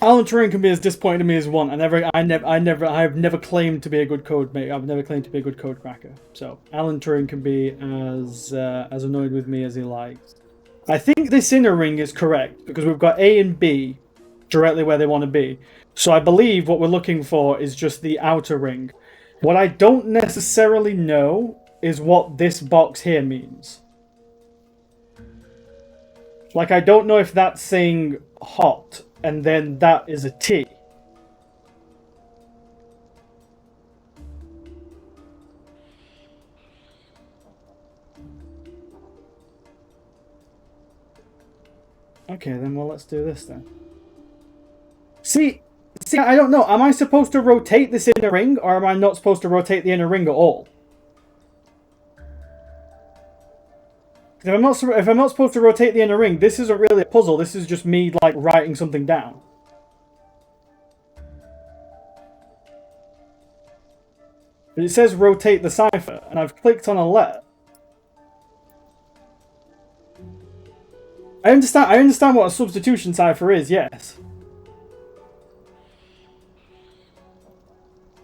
Alan Turing can be as disappointing to me as one. I've never claimed to be a good code mate. I've never claimed to be a good code cracker. So Alan Turing can be as annoyed with me as he likes. I think this inner ring is correct because we've got A and B directly where they want to be. So I believe what we're looking for is just the outer ring. What I don't necessarily know is what this box here means. Like, I don't know if that's saying hot and then that is a T. Okay, then well, let's do this then. See, I don't know. Am I supposed to rotate this inner ring, or am I not supposed to rotate the inner ring at all? If I'm not supposed to rotate the inner ring, this isn't really a puzzle. This is just me like writing something down. But it says rotate the cipher, and I've clicked on a letter. I understand what a substitution cipher is, yes.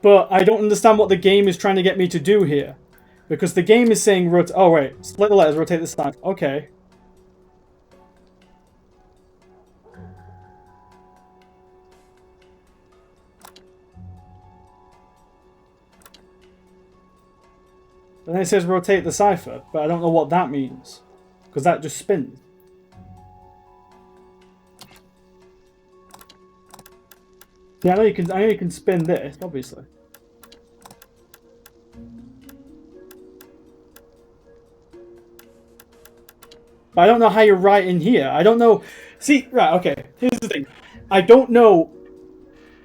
But I don't understand what the game is trying to get me to do here. Because the game is saying, oh wait, split the letters, rotate the cipher. Okay. And then it says rotate the cipher, but I don't know what that means. Because that just spins. Yeah, I know you can spin this, obviously. But I don't know how you write in here. I don't know. See, right, okay. Here's the thing. I don't know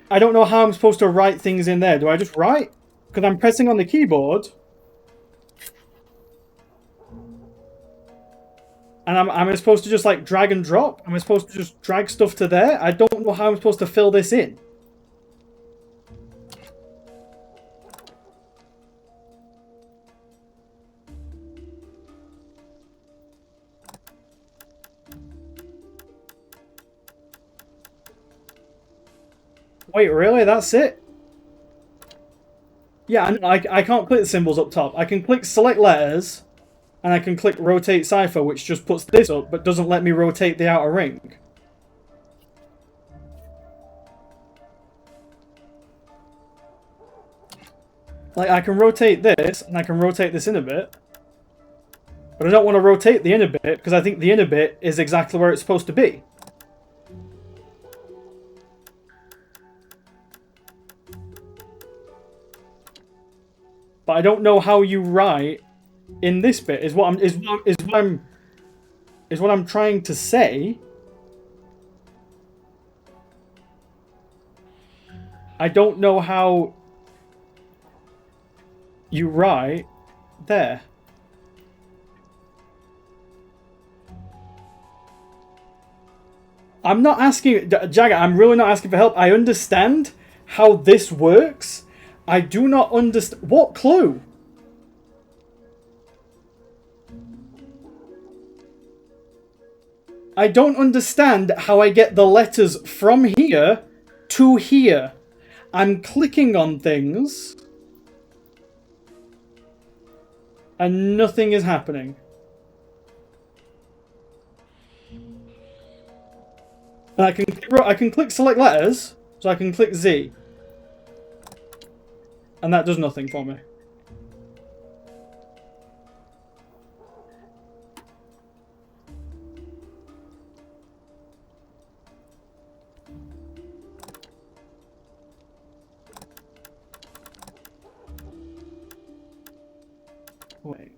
how I'm supposed to write things in there. Do I just write? Because I'm pressing on the keyboard. And am I supposed to just like drag and drop? Am I supposed to just drag stuff to there? I don't know how I'm supposed to fill this in. Wait, really? That's it? Yeah, I can't click the symbols up top. I can click select letters, and I can click rotate cipher, which just puts this up, but doesn't let me rotate the outer ring. Like, I can rotate this, and I can rotate this inner bit. But I don't want to rotate the inner bit, because I think the inner bit is exactly where it's supposed to be. But I don't know how you write in this bit, is what I'm trying to say. I don't know how you write there. I'm not asking, Jagger, I'm really not asking for help. I understand how this works. I do not understand. What clue? I don't understand how I get the letters from here to here. I'm clicking on things and nothing is happening. And I can click select letters, so I can click Z. And that does nothing for me. Wait.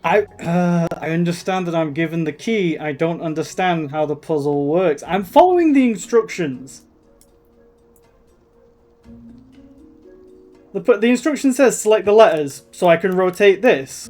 I understand that I'm given the key. I don't understand how the puzzle works. I'm following the instructions. The instruction says select the letters, so I can rotate this.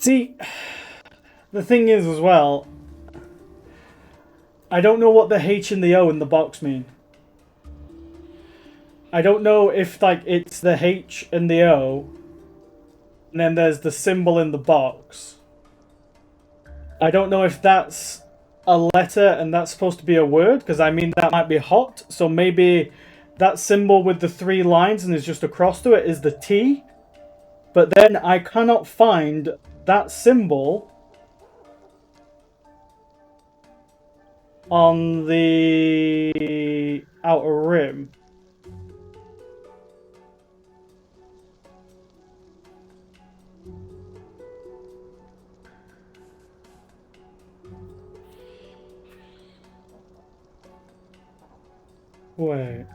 See, the thing is as well, I don't know what the H and the O in the box mean. I don't know if, like, it's the H and the O, and then there's the symbol in the box. I don't know if that's a letter and that's supposed to be a word, because I mean that might be hot, so maybe that symbol with the 3 lines and is just across to it is the T, but then I cannot find that symbol on the outer rim. Wait.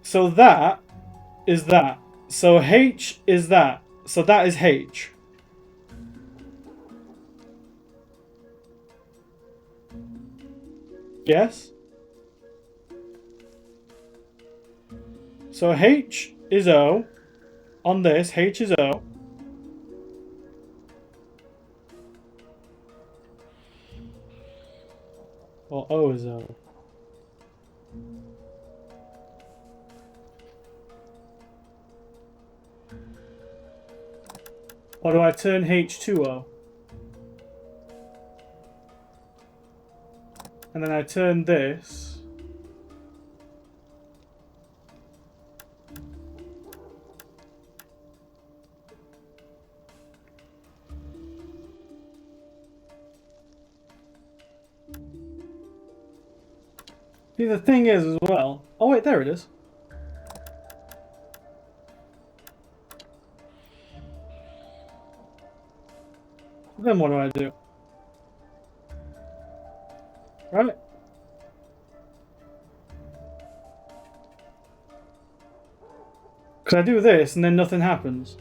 So that is that. So H is that. So that is H. Yes? So H is O. On this, H is O. Well, O is O. Or do I turn H to O? And then I turn this. See, the thing is as well... Oh wait, there it is. Then what do I do? Right? Because I do this and then nothing happens.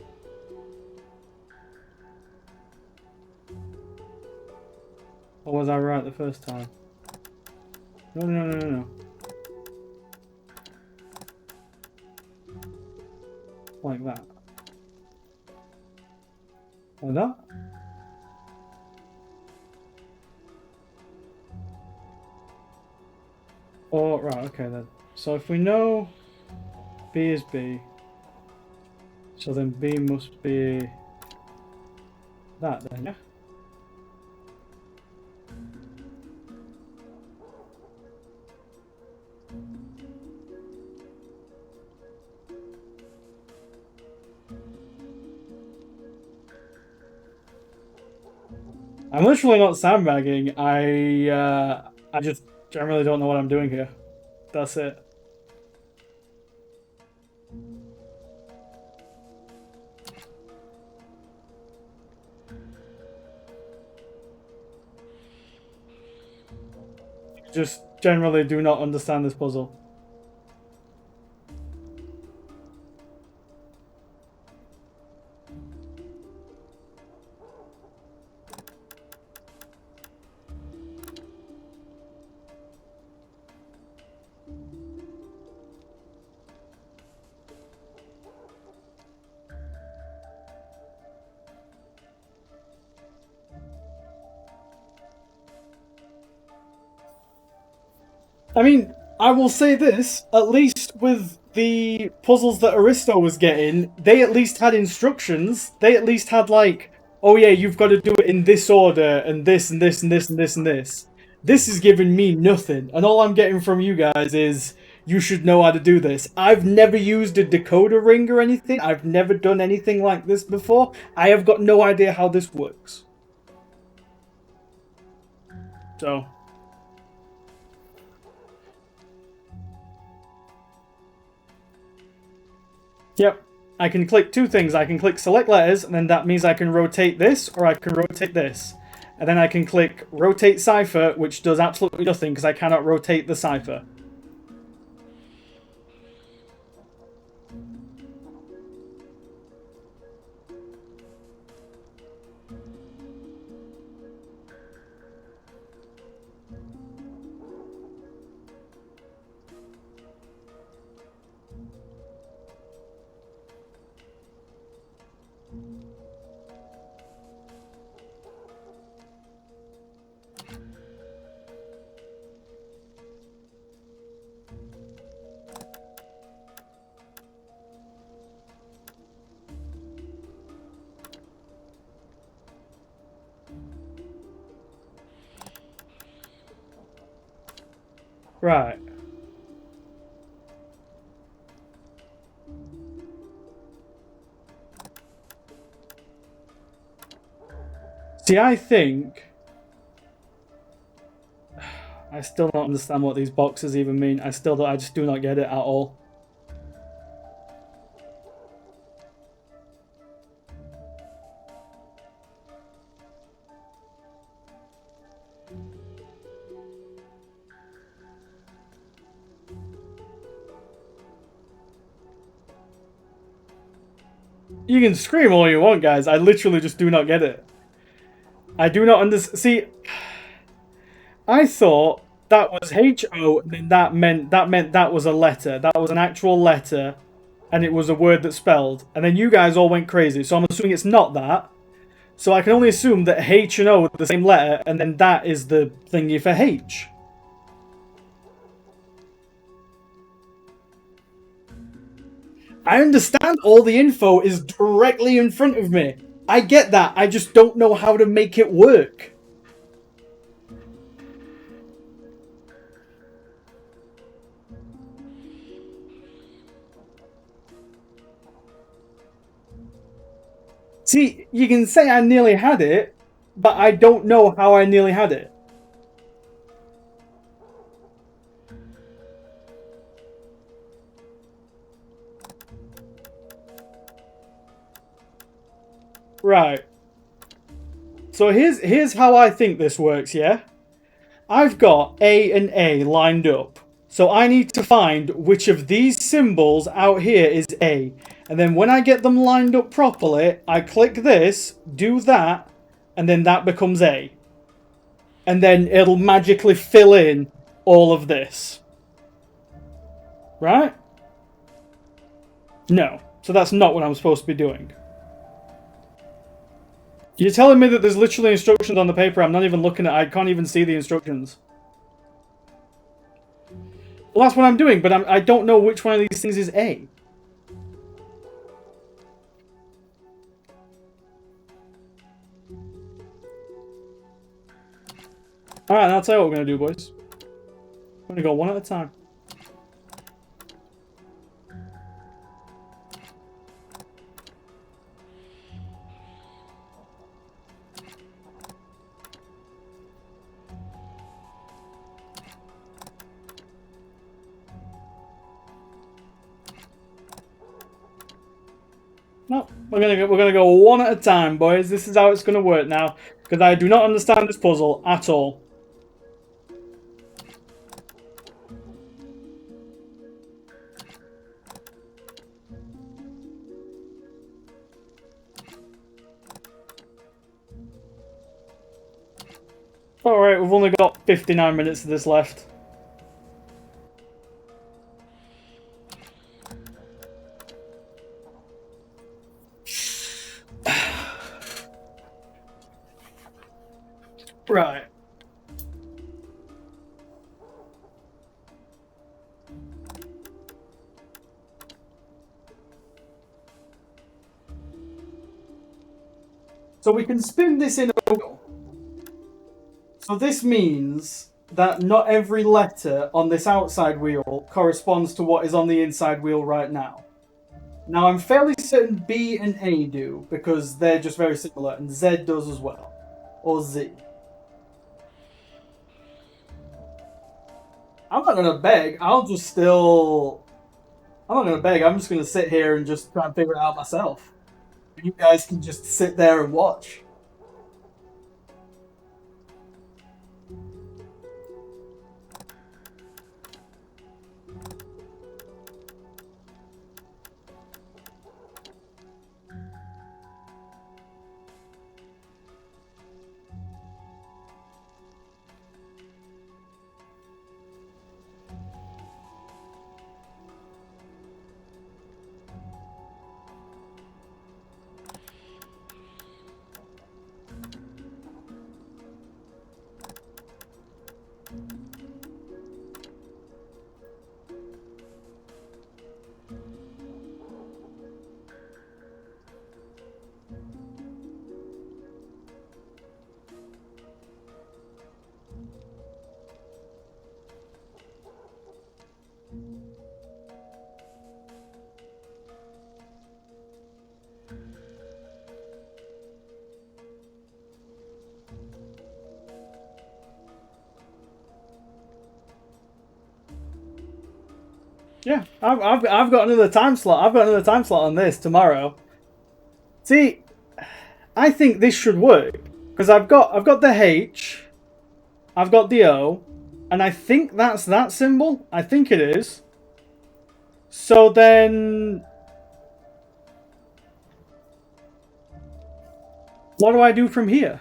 Or was I right the first time? No, no, no, no, no. Like that. Like that? Oh, right, okay then. So if we know B is B, so then B must be that then, yeah? I'm literally not sandbagging. I just generally don't know what I'm doing here. That's it. Just generally do not understand this puzzle. I mean, I will say this, at least with the puzzles that Aristo was getting, they at least had instructions. They at least had like, oh yeah, you've got to do it in this order, and this, and this, and this, and this, and this. This is giving me nothing, and all I'm getting from you guys is, you should know how to do this. I've never used a decoder ring or anything. I've never done anything like this before. I have got no idea how this works. So... Yep, I can click 2 things. I can click select letters, and then that means I can rotate this, or I can rotate this. And then I can click rotate cipher, which does absolutely nothing, because I cannot rotate the cipher. Right. See, I think... I still don't understand what these boxes even mean. I just do not get it at all. You can scream all you want, guys. I literally just do not get it. I do not understand. See, I thought that was H-O, and then that meant that was a letter. That was an actual letter, and it was a word that spelled. And then you guys all went crazy, so I'm assuming it's not that. So I can only assume that H and O are the same letter, and then that is the thingy for H. I understand all the info is directly in front of me. I get that, I just don't know how to make it work. See, you can say I nearly had it, but I don't know how I nearly had it. Right. So here's how I think this works, yeah? I've got A and A lined up. So I need to find which of these symbols out here is A. And then when I get them lined up properly, I click this, do that, and then that becomes A. And then it'll magically fill in all of this. Right? No. So that's not what I'm supposed to be doing. You're telling me that there's literally instructions on the paper I'm not even looking at. I can't even see the instructions. Well, that's what I'm doing, but I don't know which one of these things is A. Alright, I'll tell you what we're going to do, boys. We're going to go one at a time. No, we're gonna go one at a time, boys. This is how it's gonna work now, because I do not understand this puzzle at all. Alright, we've only got 59 minutes of this left. Right. So we can spin this in a wheel. So this means that not every letter on this outside wheel corresponds to what is on the inside wheel right now. Now I'm fairly certain B and A do, because they're just very similar, and Z does as well. Or Z. I'm not gonna beg, I'm not gonna beg, I'm just gonna sit here and just try and figure it out myself. You guys can just sit there and watch. Yeah, I've got another time slot. I've got another time slot on this tomorrow. See, I think this should work because I've got the H, I've got the O, and I think that's that symbol. I think it is. So then, what do I do from here?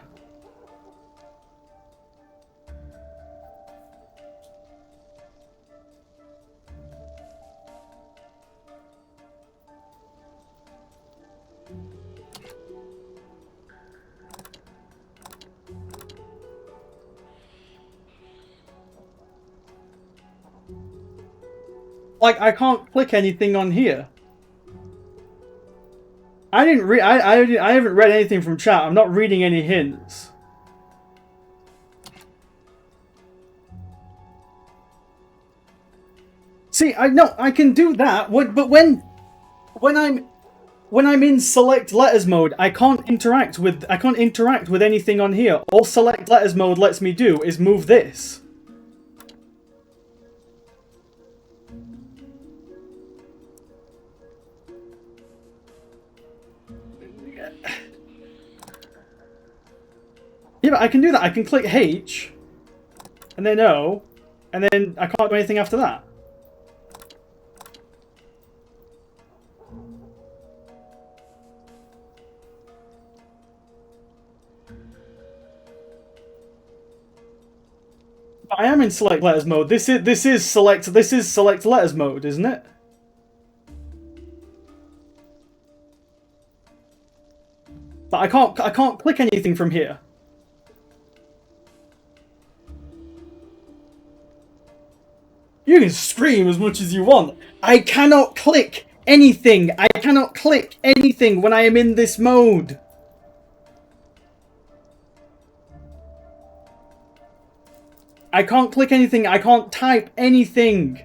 Like, I can't click anything on here. I didn't read. I haven't read anything from chat. I'm not reading any hints. See, I know I can do that. But when I'm in select letters mode, I can't interact with anything on here. All select letters mode lets me do is move this. Yeah, but I can do that. I can click H, and then O, and then I can't do anything after that. I am in select letters mode. This is select letters mode, isn't it? But I can't click anything from here. You can scream as much as you want. I cannot click anything. I cannot click anything when I am in this mode. I can't click anything. I can't type anything.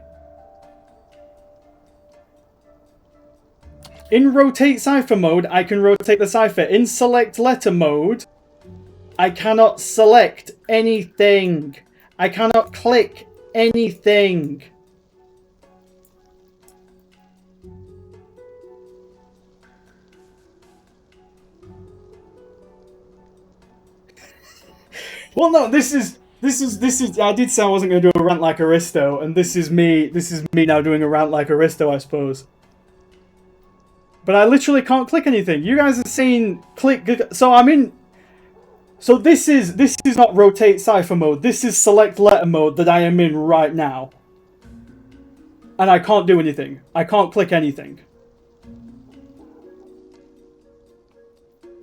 In rotate cipher mode, I can rotate the cipher. In select letter mode, I cannot select anything. I cannot click anything. Well, no, this is. I did say I wasn't going to do a rant like Aristo, and this is me now doing a rant like Aristo, I suppose. But I literally can't click anything. You guys are saying click. So I'm in. So this is not rotate cipher mode. This is select letter mode that I am in right now. And I can't do anything. I can't click anything.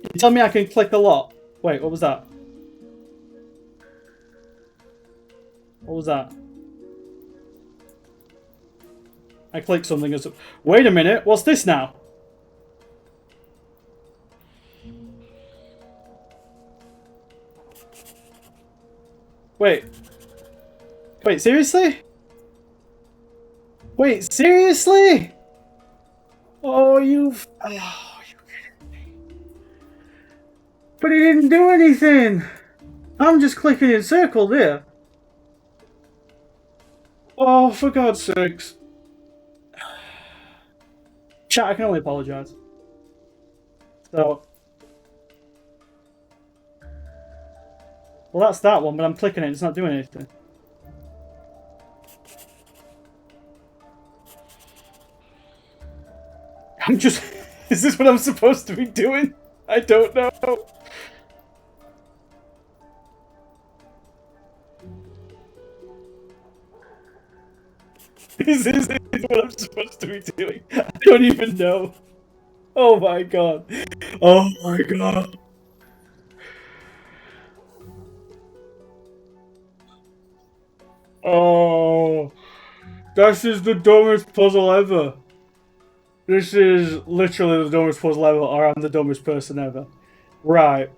You tell me I can click a lot. Wait, what was that? What was that? I clicked something as... Wait a minute, what's this now? Wait. Wait, seriously? Wait, seriously? Oh, you've... Oh, you're kidding me. But it didn't do anything. I'm just clicking in circle there. Oh, for God's sakes. Chat, I can only apologise. So... Well, that's that one, but I'm clicking it, it's not doing anything. I'm just... Is this what I'm supposed to be doing? I don't know. Is this what I'm supposed to be doing? I don't even know. Oh my god. Oh my god. Oh. This is the dumbest puzzle ever. This is literally the dumbest puzzle ever, or I'm the dumbest person ever. Right.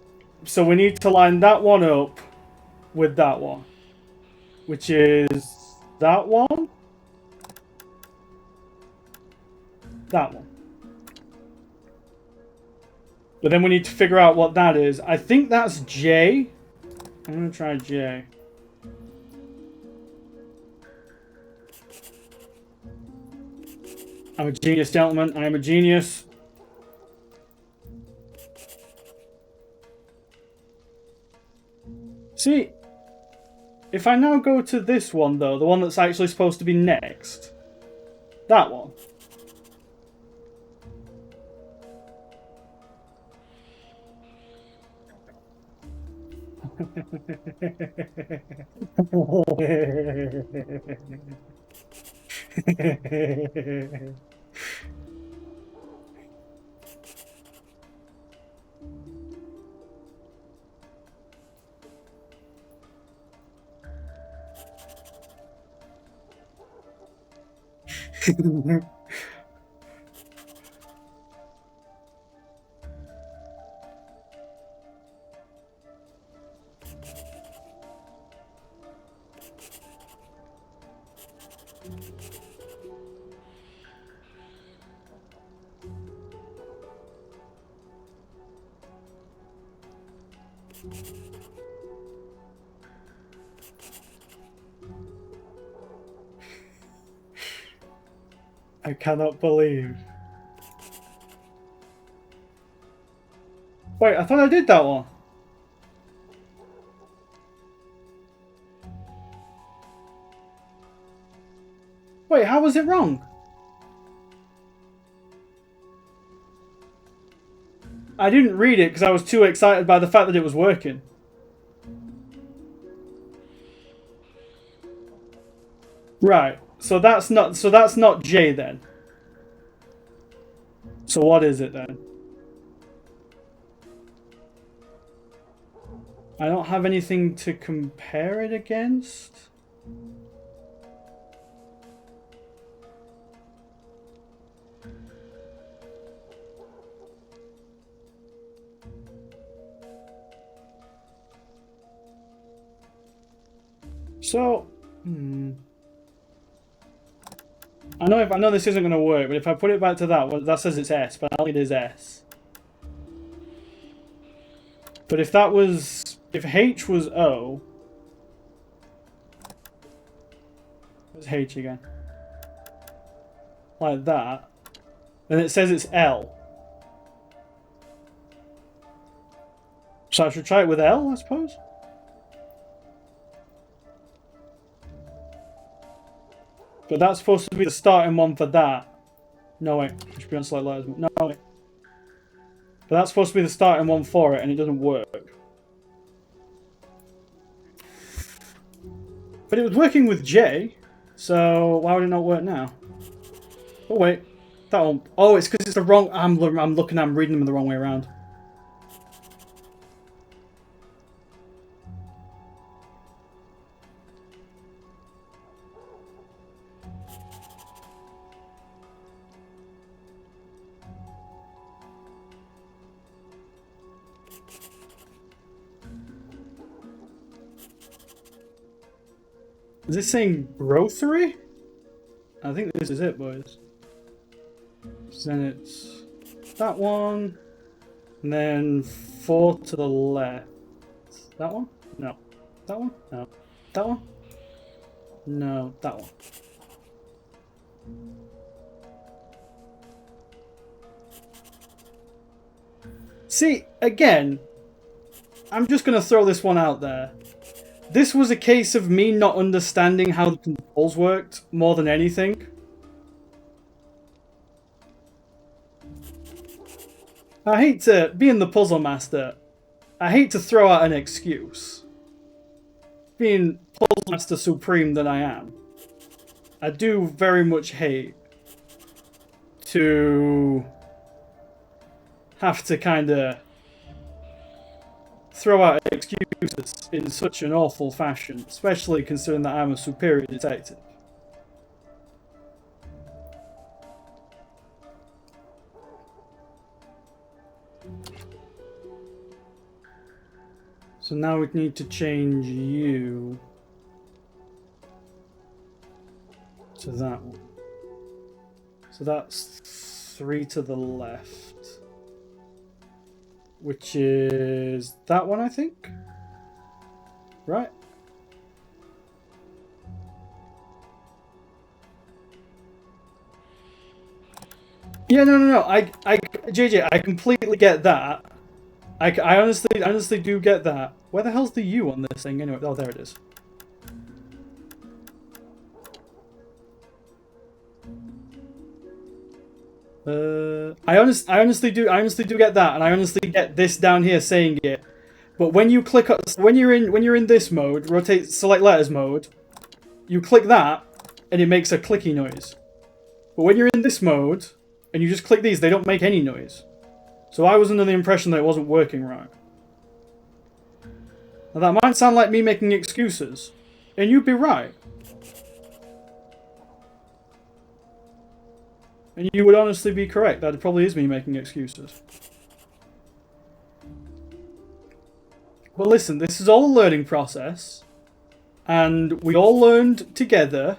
So we need to line that one up with that one. Which is that one? That one. But then we need to figure out what that is. I think that's J. I'm going to try J. I'm a genius, gentlemen. I am a genius. See, if I now go to this one, though, the one that's actually supposed to be next, that one. I cannot believe. Wait, I thought I did that one. Wait, how was it wrong? I didn't read it because I was too excited by the fact that it was working. Right. So that's not J then. So what is it then? I don't have anything to compare it against. So, I know this isn't going to work, but if I put it back to that, well, that says it's S, but I'll need is S. But if H was O, where's H again? Like that, then it says it's L. So I should try it with L, I suppose? But that's supposed to be the starting one for that. No, wait. It should be on slight letters. No, wait. But that's supposed to be the starting one for it, and it doesn't work. But it was working with J, so why would it not work now? Oh, wait. That one. Oh, it's because it's the wrong... I'm reading them the wrong way around. Is this saying grocery? I think this is it, boys. So then it's that one, and then 4 to the left. That one? No. That one? No. That one? No, that one. See, again, I'm just going to throw this one out there. This was a case of me not understanding how the controls worked more than anything. I hate to, being the puzzle master, I hate to throw out an excuse. Being puzzle master supreme that I am, I do very much hate to have to kind of throw out excuses in such an awful fashion, especially considering that I'm a superior detective. So now we need to change you to that one. So that's 3 to the left, which is that one, I think. Right? Yeah, no. JJ, I completely get that. I honestly do get that. Where the hell's the U on this thing anyway? Oh, there it is. I honestly do get that, and I honestly get this down here saying it. But when you click when you're in this mode, rotate select letters mode, you click that, and it makes a clicky noise. But when you're in this mode, and you just click these, they don't make any noise. So I was under the impression that it wasn't working right. Now that might sound like me making excuses, and you'd be right. And you would honestly be correct, that it probably is me making excuses. But listen, this is all a learning process, and we all learned together.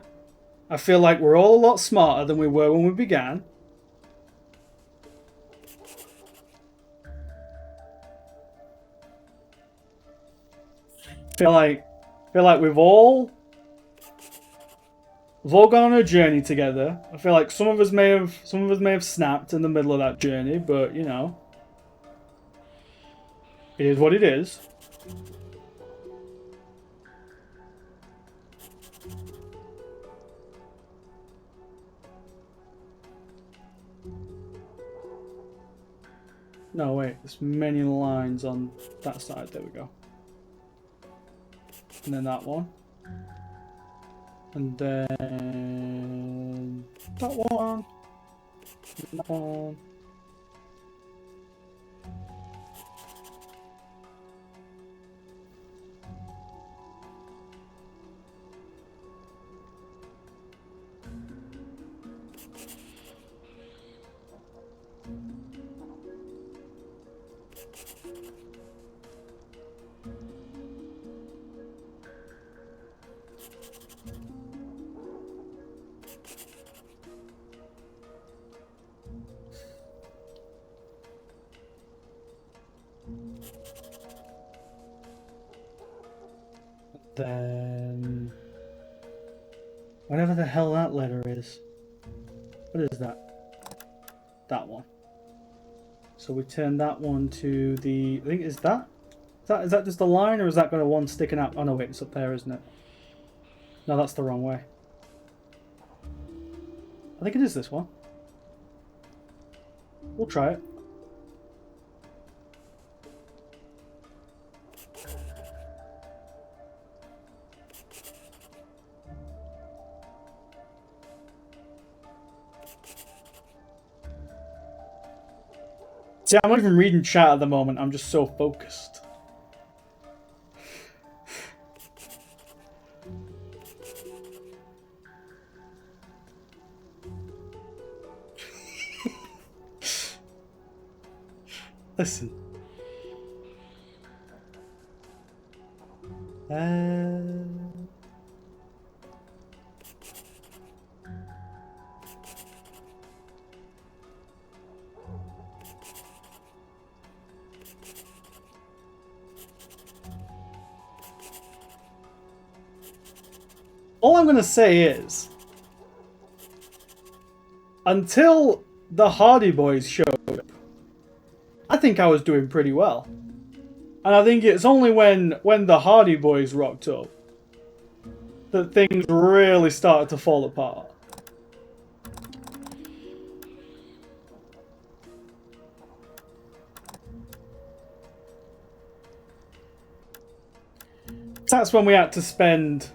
I feel like we're all a lot smarter than we were when we began. Feel like we've all gone on a journey together. I feel like some of us may have snapped in the middle of that journey, but you know, it is what it is. No, wait, there's many lines on that side. There we go. And then that one. And then that one. And that one. Then whatever the hell that letter is. What is that? That one. So we turn that one to the, I think is that just a line, or is that going to one sticking out? Oh no, wait, it's up there, isn't it? No, that's the wrong way. I think it is this one. We'll try it. See, I'm not even reading chat at the moment, I'm just so focused. Listen. All I'm going to say is, until the Hardy Boys showed up, I think I was doing pretty well. And I think it's only when the Hardy Boys rocked up that things really started to fall apart. That's when we had to spend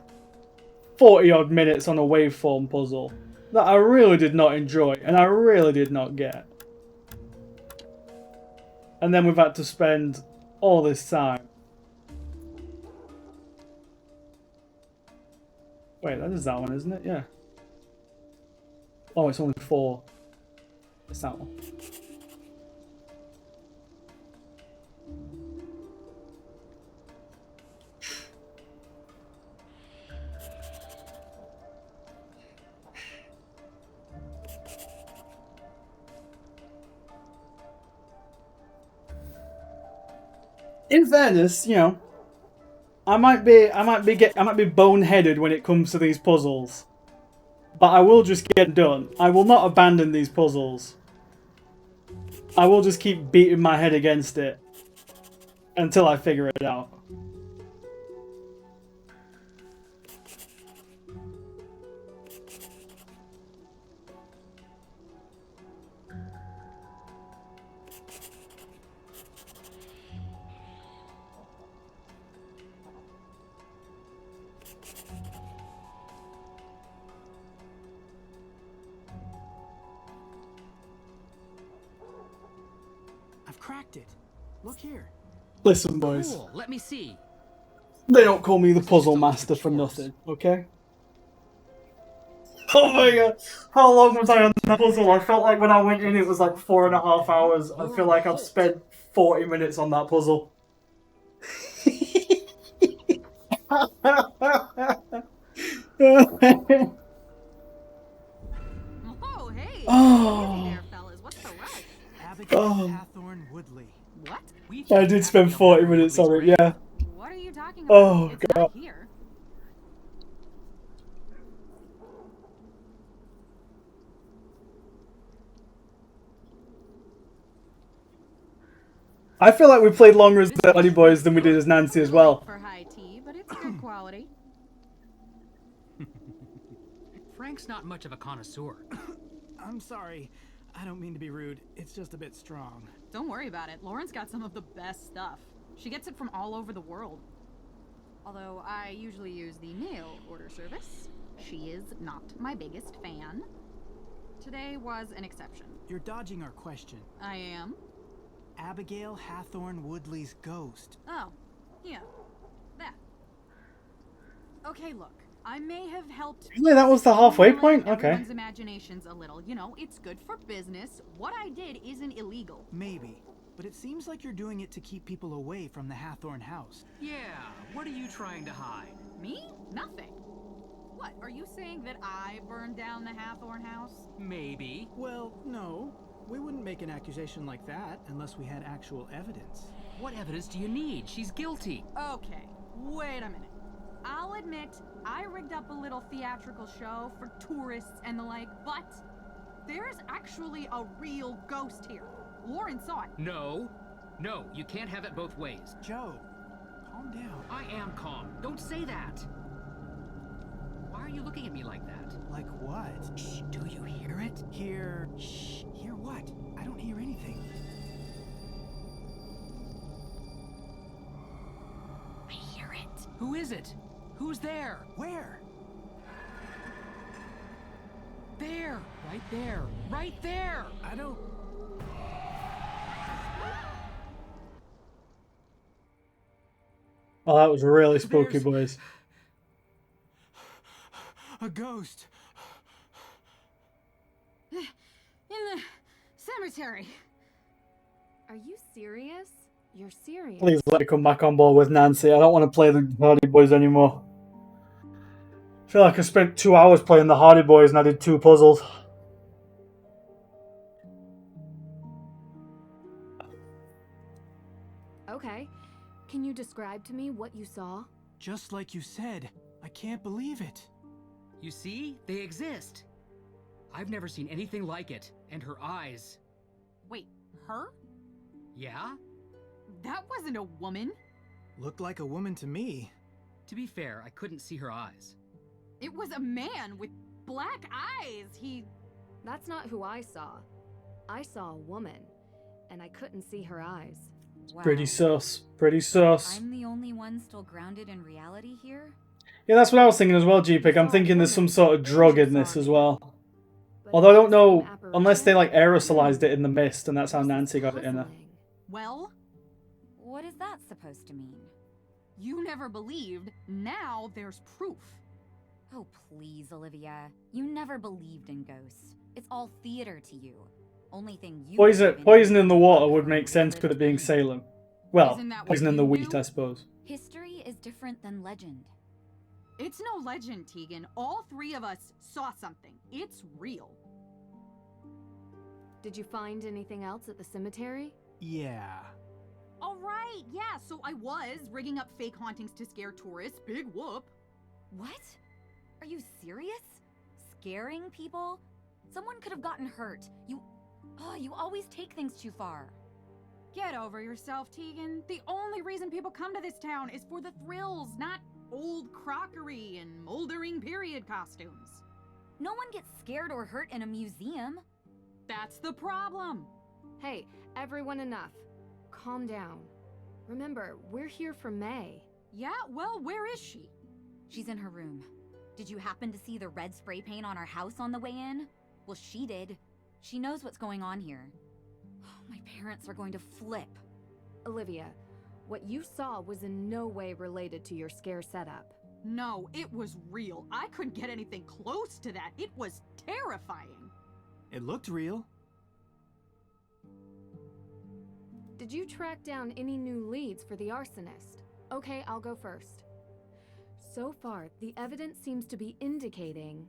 40 odd minutes on a waveform puzzle that I really did not enjoy and I really did not get. And then we've had to spend all this time. Wait, that is that one, isn't it? Yeah. Oh, it's only 4. It's that one. In fairness, you know, I might be boneheaded when it comes to these puzzles, but I will just get done. I will not abandon these puzzles I will just keep beating my head against it until I figure it out. I've cracked it. Look here. Listen, boys. Cool. Let me see. They don't call me the puzzle master for nothing, okay? Oh my god. How long was I on the puzzle? I felt like when I went in it was like 4.5 hours. I feel like I've spent 40 minutes on that puzzle. Oh, hey! Oh. Easy there, fellas. What's the rush? Abigail Oh. Hathorne Woodley. What? I did spend 40 minutes on it, yeah. What are you talking about? Oh It's god. not here. I feel like we played longer as the Hardy Boys than we did as Nancy as well. For high tea, but it's good quality. Frank's not much of a connoisseur. I'm sorry. I don't mean to be rude. It's just a bit strong. Don't worry about it. Lauren's got some of the best stuff. She gets it from all over the world. Although I usually use the mail order service. She is not my biggest fan. Today was an exception. You're dodging our question. I am? Abigail Hathorne Woodley's ghost. Oh, yeah. That. Okay, look. I may have helped... Really, that was the halfway point? Okay. Everyone's imaginations a little. You know, it's good for business. What I did isn't illegal. Maybe. But it seems like you're doing it to keep people away from the Hathorne house. Yeah, what are you trying to hide? Me? Nothing. What, are you saying that I burned down the Hathorne house? Maybe. Well, no. We wouldn't make an accusation like that unless we had actual evidence. What evidence do you need? She's guilty. Okay, wait a minute. I'll admit, I rigged up a little theatrical show for tourists and the like, but there's actually a real ghost here. Lauren saw it. No. No, you can't have it both ways. Joe, calm down. I am calm. Don't say that. Why are you looking at me like that? Like what? Shh, do you hear it? Hear... Shh, hear what? I don't hear anything. I hear it. Who is it? Who's there? Where? There! Right there! Right there! I don't... Oh, that was really spooky, boys. A ghost. In the cemetery. Are you serious? You're serious. Please let me come back on board with Nancy. I don't want to play the Hardy Boys anymore. I feel like I spent 2 hours playing the Hardy Boys and I did 2 puzzles. Okay. Can you describe to me what you saw? Just like you said. I can't believe it. You see? They exist. I've never seen anything like it. And her eyes. Wait, her? Yeah? That wasn't a woman. Looked like a woman to me. To be fair, I couldn't see her eyes. It was a man with black eyes. That's not who I saw. I saw a woman, and I couldn't see her eyes. Wow. Pretty sus. Pretty sus. I'm the only one still grounded in reality here? Yeah, that's what I was thinking as well, G-Pick. I'm thinking there's some sort of drug in this as well. Although I don't know, unless they like aerosolized it in the mist, and that's how Nancy got it in her. Well? What is that supposed to mean? You never believed. Now there's proof. Oh, please, Olivia. You never believed in ghosts. It's all theater to you. Only thing you... Poison in the water would make sense with it being Salem. Well, Isn't that what poison in the you wheat, do? I suppose. History is different than legend. It's no legend, Tegan. All 3 of us saw something. It's real. Did you find anything else at the cemetery? Yeah. All right, yeah, so I was rigging up fake hauntings to scare tourists. Big whoop. What? Are you serious? Scaring people? Someone could have gotten hurt. Oh, you always take things too far. Get over yourself, Tegan. The only reason people come to this town is for the thrills, not old crockery and moldering period costumes. No one gets scared or hurt in a museum. That's the problem. Hey, everyone, enough. Calm down. Remember, we're here for May. Yeah, well, where is she? She's in her room. Did you happen to see the red spray paint on our house on the way in? Well, she did. She knows what's going on here. My parents are going to flip. Olivia, what you saw was in no way related to your scare setup. No, it was real. I couldn't get anything close to that. It was terrifying. It looked real. Did you track down any new leads for the arsonist? Okay, I'll go first. So far, the evidence seems to be indicating...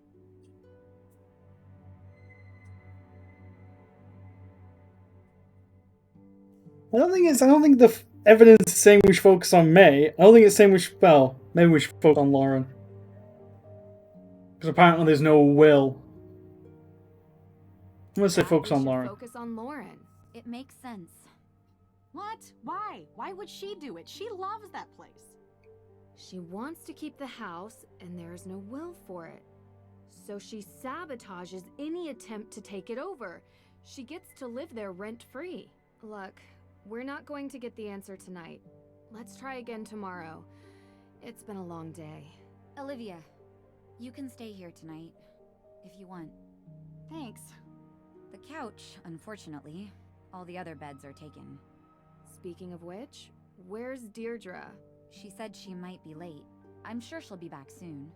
I don't think the evidence is saying we should focus on May. I don't think it's saying we should, well, maybe we should focus on Lauren. Because apparently there's no will. I'm gonna say focus on Lauren. Focus on Lauren. It makes sense. What? Why? Why would she do it? She loves that place. She wants to keep the house, and there is no will for it. So she sabotages any attempt to take it over. She gets to live there rent-free. Look, we're not going to get the answer tonight. Let's try again tomorrow. It's been a long day. Olivia, you can stay here tonight, if you want. Thanks. The couch, unfortunately. All the other beds are taken. Speaking of which, where's Deirdre? She said she might be late. I'm sure she'll be back soon.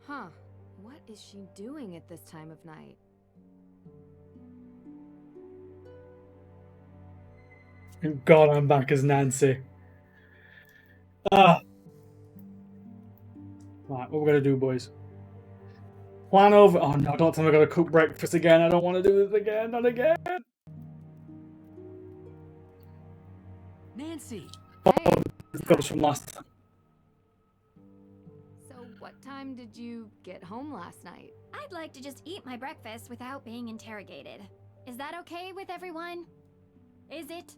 Huh. What is she doing at this time of night? God, I'm back as Nancy. Right, what we're gonna do, boys? Plan over. Oh no! Don't tell me I gotta cook breakfast again. I don't want to do this again. Not again. Nancy. Oh, got us from last time. So what time did you get home last night? I'd like to just eat my breakfast without being interrogated. Is that okay with everyone? Is it?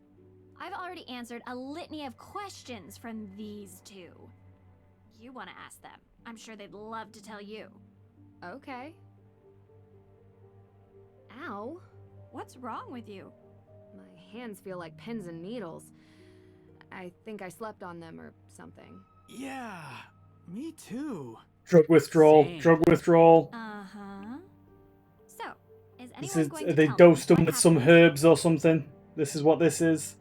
I've already answered a litany of questions from these two. You want to ask them. I'm sure they'd love to tell you. Okay. Ow. What's wrong with you? My hands feel like pins and needles. I think I slept on them or something. Yeah, me too. Drug withdrawal. Same. Drug withdrawal. Uh-huh. So, is anyone This is, going to they tell dosed me them what with some happened? herbs or something. This is what this is.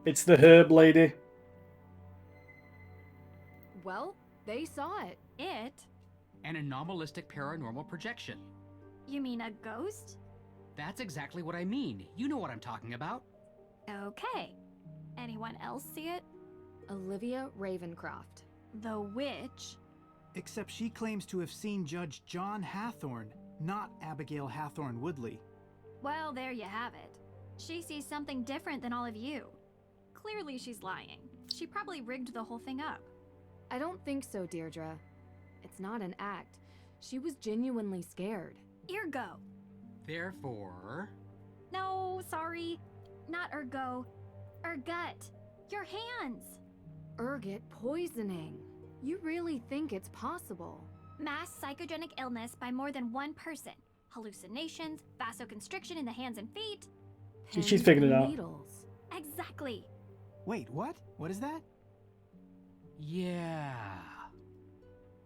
It's the herb lady. Well, they saw it. It? An anomalistic paranormal projection. You mean a ghost? That's exactly what I mean. You know what I'm talking about. Okay. Anyone else see it? Olivia Ravencroft. The witch? Except she claims to have seen Judge John Hathorne, not Abigail Hathorne Woodley. Well, there you have it. She sees something different than all of you. Clearly she's lying. She probably rigged the whole thing up. I don't think so, Deirdre. It's not an act. She was genuinely scared. Ergo. Therefore... No, sorry. Not ergo. Ergut. Your hands. Ergot poisoning. You really think it's possible? Mass psychogenic illness by more than one person. Hallucinations, vasoconstriction in the hands and feet. She's figured it out. Needles. Exactly. Wait, what? What is that? Yeah.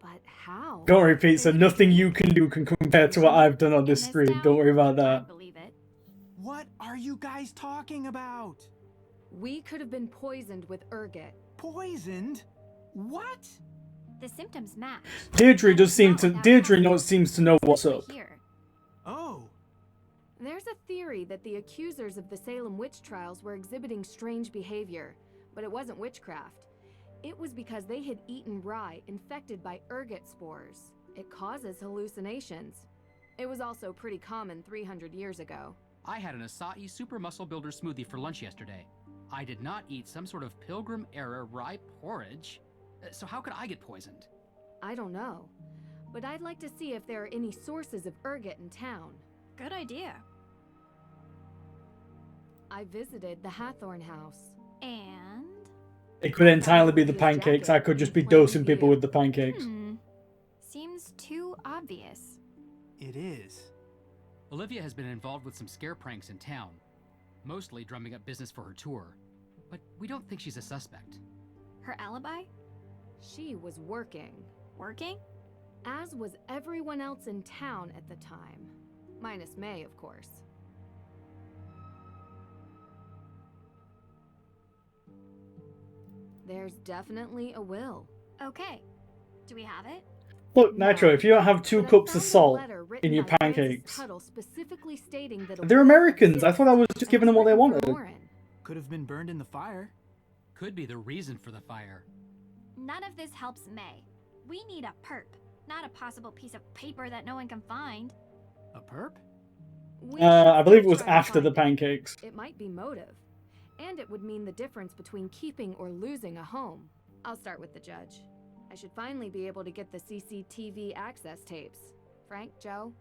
But how? Don't worry, Pete. So nothing you can do can compare to what I've done on this stream. Don't worry about that. Believe it. What are you guys talking about? We could have been poisoned with ergot. Poisoned? What? The symptoms match. Deirdre does seem to. Deirdre seems to know what's up. Here. Oh. There's a theory that the accusers of the Salem witch trials were exhibiting strange behavior, but it wasn't witchcraft. It was because they had eaten rye infected by ergot spores. It causes hallucinations. It was also pretty common 300 years ago. I had an acai super muscle builder smoothie for lunch yesterday. I did not eat some sort of Pilgrim-era rye porridge. So how could I get poisoned? I don't know, but I'd like to see if there are any sources of ergot in town. Good idea. I visited the Hathorn house. And? It could entirely be the pancakes. I could just be dosing people with the pancakes. Seems too obvious. It is. Olivia has been involved with some scare pranks in town, mostly drumming up business for her tour. But we don't think she's a suspect. Her alibi? She was working. Working? As was everyone else in town at the time. Minus May, of course. There's definitely a will. Okay. Do we have it? Look, Nitro, if you don't have 2 cups of salt in your pancakes, Specifically stating that they're Americans. I thought I was just giving them what they wanted. Could have been burned in the fire. Could be the reason for the fire. None of this helps May. We need a perp, not a possible piece of paper that no one can find. A perp? I believe it was after the pancakes. It might be motive. And it would mean the difference between keeping or losing a home. I'll start with the judge. I should finally be able to get the CCTV access tapes. Frank, Joe,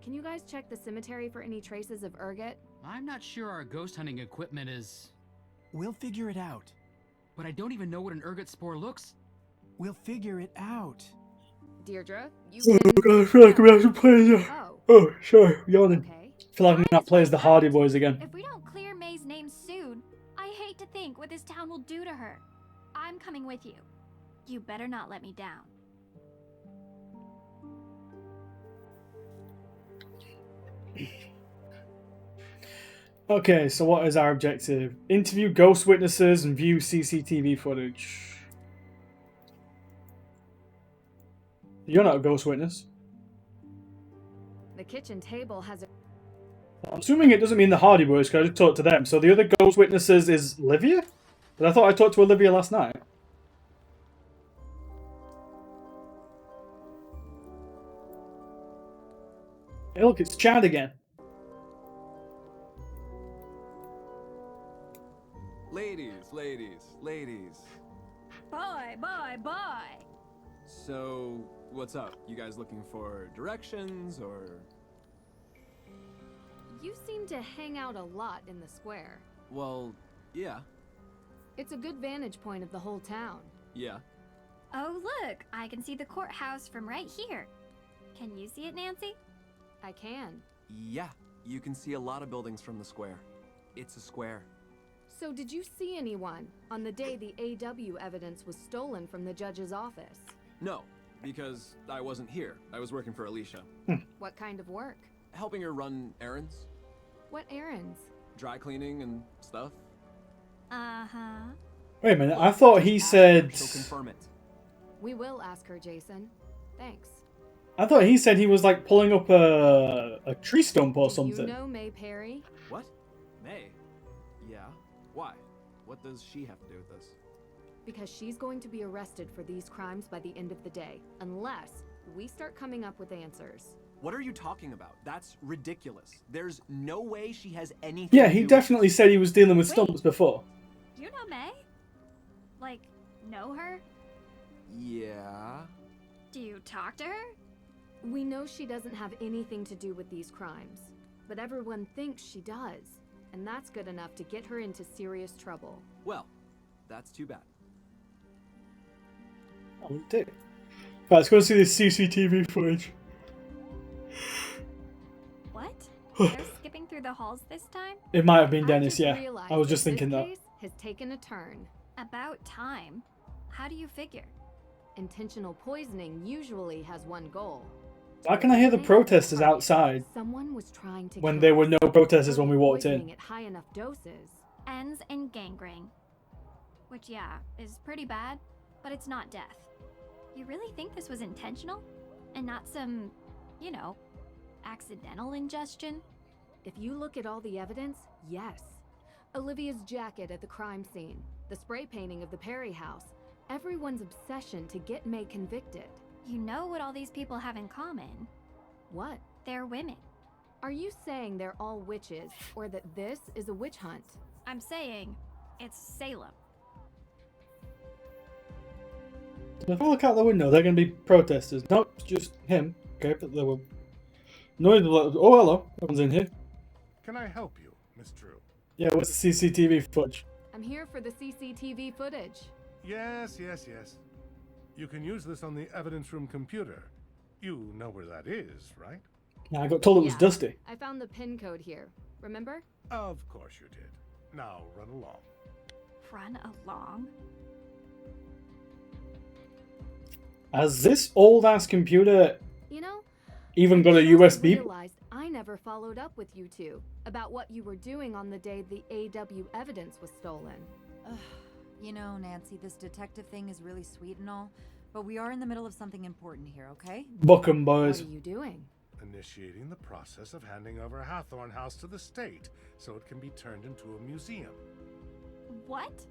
can you guys check the cemetery for any traces of ergot? I'm not sure our ghost hunting equipment is... We'll figure it out. But I don't even know what an ergot spore looks. We'll figure it out. Deirdre, you Oh god, I feel like I'm actually playing. Oh, sorry, yawning. Okay. I feel like I'm not playing as the Hardy Boys again. If we don't clear May's name soon, I hate to think what this town will do to her. I'm coming with you. You better not let me down. Okay, so what is our objective? Interview ghost witnesses and view CCTV footage. You're not a ghost witness. The kitchen table has a... I'm assuming it doesn't mean the Hardy Boys, because I just talked to them. So the other ghost witnesses is Olivia? But I thought I talked to Olivia last night. Hey, look, it's Chad again. Ladies. Boy. So, what's up? You guys looking for directions, or...? You seem to hang out a lot in the square. Well, yeah. It's a good vantage point of the whole town. Yeah. Oh, look, I can see the courthouse from right here. Can you see it, Nancy? I can. Yeah, you can see a lot of buildings from the square. It's a square. So did you see anyone on the day the AW evidence was stolen from the judge's office? No, because I wasn't here. I was working for Alicia. What kind of work? Helping her run errands. What errands? Dry cleaning and stuff. Uh-huh. Wait a minute, I thought he said... She'll confirm it. We will ask her, Jason. Thanks. I thought he said he was like pulling up a tree stump or something. You know May Perry? What? May? Yeah. Why? What does she have to do with this? Because she's going to be arrested for these crimes by the end of the day, unless we start coming up with answers. What are you talking about? That's ridiculous. There's no way she has anything Yeah, to he do definitely said he was dealing with stumps before. Do you know May? Like, know her? Yeah. Do you talk to her? We know she doesn't have anything to do with these crimes, but everyone thinks she does, and that's good enough to get her into serious trouble. Well, that's too bad. Oh, we did. Right, let's go see this CCTV footage. What? They're skipping through the halls this time? It might have been Dennis, yeah. realized I was just thinking this that. case has taken a turn. About time. How do you figure? Intentional poisoning usually has one goal. Why can I hear the protesters outside Someone was trying to when kill there were us. no protesters when we walked Poisoning in? at high enough doses. Ends in gangrene. Which, yeah, is pretty bad, but it's not death. You really think this was intentional? And not some, you know, accidental ingestion? If you look at all the evidence, yes. Olivia's jacket at the crime scene, the spray painting of the Perry house, everyone's obsession to get May convicted. You know what all these people have in common? What? They're women. Are you saying they're all witches, or that this is a witch hunt? I'm saying it's Salem. If I look out the window, they're going to be protesters. Not just him. Okay, but there were... No, oh, hello. Everyone's in here. Can I help you, Miss Drew? Yeah, what's the CCTV footage? I'm here for the CCTV footage. Yes. You can use this on the evidence room computer. You know where that is, right? Yeah, I got told it was Yeah, Dusty. I found the pin code here. Remember? Of course you did. Now run along. Run along? Has this old ass computer You know, even got a I just USB? realized I never followed up with you two about what you were doing on the day the AW evidence was stolen. You know, Nancy, this detective thing is really sweet and all, but we are in the middle of something important here, okay? Book 'em, boys. What are you doing? Initiating the process of handing over Hathorn House to the state so it can be turned into a museum. What?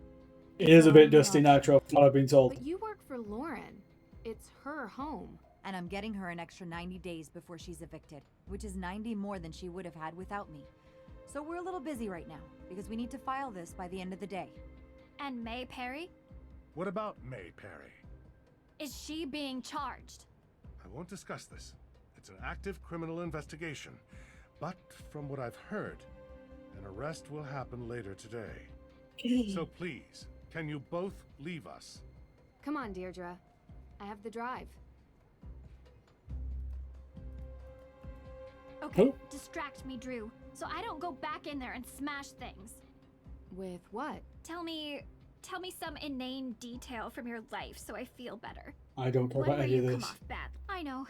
It is a bit Dusty Nitro, from what I've been told. But you work for Lauren. It's her home. And I'm getting her an extra 90 days before she's evicted, which is 90 more than she would have had without me. So we're a little busy right now, because we need to file this by the end of the day. And May Perry? What about May Perry? Is she being charged? I won't discuss this. It's an active criminal investigation. But from what I've heard, an arrest will happen later today. So please, can you both leave us? Come on, Deirdre. I have the drive. Okay, distract me, Drew, so I don't go back in there and smash things. With what? Tell me some inane detail from your life so I feel better. I don't care One about where any you of come this. off bad. I know.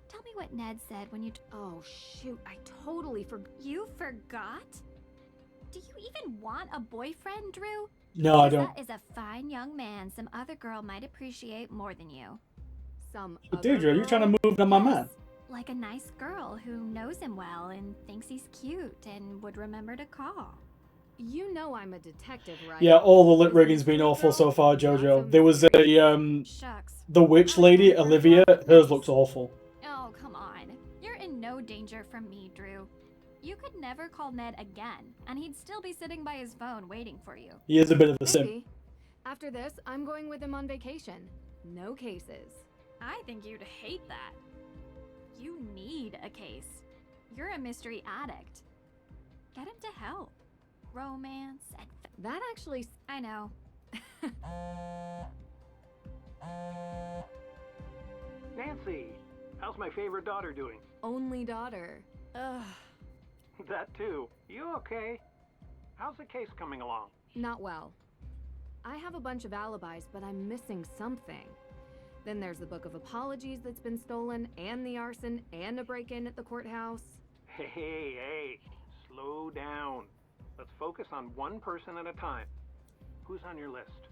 Tell me what Ned said when you. Oh shoot! I totally forgot. You forgot? Do you even want a boyfriend, Drew? No, I don't. That is a fine young man some other girl might appreciate more than you. Some. Deirdre, you're trying to move on my man. Like a nice girl who knows him well and thinks he's cute and would remember to call. You know I'm a detective, right? Yeah, all the lip rigging's been awful so far, Jojo. There was a the witch lady, Olivia. Hers looks awful. Oh, come on. You're in no danger from me, Drew. You could never call Ned again, and he'd still be sitting by his phone waiting for you. He is a bit of a sim. Maybe. After this, I'm going with him on vacation. No cases. I think you'd hate that. You need a case. You're a mystery addict. Get him to help. Romance and... That actually... I know. Nancy, how's my favorite daughter doing? Only daughter. Ugh. That too. You okay? How's the case coming along? Not well. I have a bunch of alibis, but I'm missing something. Then there's the book of apologies that's been stolen, and the arson, and a break-in at the courthouse. Hey, slow down. Let's focus on one person at a time. Who's on your list?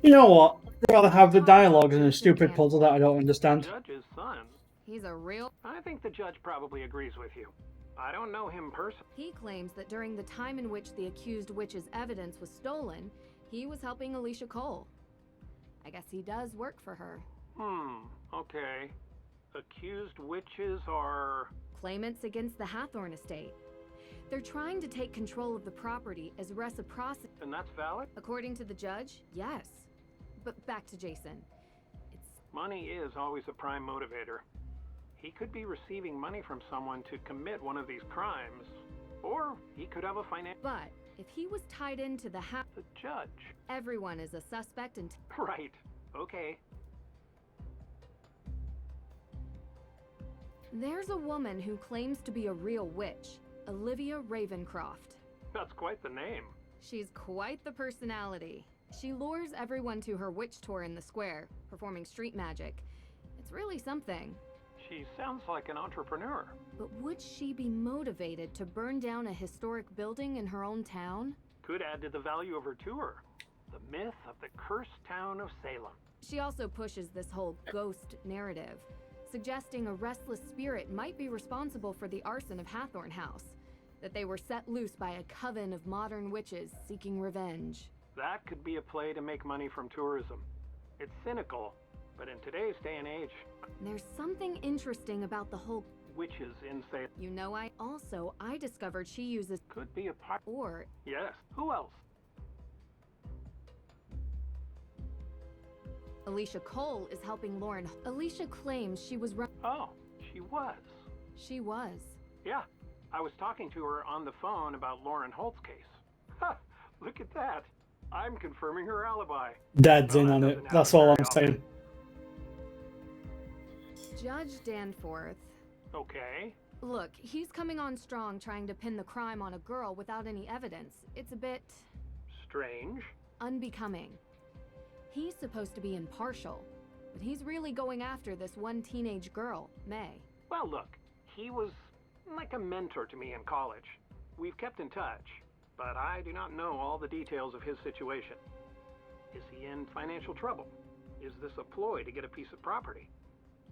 You know what? I'd rather have the dialogue than a stupid puzzle that I don't understand. Judge's son. He's a real... I think the judge probably agrees with you. I don't know him personally. He claims that during the time in which the accused witch's evidence was stolen, he was helping Alicia Cole. I guess he does work for her. Okay. Accused witches are... Claimants against the Hathorn estate. They're trying to take control of the property as reciprocity. And that's valid? According to the judge, yes. But back to Jason. Money is always a prime motivator. He could be receiving money from someone to commit one of these crimes, or he could have a But if he was tied into the judge. Everyone is a suspect and... Right. Okay. There's a woman who claims to be a real witch, Olivia Ravencroft. That's quite the name. She's quite the personality. She lures everyone to her witch tour in the square, performing street magic. It's really something. She sounds like an entrepreneur. But would she be motivated to burn down a historic building in her own town? Could add to the value of her tour. The myth of the cursed town of Salem. She also pushes this whole ghost narrative, suggesting a restless spirit might be responsible for the arson of Hathorn House, that they were set loose by a coven of modern witches seeking revenge. That could be a play to make money from tourism. It's cynical, but in today's day and age... There's something interesting about the whole... Witches in Salem. You know, I discovered she uses... Could be a part... Or... Yes. Who else? Alicia Cole is helping Lauren. Alicia claims she was... Oh, she was. She was. Yeah, I was talking to her on the phone about Lauren Holt's case. Ha! Look at that. I'm confirming her alibi. Dad's in on it. That's all I'm saying. Judge Danforth. Okay. Look, he's coming on strong trying to pin the crime on a girl without any evidence. It's a bit... strange. Unbecoming. He's supposed to be impartial, but he's really going after this one teenage girl, May. Well, look, he was like a mentor to me in college. We've kept in touch, but I do not know all the details of his situation. Is he in financial trouble? Is this a ploy to get a piece of property?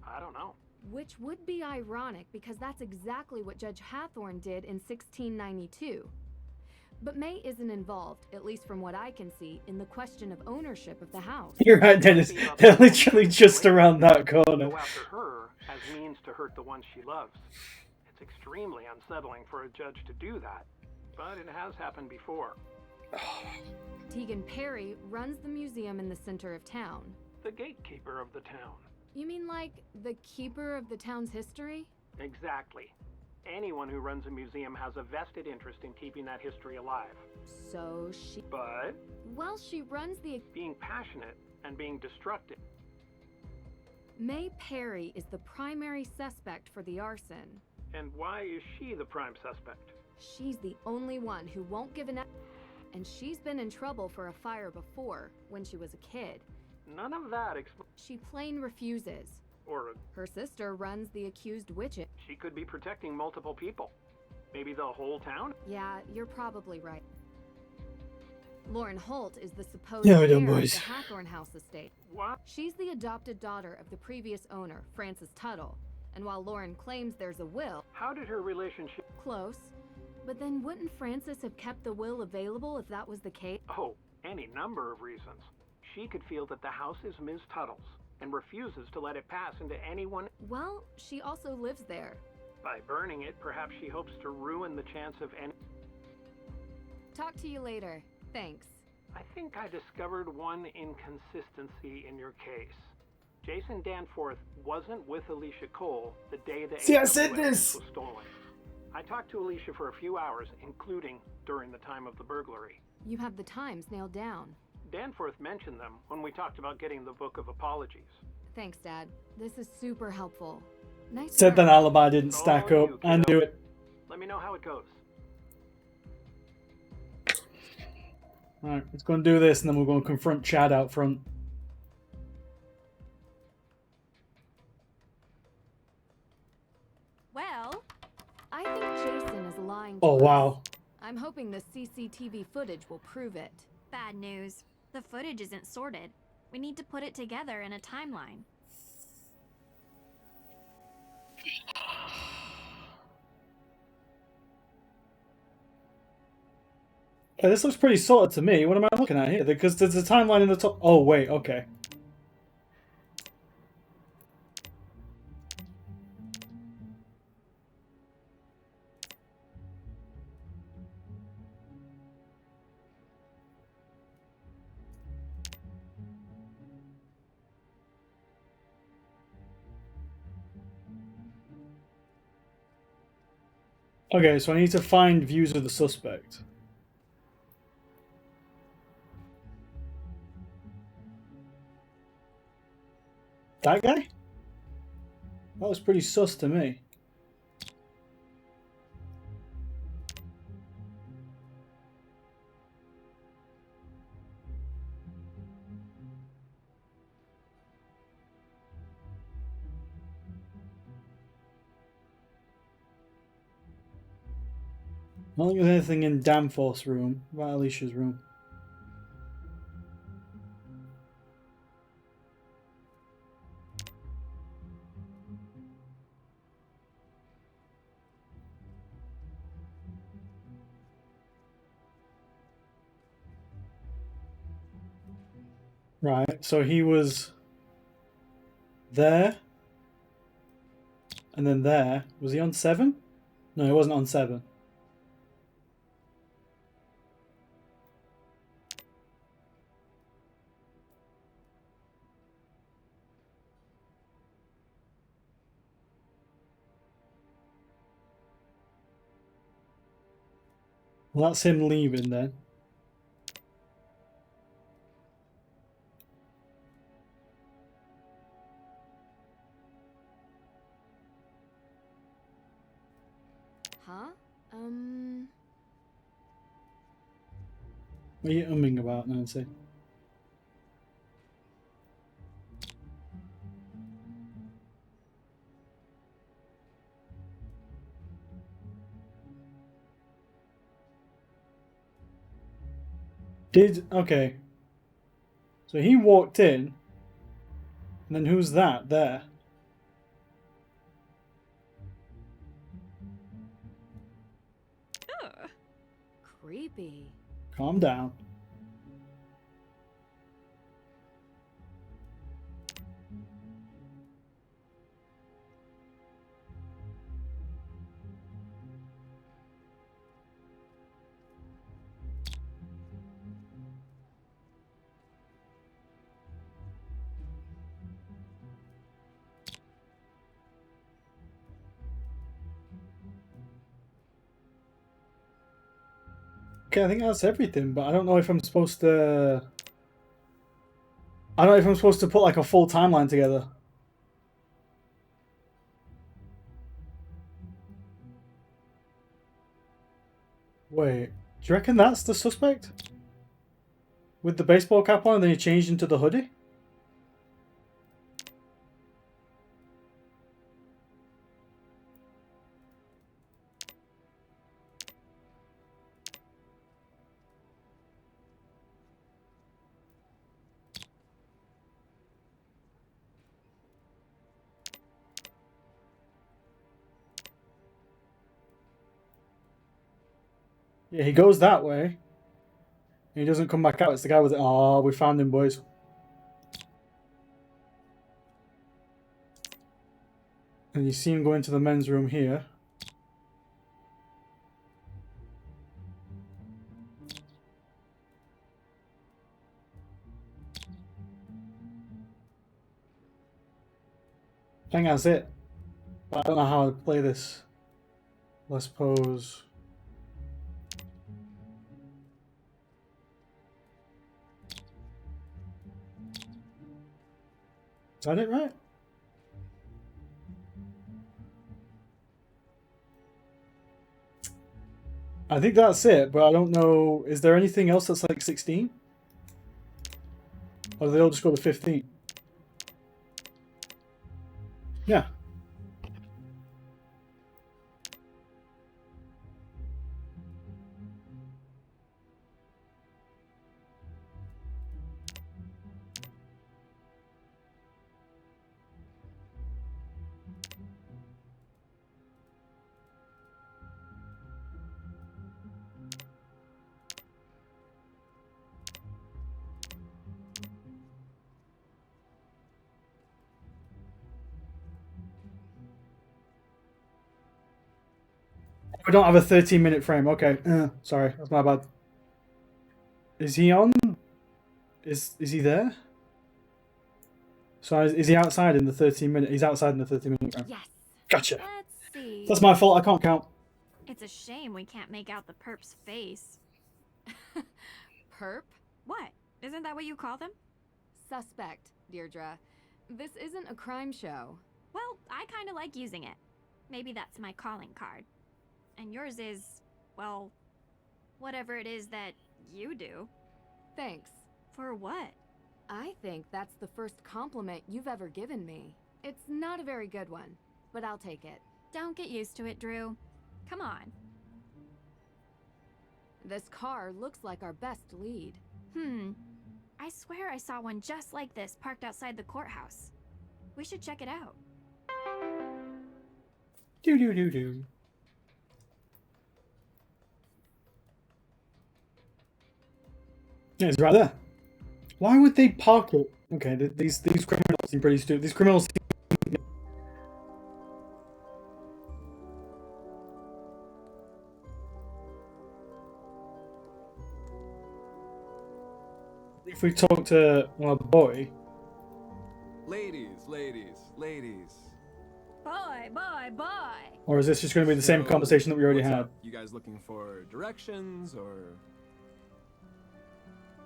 I don't know. Which would be ironic because that's exactly what Judge Hathorne did in 1692. But May isn't involved, at least from what I can see, in the question of ownership of the house. You're right, Dennis. They're literally just around that corner. Go after her as means to hurt the one she loves. It's extremely unsettling for a judge to do that, but it has happened before. Tegan Perry runs the museum in the center of town. The gatekeeper of the town. You mean like the keeper of the town's history? Exactly. Anyone who runs a museum has a vested interest in keeping that history alive. So she... But... Well, she runs the... Being passionate and being destructive. May Perry is the primary suspect for the arson. And why is she the prime suspect? She's the only one who won't give an... And she's been in trouble for a fire before, when she was a kid. None of that She plain refuses. Or her sister runs the accused witches. She could be protecting multiple people. Maybe the whole town? Yeah, you're probably right. Lauren Holt is the supposed Yeah, heir we of done, the boys. Hathorne House estate. What? She's the adopted daughter of the previous owner, Francis Tuttle. And while Lauren claims there's a will... How did her relationship... Close. But then wouldn't Francis have kept the will available if that was the case? Oh, any number of reasons. She could feel that the house is Ms. Tuttle's and refuses to let it pass into anyone. Well, she also lives there. By burning it, perhaps she hopes to ruin the chance of any... Talk to you later. Thanks. I think I discovered one inconsistency in your case. Jason Danforth wasn't with Alicia Cole the day the See, I said AWS this! was stolen. I talked to Alicia for a few hours, including during the time of the burglary. You have the times nailed down. Danforth mentioned them when we talked about getting the Book of Apologies. Thanks, Dad. This is super helpful. Nice Said work. that alibi didn't stack Oh, up. you I knew it. Let me know how it goes. Alright, let's go and do this and then we'll go and confront Chad out front. Well, I think Jason is lying. Oh, to us. wow. I'm hoping the CCTV footage will prove it. Bad news. The footage isn't sorted. We need to put it together in a timeline. Okay, this looks pretty sorted to me. What am I looking at here? Because there's a timeline in the top. Oh, wait, okay. Okay, so I need to find views of the suspect. That guy? That was pretty sus to me. I don't think there's anything in Danforth's room. What about Alicia's room? Right, so he was there, and then there. Was he on 7? No, he wasn't on 7. Well, that's him leaving then. Huh? What are you umming about, Nancy? Okay. So he walked in, and then who's that there? Ugh. Creepy. Calm down. Okay, I think that's everything, but I don't know if I'm supposed to... I don't know if I'm supposed to put like a full timeline together. Wait, do you reckon that's the suspect? With the baseball cap on and then he changed into the hoodie? Yeah, he goes that way. And he doesn't come back out. It's the guy with it. Oh, we found him, boys. And you see him go into the men's room here. I think that's it. But I don't know how to play this. Let's suppose. Is that it, right? I think that's it, but I don't know. Is there anything else that's like 16? Or do they all just go to 15? Yeah. We don't have a 13-minute frame. Okay. Sorry, that's my bad. Is he on? Is he there? So is he outside in the 13-minute? He's outside in the 13-minute frame. Yes. Gotcha. Let's see. That's my fault. I can't count. It's a shame we can't make out the perp's face. Perp? What? Isn't that what you call them? Suspect, Deirdre. This isn't a crime show. Well, I kind of like using it. Maybe that's my calling card. And yours is, well, whatever it is that you do. Thanks. For what? I think that's the first compliment you've ever given me. It's not a very good one, but I'll take it. Don't get used to it, Drew. Come on. This car looks like our best lead. I swear I saw one just like this parked outside the courthouse. We should check it out. Do. Yeah, it's right there. Why would they park it? Okay, these criminals seem pretty stupid. These criminals. If we talk to a boy. Ladies. Boy, boy, boy. Or is this just going to be the same conversation that we already What's had? up? You guys looking for directions or?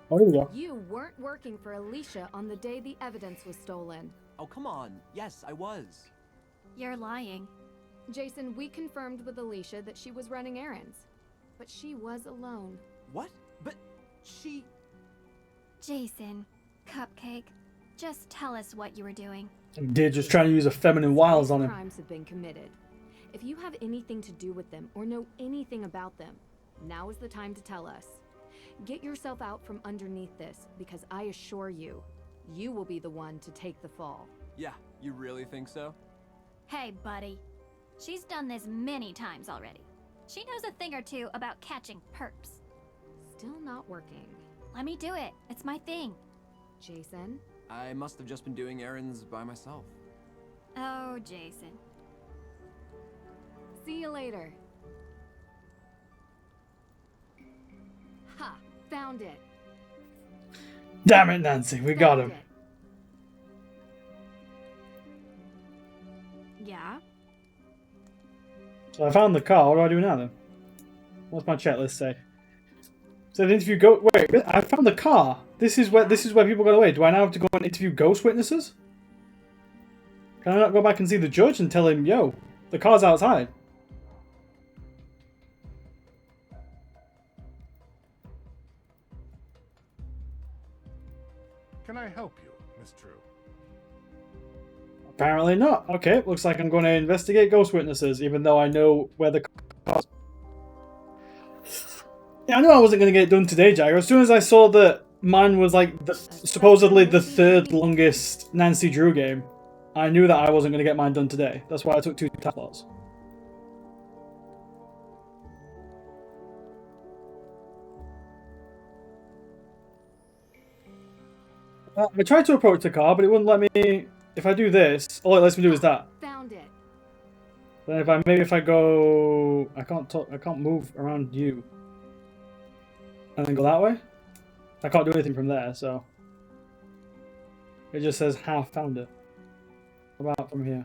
Oh, here we go. You weren't working for Alicia on the day the evidence was stolen. Oh, come on. Yes, I was. You're lying. Jason, we confirmed with Alicia that she was running errands. But she was alone. What? But she... Jason, Cupcake, just tell us what you were doing. Did just trying to use a feminine wiles on him. Crimes have been committed. If you have anything to do with them or know anything about them, now is the time to tell us. Get yourself out from underneath this, because I assure you, you will be the one to take the fall. Yeah, you really think so? Hey, buddy. She's done this many times already. She knows a thing or two about catching perps. Still not working. Let me do it. It's my thing. Jason? I must have just been doing errands by myself. Oh, Jason. See you later. Ha! Found it. Damn it, Nancy, we got him. Yeah? So I found the car. What do I do now then? What's my checklist say? So the interview go. Wait, I found the car. This is where people got away. Do I now have to go and interview ghost witnesses? Can I not go back and see the judge and tell him, yo, the car's outside? Can I help you, Miss True? Apparently not. Okay, looks like I'm going to investigate ghost witnesses, even though I know where the car's... Yeah, I knew I wasn't going to get it done today, Jagger. As soon as I saw that mine was like supposedly the third longest Nancy Drew game, I knew that I wasn't going to get mine done today. That's why I took 2 time slots. I tried to approach the car, but it wouldn't let me. If I do this, all it lets me do is that. Found it. Then if I go, I can't move around you. And then go that way. I can't do anything from there, so it just says half found it. What about from here?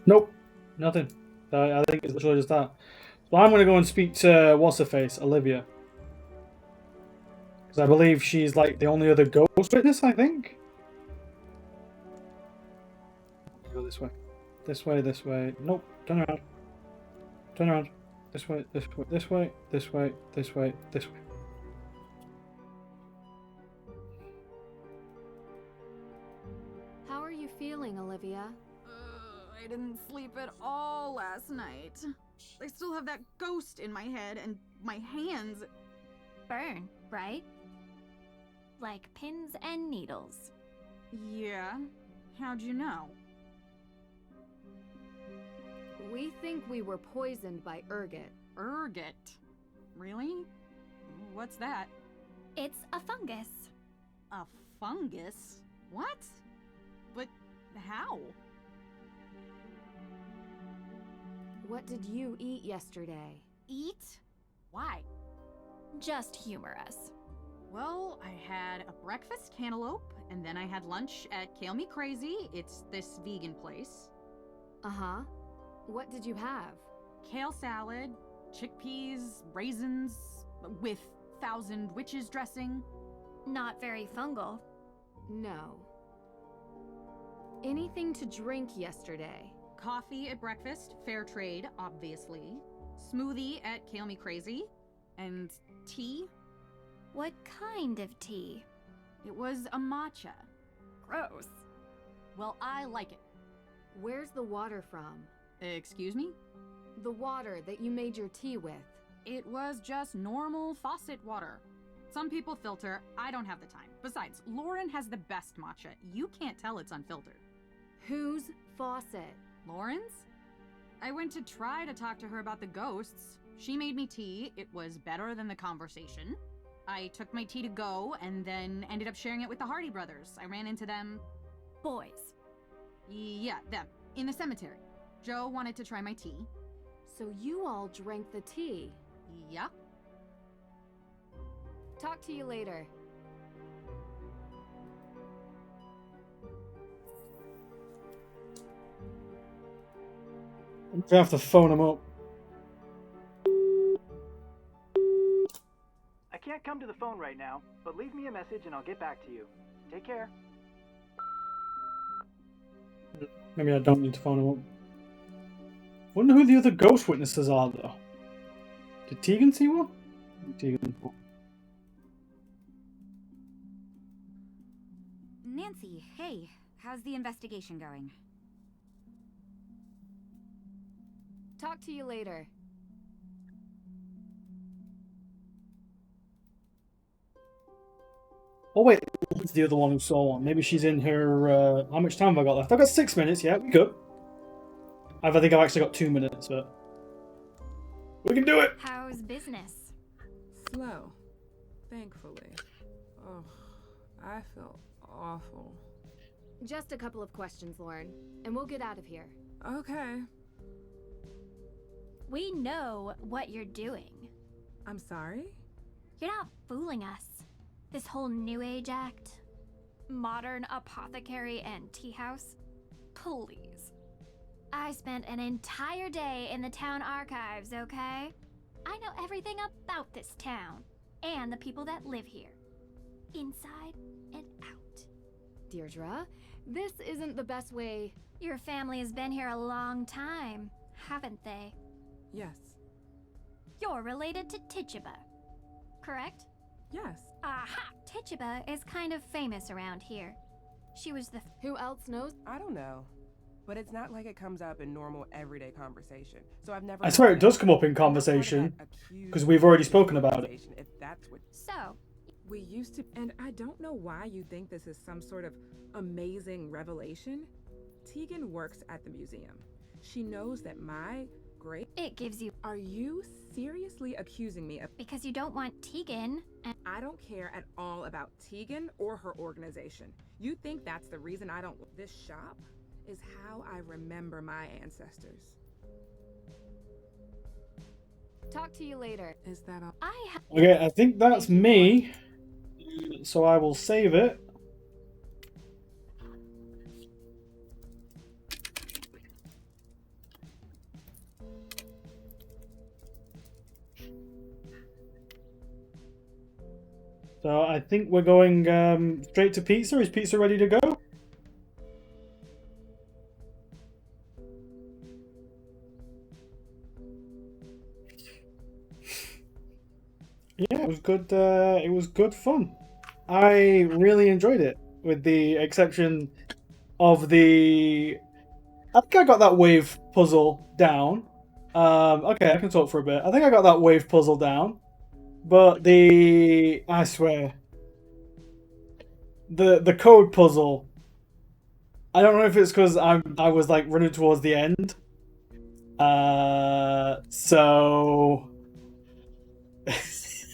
Nope, nothing. I think it's literally just that. So I'm going to go and speak to what's-her-face, Olivia. Because I believe she's like the only other ghost witness, I think. Go this way. This way, this way. Nope, turn around. Turn around. This way, this way, this way, this way, this way, this way. How are you feeling, Olivia? I didn't sleep at all last night. I still have that ghost in my head, and my hands burn, right? Like pins and needles. Yeah? How'd you know? We think we were poisoned by ergot. Ergot? Really? What's that? It's a fungus. A fungus? What? But how? What did you eat yesterday? Eat? Why? Just humor us. Well, I had a breakfast cantaloupe, and then I had lunch at Kale Me Crazy. It's this vegan place. Uh-huh. What did you have? Kale salad, chickpeas, raisins, with 1,000 witches dressing. Not very fungal. No. Anything to drink yesterday? Coffee at breakfast, fair trade, obviously. Smoothie at Kale Me Crazy. And tea? What kind of tea? It was a matcha. Gross. Well, I like it. Where's the water from? Excuse me? The water that you made your tea with. It was just normal faucet water. Some people filter, I don't have the time. Besides, Lauren has the best matcha. You can't tell it's unfiltered. Whose faucet? Lauren's? I went to try to talk to her about the ghosts. She made me tea. It was better than the conversation. I took my tea to go and then ended up sharing it with the Hardy brothers. I ran into them. Boys. Yeah, them. In the cemetery. Joe wanted to try my tea. So you all drank the tea? Yeah. Talk to you later. I'm gonna have to phone him up. I can't come to the phone right now, but leave me a message and I'll get back to you. Take care. Maybe I don't need to phone him up. Wonder who the other ghost witnesses are, though. Did Tegan see one? Tegan. Nancy, hey, how's the investigation going? Talk to you later. Oh wait, it's the other one who saw one. Maybe she's in her. How much time have I got left? I've got 6 minutes. Yeah, we good. I think I've actually got 2 minutes, but we can do it. How's business? Slow, thankfully. Oh, I feel awful. Just a couple of questions, Lauren, and we'll get out of here. Okay. We know what you're doing. I'm sorry? You're not fooling us. This whole New Age act, modern apothecary and tea house, please. I spent an entire day in the town archives, okay? I know everything about this town and the people that live here, inside and out. Deirdre, this isn't the best way. Your family has been here a long time, haven't they? Yes. You're related to Tituba, correct? Yes. Aha! Tituba is kind of famous around here. She was the... Who else knows? I don't know. But it's not like it comes up in normal everyday conversation. So I've never... I swear it does come up in conversation, because we've already spoken about it. If that's what... So, we used to... And I don't know why you think this is some sort of amazing revelation. Tegan works at the museum. She knows that my great... It gives you... Are you seriously accusing me of... Because you don't want Tegan and... I don't care at all about Tegan or her organization. You think that's the reason I don't... This shop is how I remember my ancestors. Talk to you later. Is that all? Okay, I think that's me. So I will save it. So I think we're going straight to pizza. Is pizza ready to go? Yeah, it was good. It was good fun. I really enjoyed it, with the exception of the... I think I got that wave puzzle down. Okay, I can talk for a bit. I think I got that wave puzzle down. But the... I swear. The code puzzle. I don't know if it's because I was like running towards the end. So...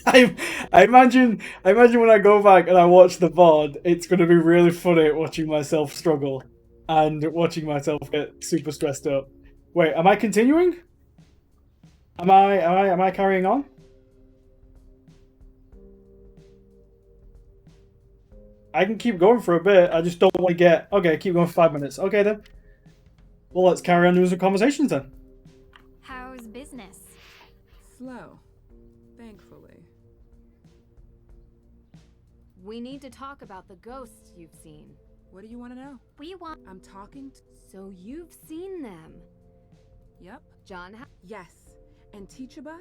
I imagine when I go back and I watch the VOD, it's going to be really funny watching myself struggle and watching myself get super stressed up. Wait, am I continuing? Am I carrying on? I can keep going for a bit. I just don't want to get... Okay, keep going for 5 minutes. Okay then. Well, let's carry on doing some conversations then. How's business? Slow, thankfully. We need to talk about the ghosts you've seen. What do you want to know? We want... I'm talking to... So you've seen them? Yep. John... Yes. And Tituba,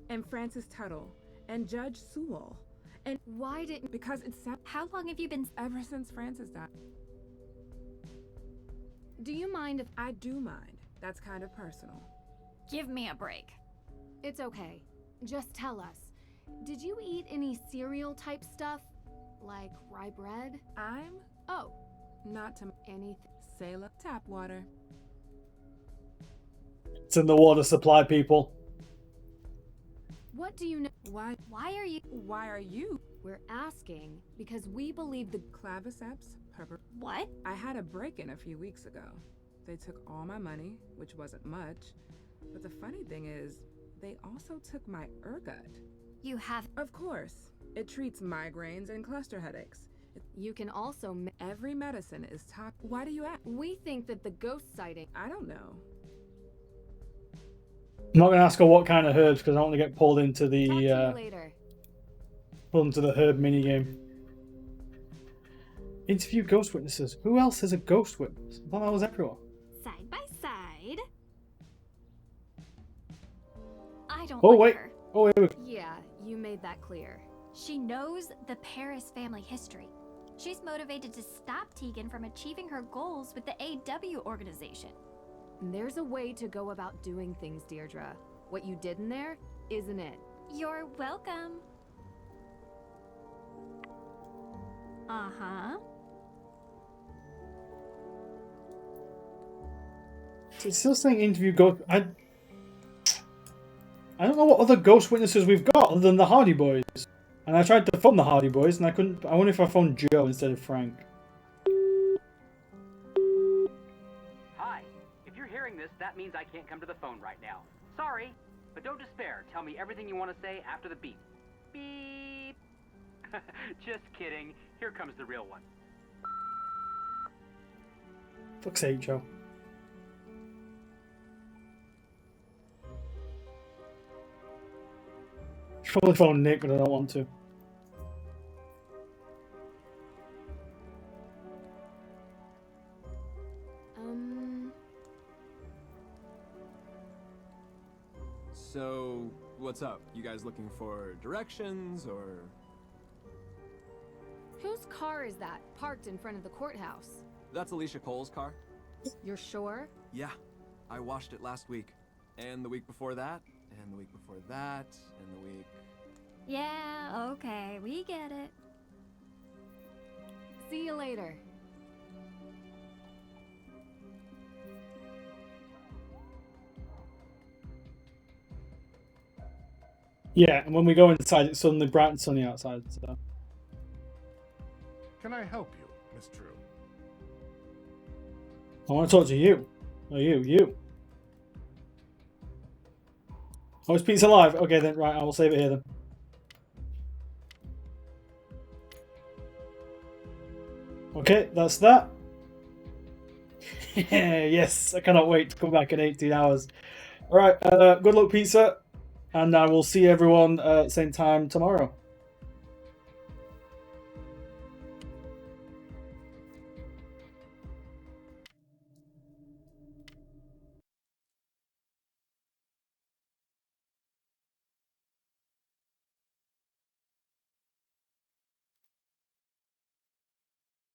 and Francis Tuttle, and Judge Sewell. And why didn't... Because it's... How long have you been... Ever since Francis died. Do you mind if... I do mind. That's kind of personal. Give me a break. It's okay. Just tell us. Did you eat any cereal type stuff? Like rye bread? Oh. Not to... Anything? Salem tap water. It's in the water supply, people. What do you know? Why are you? We're asking because we believe the claviceps pepper. What? I had a break-in a few weeks ago. They took all my money, which wasn't much. But the funny thing is, they also took my ergot. You have... Of course. It treats migraines and cluster headaches. You can also... Every medicine is top... Why do you ask? We think that the ghost sighting... I don't know. I'm not going to ask her what kind of herbs because I don't want to get pulled into the Later. herb minigame. Interview ghost witnesses. Who else is a ghost witness? I thought that was everyone. Side by side. I don't Oh like wait. her. Oh wait. Yeah, you made that clear. She knows the Paris family history. She's motivated to stop Tegan from achieving her goals with the AW organization. There's a way to go about doing things, Deirdre. What you did in there isn't it. You're welcome. Uh-huh. It's still saying interview ghost. I don't know what other ghost witnesses we've got other than the Hardy Boys. And I tried to phone the Hardy Boys and I couldn't. I wonder if I phoned Joe instead of Frank. Hi. If you're hearing this, that means I can't come to the phone right now. Sorry, but don't despair. Tell me everything you want to say after the beep. Beep. Just kidding. Here comes the real one. Fuck's sake, Joe. I should probably phone Nick, but I don't want to. So, what's up? You guys looking for directions, or...? Whose car is that, parked in front of the courthouse? That's Alicia Cole's car. You're sure? Yeah, I washed it last week. And the week before that, and the week before that, and the week... Yeah, okay, we get it. See you later. Yeah, and when we go inside, it's suddenly bright and sunny outside. So. Can I help you, Miss Drew? I want to talk to you. Oh, you. Oh, is pizza live? Okay, then, right, I will save it here then. Okay, that's that. Yes, I cannot wait to come back in 18 hours. Alright, good luck, pizza. And I will see everyone same time tomorrow.